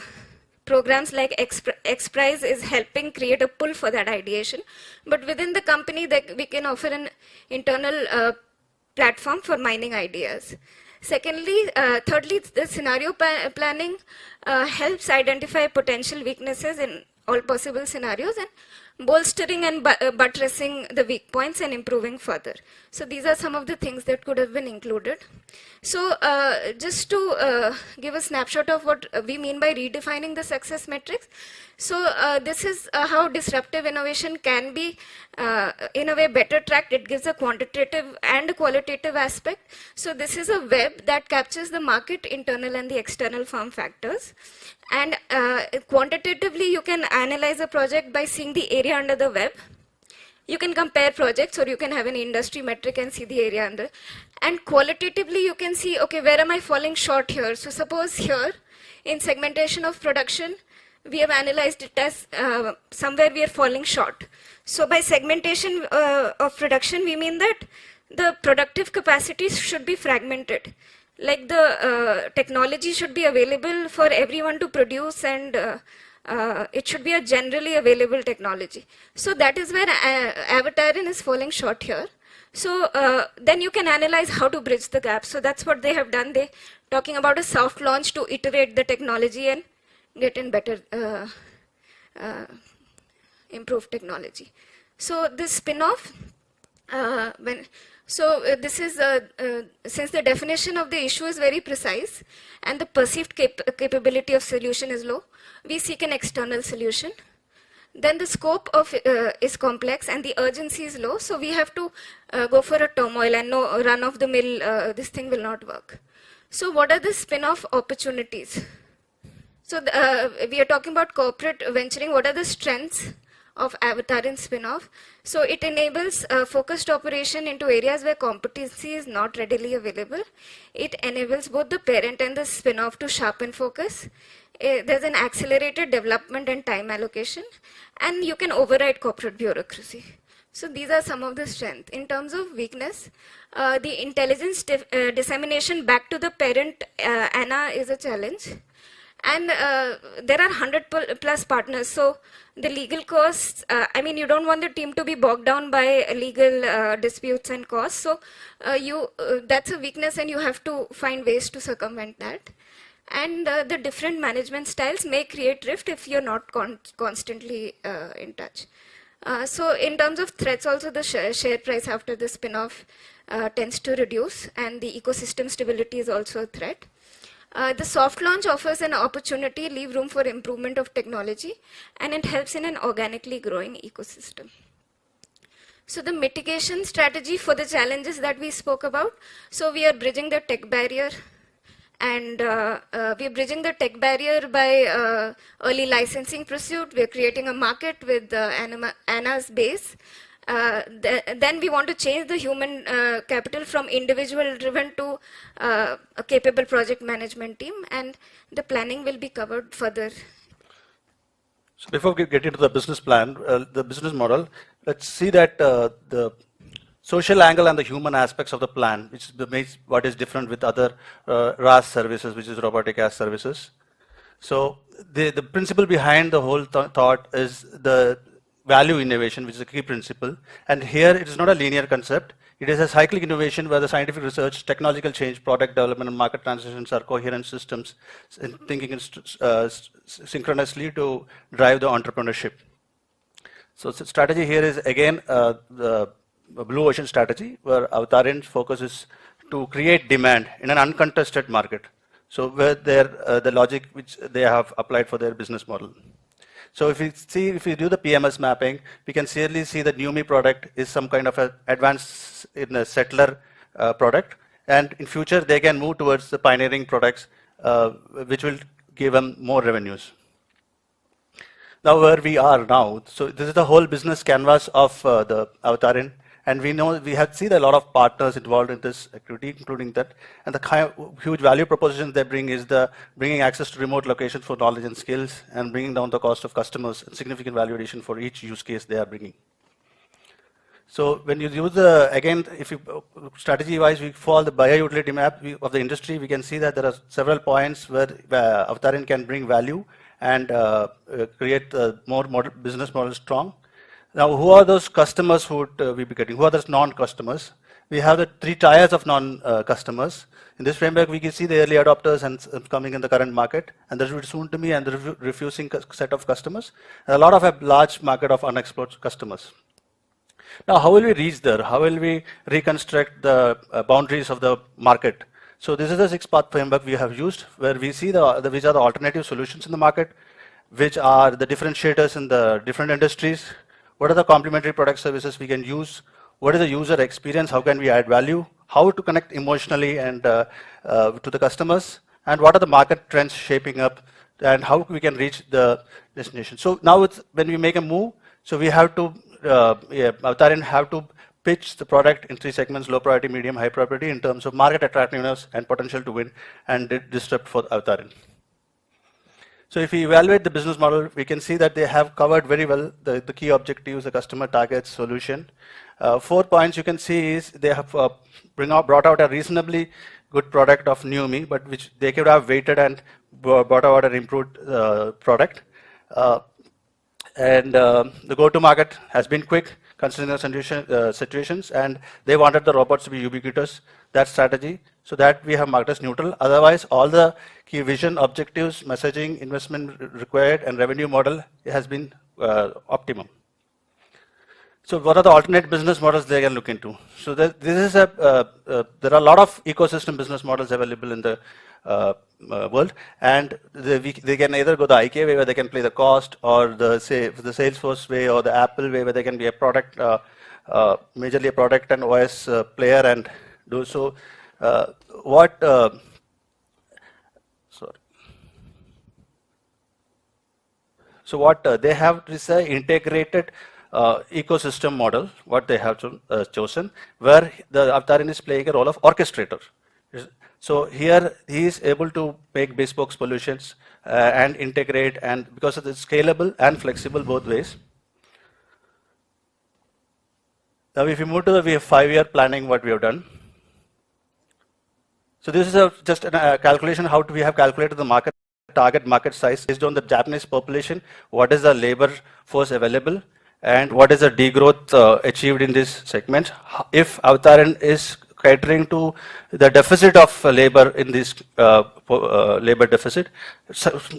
programs like XPRIZE is helping create a pull for that ideation. But within the company, we can offer an internal platform for mining ideas. Secondly, thirdly, the scenario planning helps identify potential weaknesses in all possible scenarios and bolstering and buttressing the weak points and improving further. So these are some of the things that could have been included. So just to give a snapshot of what we mean by redefining the success metrics. So this is how disruptive innovation can be in a way better tracked. It gives a quantitative and a qualitative aspect. So this is a web that captures the market, internal and the external form factors. And quantitatively, you can analyze a project by seeing the area under the web. You can compare projects, or you can have an industry metric and see the area under. And qualitatively, you can see, okay, where am I falling short here? So suppose here, in segmentation of production, we have analyzed it as somewhere we are falling short. So by segmentation of production, we mean that the productive capacities should be fragmented. Like the technology should be available for everyone to produce, and it should be a generally available technology. So that is where Avatarin is falling short here. So then you can analyze how to bridge the gap. So that's what they have done. They're talking about a soft launch to iterate the technology and get in better, improved technology. So this spin-off, So this is, since the definition of the issue is very precise and the perceived capability of solution is low, we seek an external solution. Then the scope of is complex and the urgency is low, so we have to go for a turmoil and no run of the mill, this thing will not work. So what are the spin-off opportunities? So we are talking about corporate venturing. What are the strengths of Avatarin spin-off? So it enables focused operation into areas where competency is not readily available. It enables both the parent and the spin-off to sharpen focus. There's an accelerated development and time allocation, and you can override corporate bureaucracy. So these are some of the strengths. In terms of weakness, the intelligence dissemination back to the parent ANA is a challenge. And there are 100 plus partners, so the legal costs, I mean, you don't want the team to be bogged down by legal disputes and costs, so that's a weakness and you have to find ways to circumvent that. And the different management styles may create rift if you're not constantly in touch. So in terms of threats also, the share price after the spin-off tends to reduce, and the ecosystem stability is also a threat. The soft launch offers an opportunity, leave room for improvement of technology, and it helps in an organically growing ecosystem. So the mitigation strategy for the challenges that we spoke about, so we are bridging the tech barrier, and we are bridging the tech barrier by early licensing pursuit. We are creating a market with ANA's base. Then we want to change the human capital from individual driven to a capable project management team, and the planning will be covered further. So before we get into the business plan, the business model, let's see that the social angle and the human aspects of the plan, which makes what is different with other RAS services, which is robotic as services. So the principle behind the whole thought is the value innovation, which is a key principle. And here it is not a linear concept. It is a cyclic innovation where the scientific research, technological change, product development, and market transitions are coherent systems, and thinking synchronously to drive the entrepreneurship. So the strategy here is again the blue ocean strategy, where Avatarin's focus is to create demand in an uncontested market. So where the logic which they have applied for their business model. So if we do the PMS mapping, we can clearly see that NUMI product is some kind of an advanced in a settler product, and in future they can move towards the pioneering products, which will give them more revenues. Now where we are now, so this is the whole business canvas of the Avatarin. And we know we have seen a lot of partners involved in this activity, including that. And the kind of huge value propositions they bring is the bringing access to remote locations for knowledge and skills, and bringing down the cost of customers, and significant value addition for each use case they are bringing. So when you use the, again, if you strategy-wise, we follow the bio-utility map of the industry, we can see that there are several points where Avatarin can bring value and create more business model strong. Now, who are those customers who would we be getting? Who are those non-customers? We have the 3 tiers of non-customers. In this framework, we can see the early adopters and coming in the current market, and there will soon to be and the refusing set of customers, and a lot of a large market of unexplored customers. Now, how will we reach there? How will we reconstruct the boundaries of the market? So this is the 6-path framework we have used, where we see which are the alternative solutions in the market, which are the differentiators in the different industries. What are the complementary product services we can use? What is the user experience? How can we add value? How to connect emotionally and to the customers? And what are the market trends shaping up? And how we can reach the destination? So now when we make a move, so we have to, Avatarin have to pitch the product in 3 segments: low priority, medium, high priority, in terms of market attractiveness and potential to win and disrupt for Avatarin. So if we evaluate the business model, we can see that they have covered very well the key objectives, the customer targets, solution. 4 points you can see is they have brought out a reasonably good product of NUMI, but which they could have waited and brought out an improved product. And the go-to-market has been quick, considering the situations, and they wanted the robots to be ubiquitous. That strategy, so that we have marked as neutral. Otherwise, all the key vision, objectives, messaging, investment required, and revenue model has been optimum. So what are the alternate business models they can look into? So this is there are a lot of ecosystem business models available in the world, and they can either go the IK way where they can play the cost, or the Salesforce way, or the Apple way where they can be a product, majorly a product and OS player and do so. So what they have is an integrated ecosystem model, what they have chosen, where the Avtarin is playing a role of orchestrator. So here he is able to make bespoke solutions and integrate, and because it is scalable and flexible both ways. Now if you move to we have 5-year planning, what we have done. So this is just a calculation how we have calculated the target market size based on the Japanese population, what is the labor force available, and what is the degrowth achieved in this segment. If Avtarin is catering to the deficit of labor in this labor deficit,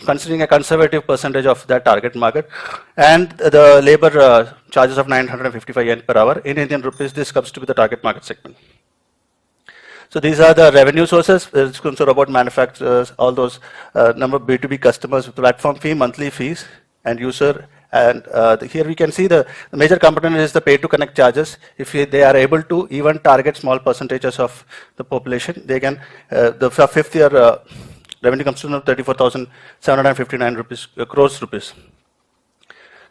considering a conservative percentage of that target market, and the labor charges of 955 yen per hour in Indian rupees, this comes to be the target market segment. So these are the revenue sources. It's concerned about manufacturers, all those number of B2B customers with platform fee, monthly fees, and user. And here we can see the major component is the pay to connect charges. If they are able to even target small percentages of the population, they can, the 5th year revenue comes to 34,759 crores rupees.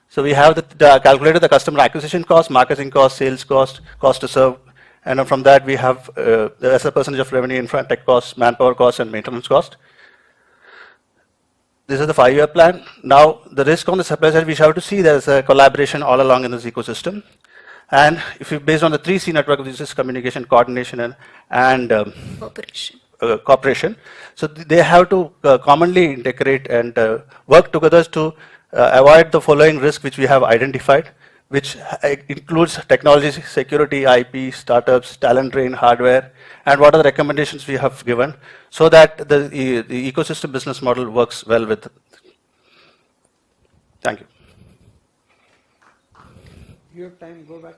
So we have calculated the customer acquisition cost, marketing cost, sales cost, cost to serve. And from that, we have as a percentage of revenue, infra tech costs, manpower costs, and maintenance cost. This is the 5-year plan. Now, the risk on the supply side, we have to see there's a collaboration all along in this ecosystem. And if you based on the 3C network, which is communication, coordination, and cooperation. So they have to commonly integrate and work together to avoid the following risk which we have identified, which includes technology, security, IP, startups, talent drain, hardware, and what are the recommendations we have given so that the ecosystem business model works well with. Thank you. You have time, go back.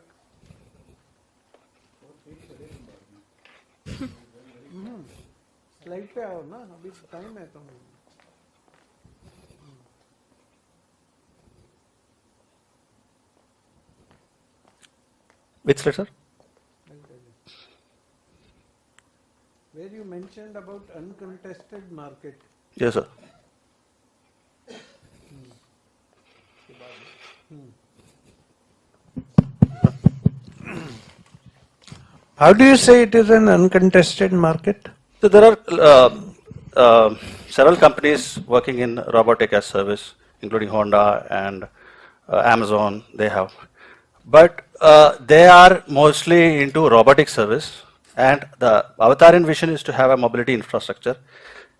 Slide पे आओ ना, अभी time है तो. Which slide, sir? Where you mentioned about uncontested market. Yes, sir. How do you say it is an uncontested market? So there are several companies working in robotic as service, including Honda and Amazon. They have, but they are mostly into robotic service. And the Avtarin vision is to have a mobility infrastructure.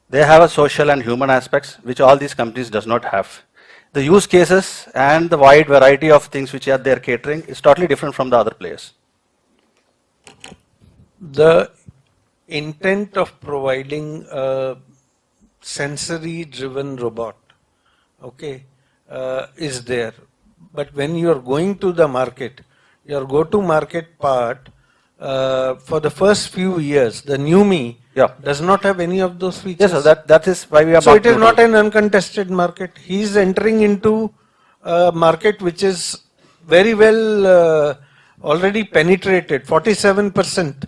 They have a social and human aspects, which all these companies does not have. The use cases and the wide variety of things which are there catering is totally different from the other players. The intent of providing a sensory driven robot, okay, is there. But when you are going to the market, your go-to market part, for the first few years, the new me does not have any of those features. Yes, sir, that is why we are. So it is not an uncontested market. He is entering into a market which is very well already penetrated. 47%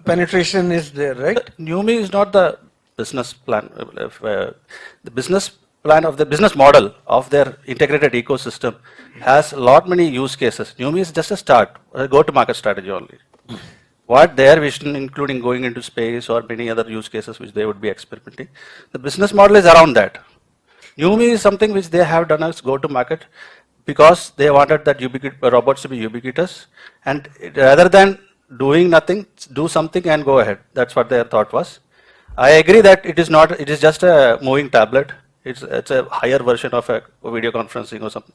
penetration is there, right? New me is not the business plan. The business plan of the business model of their integrated ecosystem has a lot many use cases. New me is just a start, a go-to-market strategy only. What their vision, including going into space or many other use cases which they would be experimenting, the business model is around that. New me is something which they have done as go-to-market because they wanted that robots to be ubiquitous, and rather than doing nothing, do something and go ahead. That's what their thought was. I agree that it is not. It is just a moving tablet. It's a higher version of a video conferencing or something.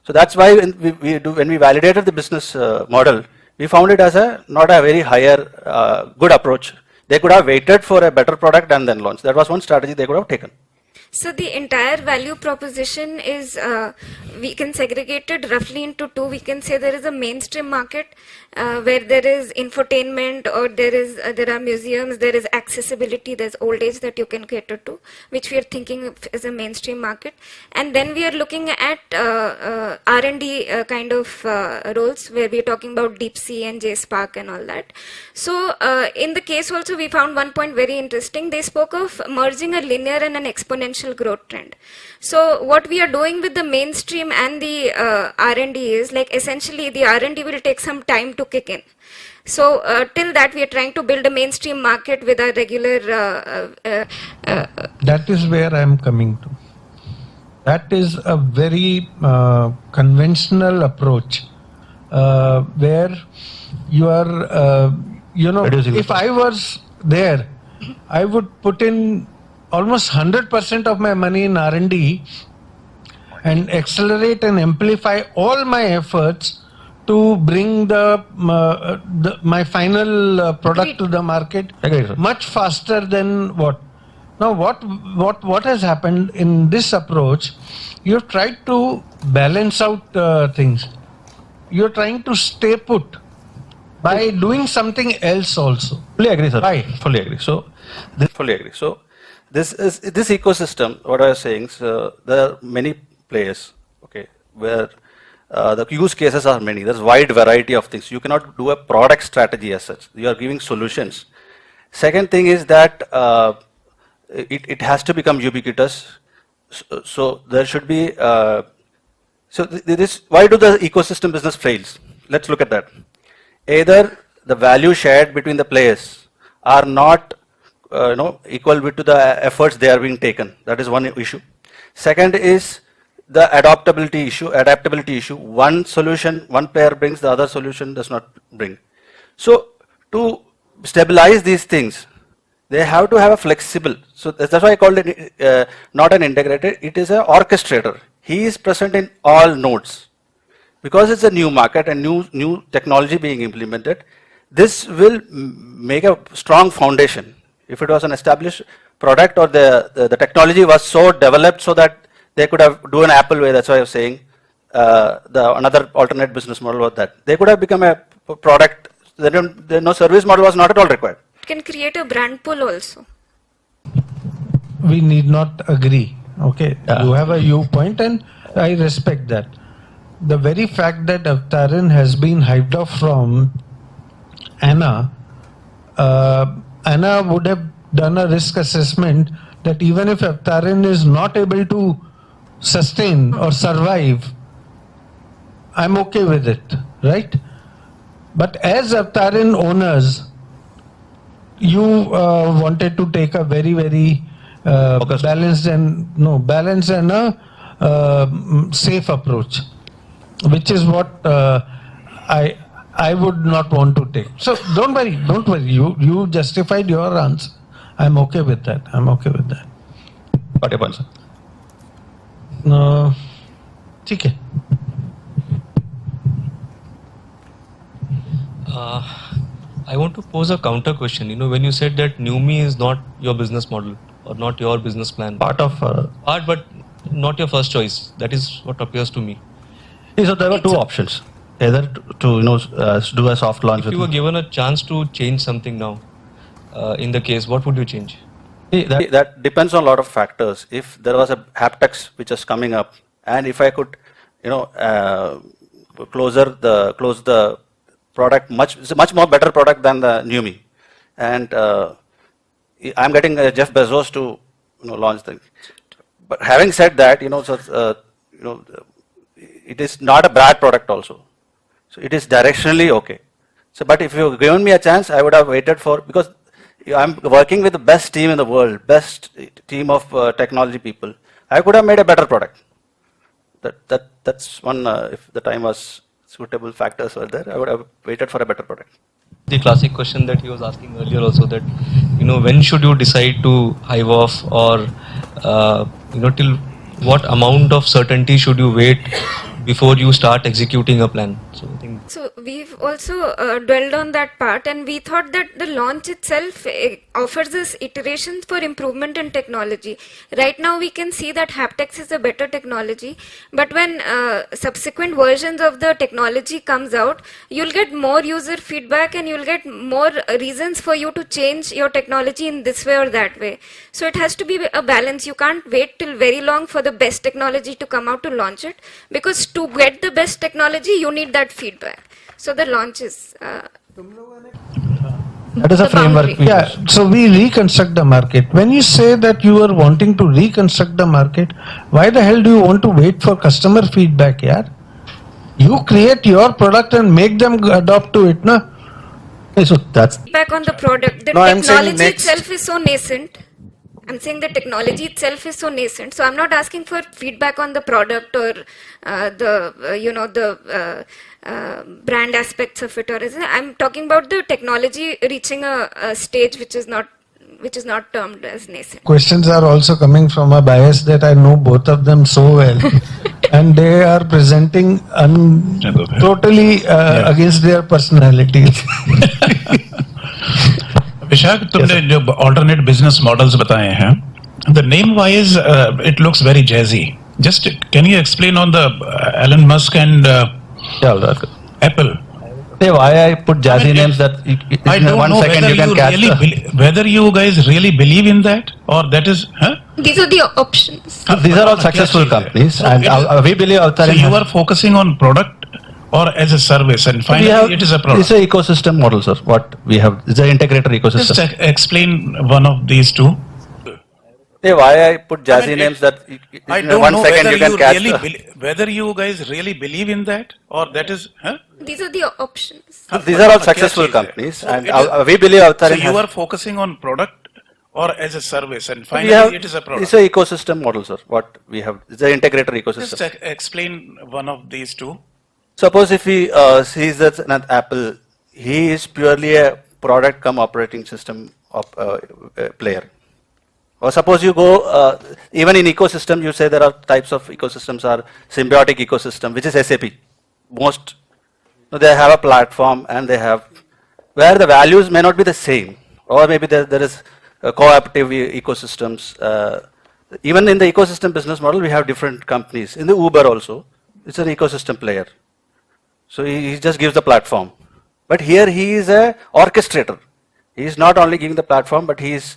So that's why when we validated the business model, we found it as not a very higher good approach. They could have waited for a better product and then launch. That was one strategy they could have taken. So the entire value proposition is, we can segregate it roughly into two. We can say there is a mainstream market where there is infotainment, or there are museums, there is accessibility, there's old age that you can cater to, which we are thinking of as a mainstream market. And then we are looking at R&D kind of roles, where we are talking about Deep Sea and JSpark and all that. So in the case also, we found one point very interesting. They spoke of merging a linear and an exponential growth trend. So what we are doing with the mainstream and the R&D is, like, essentially the R&D will take some time to kick in. So till that, we are trying to build a mainstream market with a regular. That is where I am coming to. That is a very conventional approach where you are, if I was there, I would put in almost 100% of my money in R&D and accelerate and amplify all my efforts to bring my final product to the market much faster than what. Now, what has happened in this approach? You have tried to balance out things. You are trying to stay put by doing something else also. Fully agree, sir. Why? Fully agree. So, this ecosystem. What I was saying. So there are many players. Okay, where the use cases are many. There's wide variety of things. You cannot do a product strategy as such. You are giving solutions. Second thing is that it has to become ubiquitous. So there should be. Why do the ecosystem business fails? Let's look at that. Either the value shared between the players are not equal to the efforts they are being taken. That is one issue. Second is the adaptability issue. One solution, one player brings, the other solution does not bring. So to stabilize these things, they have to have a flexible. So that's why I called it not an integrator. It is an orchestrator. He is present in all nodes. Because it's a new market and new technology being implemented, this will make a strong foundation. If it was an established product, or the technology was so developed so that they could have do an Apple way, that's why I was saying another alternate business model was that. They could have become a product, no service model was not at all required. It can create a brand pull also. We need not agree. Okay, you have a viewpoint and I respect that. The very fact that Avtarin has been hived off from Anna, Anna would have done a risk assessment that even if Avtarin is not able to sustain or survive, I'm okay with it, right? But as Avtarin owners, you wanted to take a very, very balanced and a safe approach, which is what I would not want to take. So don't worry. You justified your answer. I'm okay with that. What about, sir? No, okay. I want to pose a counter question. When you said that NewMe is not your business model or not your business plan, part, but not your first choice. That is what appears to me. So there were two options: either to do a soft launch. If you were given a chance to change something now, in the case, what would you change? That depends on a lot of factors. If there was a haptics which is coming up, and if I could, close the product it's a much more better product than the NewMe, and I'm getting Jeff Bezos to launch things. But having said that, it is not a bad product also. So it is directionally okay. So, but if you given me a chance, I would have waited because I'm working with the best team in the world, best team of technology people. I could have made a better product. That's one. If the time was suitable, factors were there, I would have waited for a better product. The classic question that he was asking earlier also, that when should you decide to hive off, or till what amount of certainty should you wait before you start executing a plan. So I think So we've also dwelled on that part, and we thought that the launch itself offers us iterations for improvement in technology. Right now we can see that haptics is a better technology, but when subsequent versions of the technology comes out, you'll get more user feedback and you'll get more reasons for you to change your technology in this way or that way. So it has to be a balance. You can't wait till very long for the best technology to come out to launch it, because to get the best technology you need that feedback. So the launch is that is a framework. Yeah, so we reconstruct the market. When you say that you are wanting to reconstruct the market, why the hell do you want to wait for customer feedback, yeah? You create your product and make them adopt to it, na? Okay, so that's feedback on the product. The technology itself is so nascent. I'm saying the technology itself is so nascent. So I'm not asking for feedback on the product or the brand aspects of it, or I'm talking about the technology reaching a stage which is not termed as nascent. questions are also coming from a bias that I know both of them so well, and they are presenting totally against their personalities. Vishakh, तुमने जो alternate business models बताए हैं, the name wise it looks very jazzy. Just can you explain on the Elon Musk and Apple? Why I put jazzy names that I don't one know second whether you can catch whether you guys really believe in that, or that is, huh? These are the options. These are all successful companies, and we believe so you are focusing on product or as a service, and finally it is a product. It's an ecosystem model, sir. What we have is an integrator ecosystem. Just explain one of these two. Why I put jazzy names that I don't one know second whether you can you catch. really whether you guys really believe in that, or that is, huh? These are the options. These are all successful companies, and we believe so you are focusing on product or as a service, and finally it is a product. It's an ecosystem model, sir. What we have is an integrator ecosystem. Just explain one of these two. Suppose if he sees that an Apple, he is purely a product come operating system player. Or suppose you go, even in ecosystem, you say there are types of ecosystems are symbiotic ecosystem, which is SAP. Most, they have a platform and they have, where the values may not be the same, or maybe there is cooperative ecosystems. Even in the ecosystem business model, we have different companies. In the Uber also, it's an ecosystem player. So he just gives the platform. But here he is a orchestrator. He is not only giving the platform, but he is,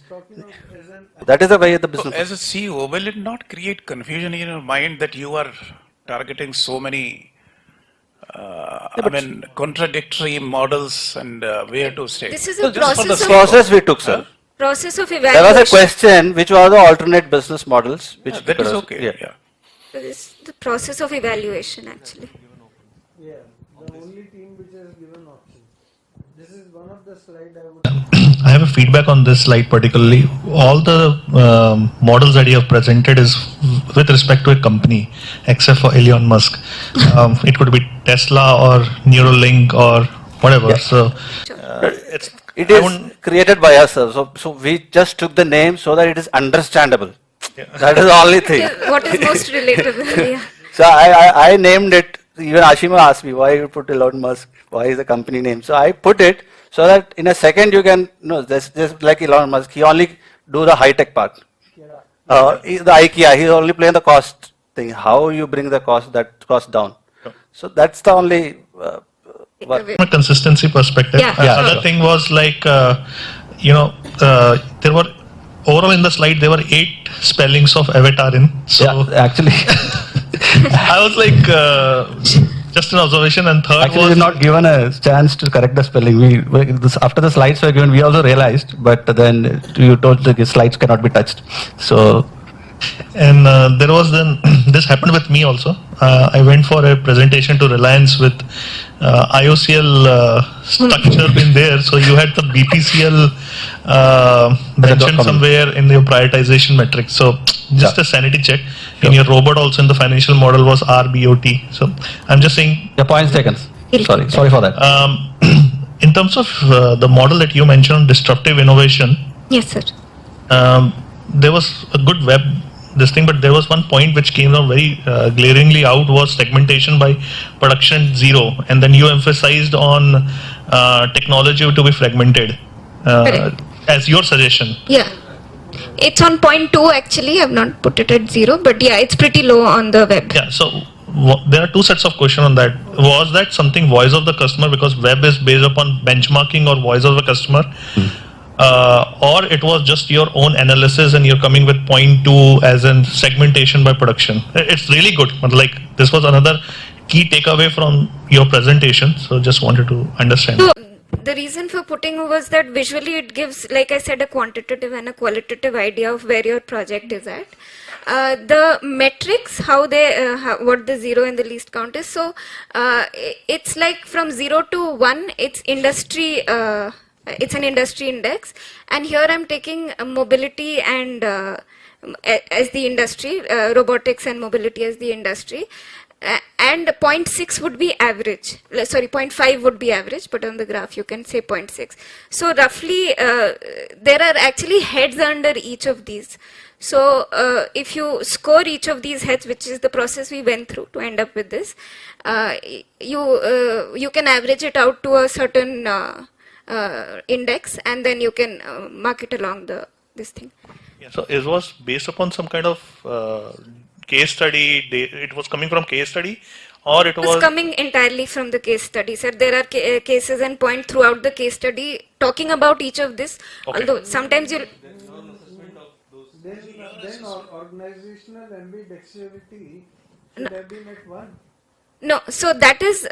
that is the way the business. So as a CEO, will it not create confusion in your mind that you are targeting so many, contradictory models and where to stay? This is a process we took, sir. Process of evaluation. There was a question which was the alternate business models. Which that is okay. Yeah. So this is the process of evaluation, actually. Yeah, the only team which has given options. This is one of the slides I would. I have a feedback on this slide particularly. All the models that you have presented is with respect to a company, except for Elon Musk. It could be Tesla or Neuralink or whatever. Yeah. So it is created by us, sir. So we just took the name so that it is understandable. Yeah. That is the only thing. What is most relatable? Yeah. So I named it. Even Ashima asked me why you put Elon Musk. Why is the company name? So I put it so that in a second you can just like Elon Musk. He only do the high tech part. The IKEA. He's only playing the cost thing. How you bring the cost down. So that's the only. From a consistency perspective, another thing was like there were overall in the slide there were 8 spellings of avatar in. So actually, I was like just an observation, and third actually was not given a chance to correct the spelling. After the slides were given, we also realized, but then you told the slides cannot be touched. So. And there was then this happened with me also. I went for a presentation to Reliance with IOCL structure in there. So you had the BPCL mentioned somewhere in your prioritization metrics. So just a sanity check. In your robot also in the financial model was RBOT. So I'm just saying. Your point's taken. Sorry for that. In terms of the model that you mentioned, disruptive innovation. Yes, sir. There was a good web this thing, but there was one point which came out very glaringly out was segmentation by production zero, and then you emphasized on technology to be fragmented as your suggestion. Yeah. It's on point 2 actually. I've not put it at 0, but yeah, it's pretty low on the web. Yeah, so there are two sets of questions on that. Was that something voice of the customer, because web is based upon benchmarking or voice of the customer, or it was just your own analysis and you're coming with point 2 as in segmentation by production? It's really good, but like this was another key takeaway from your presentation, so just wanted to understand. So the reason for putting was that visually it gives, like I said, a quantitative and a qualitative idea of where your project is at. The metrics, how they, what the 0 and the least count is. So it's like from 0 to 1, it's industry, it's an industry index. And here I'm taking mobility and as the industry, robotics and mobility as the industry. And 0.6 would be average. Sorry, 0.5 would be average, but on the graph you can say 0.6. So roughly, there are actually heads under each of these. So if you score each of these heads, which is the process we went through to end up with this, you can average it out to a certain index, and then you can mark it along this thing. Yeah, so it was based upon some kind of case study. It was coming from case study, or it was coming entirely from the case study, sir. There are cases and point throughout the case study talking about each of this. Okay. Although sometimes you. Then organizational ambidexterity should have been at 1. No, so that is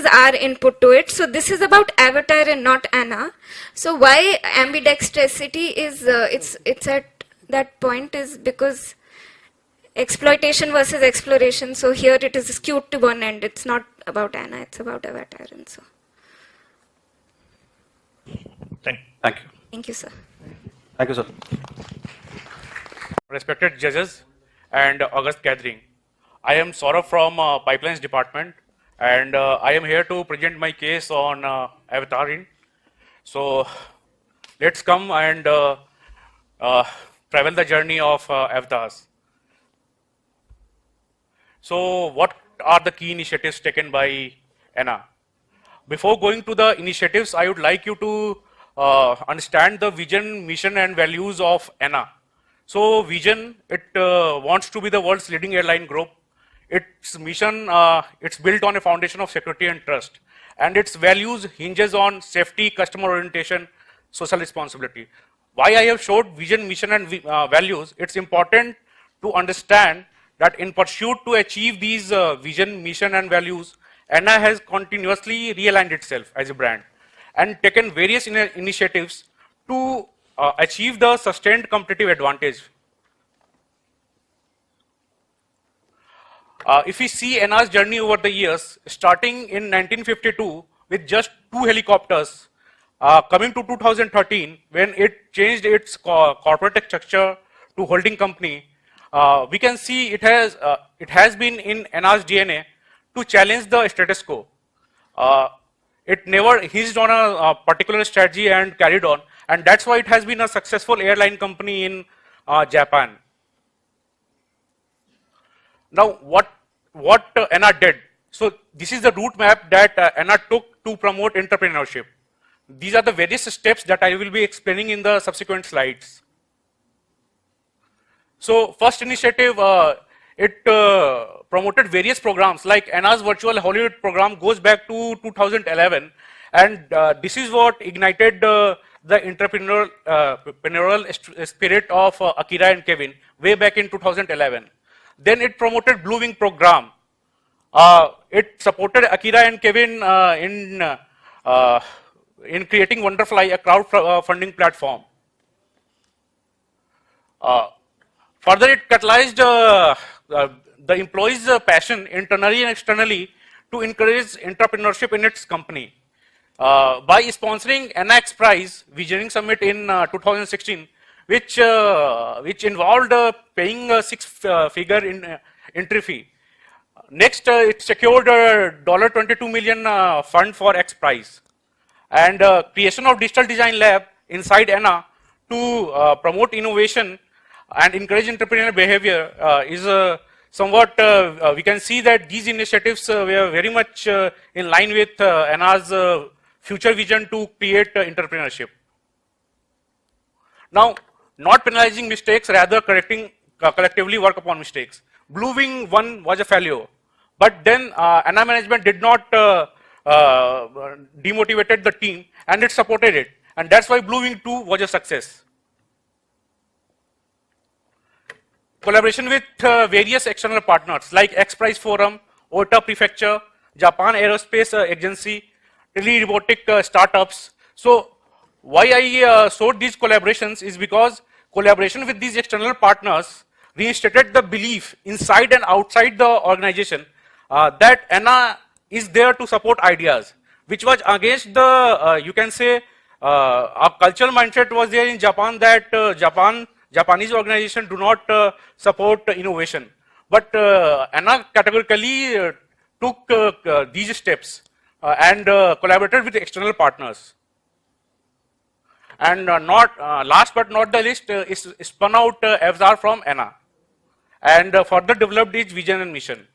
our input to it. So this is about Avatar and not Anna. So why ambidextrosity is it's at that point is because exploitation versus exploration. So here it is skewed to one end. It's not about Anna. It's about Avatar, and so. Thank you. Thank you, sir. Thank you, sir. Respected judges and August gathering, I am Saurabh from Pipelines Department, and I am here to present my case on Avatarin. So let's come and travel the journey of avatars. So what are the key initiatives taken by Anna? Before going to the initiatives, I would like you to understand the vision, mission and values of Anna. So vision, it wants to be the world's leading airline group. Its mission, it's built on a foundation of security and trust. And its values hinges on safety, customer orientation, social responsibility. Why I have showed vision, mission and values, it's important to understand that in pursuit to achieve these vision, mission and values, Anna has continuously realigned itself as a brand and taken various initiatives to achieve the sustained competitive advantage. If we see Anna's journey over the years, starting in 1952 with just 2 helicopters, coming to 2013 when it changed its corporate structure to holding company, we can see it has been in Anna's DNA to challenge the status quo. It never hinged on a particular strategy and carried on, and that's why it has been a successful airline company in Japan. Now, what Anna did? So this is the route map that Anna took to promote entrepreneurship. These are the various steps that I will be explaining in the subsequent slides. So first initiative, it promoted various programs like Anna's virtual Hollywood program goes back to 2011, and this is what ignited the entrepreneurial spirit of Akira and Kevin way back in 2011. Then it promoted Blue Wing program. It supported Akira and Kevin in creating Wonderfly, a crowdfunding platform. Further, it catalyzed the employees' passion internally and externally to encourage entrepreneurship in its company. By sponsoring NX Prize Visioning Summit in 2016, which involved paying a 6-figure entry fee. Next, it secured a $22 million fund for X Prize, and creation of digital design lab inside Anna to promote innovation and encourage entrepreneurial behavior is somewhat, we can see that these initiatives were very much in line with ANA's future vision to create entrepreneurship. Now, not penalizing mistakes, rather correcting, collectively work upon mistakes. Blue Wing 1 was a failure, but then ANA management did not demotivated the team, and it supported it, and that's why Blue Wing 2 was a success. Collaboration with various external partners like X Prize Forum, OTA Prefecture, Japan Aerospace Agency, Tele-Robotic startups. So why I sought these collaborations is because collaboration with these external partners reinstated the belief inside and outside the organization that ANA is there to support ideas, which was against the, you can say, a cultural mindset was there in Japan that Japanese organizations do not support innovation. But ANA categorically took these steps and collaborated with external partners. And last but not the least, is spun out FZAR from ANA and further developed its vision and mission.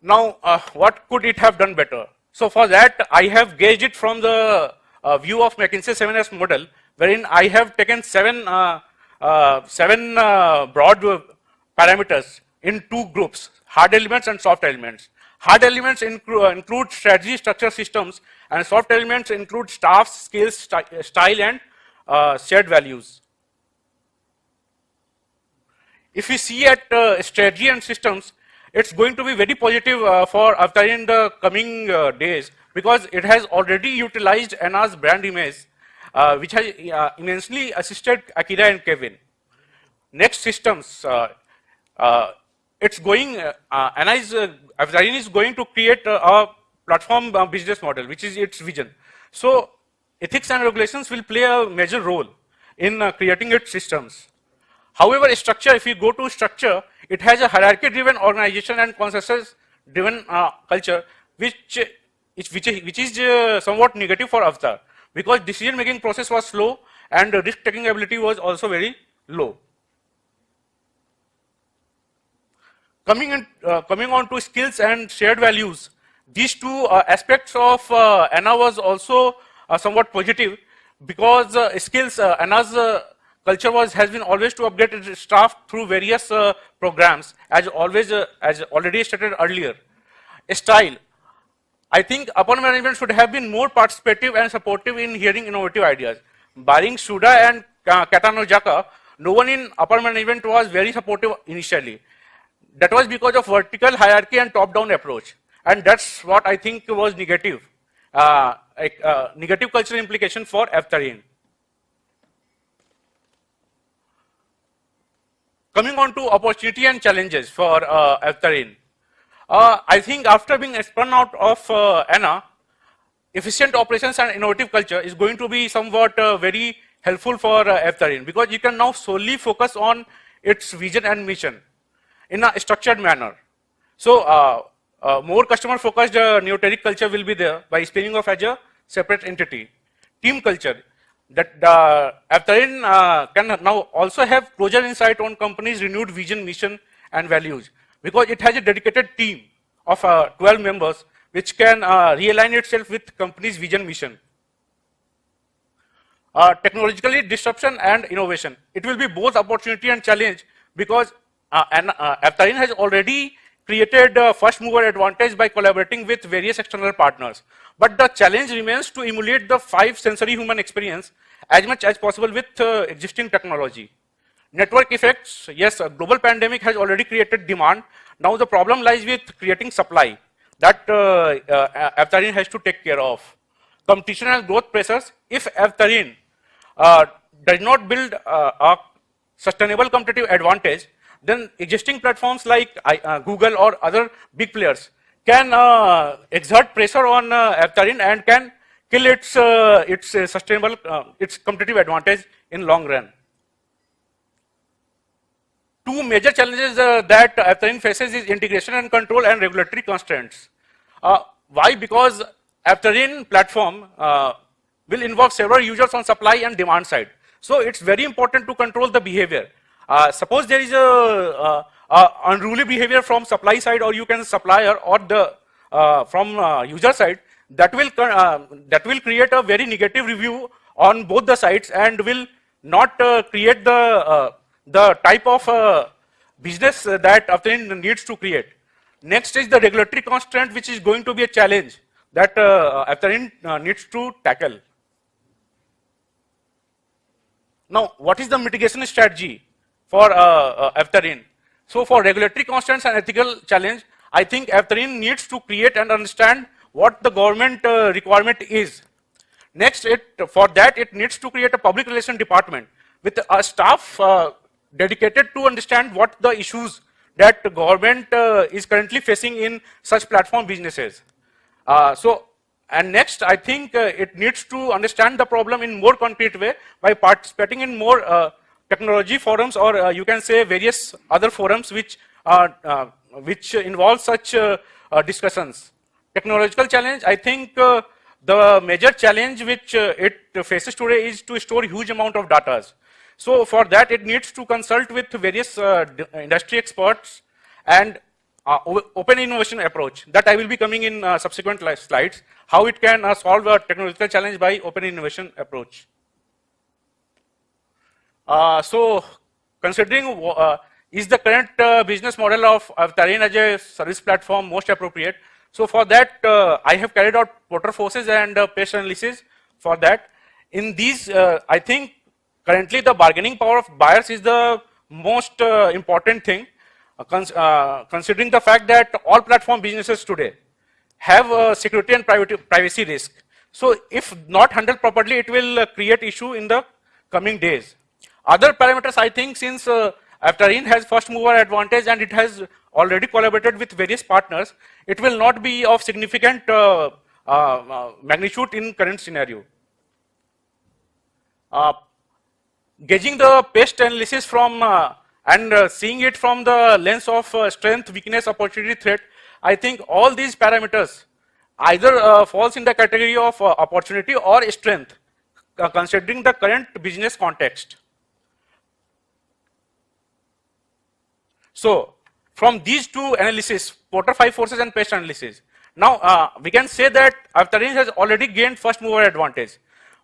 Now, what could it have done better? So for that, I have gauged it from the view of McKinsey 7S model, wherein I have taken seven broad parameters in two groups, hard elements and soft elements. Hard elements include strategy, structure, systems, and soft elements include staff, skills, style, and shared values. If we see at strategy and systems, it's going to be very positive for Avtar in the coming days, because it has already utilized ANA's brand image, which has immensely assisted Akira and Kevin. Next, systems. It's going, Avzarin is going to create a platform business model, which is its vision. So ethics and regulations will play a major role in creating its systems. However, structure, if you go to structure, it has a hierarchy-driven organization and consensus-driven culture, which is somewhat negative for Avtar, because decision-making process was slow and risk-taking ability was also very low. Coming on to skills and shared values, these two aspects of ANA was also somewhat positive, because skills, ANA's culture has been always to upgrade its staff through various programs, as already stated earlier. Style, I think upper management should have been more participative and supportive in hearing innovative ideas. Barring Suda and Katanojaka, no one in upper management was very supportive initially. That was because of vertical hierarchy and top-down approach, and that's what I think was negative, negative cultural implication for Avtarin. Coming on to opportunity and challenges for Avtarin. I think after being spun out of ANA, efficient operations and innovative culture is going to be somewhat very helpful for Avtarin, because you can now solely focus on its vision and mission in a structured manner. So more customer-focused neoteric culture will be there by spinning off as a separate entity. Team culture, that Avtarin can now also have closer insight on company's renewed vision, mission, and values, because it has a dedicated team of 12 members which can realign itself with company's vision, mission. Technologically, disruption and innovation. It will be both opportunity and challenge, because Avtarin has already created first mover advantage by collaborating with various external partners. But the challenge remains to emulate the 5 sensory human experience as much as possible with existing technology. Network effects, yes, a global pandemic has already created demand. Now the problem lies with creating supply that Avtarin has to take care of. Competition and growth pressures. If Avtarin does not build a sustainable competitive advantage, then existing platforms like Google or other big players can exert pressure on Avtarin and can kill its sustainable, its competitive advantage in long run. Two major challenges that Avtarin faces is integration and control and regulatory constraints. Why? Because Avtarin platform will involve several users on supply and demand side. So it's very important to control the behavior. Suppose there is a unruly behavior from supply side, or you can supplier, or the from user side, that will create a very negative review on both the sides and will not create the type of business that Avtarin needs to create. Next is the regulatory constraint, which is going to be a challenge that Avtarin needs to tackle. Now, what is the mitigation strategy for Avtarin? So, for regulatory constraints and ethical challenge, I think Avtarin needs to create and understand what the government requirement is. Next, for that, it needs to create a public relation department with a staff dedicated to understand what the issues that the government is currently facing in such platform businesses. And next, I think it needs to understand the problem in more concrete way by participating in more technology forums, or you can say various other forums which involve such discussions. Technological challenge, I think the major challenge which it faces today is to store huge amount of data. So for that, it needs to consult with various industry experts and open innovation approach that I will be coming in subsequent slides, how it can solve a technological challenge by open innovation approach. So considering is the current business model of Avtarin as a service platform most appropriate? So for that, I have carried out Porter forces and pest analysis for that. In these, I think currently the bargaining power of buyers is the most important thing, considering the fact that all platform businesses today have security and privacy risk. So if not handled properly, it will create issue in the coming days. Other parameters, I think, since Avtarin has first mover advantage and it has already collaborated with various partners, it will not be of significant magnitude in current scenario. Gauging the pest analysis from and seeing it from the lens of strength, weakness, opportunity, threat, I think all these parameters either falls in the category of opportunity or strength, considering the current business context. So, from these two analysis, Porter 5 forces and pest analysis, now we can say that Avtarin has already gained first mover advantage.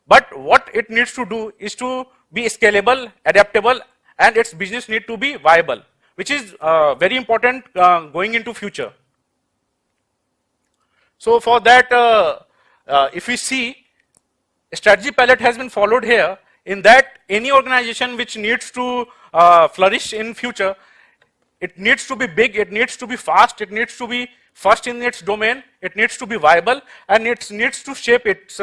But what it needs to do is to be scalable, adaptable, and its business need to be viable, which is very important going into future. So for that, if we see, a strategy palette has been followed here, in that any organization which needs to flourish in future, it needs to be big, it needs to be fast, it needs to be first in its domain, it needs to be viable, and it needs to shape its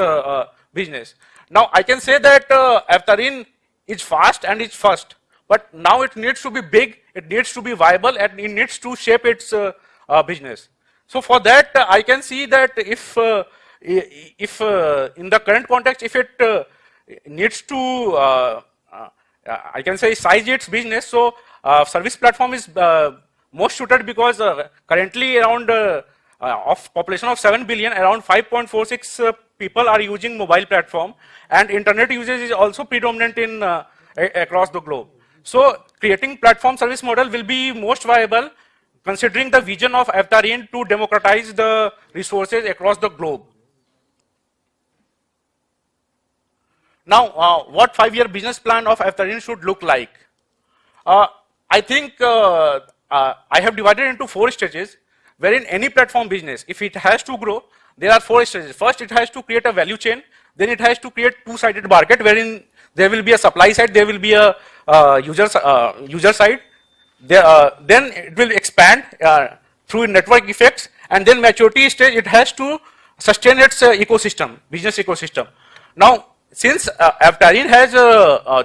business. Now I can say that Avtarin is fast and is first, but now it needs to be big, it needs to be viable, and it needs to shape its business. So for that, I can see that if in the current context, if it needs to, I can say, size its business, so service platform is most suited, because currently around of population of 7 billion, around 5.46 people are using mobile platform, and internet usage is also predominant in across the globe. So creating platform service model will be most viable, considering the vision of Avtarin to democratize the resources across the globe. Now, what 5-year business plan of Avtarin should look like? I think I have divided into 4 stages, wherein any platform business, if it has to grow, there are 4 stages. First, it has to create a value chain, then it has to create two-sided market, wherein there will be a supply side, there will be a user side. Then it will expand through network effects, and then maturity stage, it has to sustain its ecosystem, business ecosystem. Now, since Avtarin has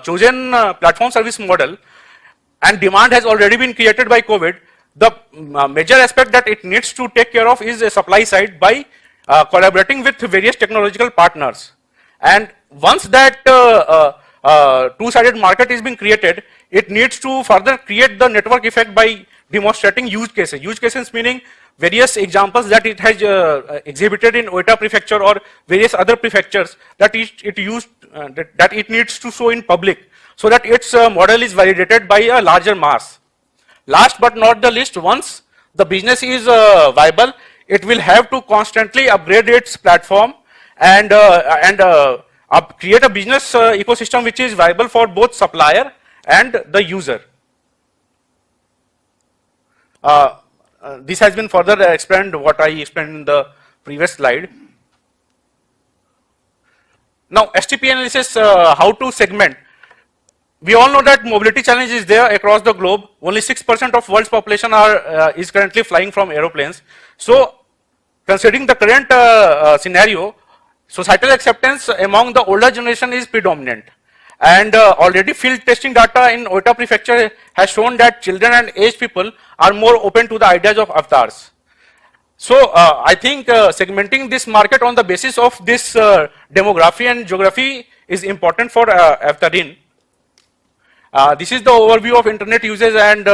chosen platform service model, and demand has already been created by COVID, the major aspect that it needs to take care of is a supply side by collaborating with various technological partners. And once that two-sided market is being created, it needs to further create the network effect by demonstrating use cases. Use cases meaning various examples that it has exhibited in Oita prefecture or various other prefectures that that it needs to show in public, so that its model is validated by a larger mass. Last but not the least, once the business is viable, it will have to constantly upgrade its platform and create a business ecosystem which is viable for both supplier and the user. This has been further explained what I explained in the previous slide. Now, STP analysis, how to segment. We all know that mobility challenge is there across the globe. Only 6% of world's population is currently flying from aeroplanes. So, considering the current scenario, societal acceptance among the older generation is predominant. And already field testing data in Oita prefecture has shown that children and aged people are more open to the ideas of avatars. So I think segmenting this market on the basis of this demography and geography is important for avatarin. This is the overview of internet users and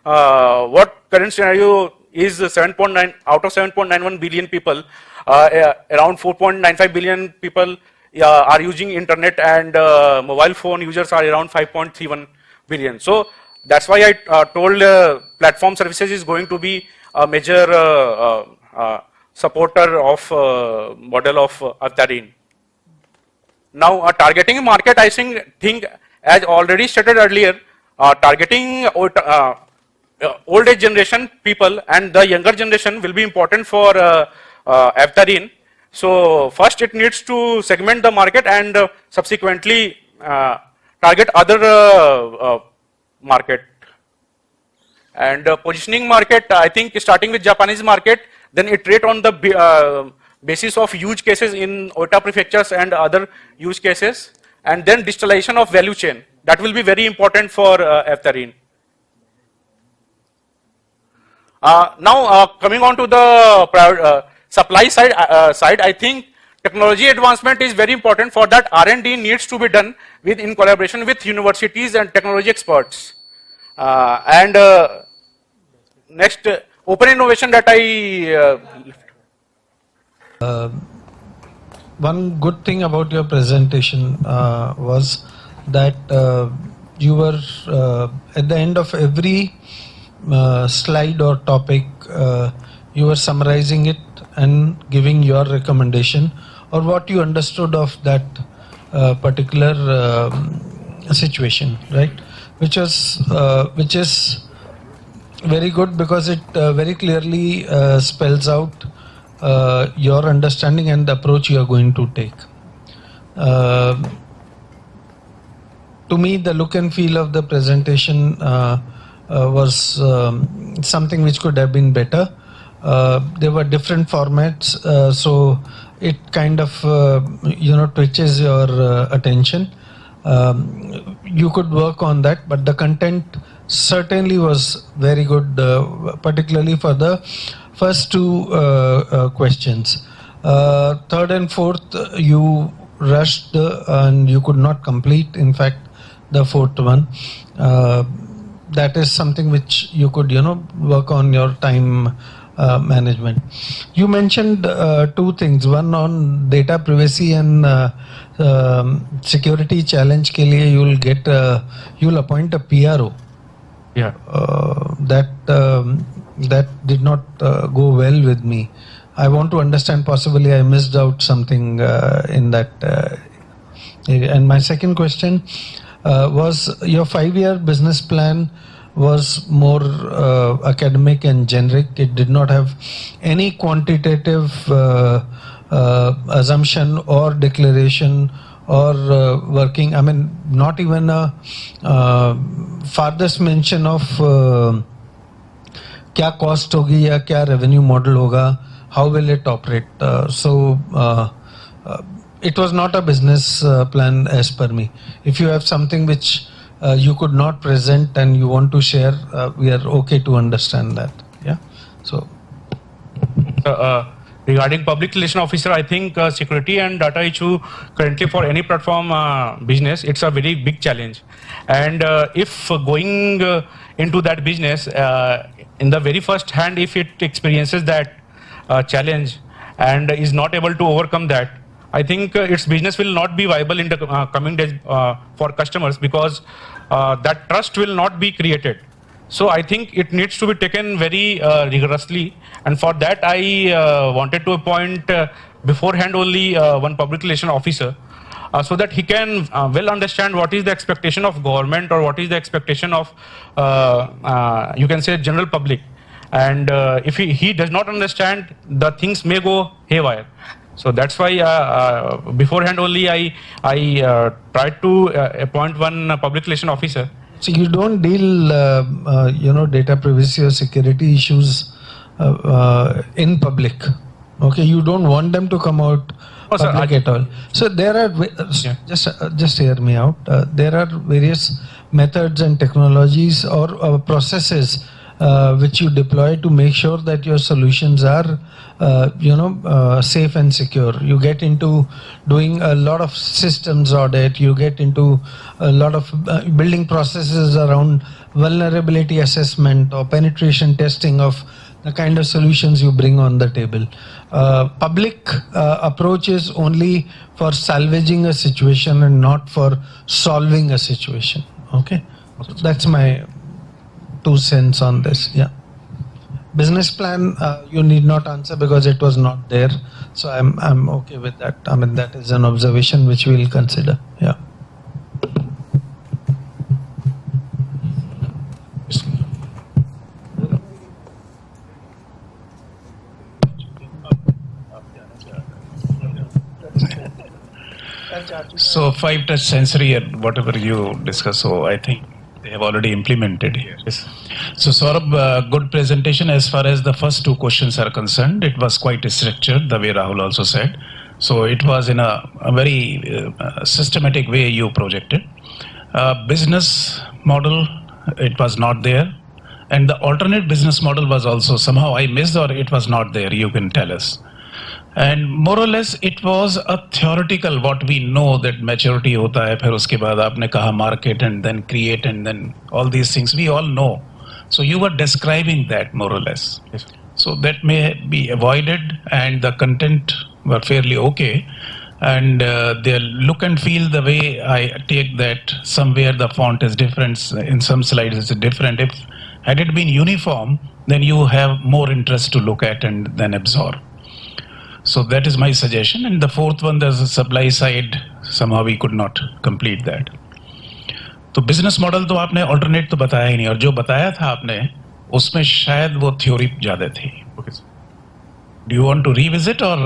what current scenario is 7.9 out of 7.91 billion people, around 4.95 billion people are using internet, and mobile phone users are around 5.31 billion. So that's why I told platform services is going to be a major supporter of model of avatarin. Now targeting market, I think as already stated earlier, targeting old age generation people and the younger generation will be important for avatarin. So first it needs to segment the market and subsequently target other market. And positioning market, I think starting with Japanese market, then iterate on the basis of use cases in Oita prefectures and other use cases, and then distillation of value chain. That will be very important for avatarin. Now coming on to the supply side, I think technology advancement is very important. For that, R&D needs to be done in collaboration with universities and technology experts. Next, open innovation that I one good thing about your presentation was that you were at the end of every slide or topic, you were summarizing it and giving your recommendation or what you understood of that particular situation, right? Which is very good because it very clearly spells out your understanding and the approach you are going to take. To me, the look and feel of the presentation was something which could have been better. There were different formats, so it kind of twitches your attention. You could work on that, but the content certainly was very good, particularly for the first two questions. Third and fourth, you rushed and you could not complete, in fact, the fourth one. That is something which you could, work on your time management. You mentioned two things, one on data privacy and security challenge ke liye you'll appoint a PRO. Yeah. That did not go well with me. I want to understand, possibly I missed out something in that area. And my second question was your 5-year business plan was more academic and generic. It did not have any quantitative assumption or declaration or working. I mean, not even a farthest mention of kya cost hogi ya kya revenue model hoga, how will it operate. So it was not a business plan as per me. If you have something which you could not present and you want to share, we are okay to understand that. Yeah. So Regarding public relation officer, I think security and data issue currently for any platform business, it's a very big challenge. And if going into that business, in the very first hand, if it experiences that challenge and is not able to overcome that, I think its business will not be viable in the coming days for customers, because that trust will not be created. So I think it needs to be taken very rigorously, and for that I wanted to appoint beforehand only one public relation officer, so that he can well understand what is the expectation of government, or what is the expectation of you can say general public. And if he does not understand, the things may go haywire. So that's why beforehand only I tried to appoint one public relation officer. So you don't deal, data privacy or security issues in public. Okay, you don't want them to come out public at all. So there are just hear me out. There are various methods and technologies or processes which you deploy to make sure that your solutions are safe and secure. You get into doing a lot of systems audit, you get into a lot of building processes around vulnerability assessment or penetration testing of the kind of solutions you bring on the table. Public approach is only for salvaging a situation and not for solving a situation. Okay, so that's my 2 cents on this. Yeah. Business plan, you need not answer because it was not there. So I'm okay with that. I mean, that is an observation which we will consider. Yeah. So 5-touch sensory and whatever you discuss, so I think they have already implemented here. Yes. So Saurabh, good presentation as far as the first 2 questions are concerned. It was quite structured, the way Rahul also said. So it was in a very systematic way you projected. Business model, it was not there. And the alternate business model was also somehow I missed, or it was not there, you can tell us. And more or less it was a theoretical, what we know that maturity hota hai, phir uske baad aapne kaha market and then create and then all these things we all know. So you were describing that more or less. Yes. So that may be avoided, and the content were fairly okay. And their look and feel, the way I take that somewhere the font is different, in some slides it's different. If had it been uniform, then you have more interest to look at and then absorb. So that is my suggestion. And the 4th one, there's a supply side, somehow we could not complete that. तो business model तो आपने alternate तो बताया ही नहीं, और जो बताया था आपने उसमें शायद वो थ्योरी ज्यादा थी. Do you want to revisit, or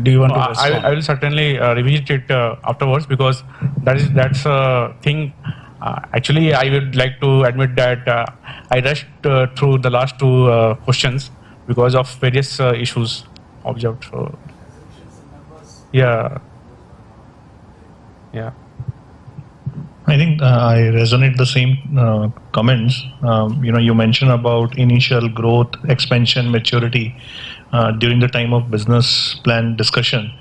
do you want to respond? I will certainly revisit it afterwards, because that's a thing. Actually, I would like to admit that I rushed through the last 2 questions because of various issues observed. So, yeah. I think I resonate the same comments. You mentioned about initial growth, expansion, maturity during the time of business plan discussion.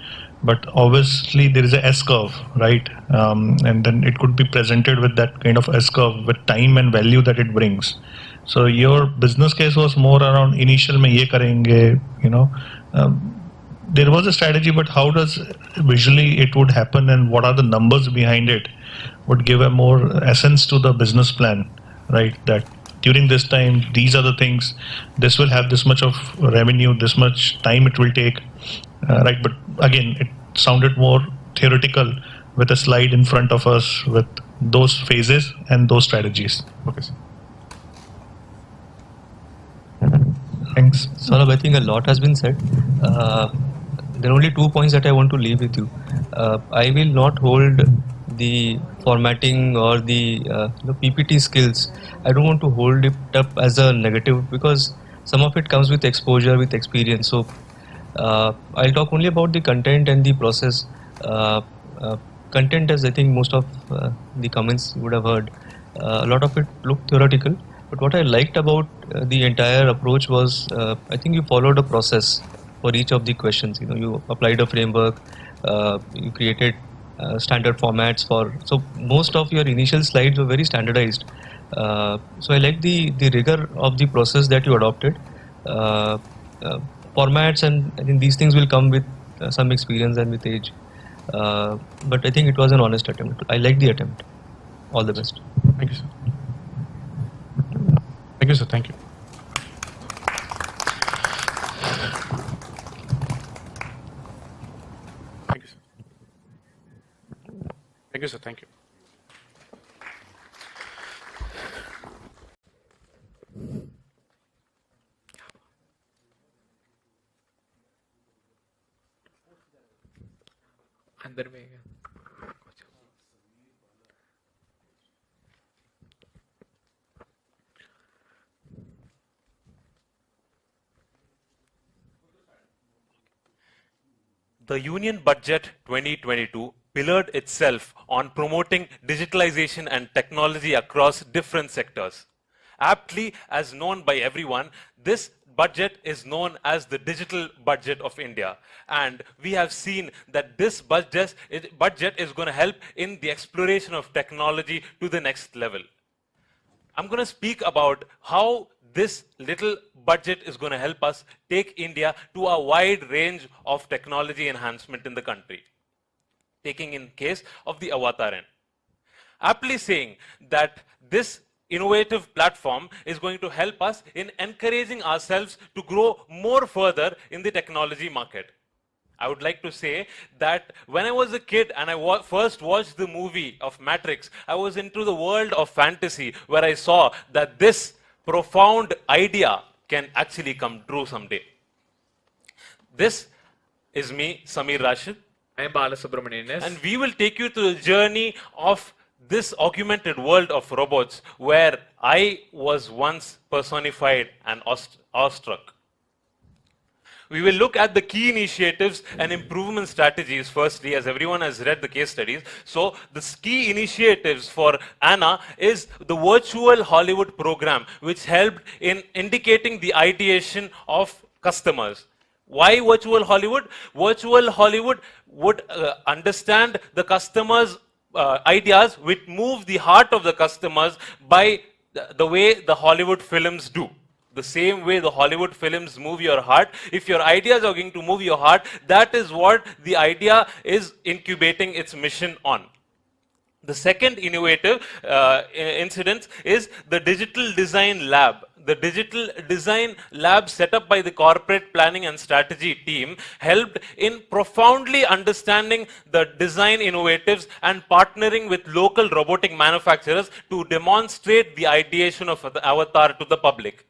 But obviously there is a S-curve, right? And then it could be presented with that kind of S-curve with time and value that it brings. So your business case was more around initial mein ye karenge, there was a strategy, but how does visually it would happen, and what are the numbers behind it would give a more essence to the business plan, right? That during this time, these are the things, this will have this much of revenue, this much time it will take, right? But again, it sounded more theoretical with a slide in front of us with those phases and those strategies. Okay. Thanks. Saurabh, I think a lot has been said. There are only 2 points that I want to leave with you. I will not hold the formatting or the PPT skills. I don't want to hold it up as a negative, because some of it comes with exposure, with experience. So I'll talk only about the content and the process. Content, as I think most of the comments you would have heard, a lot of it looked theoretical. But what I liked about the entire approach was, I think you followed a process. for each of the questions. You applied a framework, you created standard formats for. So most of your initial slides were very standardized. So I like the rigor of the process that you adopted. Formats, and I think these things will come with some experience and with age. But I think it was an honest attempt. I like the attempt. All the best. Thank you, sir. Thank you, sir. Thank you. Thank you, sir. Thank you, sir. Thank you. अंदर में The Union Budget 2022 pillared itself on promoting digitalization and technology across different sectors. Aptly, as known by everyone, this budget is known as the digital budget of India. And we have seen that this budget is going to help in the exploration of technology to the next level. I'm going to speak about how this little budget is going to help us take India to a wide range of technology enhancement in the country. Taking in case of the Avataran. Aptly saying that this innovative platform is going to help us in encouraging ourselves to grow more further in the technology market. I would like to say that when I was a kid and I first watched the movie of Matrix, I was into the world of fantasy where I saw that this profound idea can actually come true someday. This is me, Samir Rashid. I am Balasubramanian. And we will take you to the journey of this augmented world of robots where I was once personified and awestruck. We will look at the key initiatives and improvement strategies firstly, as everyone has read the case studies. So the key initiatives for Anna is the virtual Hollywood program, which helped in indicating the ideation of customers. Why virtual Hollywood? Virtual Hollywood would understand the customers' ideas, which move the heart of the customers by the way the Hollywood films do. The same way the Hollywood films move your heart. If your ideas are going to move your heart, that is what the idea is incubating its mission on. The second innovative incident is the Digital Design Lab. The Digital Design Lab set up by the Corporate Planning and Strategy team helped in profoundly understanding the design innovatives and partnering with local robotic manufacturers to demonstrate the ideation of the avatar to the public.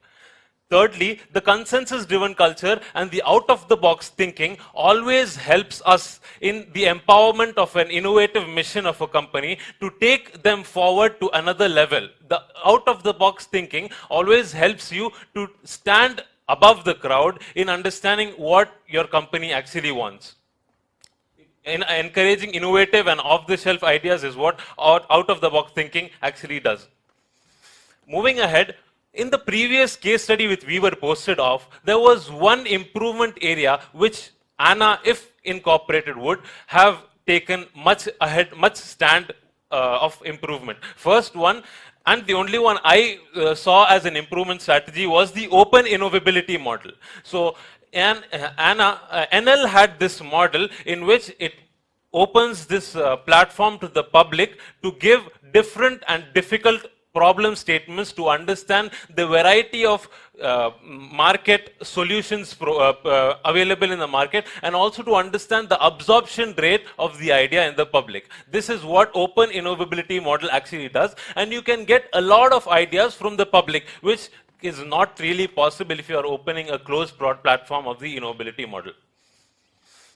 Thirdly, the consensus-driven culture and the out-of-the-box thinking always helps us in the empowerment of an innovative mission of a company to take them forward to another level. The out-of-the-box thinking always helps you to stand above the crowd in understanding what your company actually wants. In encouraging innovative and off-the-shelf ideas is what out-of-the-box thinking actually does. Moving ahead, in the previous case study which we were posted off, there was one improvement area which Anna, if incorporated, would have taken much ahead, much stand of improvement. First one, and the only one I saw as an improvement strategy was the open innovability model. So NL had this model in which it opens this platform to the public to give different and difficult problem statements to understand the variety of market solutions available in the market, and also to understand the absorption rate of the idea in the public. This is what open innovability model actually does, and you can get a lot of ideas from the public, which is not really possible if you are opening a closed broad platform of the innovability model.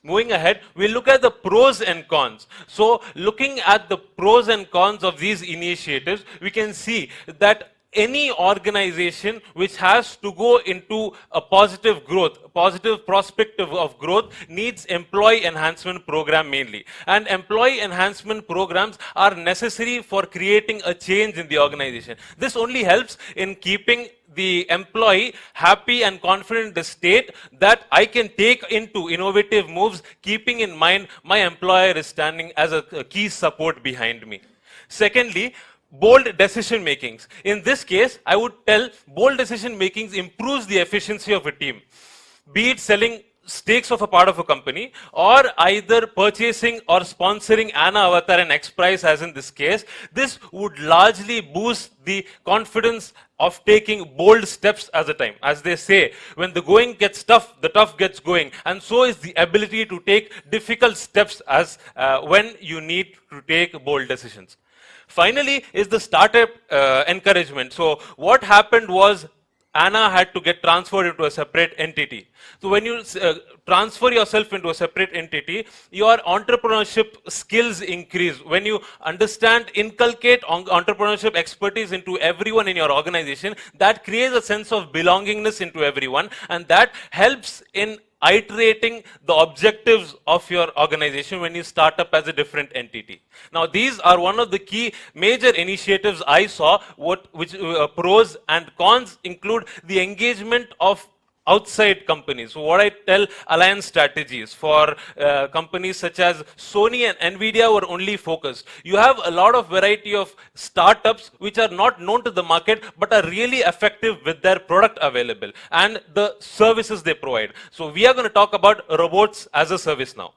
Moving ahead, we'll look at the pros and cons. So looking at the pros and cons of these initiatives, we can see that any organization which has to go into a positive growth, positive prospect of growth, needs employee enhancement program mainly. And employee enhancement programs are necessary for creating a change in the organization. This only helps in keeping the employee happy and confident in the state that I can take into innovative moves, keeping in mind my employer is standing as a key support behind me. Secondly, bold decision makings. In this case, I would tell bold decision makings improves the efficiency of a team. Be it selling stakes of a part of a company, or either purchasing or sponsoring Anna Avatar and X Prize, as in this case, this would largely boost the confidence of taking bold steps as a time. As they say, when the going gets tough, the tough gets going. And so is the ability to take difficult steps as when you need to take bold decisions. Finally is the startup encouragement. So what happened was Anna had to get transferred into a separate entity. So when you transfer yourself into a separate entity, your entrepreneurship skills increase. When you understand, inculcate entrepreneurship expertise into everyone in your organization, that creates a sense of belongingness into everyone, and that helps in iterating the objectives of your organization when you start up as a different entity. Now, these are one of the key major initiatives I saw, which pros and cons include the engagement of outside companies. So what I tell alliance strategies for companies such as Sony and Nvidia were only focused. You have a lot of variety of startups which are not known to the market but are really effective with their product available and the services they provide. So we are going to talk about robots as a service now.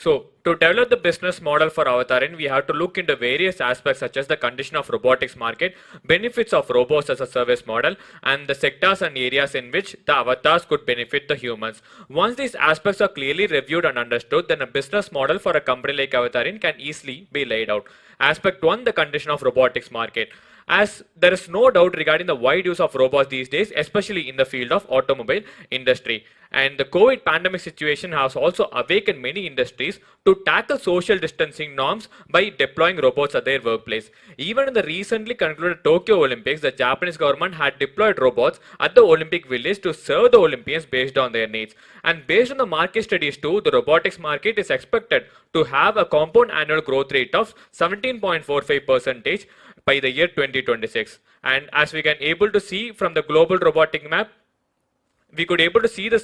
So to develop the business model for Avatarin, we have to look into various aspects such as the condition of robotics market, benefits of robots as a service model, and the sectors and areas in which the avatars could benefit the humans. Once these aspects are clearly reviewed and understood, then a business model for a company like Avatarin can easily be laid out. Aspect 1, the condition of robotics market. As there is no doubt regarding the wide use of robots these days, especially in the field of automobile industry. And the COVID pandemic situation has also awakened many industries to tackle social distancing norms by deploying robots at their workplace. Even in the recently concluded Tokyo Olympics, the Japanese government had deployed robots at the Olympic Village to serve the Olympians based on their needs. And based on the market studies too, the robotics market is expected to have a compound annual growth rate of 17.45% by the year 2026. And as we can able to see from the global robotic map, we could able to see the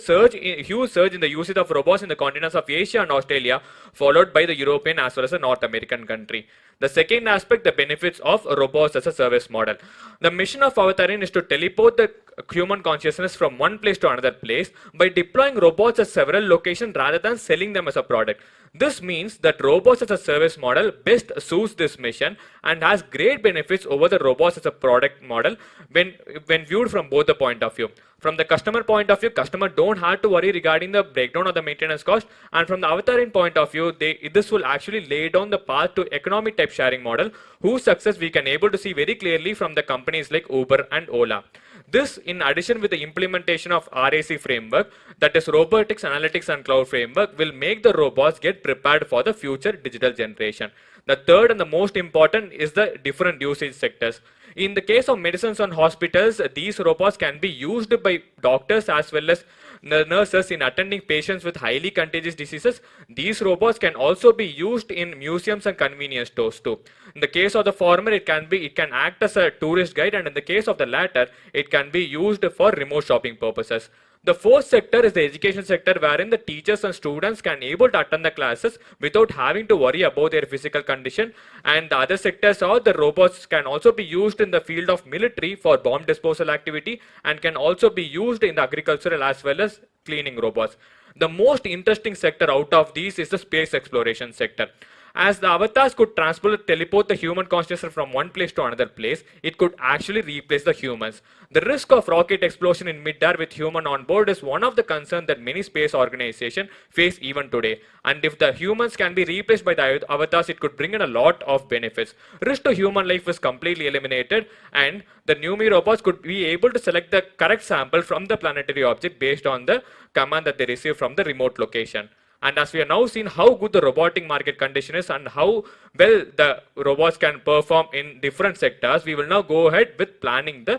huge surge in the usage of robots in the continents of Asia and Australia, followed by the European as well as the North American country. The second aspect, the benefits of robots as a service model. The mission of Avatarin is to teleport the human consciousness from one place to another place by deploying robots at several locations rather than selling them as a product. This means that robots as a service model best suits this mission and has great benefits over the robots as a product model when viewed from both the point of view. From the customer point of view, customer don't have to worry regarding the breakdown of the maintenance cost, and from the Avatarin point of view, this will actually lay down the path to economy type sharing model, whose success we can able to see very clearly from the companies like Uber and Ola. This, in addition with the implementation of RAC framework, that is Robotics, Analytics and Cloud framework, will make the robots get prepared for the future digital generation. The third and the most important is the different usage sectors. In the case of medicines and hospitals, these robots can be used by doctors as well as nurses in attending patients with highly contagious diseases. These robots can also be used in museums and convenience stores too. In the case of the former, it can act as a tourist guide, and in the case of the latter, it can be used for remote shopping purposes. The fourth sector is the education sector, wherein the teachers and students can able to attend the classes without having to worry about their physical condition. And the other sectors are the robots can also be used in the field of military for bomb disposal activity and can also be used in the agricultural as well as cleaning robots. The most interesting sector out of these is the space exploration sector. As the avatars could teleport the human consciousness from one place to another place, it could actually replace the humans. The risk of rocket explosion in mid-air with human on board is one of the concerns that many space organizations face even today. And if the humans can be replaced by the avatars, it could bring in a lot of benefits. Risk to human life is completely eliminated, and the Numi robots could be able to select the correct sample from the planetary object based on the command that they receive from the remote location. And as we are now seeing how good the robotic market condition is and how well the robots can perform in different sectors, we will now go ahead with planning the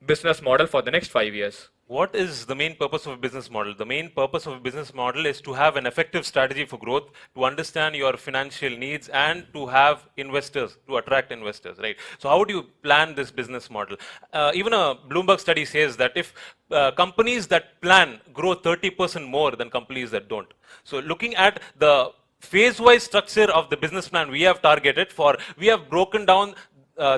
business model for the next 5 years. What is the main purpose of a business model? The main purpose of a business model is to have an effective strategy for growth, to understand your financial needs, and to have investors, to attract investors, right? So how do you plan this business model? Even a Bloomberg study says that if companies that plan grow 30% more than companies that don't. So looking at the phase-wise structure of the business plan we have targeted for, we have broken down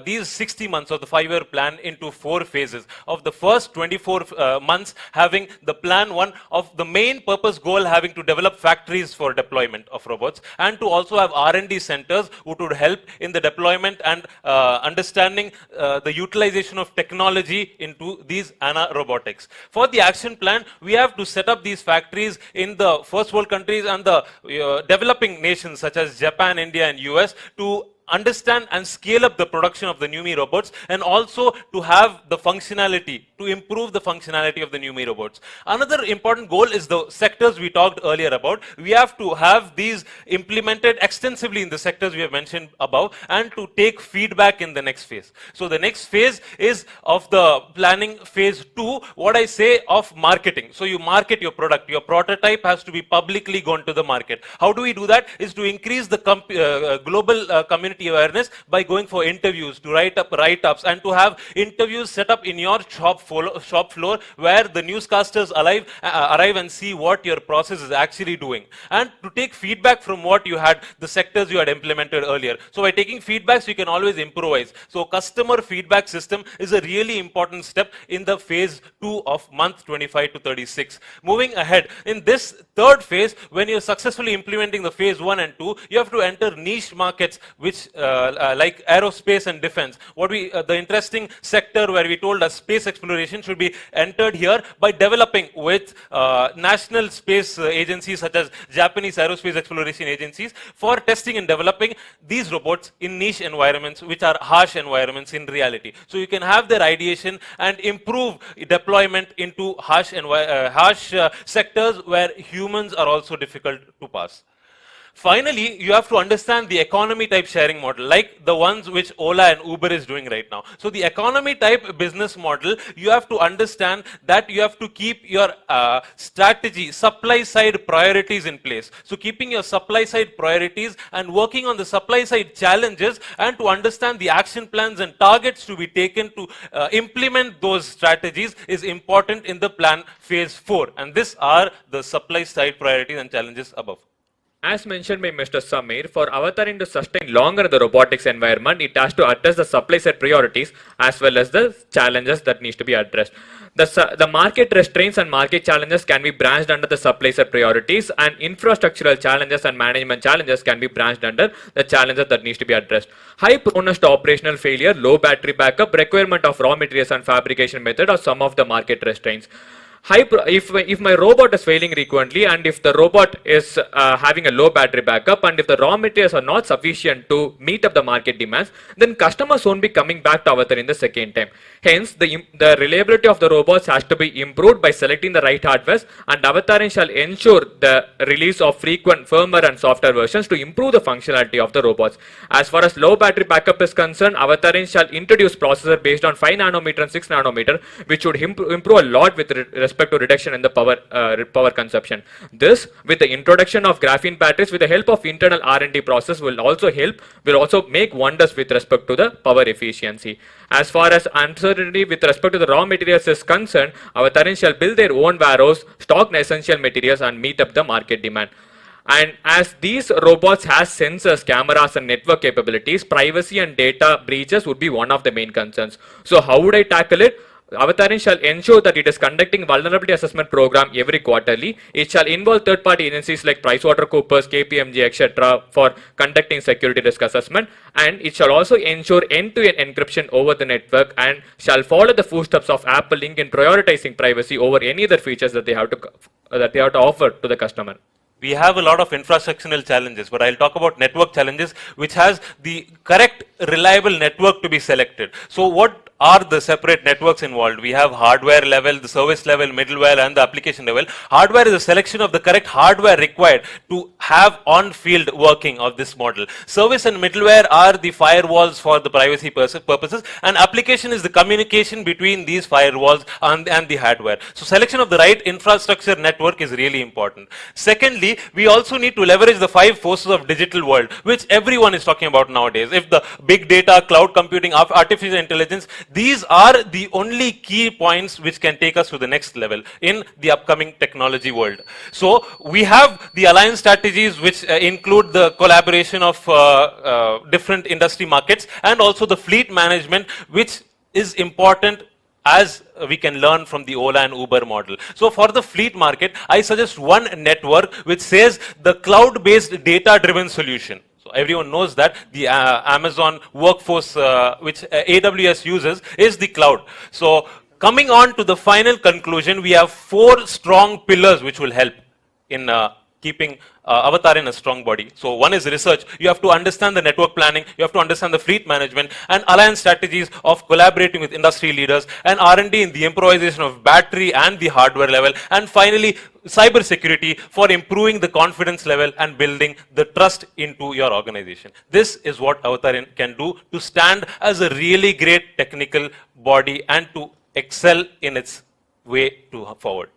these 60 months of the 5-year plan into 4 phases. Of the first 24 months having the plan 1 of the main purpose goal having to develop factories for deployment of robots, and to also have R&D centers which would help in the deployment and understanding the utilization of technology into these ANA robotics. For the action plan, we have to set up these factories in the first world countries and the developing nations such as Japan, India and US to understand and scale up the production of the NUMI robots, and also to have the functionality, to improve the functionality of the NUMI robots. Another important goal is the sectors we talked earlier about. We have to have these implemented extensively in the sectors we have mentioned above, and to take feedback in the next phase. So the next phase is of the planning phase 2, what I say of marketing. So you market your product, your prototype has to be publicly gone to the market. How do we do that? Is to increase the global community awareness by going for interviews, to write up write-ups, and to have interviews set up in your shop floor where the newscasters arrive and see what your process is actually doing, and to take feedback from what you had, the sectors you had implemented earlier. So by taking feedbacks, you can always improvise. So customer feedback system is a really important step in the phase 2 of month 25 to 36. Moving ahead, in this third phase, when you're successfully implementing the phase 1 and 2, you have to enter niche markets which like aerospace and defense. The interesting sector where we told us space exploration should be entered here by developing with national space agencies such as Japanese aerospace exploration agencies for testing and developing these robots in niche environments which are harsh environments in reality. So you can have their ideation and improve deployment into harsh sectors where humans are also difficult to pass. Finally, you have to understand the economy type sharing model, like the ones which Ola and Uber is doing right now. So the economy type business model, you have to understand that you have to keep your strategy, supply side priorities in place. So keeping your supply side priorities and working on the supply side challenges, and to understand the action plans and targets to be taken to implement those strategies is important in the plan phase 4. And these are the supply side priorities and challenges above. As mentioned by Mr. Samir, for Avatarin to sustain longer in the robotics environment, it has to address the supply side priorities as well as the challenges that needs to be addressed. The market restraints and market challenges can be branched under the supply side priorities, and infrastructural challenges and management challenges can be branched under the challenges that needs to be addressed. High proneness to operational failure, low battery backup, requirement of raw materials and fabrication method are some of the market restraints. If my robot is failing frequently, and if the robot is having a low battery backup, and if the raw materials are not sufficient to meet up the market demands, then customers won't be coming back to Avatarin the second time. Hence, the reliability of the robots has to be improved by selecting the right hardware, and Avatarin shall ensure the release of frequent firmware and software versions to improve the functionality of the robots. As far as low battery backup is concerned, Avatarin shall introduce processor based on 5 nanometer and 6 nanometer, which would improve a lot with respect to reduction in the power consumption. This, with the introduction of graphene batteries with the help of internal R&D process, will also make wonders with respect to the power efficiency. As far as uncertainty with respect to the raw materials is concerned, Avatarin shall build their own warehouse, stock essential materials and meet up the market demand. And as these robots has sensors, cameras and network capabilities, privacy and data breaches would be one of the main concerns. So how would I tackle it? Avatarin shall ensure that it is conducting vulnerability assessment program every quarterly. It shall involve third-party agencies like PricewaterhouseCoopers, KPMG, etc. for conducting security risk assessment, and it shall also ensure end-to-end encryption over the network, and shall follow the footsteps of Apple Inc. in prioritizing privacy over any other features that they have to offer to the customer. We have a lot of infrastructural challenges, but I'll talk about network challenges, which has the correct, reliable network to be selected. So what are the separate networks involved. We have hardware level, the service level, middleware, and the application level. Hardware is a selection of the correct hardware required to have on-field working of this model. Service and middleware are the firewalls for the privacy purposes, and application is the communication between these firewalls and the hardware. So selection of the right infrastructure network is really important. Secondly, we also need to leverage the 5 forces of digital world, which everyone is talking about nowadays. If the big data, cloud computing, artificial intelligence, these are the only key points which can take us to the next level in the upcoming technology world. So we have the alliance strategies which include the collaboration of different industry markets, and also the fleet management, which is important as we can learn from the Ola and Uber model. So for the fleet market, I suggest one network which says the cloud-based data-driven solution. So everyone knows that the Amazon workforce which AWS uses is the cloud. So coming on to the final conclusion, we have 4 strong pillars which will help in keeping Avatar in a strong body. So one is research. You have to understand the network planning, you have to understand the fleet management, and alliance strategies of collaborating with industry leaders, and R&D in the improvisation of battery and the hardware level, and finally cyber security for improving the confidence level and building the trust into your organization. This is what Avatar can do to stand as a really great technical body and to excel in its way to forward.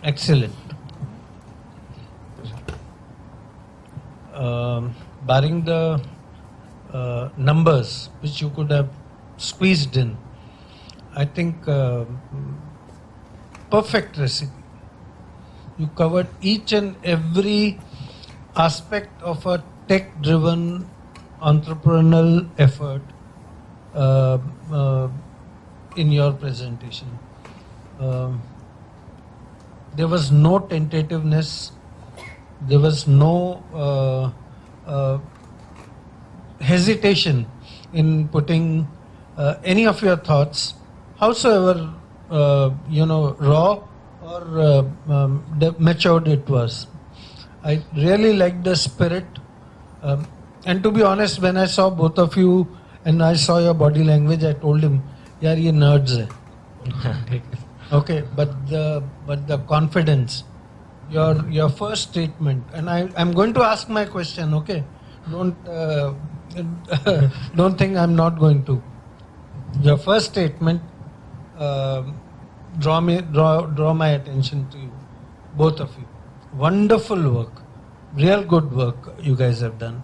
Excellent. Barring the numbers which you could have squeezed in, I think perfect recipe. You covered each and every aspect of a tech-driven entrepreneurial effort in your presentation. There was no tentativeness, there was no hesitation in putting any of your thoughts, howsoever raw or matured it was. I really liked the spirit, and to be honest, when I saw both of you and I saw your body language, I told him, "Yaar, ye nerds hai." Okay, but the confidence, your first statement, and I'm going to ask my question. Okay, don't think I'm not going to. Your first statement draw my attention to you, both of you. Wonderful work, real good work you guys have done.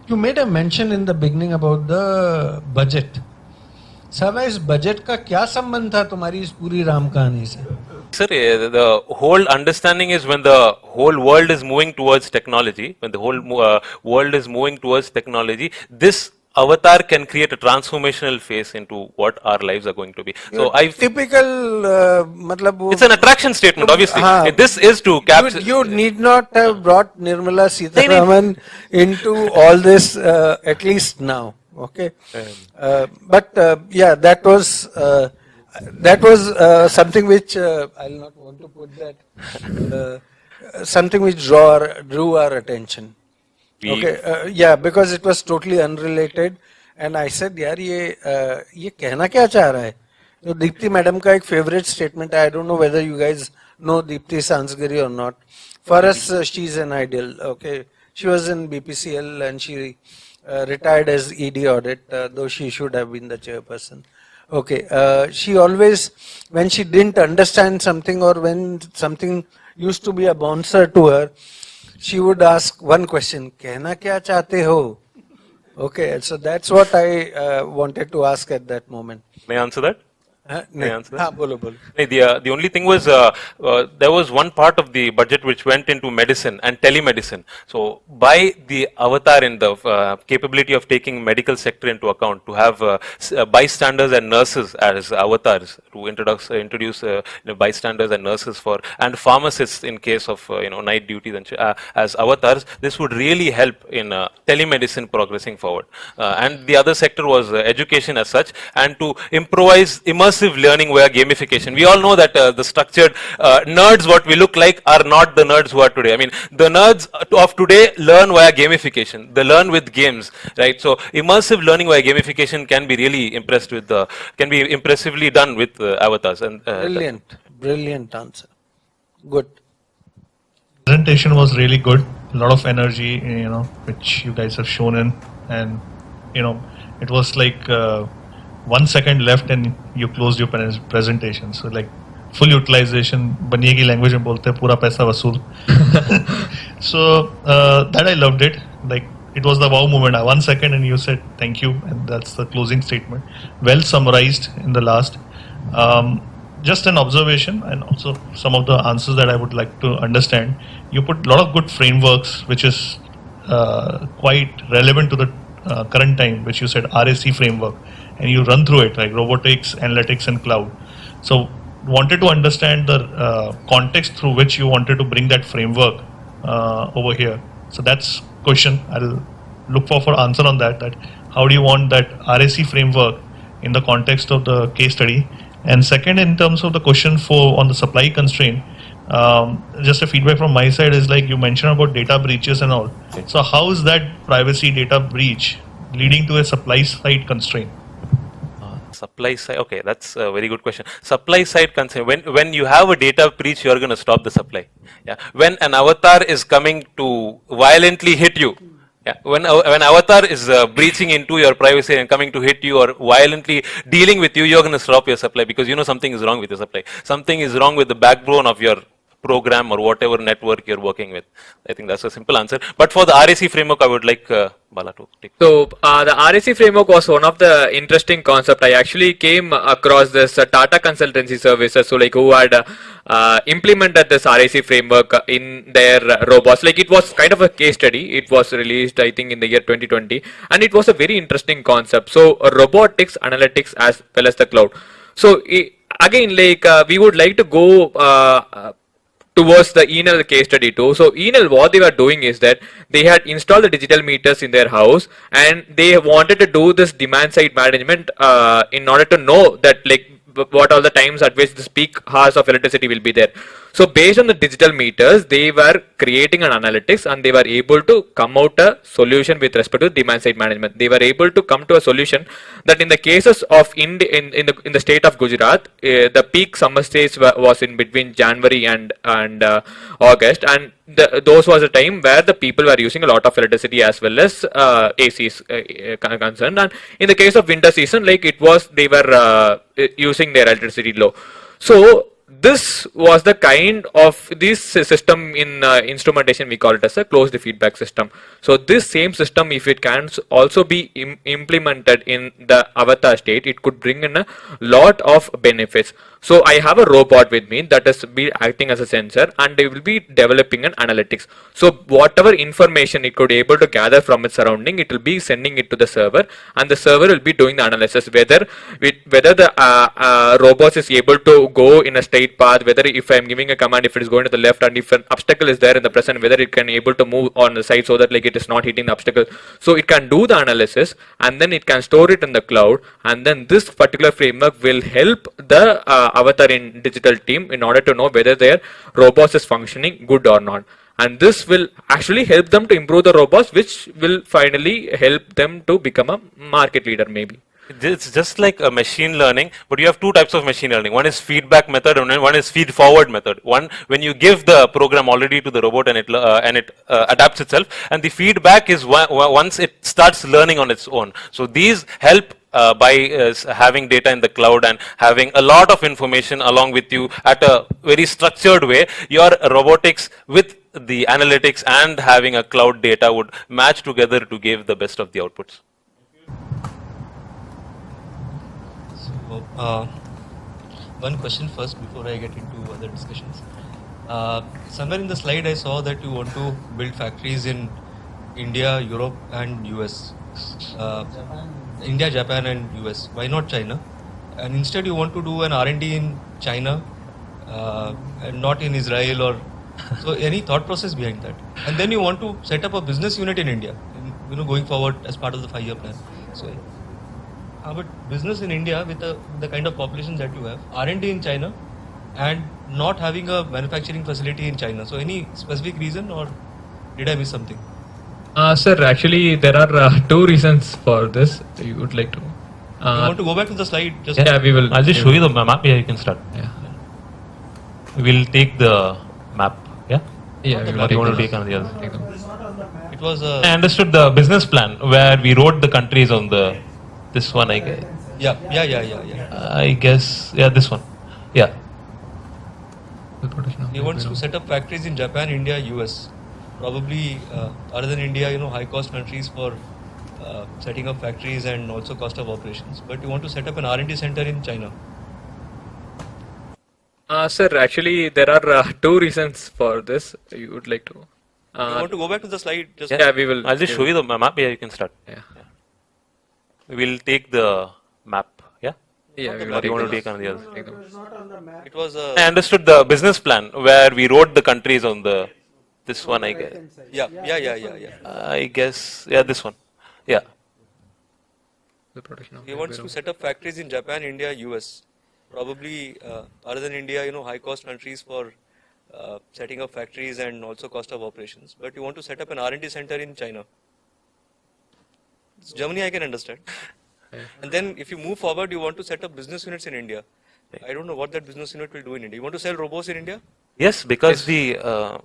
You made a mention in the beginning about the budget. Sava, इस budget का क्या संबंध था तुम्हारी इस पूरी राम कहानी से? Sir, the whole understanding is when the whole world is moving towards technology, when the whole world is moving towards technology, this avatar can create a transformational phase into what our lives are going to be. So it's an attraction statement, obviously. This is to capture. You need not have brought Nirmala Sitharaman into all this, at least now. Okay, but yeah, that was something which I'll not want to put that something which drew our attention. Okay, yeah, because it was totally unrelated, and I said, यार ये कहना क्या चाह रहा है? तो Deepti madam का एक favorite statement. I don't know whether you guys know Deepti Sansgiri or not. For us, she's an ideal. Okay, she was in BPCL and she retired as ED audit, though she should have been the chairperson. Okay, she always, when she didn't understand something or when something used to be a bouncer to her, she would ask one question, कहना क्या चाहते हो? Okay, so that's what I wanted to ask at that moment. May I answer that? May I answer that? Bolo. The only thing was there was one part of the budget which went into medicine and telemedicine. So by the avatar in the capability of taking medical sector into account, to have bystanders and nurses as avatars, to introduce bystanders and nurses for, and pharmacists in case of night duties and as avatars, this would really help in telemedicine progressing forward. And the other sector was education as such, and to improvise, immerse immersive learning via gamification. We all know that the structured nerds, what we look like, are not the nerds who are today. I mean, the nerds of today learn via gamification. They learn with games, right? So immersive learning via gamification can be really can be impressively done with avatars. And Brilliant answer. Good. Presentation was really good. A lot of energy, which you guys have shown in, and it was like 1 second left and you closed your presentation. So like full utilization. Baniye ki language mein bolte pura paisa vasool. So that I loved it. Like it was the wow moment. 1 second and you said thank you, and that's the closing statement. Well summarized in the last. Just an observation and also some of the answers that I would like to understand. You put a lot of good frameworks, which is quite relevant to the current time, which you said RAC framework, and you run through it like robotics, analytics, and cloud. So wanted to understand the context through which you wanted to bring that framework over here. So that's question. I'll look for answer on that. That how do you want that RAC framework in the context of the case study? And second, in terms of the question on the supply constraint, just a feedback from my side is like you mentioned about data breaches and all. So how is that privacy data breach leading to a supply side constraint? Supply side, okay, that's a very good question. Supply side constraint, when you have a data breach, you're going to stop the supply. Yeah. When an avatar is coming to violently hit you, yeah. When avatar is breaching into your privacy and coming to hit you or violently dealing with you, you're going to stop your supply because you know something is wrong with your supply. Something is wrong with the backbone of your program or whatever network you're working with. I think that's a simple answer. But for the RAC framework, I would like Bala to take. So the RAC framework was one of the interesting concept. I actually came across this Tata Consultancy Services, so like who had implemented this RAC framework in their robots. Like it was kind of a case study. It was released, I think, in the year 2020, and it was a very interesting concept. So robotics, analytics, as well as the cloud. So again, like we would like to go towards the Enel case study too. So Enel, what they were doing is that they had installed the digital meters in their house, and they wanted to do this demand side management in order to know that like what are the times at which the peak hours of electricity will be there. So based on the digital meters, they were creating an analytics, and they were able to come out a solution with respect to demand side management. They were able to come to a solution that in the cases of in the state of Gujarat, the peak summer stays was in between January and August, and those was a time where the people were using a lot of electricity as well as ACs concerned. And in the case of winter season, like it was, they were using their electricity low. So this was the kind of this system in instrumentation, we call it as a closed feedback system. So this same system, if it can also be implemented in the avatar state, it could bring in a lot of benefits. So I have a robot with me that is be acting as a sensor, and they will be developing an analytics. So whatever information it could able to gather from its surrounding, it will be sending it to the server, and the server will be doing the analysis whether the robot is able to go in a straight path, whether if I am giving a command, if it is going to the left, and if an obstacle is there in the present, whether it can able to move on the side so that like it is not hitting the obstacle. So it can do the analysis, and then it can store it in the cloud, and then this particular framework will help the avatar in digital team in order to know whether their robots is functioning good or not. And this will actually help them to improve the robots, which will finally help them to become a market leader maybe. It's just like a machine learning, but you have two types of machine learning. One is feedback method, and one is feed forward method. One, when you give the program already to the robot and it adapts itself, and the feedback is once it starts learning on its own. So these help by having data in the cloud and having a lot of information along with you at a very structured way. Your robotics with the analytics and having a cloud data would match together to give the best of the outputs. One question first before I get into other discussions. Somewhere in the slide I saw that you want to build factories in India, Europe and US. India, Japan and US. Why not China? And instead you want to do an R&D in China and not in Israel or... So any thought process behind that? And then you want to set up a business unit in India, going forward as part of the 5-year plan. So But business in India with the kind of population that you have, R&D in China, and not having a manufacturing facility in China. So any specific reason, or did I miss something? Sir, actually, there are two reasons for this. You would like to. You want to go back to the slide? Just Yeah, we will. I'll just show you the map. Yeah, you can start. Yeah. We'll take the map. Yeah. Yeah, Or you want to take on the other? It was I understood the business plan where we wrote the countries on the this one. I guess. Yeah. I guess this one. Yeah. He wants to set up factories in Japan, India, US. Probably other than India, high cost countries for setting up factories and also cost of operations. But you want to set up an R&D center in China. Sir, actually, there are two reasons for this. You would like to. You want to go back to the slide? Just Yeah, we will. I'll just show you the map. Yeah, you can start. Yeah. We'll take the map. Yeah. Yeah, we will Or you want to take take on the other? It was I understood the business plan where we wrote the countries on the this one. I guess. Yeah. I guess this one. Yeah. He wants to set up factories in Japan, India, US. Probably other than India, high cost countries for setting up factories and also cost of operations. But you want to set up an R&D center in China. It's Germany, I can understand. And then if you move forward, you want to set up business units in India. I don't know what that business unit will do in India. You want to sell robots in India? Yes, because the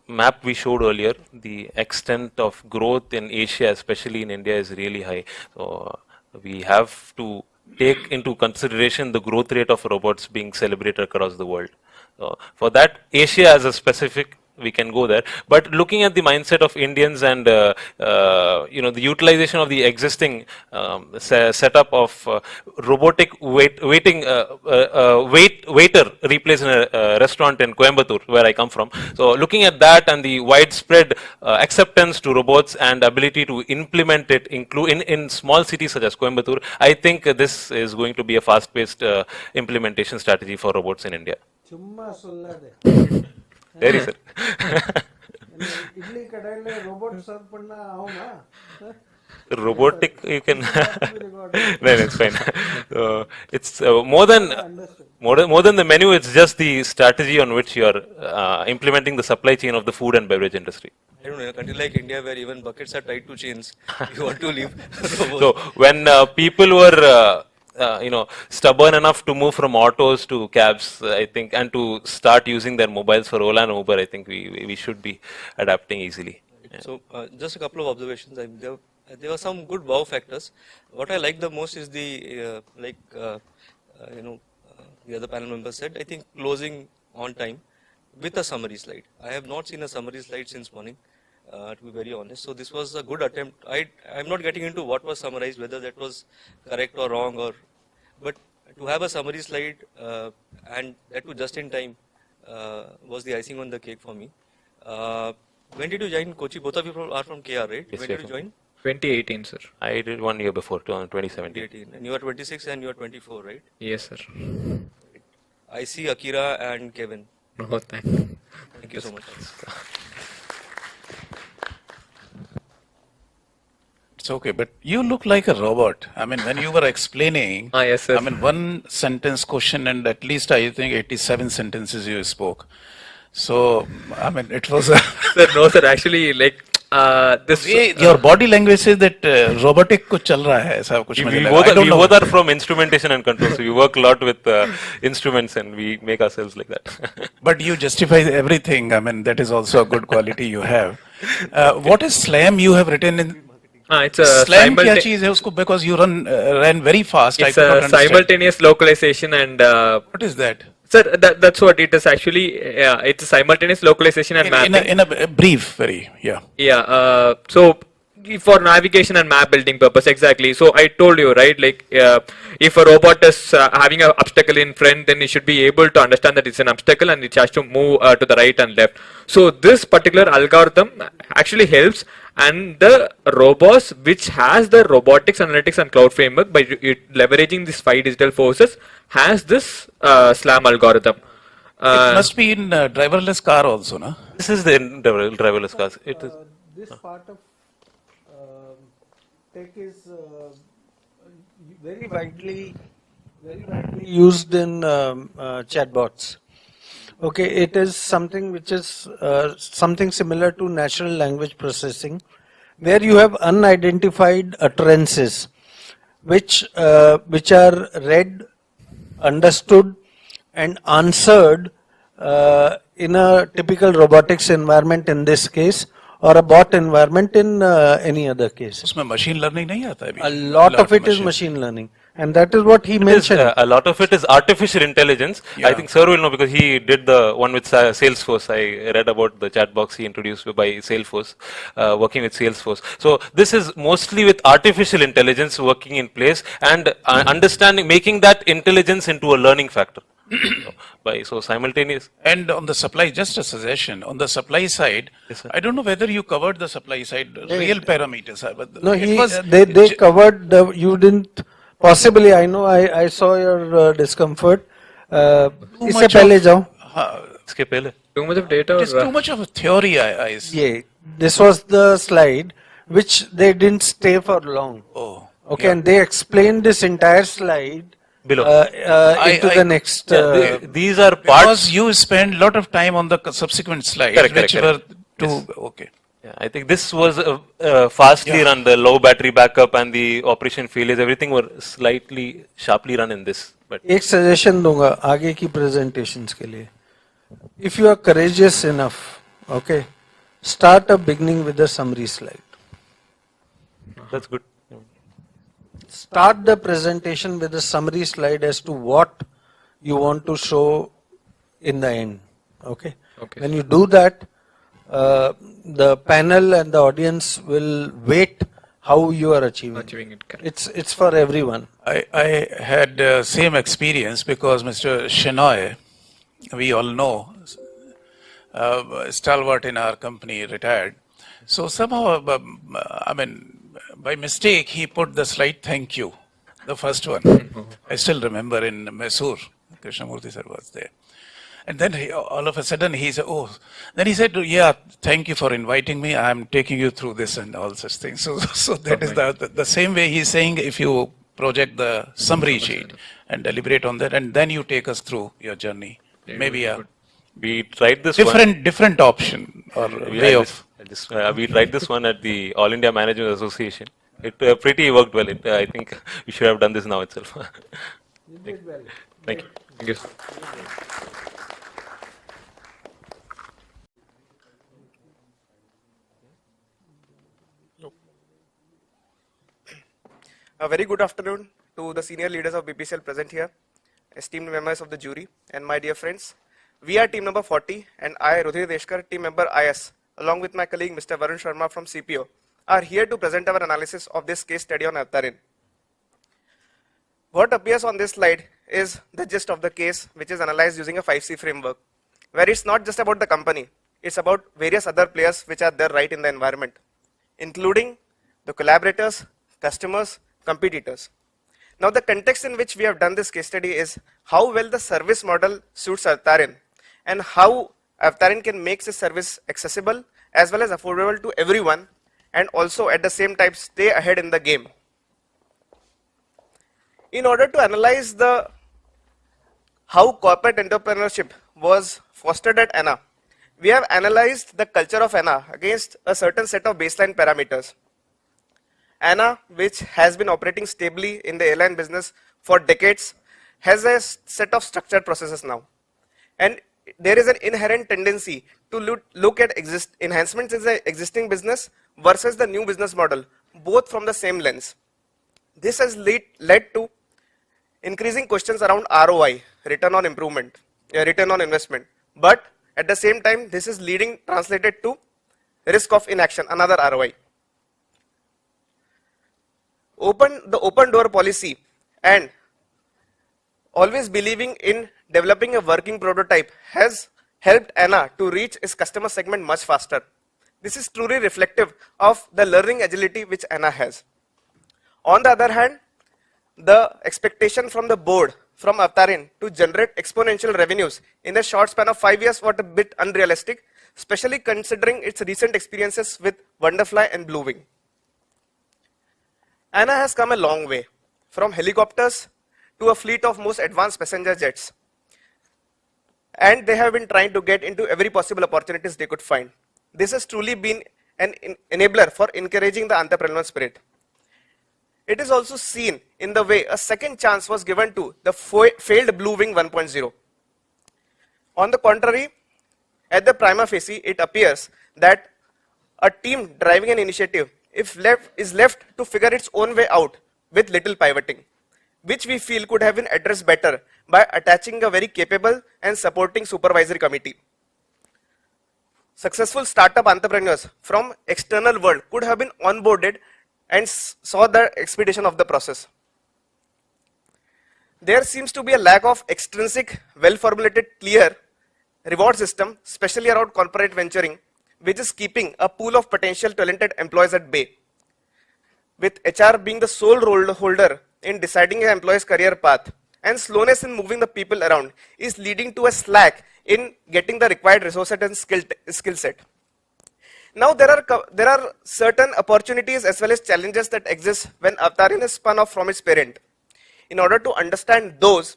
map we showed earlier, the extent of growth in Asia, especially in India, is really high. So we have to take into consideration the growth rate of robots being celebrated across the world. For that, Asia as a specific, we can go there. But looking at the mindset of Indians and the utilization of the existing setup of robotic waiter replacing a restaurant in Coimbatore, where I come from. So looking at that and the widespread acceptance to robots and ability to implement it in small cities such as Coimbatore, I think this is going to be a fast-paced implementation strategy for robots in India. Very sir. Robotic, you can. No, it's fine. It's more than the menu. It's just the strategy on which you are implementing the supply chain of the food and beverage industry. I don't know, in a country like India where even buckets are tied to chains, you want to leave robots. So when people were stubborn enough to move from autos to cabs, I think, and to start using their mobiles for Ola and Uber, I think we should be adapting easily. Yeah. So just a couple of observations. There were some good wow factors. What I like the most is the the other panel members said, I think closing on time with a summary slide. I have not seen a summary slide since morning, to be very honest. So this was a good attempt. I'm not getting into what was summarized, whether that was correct or wrong, but to have a summary slide and that too just in time was the icing on the cake for me. When did you join Kochi? Both of you are from KR, right? Yes, when did you join? 2018, sir. I did 1 year before, 2017. 2018. And you are 26 and you are 24, right? Yes, sir. I see Akira and Kevin. Oh, thank you. Thank you so much. It's okay, but you look like a robot. I mean, when you were explaining, yes, sir. I mean, one sentence question and at least I think 87 sentences you spoke. So, I mean, it was a... Sir, no, sir, actually, like, this... your body language says that robotic kuch chal raha hai, aisa kuch We mujhe both are from instrumentation and control, so we work a lot with instruments and we make ourselves like that. But you justify everything. I mean, that is also a good quality you have. What is SLAM you have written in? It's a SLAM kya cheez hai usko, because you ran very fast. It's a simultaneous localization and... what is that? Sir, that's what it is actually. It's a simultaneous localization and mapping. In a brief, yeah. Yeah. So for navigation and map building purpose, exactly. So I told you, right? Like, if a robot is having an obstacle in front, then it should be able to understand that it's an obstacle and it has to move to the right and left. So this particular algorithm actually helps, and the robots which has the robotics, analytics, and cloud framework, by leveraging these 5 digital forces, has this SLAM algorithm. It must be in driverless car also, no? This is the driverless cars. It is. This part of tech is very widely used in chatbots. Okay, it is something which is something similar to natural language processing, where you have unidentified utterances, which are read, understood, and answered in a typical robotics environment in this case, or a bot environment in any other case. उसमें machine learning नहीं आता अभी? A lot of it is machine learning, and that is what he mentioned. A lot of it is artificial intelligence. I think Sir will know because he did the one with Salesforce. I read about the chat box he introduced by Salesforce, working with Salesforce. So this is mostly with artificial intelligence working in place and understanding, making that intelligence into a learning factor. So simultaneous. And on the supply, just a suggestion, on the supply side, I don't know whether you covered the supply side, real parameters. But No, they covered the, you didn't, possibly, I know, I saw your discomfort. इससे पहले जाओ. इसके पहले. Too much of data. It is too much of a theory, I see. Yeah, this was the slide which they didn't stay for long. Oh. Okay, and they explained this entire slide below into the next. These are parts. Because you spend a lot of time on the subsequent slides, which were too, okay. Yeah, I think this was fastly run, the low battery backup and the operation failures, everything were slightly sharply run in this. But एक suggestion दूंगा आगे की presentations के लिए. If you are courageous enough, okay, start a beginning with a summary slide. That's good. Start the presentation with a summary slide as to what you want to show in the end. Okay. When you do that, the panel and the audience will wait how you are achieving it. It's for everyone. I had same experience because Mr. Shenoy, we all know, stalwart in our company, retired. So somehow, I mean, by mistake, he put the slide "Thank you," the first one. I still remember in Mysore, Krishnamurthy sir was there. And then all of a sudden he said, "Oh," then he said, "Yeah, thank you for inviting me. I'm taking you through this and all such things." So that is the same way he's saying. If you project the summary sheet and deliberate on that, and then you take us through your journey, maybe we tried this different option or way of. We tried this one at the All India Management Association. It pretty worked well. I think we should have done this now itself. Thank you. Thank you. A very good afternoon to the senior leaders of BPCL present here, esteemed members of the jury, and my dear friends. We are team number 40, and I, Rudhir Deshkar, team member IS, along with my colleague Mr. Varun Sharma from CPO, are here to present our analysis of this case study on Avtarin. What appears on this slide is the gist of the case, which is analyzed using a 5C framework, where it's not just about the company, it's about various other players which are there right in the environment, including the collaborators, customers, competitors. Now the context in which we have done this case study is how well the service model suits Avtarin and how Avtarin can make this service accessible as well as affordable to everyone, and also at the same time stay ahead in the game. In order to analyze how corporate entrepreneurship was fostered at ANA, we have analyzed the culture of ANA against a certain set of baseline parameters. ANA, which has been operating stably in the airline business for decades, has a set of structured processes now. And there is an inherent tendency to look at enhancements in the existing business versus the new business model, both from the same lens. This has led to increasing questions around ROI, return on improvement, return on investment. But at the same time, this is translated to risk of inaction, another ROI. The open door policy and always believing in developing a working prototype has helped ANA to reach its customer segment much faster. This is truly reflective of the learning agility which ANA has. On the other hand, the expectation from the board, from Avtarin, to generate exponential revenues in a short span of 5 years was a bit unrealistic, especially considering its recent experiences with Wonderfly and Bluewing. ANA has come a long way from helicopters to a fleet of most advanced passenger jets. And they have been trying to get into every possible opportunities they could find. This has truly been an enabler for encouraging the entrepreneurial spirit. It is also seen in the way a second chance was given to the failed Blue Wing 1.0. On the contrary, at the prima facie, it appears that a team driving an initiative is left to figure its own way out with little pivoting, which we feel could have been addressed better by attaching a very capable and supporting supervisory committee. Successful startup entrepreneurs from external world could have been onboarded and saw the expedition of the process. There seems to be a lack of extrinsic, well-formulated, clear reward system, especially around corporate venturing, which is keeping a pool of potential talented employees at bay. With HR being the sole role holder in deciding an employee's career path, and slowness in moving the people around is leading to a slack in getting the required resources and skill set. Now there are certain opportunities as well as challenges that exist when Avtarin is spun off from its parent. In order to understand those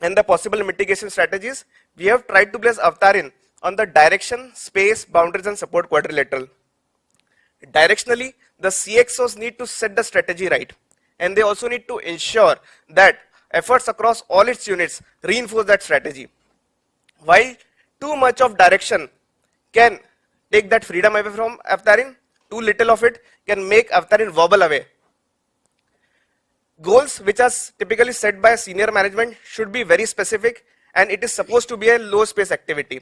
and the possible mitigation strategies, we have tried to place Avtarin on the direction, space, boundaries and support quadrilateral. Directionally, the CXOs need to set the strategy right, and they also need to ensure that efforts across all its units reinforce that strategy. While too much of direction can take that freedom away from Avtarin, too little of it can make Avtarin wobble away. Goals which are typically set by senior management should be very specific, and it is supposed to be a low space activity,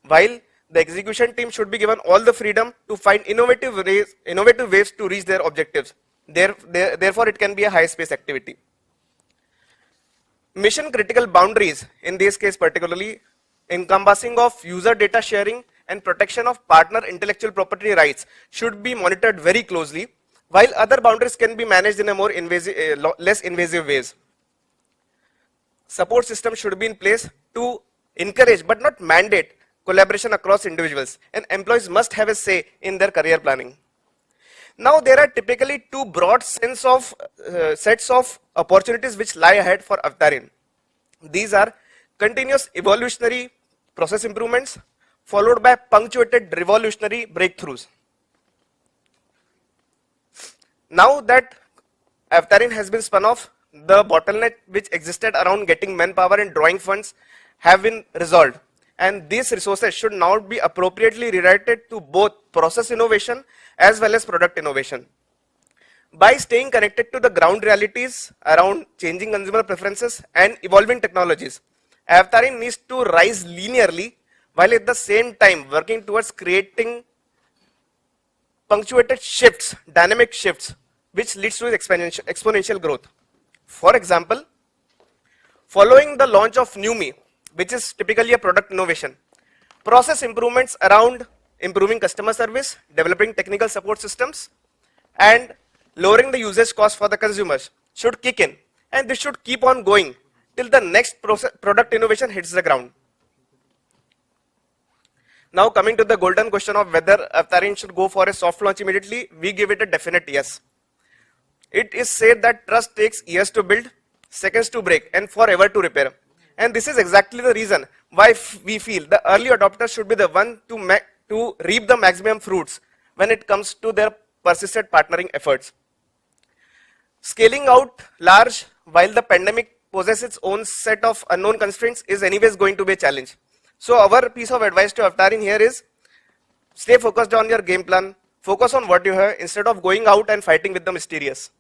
while the execution team should be given all the freedom to find innovative ways to reach their objectives. Therefore, it can be a high space activity. Mission critical boundaries, in this case particularly, encompassing of user data sharing and protection of partner intellectual property rights, should be monitored very closely, while other boundaries can be managed in a more less invasive ways. Support system should be in place to encourage but not mandate collaboration across individuals, and employees must have a say in their career planning. Now there are typically two broad sets of opportunities which lie ahead for Avtarin. These are continuous evolutionary process improvements followed by punctuated revolutionary breakthroughs. Now that Avtarin has been spun off, the bottleneck which existed around getting manpower and drawing funds have been resolved, and these resources should now be appropriately redirected to both process innovation as well as product innovation. By staying connected to the ground realities around changing consumer preferences and evolving technologies, Avtarin needs to rise linearly while at the same time working towards creating punctuated shifts, dynamic shifts, which leads to exponential growth. For example, following the launch of NewMe, which is typically a product innovation, process improvements around improving customer service, developing technical support systems, and lowering the usage cost for the consumers should kick in, and this should keep on going till the next product innovation hits the ground. Now coming to the golden question of whether Avtarin should go for a soft launch immediately, we give it a definite yes. It is said that trust takes years to build, seconds to break, and forever to repair. And this is exactly the reason why we feel the early adopters should be the one to reap the maximum fruits when it comes to their persistent partnering efforts. Scaling out large while the pandemic poses its own set of unknown constraints is anyways going to be a challenge. So our piece of advice to Avtarin here is stay focused on your game plan, focus on what you have instead of going out and fighting with the mysterious.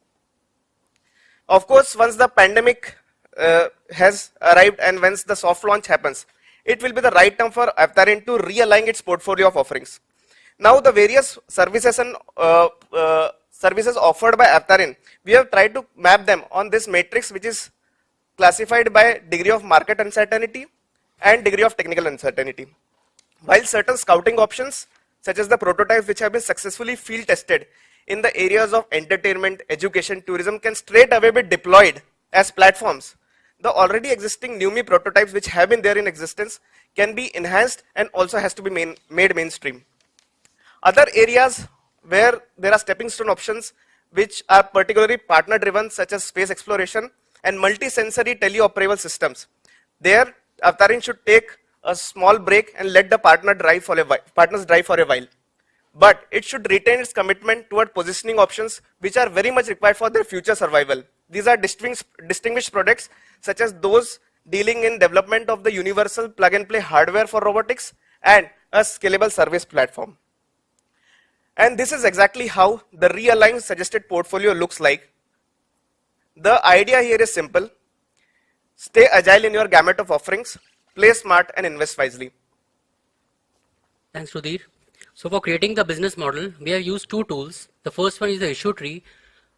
Of course, once the pandemic has arrived and once the soft launch happens, it will be the right time for Avtarin to realign its portfolio of offerings. Now the various services and services offered by Avtarin, we have tried to map them on this matrix which is classified by degree of market uncertainty and degree of technical uncertainty. While certain scouting options such as the prototypes which have been successfully field tested in the areas of entertainment, education, tourism can straight away be deployed as platforms, the already existing NewMe prototypes which have been there in existence can be enhanced and also has to be made mainstream. Other areas where there are stepping stone options which are particularly partner driven, such as space exploration and multi-sensory teleoperational systems. There, Avtarin should take a small break and let the partners drive for a while. But it should retain its commitment toward positioning options which are very much required for their future survival. These are distinguished products such as those dealing in development of the universal plug-and-play hardware for robotics and a scalable service platform. And this is exactly how the realigned suggested portfolio looks like. The idea here is simple. Stay agile in your gamut of offerings, play smart and invest wisely. Thanks, Rudhir. So for creating the business model, we have used two tools. The first one is the issue tree.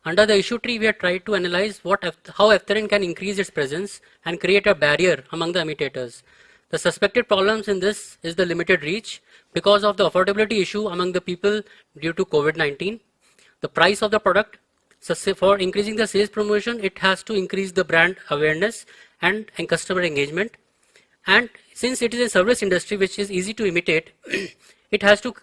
Under the issue tree, we have tried to analyze how Avtarin can increase its presence and create a barrier among the imitators. The suspected problems in this is the limited reach because of the affordability issue among the people due to COVID-19. The price of the product, so for increasing the sales promotion, it has to increase the brand awareness and customer engagement. And since it is a service industry which is easy to imitate, it has to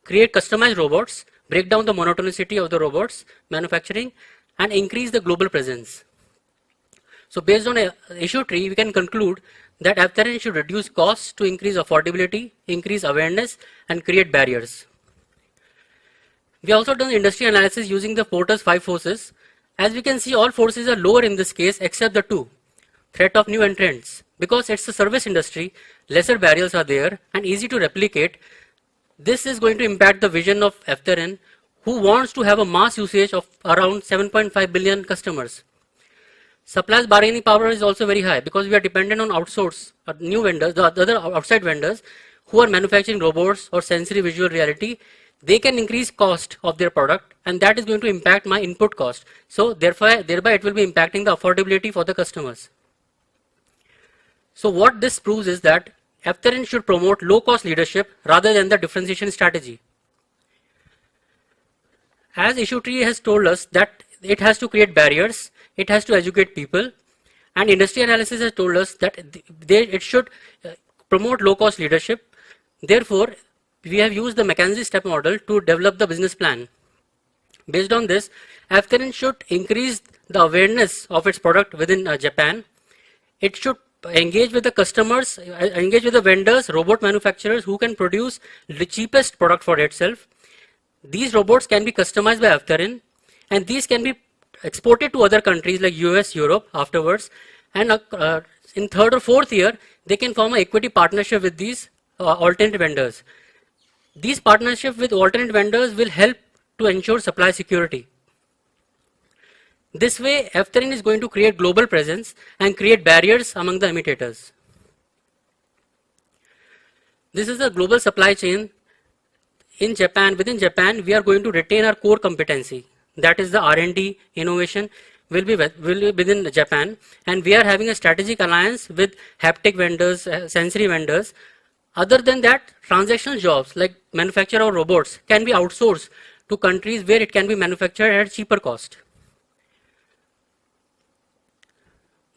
create customized robots, break down the monotonicity of the robots manufacturing, and increase the global presence. So based on an issue tree, we can conclude that Avtarin should reduce costs to increase affordability, increase awareness, and create barriers. We also done industry analysis using the Porter's 5 forces. As we can see, all forces are lower in this case except the 2, threat of new entrants. Because it's a service industry, lesser barriers are there and easy to replicate. This is going to impact the vision of Avtarin, who wants to have a mass usage of around 7.5 billion customers. Suppliers' bargaining power is also very high because we are dependent on outsource, new vendors, the other outside vendors who are manufacturing robots or sensory visual reality. They can increase cost of their product and that is going to impact my input cost. So thereby it will be impacting the affordability for the customers. So what this proves is that Avtarin should promote low-cost leadership rather than the differentiation strategy. As issue tree has told us that it has to create barriers, it has to educate people, and industry analysis has told us that it should promote low-cost leadership. Therefore, we have used the McKinsey step model to develop the business plan. Based on this, Avtarin should increase the awareness of its product within Japan. It should engage with the customers, engage with the vendors, robot manufacturers who can produce the cheapest product for itself. These robots can be customized by Avtarin and these can be exported to other countries like US, Europe afterwards. And in third or fourth year, they can form an equity partnership with these alternate vendors. These partnerships with alternate vendors will help to ensure supply security. This way, Avtarin is going to create global presence and create barriers among the imitators. This is a global supply chain in Japan. Within Japan, we are going to retain our core competency. That is the R&D innovation will be within Japan. And we are having a strategic alliance with haptic vendors, sensory vendors. Other than that, transactional jobs like manufacture of robots can be outsourced to countries where it can be manufactured at cheaper cost.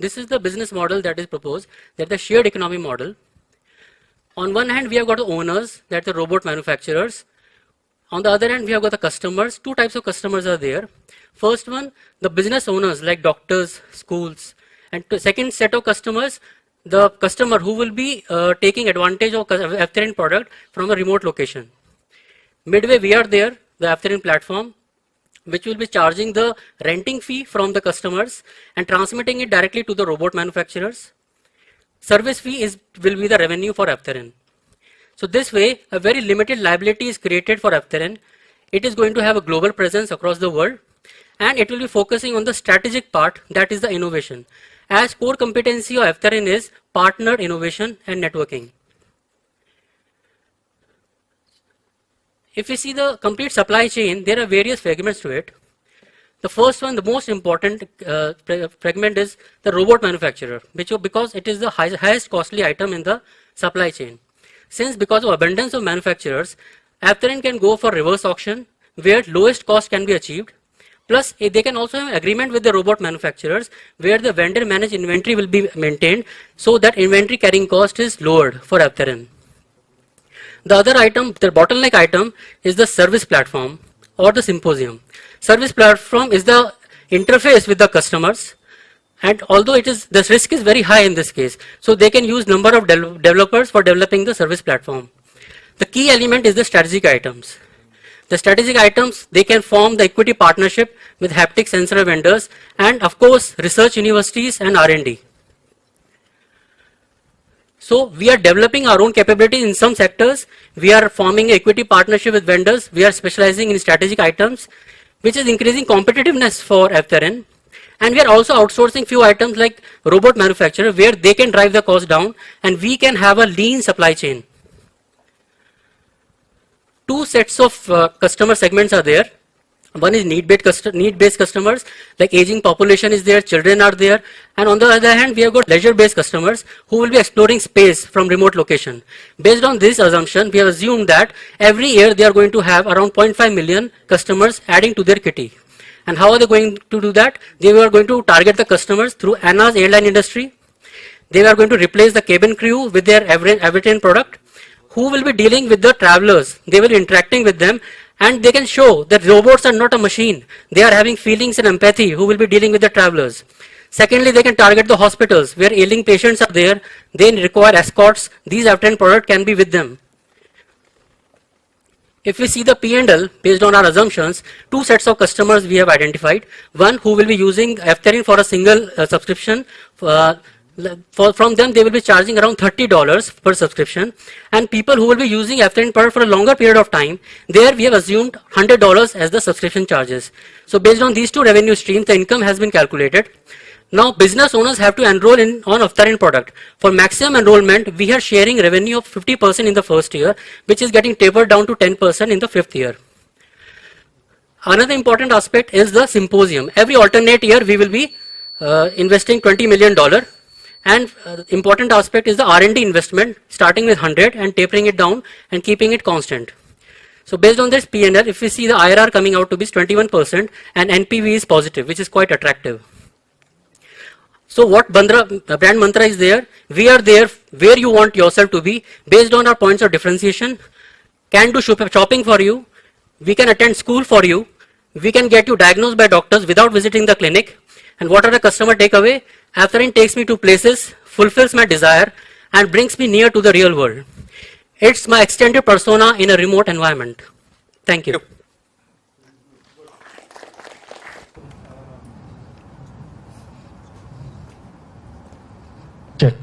This is the business model that is proposed, that the shared economy model. On one hand, we have got the owners, that the robot manufacturers. On the other hand, we have got the customers. Two types of customers are there. First one, the business owners like doctors, schools. And the second set of customers, the customer who will be taking advantage of Avtarin product from a remote location. Midway, we are there, the Avtarin platform, which will be charging the renting fee from the customers and transmitting it directly to the robot manufacturers. Service fee will be the revenue for Avtarin. So this way, a very limited liability is created for Avtarin. It is going to have a global presence across the world and it will be focusing on the strategic part, that is the innovation. As core competency of Avtarin is partnered innovation and networking. If we see the complete supply chain, there are various fragments to it. The first one, the most important fragment is the robot manufacturer, because it is the highest costly item in the supply chain. Since because of abundance of manufacturers, Avtarin can go for reverse auction, where lowest cost can be achieved. Plus, they can also have agreement with the robot manufacturers, where the vendor managed inventory will be maintained, so that inventory carrying cost is lowered for Avtarin. The other item, the bottleneck item, is the service platform or the symposium. Service platform is the interface with the customers, and although the risk is very high in this case, so they can use number of developers for developing the service platform. The key element is the strategic items. The strategic items, they can form the equity partnership with haptic sensor vendors and of course research universities and R&D. So we are developing our own capabilities in some sectors. We are forming equity partnership with vendors. We are specializing in strategic items, which is increasing competitiveness for Apterin. And we are also outsourcing few items like robot manufacturer, where they can drive the cost down and we can have a lean supply chain. Two sets of customer segments are there. One is need-based customers, like aging population is there, children are there, and on the other hand, we have got leisure-based customers who will be exploring space from remote location. Based on this assumption, we have assumed that every year they are going to have around 0.5 million customers adding to their kitty. And how are they going to do that? They are going to target the customers through ANA's airline industry. They are going to replace the cabin crew with their Everton product. Who will be dealing with the travelers? They will be interacting with them, and they can show that robots are not a machine. They are having feelings and empathy who will be dealing with the travelers. Secondly, they can target the hospitals where ailing patients are there. They require escorts. These Apterin product can be with them. If we see the P&L based on our assumptions, two sets of customers we have identified. One who will be using Apterin for a single subscription. From them, they will be charging around $30 per subscription. And people who will be using Apterin product for a longer period of time, there we have assumed $100 as the subscription charges. So based on these two revenue streams, the income has been calculated. Now business owners have to enroll on Apterin product. For maximum enrollment, we are sharing revenue of 50% in the first year, which is getting tapered down to 10% in the fifth year. Another important aspect is the symposium. Every alternate year, we will be investing $20 million. And important aspect is the R&D investment, starting with 100 and tapering it down and keeping it constant. So based on this P&L, if we see the IRR coming out to be 21% and NPV is positive, which is quite attractive. So what brand mantra is there? We are there where you want yourself to be based on our points of differentiation. Can do shopping for you. We can attend school for you. We can get you diagnosed by doctors without visiting the clinic. And what are the customer takeaway? Apterin takes me to places, fulfills my desire, and brings me near to the real world. It's my extended persona in a remote environment. Thank you. Check.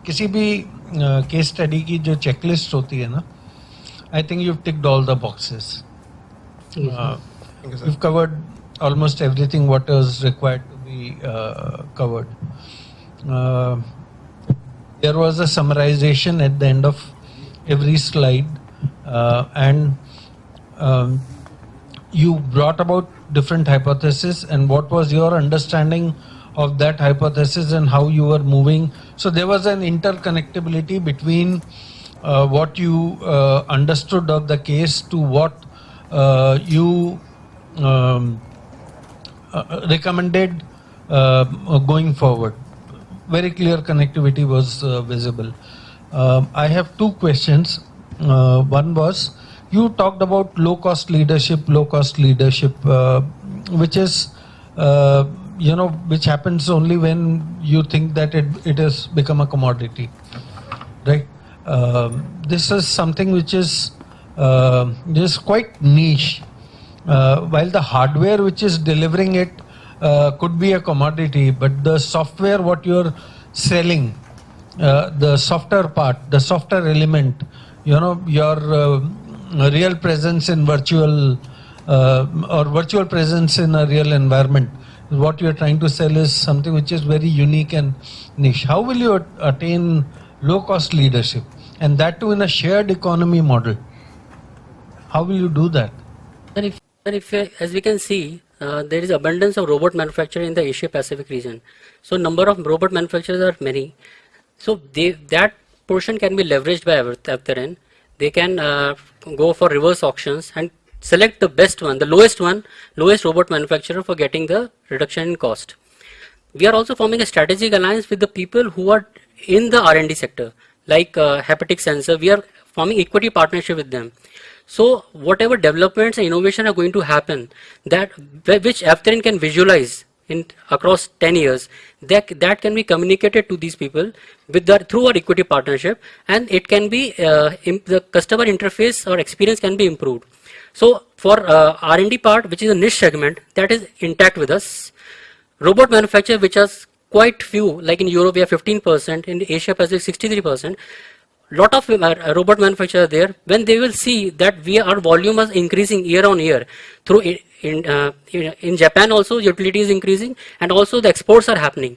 किसी भी case study की जो checklist होती है ना, I think you've ticked all the boxes. You've covered almost everything what is required to be covered. There was a summarization at the end of every slide, and you brought about different hypotheses and what was your understanding of that hypothesis and how you were moving. So there was an interconnectability between what you understood of the case to what you recommended going forward. Very clear connectivity was visible. I have two questions. One was, you talked about low-cost leadership, which is, which happens only when you think that it has become a commodity, right? This is something which is quite niche. While the hardware which is delivering it could be a commodity, but the software what you're selling, the softer part, the softer element, your real presence in virtual or virtual presence in a real environment, what you're trying to sell is something which is very unique and niche. How will you attain low-cost leadership, and that too in a shared economy model? How will you do that? As we can see, there is abundance of robot manufacturing in the Asia Pacific region. So number of robot manufacturers are many. So that portion can be leveraged by Apterin. They can go for reverse auctions and select the best one, the lowest robot manufacturer for getting the reduction in cost. We are also forming a strategic alliance with the people who are in the R&D sector. like hepatic sensor, we are forming equity partnership with them. So whatever developments and innovation are going to happen, that which F3 can visualize in across 10 years, that can be communicated to these people with through our equity partnership, and it can be the customer interface or experience can be improved. So for R&D part, which is a niche segment, that is intact with us. Robot manufacture, which has quite few, like in Europe we have 15%, in Asia Pacific 63%. Lot of robot manufacturers there. When they will see that our volume is increasing year on year, through in Japan also utility is increasing, and also the exports are happening.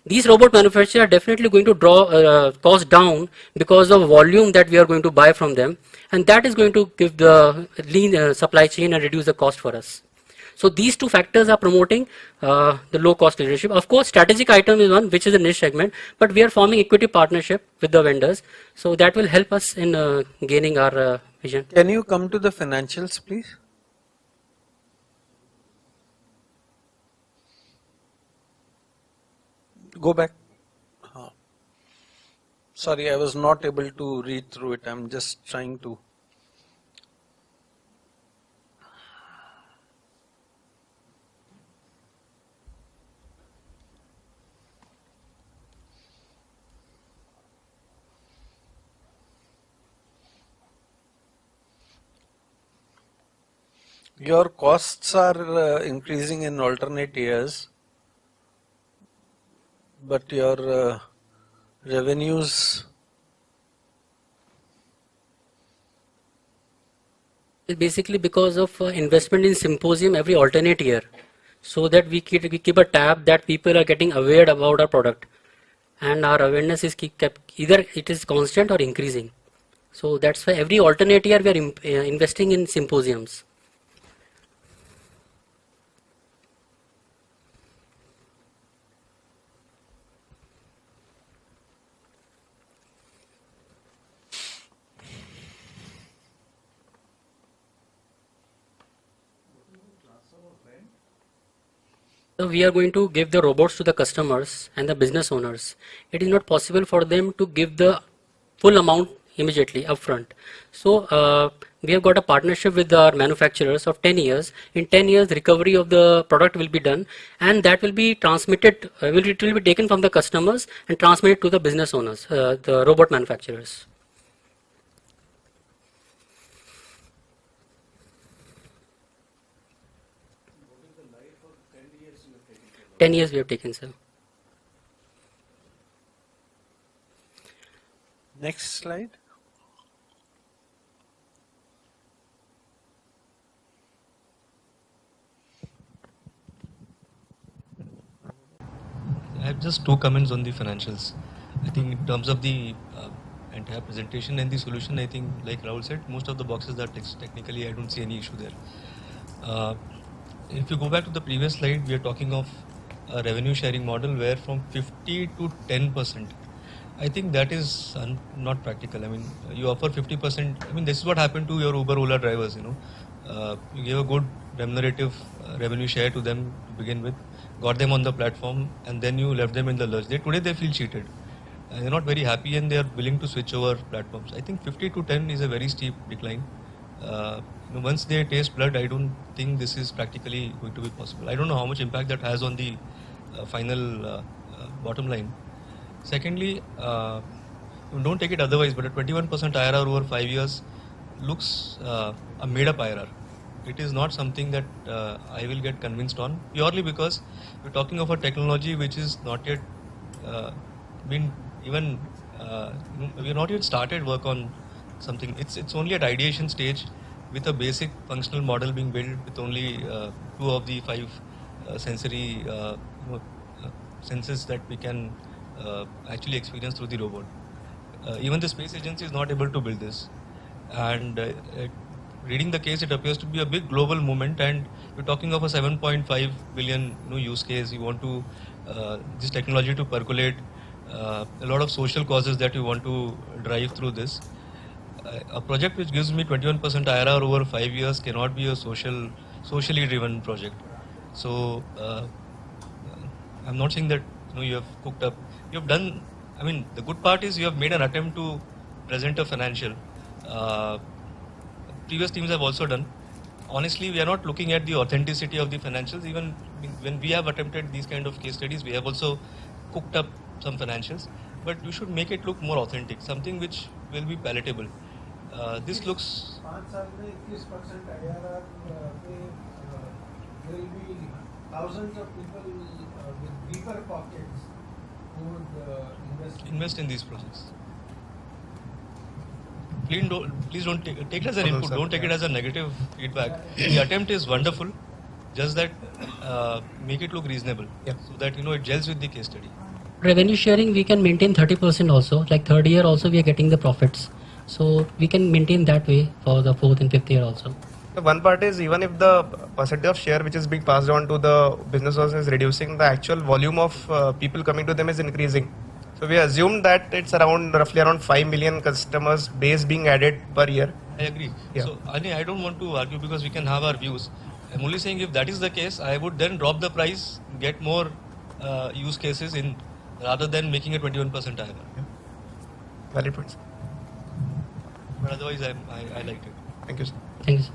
These robot manufacturers are definitely going to draw cost down because of volume that we are going to buy from them, and that is going to give the lean supply chain and reduce the cost for us. So these two factors are promoting the low cost leadership. Of course, strategic item is one, which is a niche segment, but we are forming equity partnership with the vendors. So that will help us in gaining our vision. Can you come to the financials, please? Go back. Sorry, I was not able to read through it. I'm just trying to. Your costs are increasing in alternate years, but your revenues. It's basically because of investment in symposium every alternate year, so that we keep a tab that people are getting aware about our product, and our awareness is kept either it is constant or increasing. So that's why every alternate year we are investing in symposiums. So we are going to give the robots to the customers and the business owners. It is not possible for them to give the full amount immediately upfront. So we have got a partnership with our manufacturers of 10 years. In 10 years, recovery of the product will be done, and that will be transmitted, it will be taken from the customers and transmitted to the business owners, the robot manufacturers. For 10 years you have taken? 10 years we have taken, sir. Next slide. I have just two comments on the financials. I think in terms of the entire presentation and the solution, I think like Rahul said, most of the boxes are technically I don't see any issue there. If you go back to the previous slide, we are talking of a revenue sharing model where from 50 to 10%. I think that is not practical. I mean, you offer 50%. I mean, this is what happened to your Uber, Ola drivers, you know. You gave a good remunerative revenue share to them to begin with, got them on the platform, and then you left them in the lurch. Today they feel cheated. They're not very happy and they are willing to switch over platforms. I think 50 to 10 is a very steep decline. Once they taste blood, I don't think this is practically going to be possible. I don't know how much impact that has on the final bottom line. Secondly, don't take it otherwise, but a 21% IRR over 5 years looks a made-up IRR. It is not something that I will get convinced on, purely because we're talking of a technology which is not yet been even, we have not yet started work on something. It's only at ideation stage with a basic functional model being built with only 2 of the 5 sensory senses that we can actually experience through the robot. Even the space agency is not able to build this. And reading the case, it appears to be a big global movement, and we're talking of a 7.5 billion use case. You want to this technology to percolate a lot of social causes that you want to drive through this. A project which gives me 21% IRR over 5 years cannot be a socially driven project. So I'm not saying that you have cooked up. You have done I mean, the good part is you have made an attempt to present a financial. Previous teams have also done. Honestly, we are not looking at the authenticity of the financials. Even when we have attempted these kind of case studies, we have also cooked up some financials. But you should make it look more authentic, something which will be palatable. This looks. 5 साल में 21% IRR पे there will be thousands of people with deeper pockets who would invest in these projects. Please don't take it as an input. Don't take it as a negative feedback. The attempt is wonderful. Just that make it look reasonable, so that it gels with the case study. Revenue sharing, we can maintain 30% also. Like third year also, we are getting the profits. So we can maintain that way for the fourth and fifth year also. The one part is even if the percentage of share which is being passed on to the business owners is reducing, the actual volume of people coming to them is increasing. So we assume that it's roughly around 5 million customers base being added per year. I agree. So Ani, I don't want to argue because we can have our views. I'm only saying if that is the case, I would then drop the price, get more use cases in, rather than making a 21% IRR. Valid points. But otherwise, I liked it. Thank you, sir. Thank you, sir.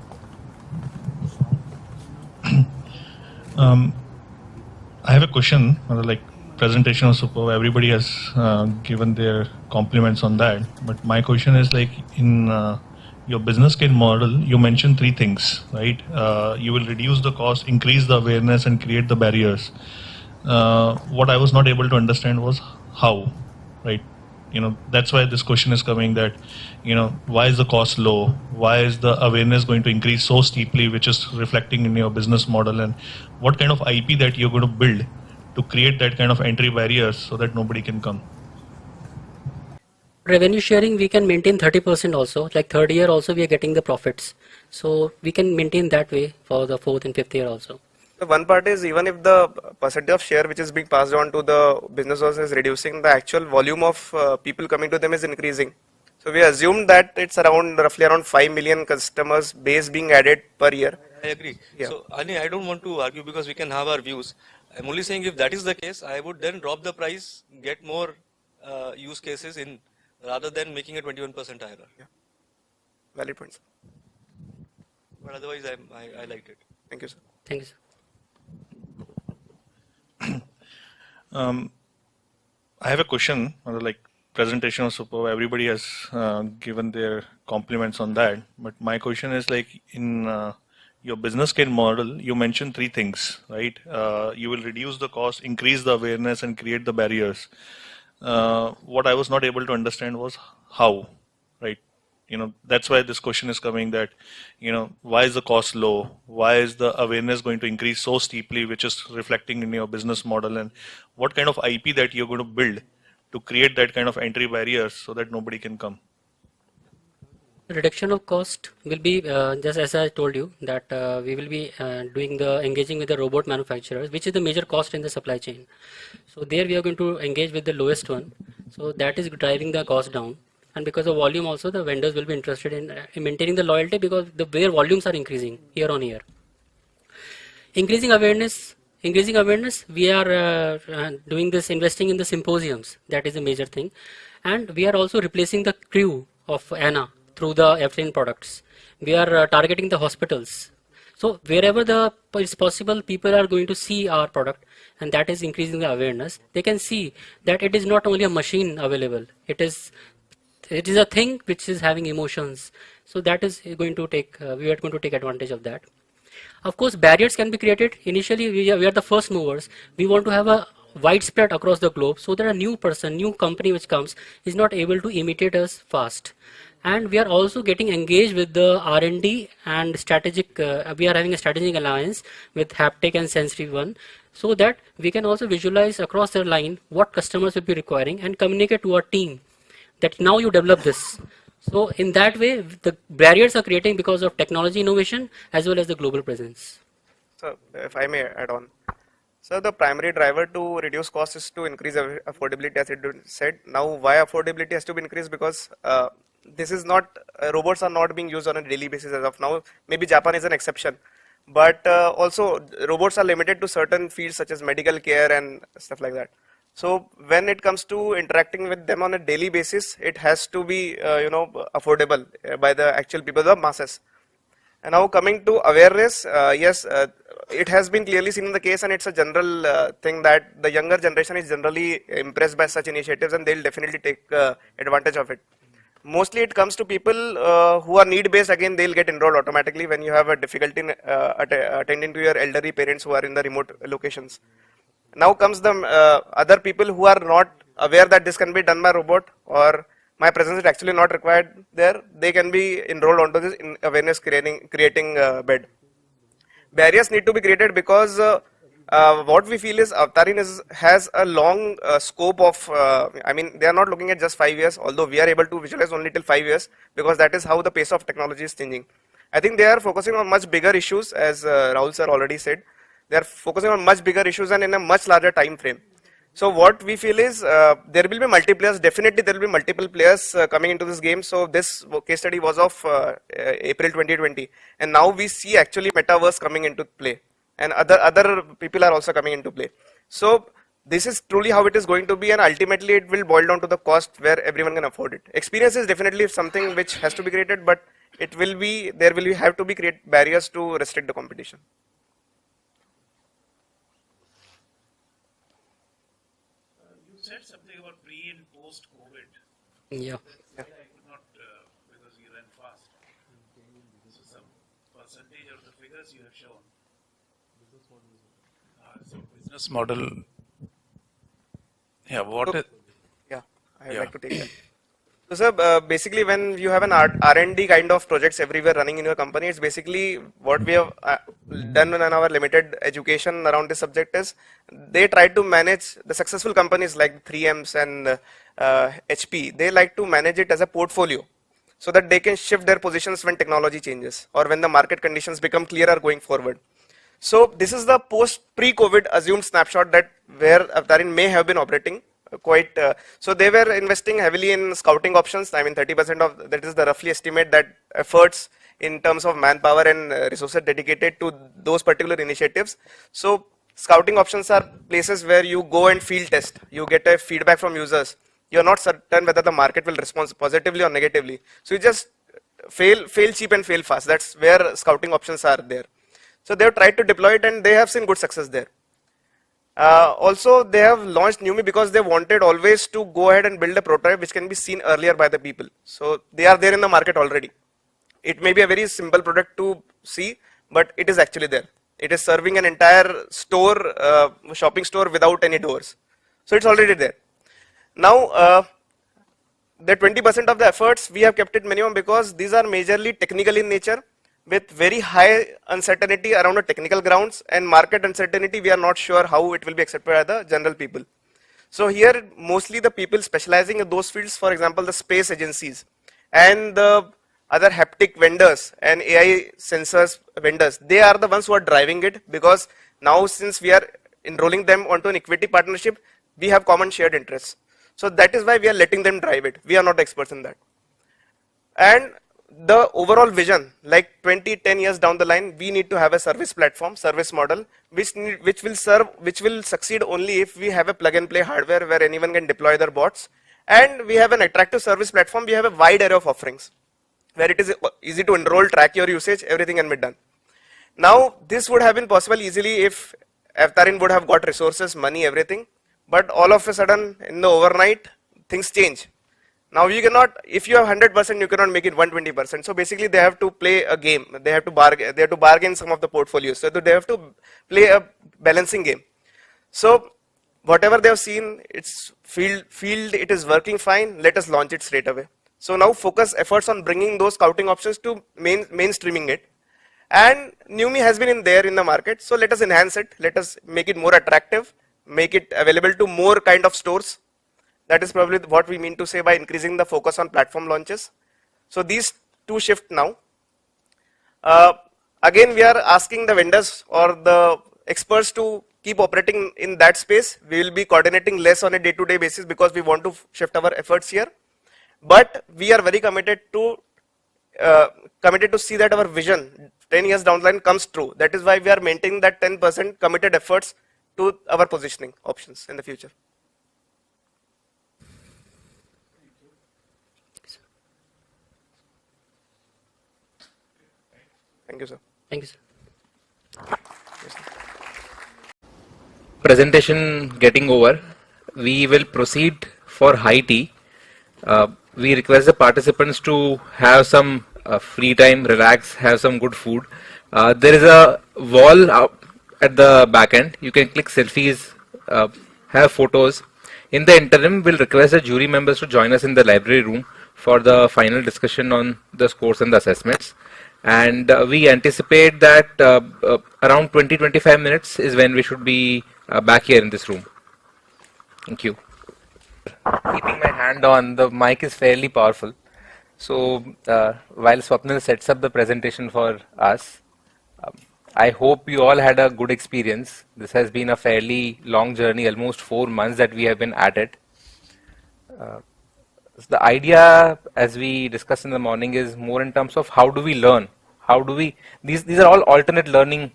I have a question. Like presentation was superb. Everybody has given their compliments on that. But my question is like in your business case model, you mentioned 3 things, right? You will reduce the cost, increase the awareness, and create the barriers. What I was not able to understand was how, right? That's why this question is coming that, why is the cost low? Why is the awareness going to increase so steeply, which is reflecting in your business model, and what kind of IP that you're going to build to create that kind of entry barriers so that nobody can come? Revenue sharing, we can maintain 30% also. Like third year also, we are getting the profits. So we can maintain that way for the fourth and fifth year also. The one part is even if the percentage of share which is being passed on to the business owners is reducing, the actual volume of people coming to them is increasing. So we assume that it's roughly around 5 million customers base being added per year. I agree. So Ani, I don't want to argue because we can have our views. I'm only saying if that is the case, I would then drop the price, get more use cases in, rather than making a 21% IRR. Valid points. But otherwise, I liked it. Thank you, sir. Thank you, sir. I have a question. Like presentation was superb. Everybody has given their compliments on that. But my question is like in your business case model, you mentioned 3 things, right? You will reduce the cost, increase the awareness, and create the barriers. What I was not able to understand was how, right? That's why this question is coming that, why is the cost low? Why is the awareness going to increase so steeply, which is reflecting in your business model, and what kind of IP that you're going to build to create that kind of entry barriers so that nobody can come? Reduction of cost will be just as I told you that we will be engaging with the robot manufacturers, which is the major cost in the supply chain. So there we are going to engage with the lowest one. So that is driving the cost down. And because of volume also, the vendors will be interested in maintaining the loyalty because their volumes are increasing year on year. Increasing awareness, we are doing this, investing in the symposiums. That is a major thing. And we are also replacing the crew of ANA through the F10 products. We are targeting the hospitals. So wherever it's possible, people are going to see our product, and that is increasing the awareness. They can see that it is not only a machine available. It is a thing which is having emotions. So that is going to we are going to take advantage of that. Of course, barriers can be created. Initially, we are the first movers. We want to have a widespread across the globe so that a new company which comes is not able to imitate us fast. And we are also getting engaged with the R&D and strategic, we are having a strategic alliance with Haptic and Sensory One, so that we can also visualize across the line what customers will be requiring and communicate to our team that now you develop this. So in that way, the barriers are creating because of technology innovation as well as the global presence. So if I may add on. So the primary driver to reduce costs is to increase affordability, as it said. Now why affordability has to be increased? Because this is not, robots are not being used on a daily basis as of now. Maybe Japan is an exception. But also robots are limited to certain fields such as medical care and stuff like that. So when it comes to interacting with them on a daily basis, it has to be affordable by the actual people, the masses. And now coming to awareness, yes, it has been clearly seen in the case, and it's a general thing that the younger generation is generally impressed by such initiatives, and they'll definitely take advantage of it. Mostly it comes to people who are need based. Again, they'll get enrolled automatically when you have a difficulty in attending to your elderly parents who are in the remote locations. Now comes the other people who are not aware that this can be done by robot, or my presence is actually not required there. They can be enrolled onto this in awareness creating bed. Barriers need to be created because what we feel is Avtarin has a long scope of, I mean, they are not looking at just 5 years, although we are able to visualize only till 5 years, because that is how the pace of technology is changing. I think they are focusing on much bigger issues, as Rahul sir already said. They are focusing on much bigger issues and in a much larger time frame. So what we feel is there will be multiple definitely there will be multiple players coming into this game. So this case study was of April 2020, and now we see actually metaverse coming into play, and other people are also coming into play. So this is truly how it is going to be, and ultimately it will boil down to the cost where everyone can afford it. Experience is definitely something which has to be created, but it will be have to be create barriers to restrict the competition. Said something about pre and post COVID. Yeah. I could not because you ran fast. So some percentage of the figures you have shown. So business model. Yeah. What is? Yeah, I would like to take that. So sir, basically when you have an R&D kind of projects everywhere running in your company, it's basically what we have done in our limited education around this subject is they try to manage the successful companies like 3Ms and HP. They like to manage it as a portfolio so that they can shift their positions when technology changes or when the market conditions become clearer going forward. So this is the pre-COVID assumed snapshot that where Avtarin may have been operating. Quite so they were investing heavily in scouting options. I mean 30% of that is the roughly estimate that efforts in terms of manpower and resources dedicated to those particular initiatives. So scouting options are places where you go and field test, you get a feedback from users, you're not certain whether the market will respond positively or negatively, so you just fail cheap and fail fast. That's where scouting options are there. So they have tried to deploy it and they have seen good success there. Also, they have launched NUMI because they wanted always to go ahead and build a prototype which can be seen earlier by the people. So they are there in the market already. It may be a very simple product to see, but it is actually there. It is serving an entire store, shopping store without any doors. So it's already there. Now, the 20% of the efforts we have kept it minimum because these are majorly technical in nature, with very high uncertainty around the technical grounds and market uncertainty. We are not sure how it will be accepted by the general people. So here mostly the people specializing in those fields, for example the space agencies and the other haptic vendors and AI sensors vendors, they are the ones who are driving it, because now since we are enrolling them onto an equity partnership, we have common shared interests. So that is why we are letting them drive it. We are not experts in that. And the overall vision, like 10 years down the line, we need to have a service platform, service model, which will succeed only if we have a plug and play hardware where anyone can deploy their bots, and we have an attractive service platform. We have a wide array of offerings where it is easy to enroll, track your usage, everything can be done. Now this would have been possible easily if Avtarin would have got resources, money, everything, but all of a sudden in the overnight things change. Now you cannot, if you have 100%, you cannot make it 120%. So basically they have to play a game. They have to bargain some of the portfolios. So they have to play a balancing game. So whatever they have seen, it's field, it is working fine. Let us launch it straight away. So now focus efforts on bringing those scouting options to mainstreaming it. And NUMI has been in there in the market. So let us enhance it. Let us make it more attractive, make it available to more kind of stores. That is probably what we mean to say by increasing the focus on platform launches. So these two shift now. Again, we are asking the vendors or the experts to keep operating in that space. We will be coordinating less on a day-to-day basis because we want to shift our efforts here. But we are very committed to see that our vision 10 years down the line comes true. That is why we are maintaining that 10% committed efforts to our positioning options in the future. Thank you, sir. Thank you, sir. Presentation getting over, we will proceed for high tea. We request the participants to have some free time, relax, have some good food. There is a wall at the back end. You can click selfies, have photos. In the interim, we'll request the jury members to join us in the library room for the final discussion on the scores and the assessments. And we anticipate that around 20-25 minutes is when we should be back here in this room. Thank you. Keeping my hand on, the mic is fairly powerful. So while Swapnil sets up the presentation for us, I hope you all had a good experience. This has been a fairly long journey, almost 4 months that we have been at it. The idea, as we discussed in the morning, is more in terms of how do we learn? How do we, these are all alternate learning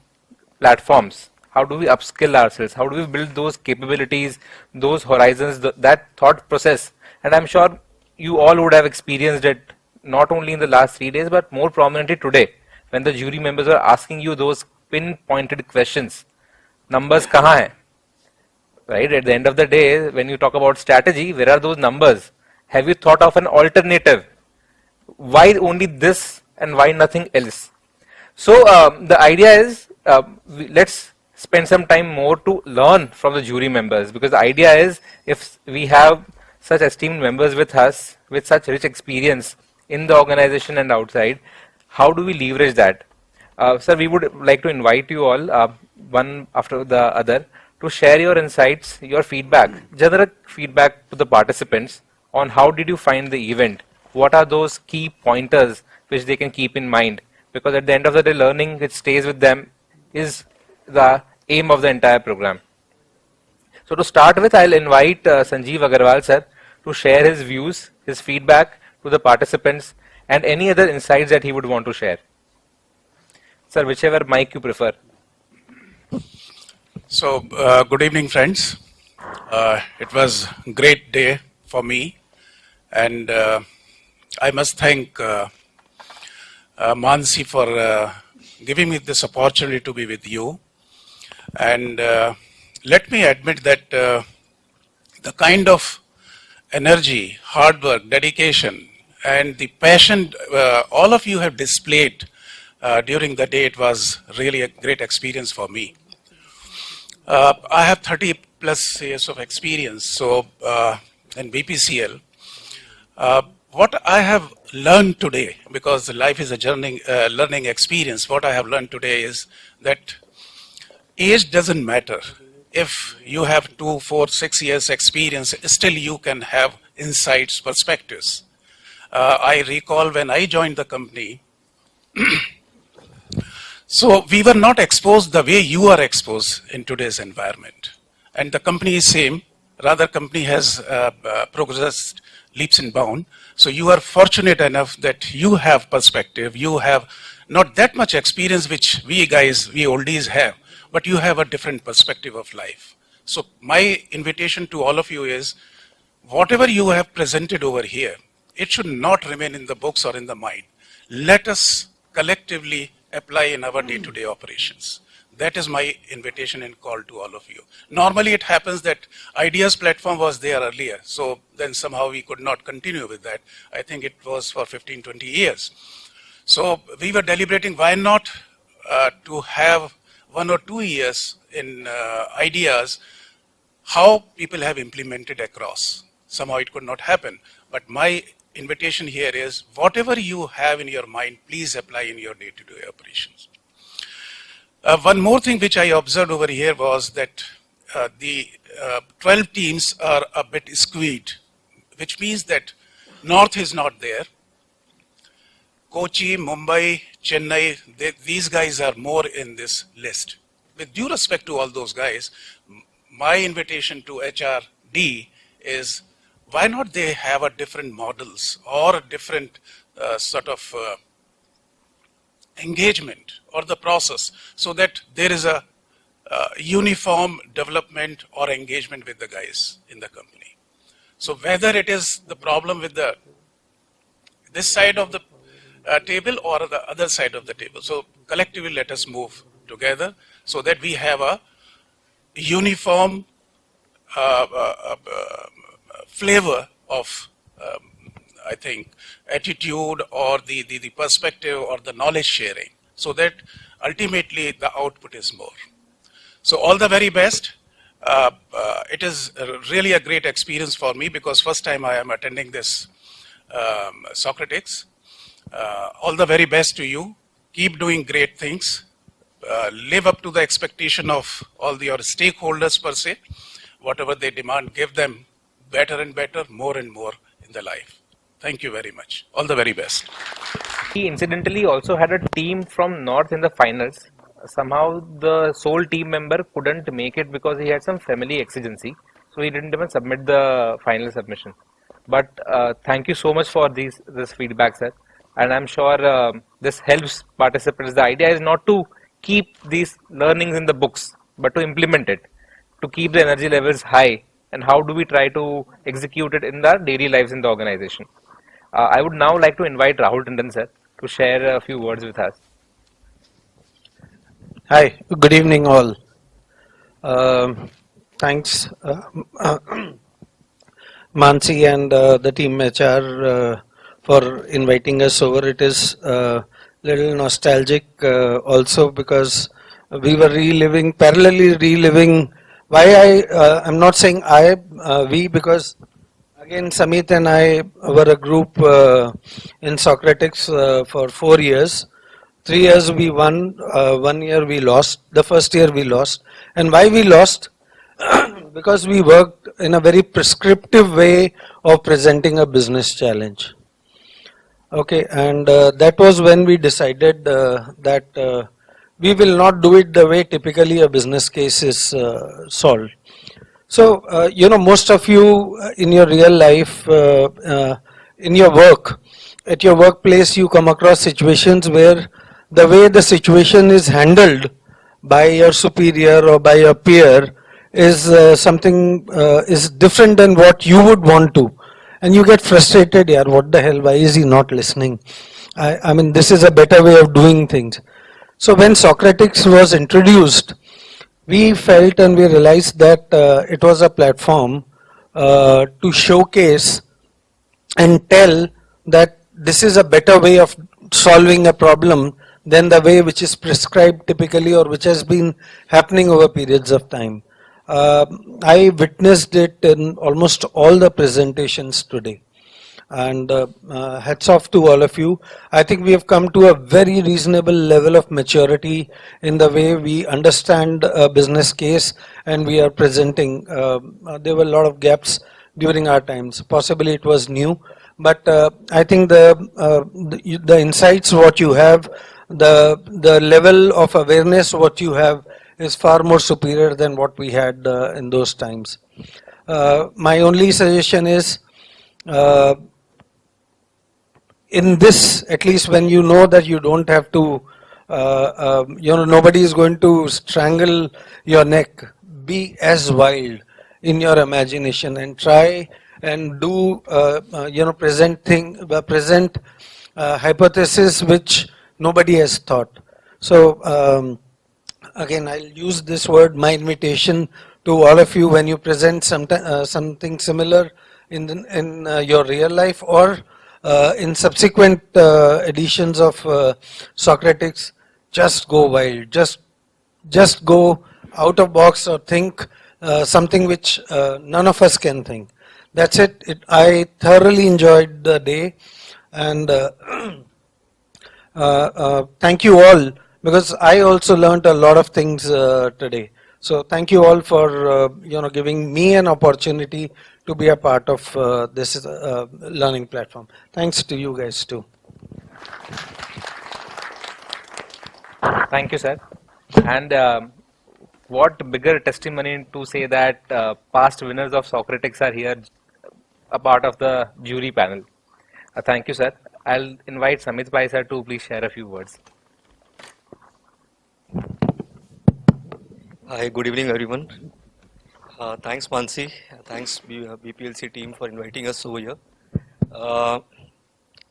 platforms. How do we upskill ourselves? How do we build those capabilities, those horizons, that thought process? And I'm sure you all would have experienced it not only in the last 3 days, but more prominently today, when the jury members are asking you those pinpointed questions. Numbers kahan hai? Right? At the end of the day, when you talk about strategy, where are those numbers? Have you thought of an alternative? Why only this and why nothing else? So the idea is, let's spend some time more to learn from the jury members, because the idea is, if we have such esteemed members with us, with such rich experience in the organization and outside, how do we leverage that? Sir, we would like to invite you all, one after the other, to share your insights, your feedback, general feedback to the participants on how did you find the event? What are those key pointers which they can keep in mind? Because at the end of the day, learning which stays with them is the aim of the entire program. So to start with, I'll invite Sanjeev Agarwal sir to share his views, his feedback to the participants, and any other insights that he would want to share. Sir, whichever mic you prefer. So, good evening, friends. It was a great day for me, and I must thank Mansi for giving me this opportunity to be with you. And let me admit that the kind of energy, hard work, dedication, and the passion all of you have displayed during the day, it was really a great experience for me. I have 30 plus years of experience in BPCL. What I have learned today, because life is a journey, learning experience, what I have learned today is that age doesn't matter. If you have 2, 4, 6 years experience, still you can have insights, perspectives. I recall when I joined the company, so we were not exposed the way you are exposed in today's environment. And the company is same, rather company has progressed leaps and bounds. So you are fortunate enough that you have perspective, you have not that much experience which we oldies have, but you have a different perspective of life. So my invitation to all of you is, whatever you have presented over here, it should not remain in the books or in the mind. Let us collectively apply in our day-to-day operations. That is my invitation and call to all of you. Normally it happens that Ideas platform was there earlier, so then somehow we could not continue with that. I think it was for 15, 20 years. So we were deliberating why not to have 1 or 2 years in Ideas, how people have implemented across. Somehow it could not happen. But my invitation here is, whatever you have in your mind, please apply in your day-to-day operations. One more thing which I observed over here was that the 12 teams are a bit skewed, which means that North is not there. Kochi, Mumbai, Chennai, these guys are more in this list. With due respect to all those guys, my invitation to HRD is, why not they have a different models or a different sort of engagement or the process, so that there is a uniform development or engagement with the guys in the company. So whether it is the problem with this side of the table or the other side of the table. So collectively, let us move together so that we have a uniform flavor of, I think, attitude or the perspective or the knowledge sharing, so that ultimately the output is more. So all the very best. It is really a great experience for me because first time I am attending this Socratix. All the very best to you. Keep doing great things. Live up to the expectation of all your stakeholders per se. Whatever they demand, give them better and better, more and more in their life. Thank you very much. All the very best. He incidentally also had a team from North in the finals. Somehow the sole team member couldn't make it because he had some family exigency. So he didn't even submit the final submission. But thank you so much for this feedback, sir. And I'm sure this helps participants. The idea is not to keep these learnings in the books, but to implement it, to keep the energy levels high. And how do we try to execute it in our daily lives in the organization? I would now like to invite Rahul Tandon, sir, to share a few words with us. Hi, good evening all. Thanks Mansi and the team HR for inviting us over. It is a little nostalgic also because we were parallelly reliving why I'm not saying we, because again Samit and I were a group in Socratix for 4 years. 3 years we won, 1 year we lost. The first year we lost. And why we lost? Because we worked in a very prescriptive way of presenting a business challenge. Okay, and that was when we decided that we will not do it the way typically a business case is solved. So, most of you in your real life, in your work, at your workplace, you come across situations where the way the situation is handled by your superior or by your peer is something is different than what you would want to. And you get frustrated, yeah, what the hell, why is he not listening? I mean, this is a better way of doing things. So when Socratix was introduced, we felt and we realized that it was a platform to showcase and tell that this is a better way of solving a problem than the way which is prescribed typically or which has been happening over periods of time. I witnessed it in almost all the presentations today. And hats off to all of you. I think we have come to a very reasonable level of maturity in the way we understand a business case and we are presenting. There were a lot of gaps during our times. Possibly it was new, but I think the insights what you have, the level of awareness what you have is far more superior than what we had in those times. My only suggestion is, in this, at least when you know that you don't have to, nobody is going to strangle your neck, be as wild in your imagination and try and do, present hypothesis which nobody has thought. So, again, I'll use this word, my invitation to all of you when you present something similar in your real life or in subsequent editions of Socratix, just go wild, just go out of box or think something which none of us can think. That's it. I thoroughly enjoyed the day, and thank you all, because I also learned a lot of things today. So thank you all for giving me an opportunity to be a part of this learning platform. Thanks to you guys too. Thank you, sir. And what bigger testimony to say that past winners of Socratix are here, a part of the jury panel. Thank you, sir. I'll invite Samit Bhai sir to please share a few words. Hi, good evening, everyone. Thanks, Mansi. Thanks, BPLC team for inviting us over here.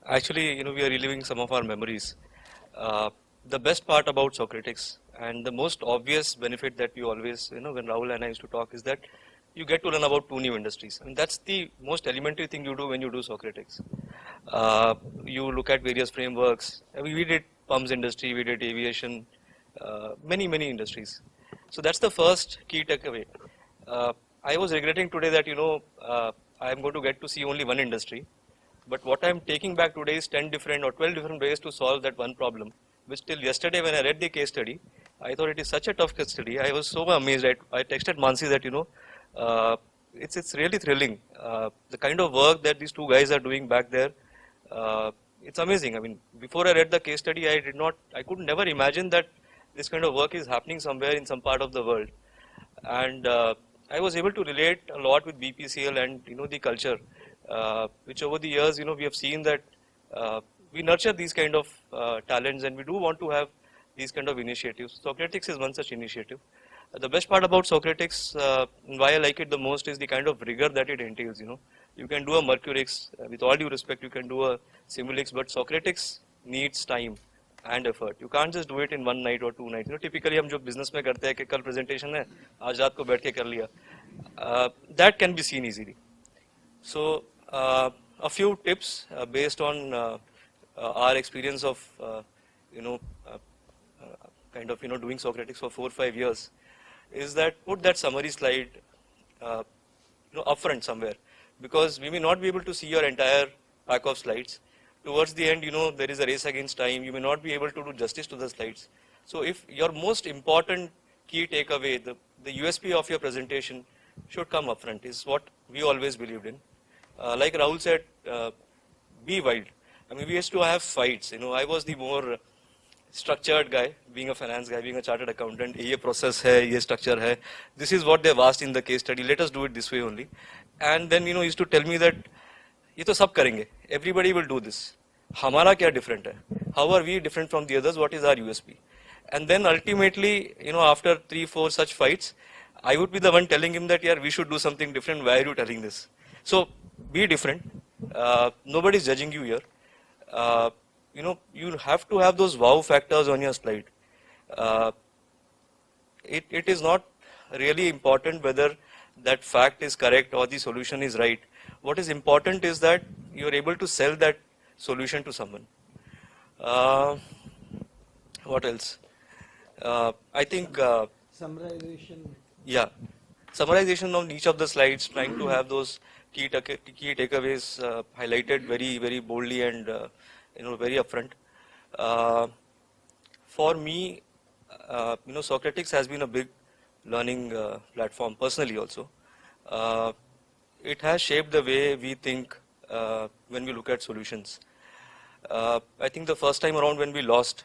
Actually, we are reliving some of our memories. The best part about Socratix and the most obvious benefit that we always, when Rahul and I used to talk, is that you get to learn about 2 new industries. I mean, that's the most elementary thing you do when you do Socratix. You look at various frameworks. I mean, we did pumps industry, we did aviation, many, many industries. So that's the first key takeaway. I was regretting today that, I am going to get to see only one industry. But what I am taking back today is 10 different or 12 different ways to solve that one problem, which till yesterday when I read the case study, I thought it is such a tough case study. I was so amazed. I texted Mansi that, it's really thrilling. The kind of work that these 2 guys are doing back there, it's amazing. I mean, before I read the case study, I could never imagine that this kind of work is happening somewhere in some part of the world. And I was able to relate a lot with BPCL and, the culture. Which over the years, we have seen that we nurture these kind of talents, and we do want to have these kind of initiatives. Socratix is one such initiative. The best part about Socratix, why I like it the most, is the kind of rigor that it entails. You can do a Mercurix, with all due respect, you can do a Simulix, but Socratix needs time and effort. You can't just do it in 1 night or 2 nights. Typically, हम जो business में करते हैं कि कल presentation है, आज रात को बैठ के कर लिया. That can be seen easily. So, a few tips based on our experience of, kind of, doing Socratix for 4 or 5 years, is that put that summary slide, upfront somewhere, because we may not be able to see your entire pack of slides. Towards the end, there is a race against time. You may not be able to do justice to the slides. So, if your most important key takeaway, the USP of your presentation should come upfront, is what we always believed in. Like Rahul said, be wild. I mean, we used to have fights. I was the more structured guy, being a finance guy, being a chartered accountant. ये process है, ये structure है. This is what they've asked in the case study. Let us do it this way only. And then, he used to tell me that ये तो सब करेंगे. Everybody will do this. हमारा क्या different है? How are we different from the others? What is our USP? And then ultimately, after 3-4 such fights, I would be the one telling him that, yeah, we should do something different. Why are you telling this? So, be different. Nobody is judging you here. You have to have those wow factors on your slide. It is not really important whether that fact is correct or the solution is right. What is important is that you are able to sell that solution to someone. What else? I think summarization. Yeah, summarization on each of the slides, trying to have those key takeaways highlighted very, very boldly and very upfront. For me, Socratix has been a big learning platform personally also. It has shaped the way we think when we look at solutions. I think the first time around when we lost,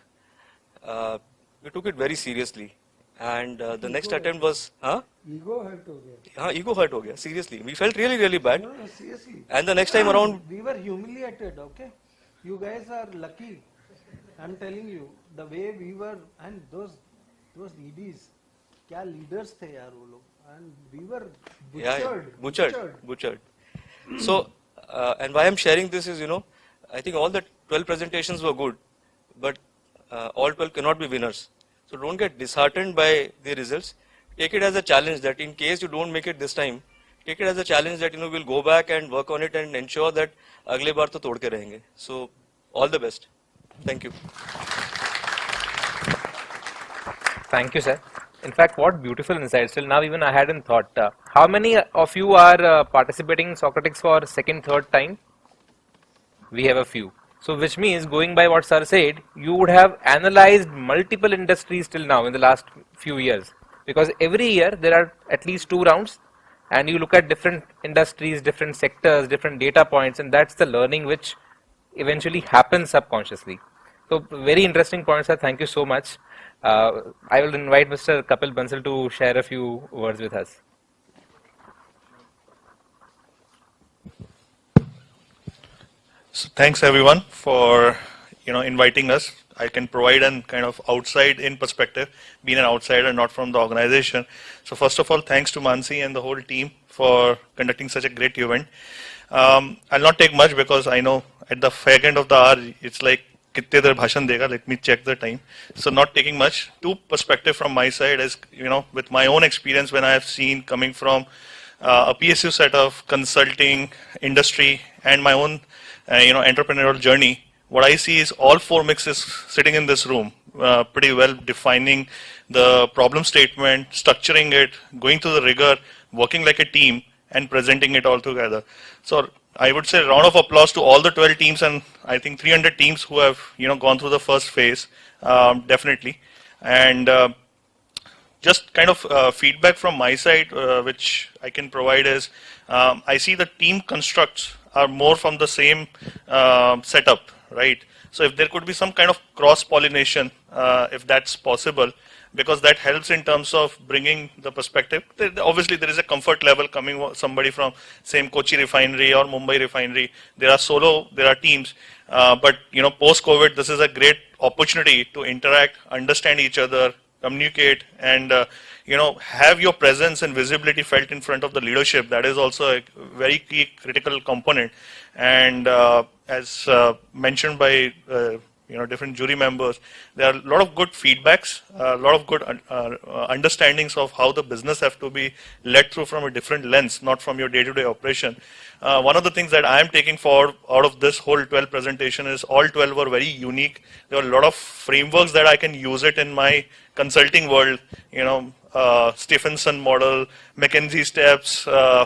we took it very seriously. And the next attempt was, Ego hurt ho gaya. Ego hurt ho gaya, seriously. We felt really, really bad. No, seriously. And the next time around, we were humiliated, okay? You guys are lucky. I'm telling you, the way we were, and those EDs, kya leaders the yaar wo log. And we were butchered. So, and why I'm sharing this is, I think all the 12 presentations were good, but all 12 cannot be winners. So don't get disheartened by the results. Take it as a challenge that in case you don't make it this time, take it as a challenge that, we'll go back and work on it and ensure that agle baar to tod ke rahenge. So, all the best. Thank you. Thank you, sir. In fact, what beautiful insights. Till now, even I hadn't thought. How many of you are participating in Socratix for second, third time? We have a few. So, which means, going by what sir said, you would have analyzed multiple industries till now in the last few years. Because every year there are at least 2 rounds, and you look at different industries, different sectors, different data points, and that's the learning which eventually happens subconsciously. So, very interesting points, sir. Thank you so much. I will invite Mr. Kapil Bansal to share a few words with us. So thanks everyone for inviting us. I can provide an kind of outside-in perspective, being an outsider, not from the organization. So first of all, thanks to Mansi and the whole team for conducting such a great event. I'll not take much because I know at the fag end of the hour, it's like, kitne der bhashan dega, let me check the time. So not taking much. Two perspective from my side is, with my own experience when I have seen coming from a PSU set of consulting, industry, and my own, entrepreneurial journey, what I see is all four mixes sitting in this room, pretty well defining the problem statement, structuring it, going through the rigor, working like a team, and presenting it all together. So I would say round of applause to all the 12 teams and I think 300 teams who have gone through the first phase, definitely. And just kind of feedback from my side, which I can provide is, I see the team constructs are more from the same setup, right? So if there could be some kind of cross-pollination, if that's possible, because that helps in terms of bringing the perspective. Obviously, there is a comfort level coming somebody from same Kochi refinery or Mumbai refinery. There are teams, but post-COVID, this is a great opportunity to interact, understand each other, communicate, and have your presence and visibility felt in front of the leadership. That is also a very key critical component. And as mentioned by different jury members, there are a lot of good feedbacks, a lot of good understandings of how the business have to be led through from a different lens, not from your day-to-day operation. One of the things that I am taking forward out of this whole 12 presentation is all 12 were very unique. There are a lot of frameworks that I can use it in my consulting world, Stephenson model, McKinsey steps,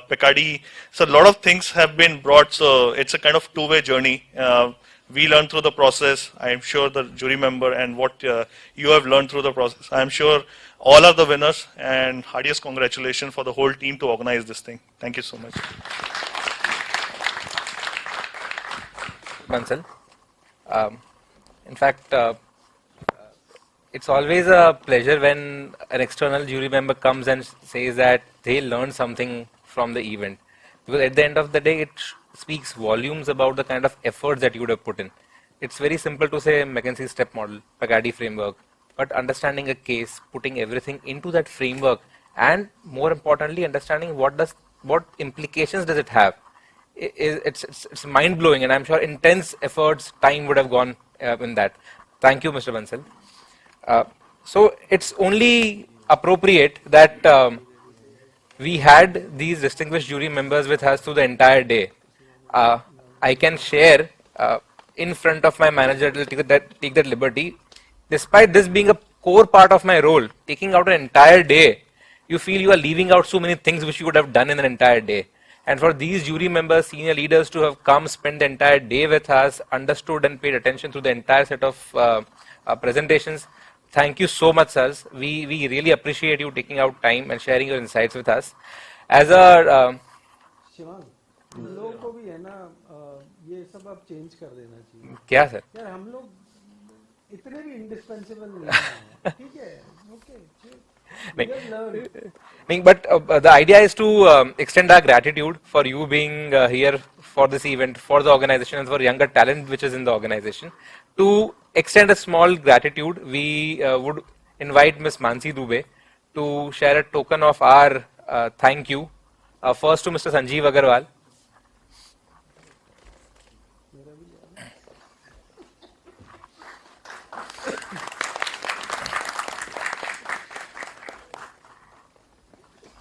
Picardy. So a lot of things have been brought. So it's a kind of two-way journey. We learn through the process. I am sure the jury member and what you have learned through the process. I am sure all are the winners, and heartiest congratulations for the whole team to organize this thing. Thank you so much. Bansal. In fact, it's always a pleasure when an external jury member comes and says that they learned something from the event. Because at the end of the day, it speaks volumes about the kind of efforts that you would have put in. It's very simple to say McKinsey step model, Picardy framework, but understanding a case, putting everything into that framework, and more importantly, understanding what implications does it have. It's mind blowing, and I'm sure intense efforts, time would have gone in that. Thank you, Mr. Bansal. So it's only appropriate that we had these distinguished jury members with us through the entire day. I can share in front of my manager, take that liberty. Despite this being a core part of my role, taking out an entire day, you feel you are leaving out so many things which you would have done in an entire day. And for these jury members, senior leaders to have come, spent the entire day with us, understood and paid attention to the entire set of presentations, thank you so much, sirs. We really appreciate you taking out time and sharing your insights with us. As a हम लोगों को भी है ना ये सब अब change कर देना चाहिए क्या सर यार हम लोग इतने भी इंडिस्पेंसिबल नहीं हैं ठीक है okay but the idea is to extend our gratitude for you being here for this event, for the organization and for younger talent which is in the organization. To extend a small gratitude, we would invite Ms. Mansi Dubey to share a token of our thank you. First to Mr. Sanjeev Agarwal.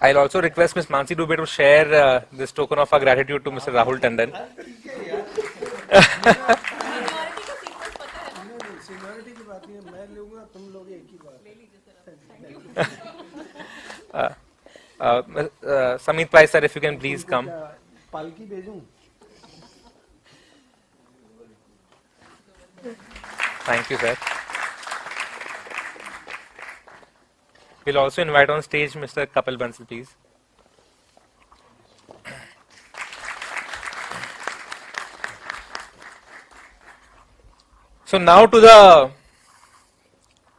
I'll also request Ms. Mansi Dubey to share this token of our gratitude to Mr. Rahul Tandon. Samit Pai sir, if you can please come. Thank you, sir. We'll also invite on stage Mr. Kapil Bansal, please. So now to the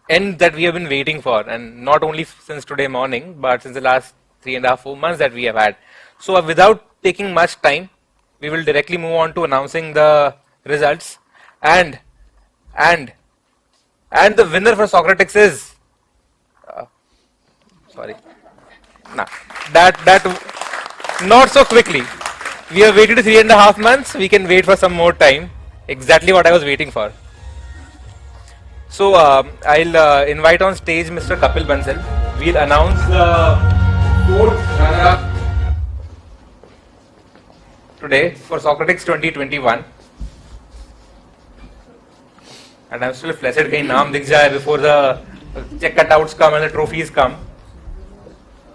end that we have been waiting for, and not only since today morning, but since the last 3.5-4 months that we have had. So without taking much time, we will directly move on to announcing the results, and the winner for Socratix is sorry, nah, that not so quickly. We have waited 3.5 months. We can wait for some more time. Exactly what I was waiting for. So I'll invite on stage Mr. Kapil Bansal. We'll announce the 4th runner-up today for Socratix 2021. And I'm still flaccid kahin naam dikh jaye before the check cutouts come and the trophies come.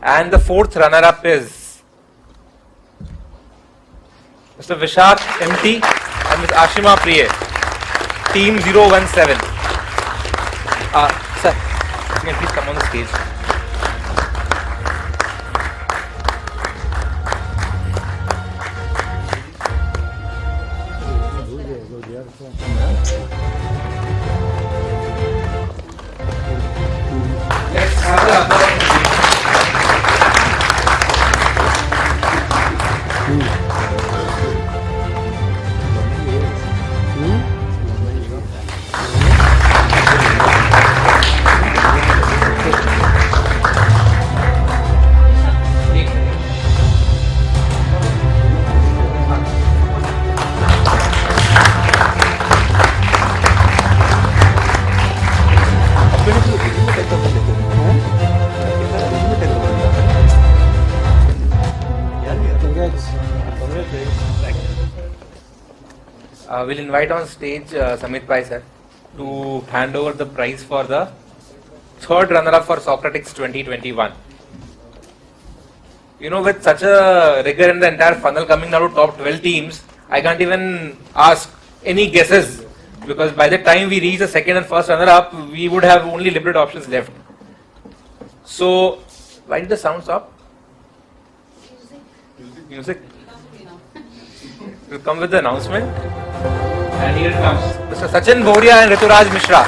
And the 4th runner-up is Mr. Vishak MT and Ms. Ashima Priye, Team 017. Sir, you can please come on the stage. Let's have the applause. We'll invite on stage Samit Pai sir to hand over the prize for the 3rd runner-up for Socratix 2021. You know, with such a rigor in the entire funnel coming down to top 12 teams, I can't even ask any guesses, because by the time we reach the 2nd and 1st runner-up, we would have only limited options left. So, why did the sound stop? Music. We'll come with the announcement. And here it comes. Mr. Sachin Bhoria and Rituraj Mishra.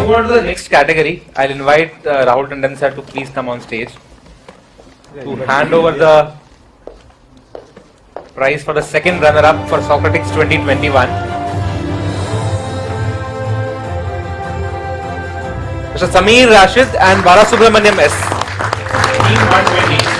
Move on to the next category. I'll invite Rahul Tandon sir to please come on stage to hand over the prize for the 2nd runner-up for Socratix 2021. Mr. Sameer Rashid and Balasubramaniam S. Team 120.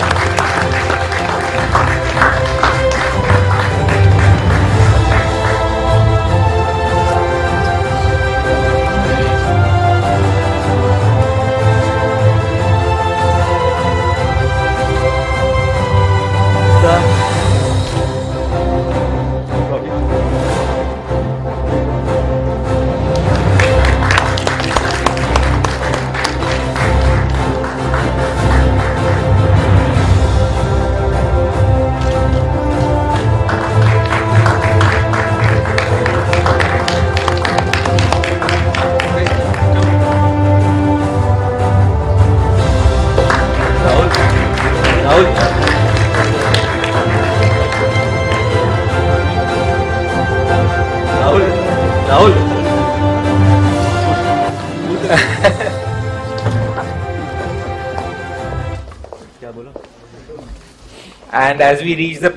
And as we reach the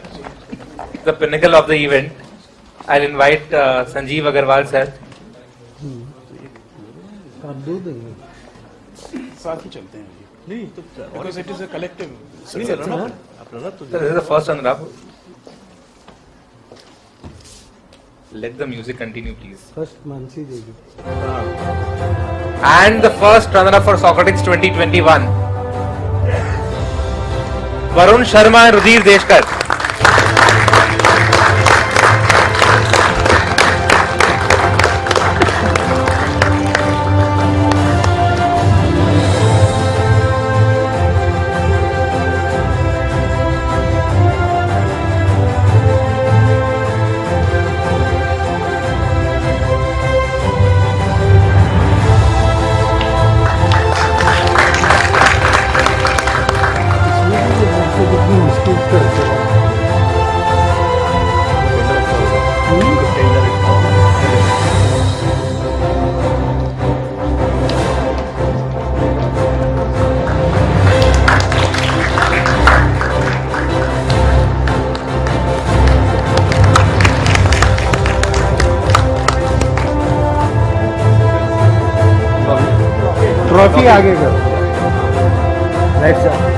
pinnacle of the event, I'll invite Sanjeev Agarwal sir. Because it is a collective. This is the first runner-up. Let the music continue, please. First Mansi Devi. And the first runner-up for Socratix 2021, Varun Sharma and Rudhir Deshkar. Trophy आगे करो right side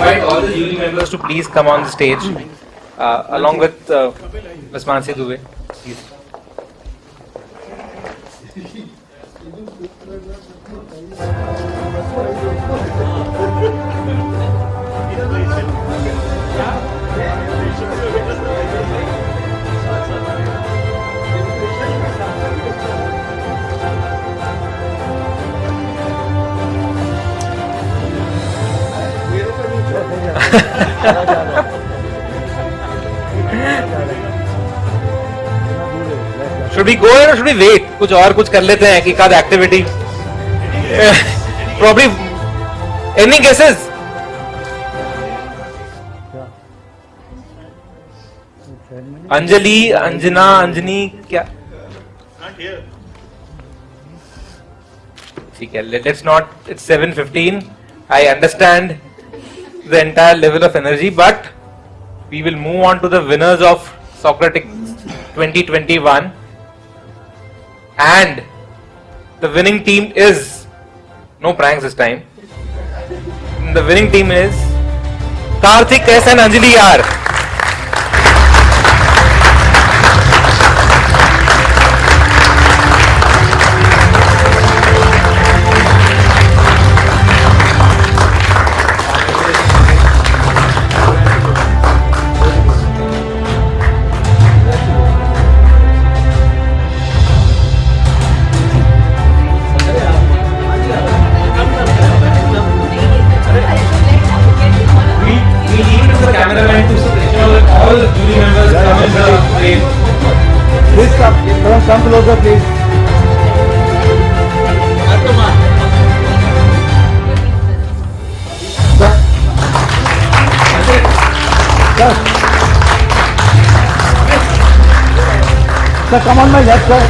Invite all the jury members to please come on the stage, along with Ms. Mansi Dubey. Please. Should we go or should we wait? कुछ और कुछ कर लेते हैं कि काद activity. Probably. Any guesses? Anjali, Anjana, Anjani, क्या? Not here. ठीक है, let's not. It's 7:15. I understand the entire level of energy, but we will move on to the winners of Socratix 2021, and the winning team is no pranks this time. The winning team is Karthik S and Anjali R. Please come closer, please. Sir, come on my left, sir.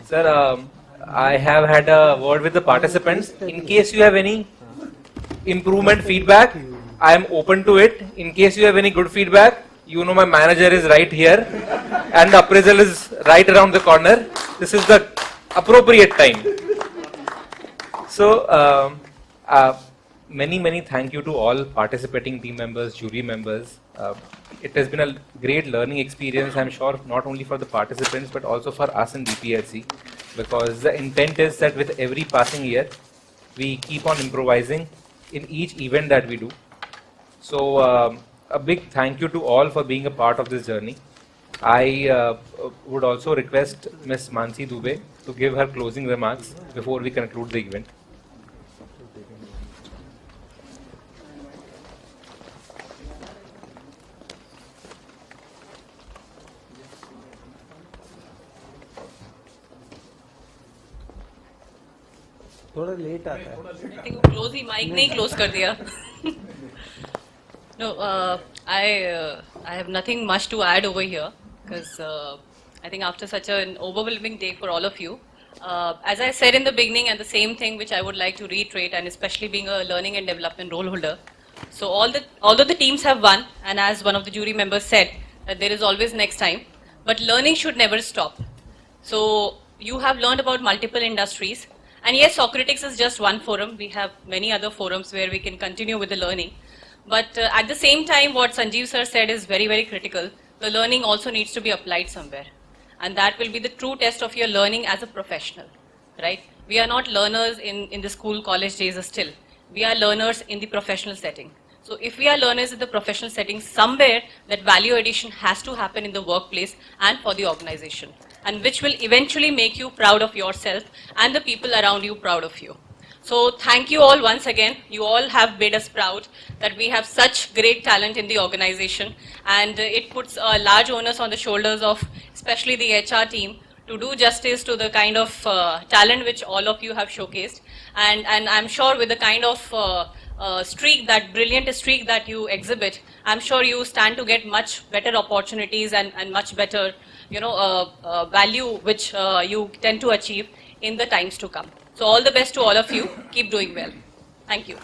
Sir, I have had a word with the participants. In case you have any improvement feedback, I am open to it. In case you have any good feedback, you know my manager is right here and the appraisal is right around the corner. This is the appropriate time. So, many thank you to all participating team members, jury members. It has been a great learning experience, I'm sure, not only for the participants but also for us in BPLC, because the intent is that with every passing year, we keep on improvising in each event that we do. So, a big thank you to all for being a part of this journey. I would also request Ms. Mansi Dubey to give her closing remarks before we conclude the event. थोड़ा late आता है I think close he mic नहीं close कर दिया. No, I have nothing much to add over here because I think after such an overwhelming day for all of you, as I said in the beginning, and the same thing which I would like to reiterate, and especially being a learning and development role holder. So although the teams have won, and as one of the jury members said, that there is always next time, but learning should never stop. So you have learned about multiple industries. And yes, Socratix is just one forum. We have many other forums where we can continue with the learning. But at the same time, what Sanjeev sir said is very critical. The learning also needs to be applied somewhere. And that will be the true test of your learning as a professional, right? We are not learners in the school, college days still. We are learners in the professional setting. So if we are learners in the professional setting, somewhere that value addition has to happen in the workplace and for the organization, and which will eventually make you proud of yourself and the people around you proud of you. So thank you all once again. You all have made us proud that we have such great talent in the organization, and it puts a large onus on the shoulders of especially the HR team to do justice to the kind of talent which all of you have showcased. And I'm sure with the kind of streak, that brilliant streak that you exhibit, I'm sure you stand to get much better opportunities and much better, value which you tend to achieve in the times to come. So all the best to all of you. Keep doing well. Thank you.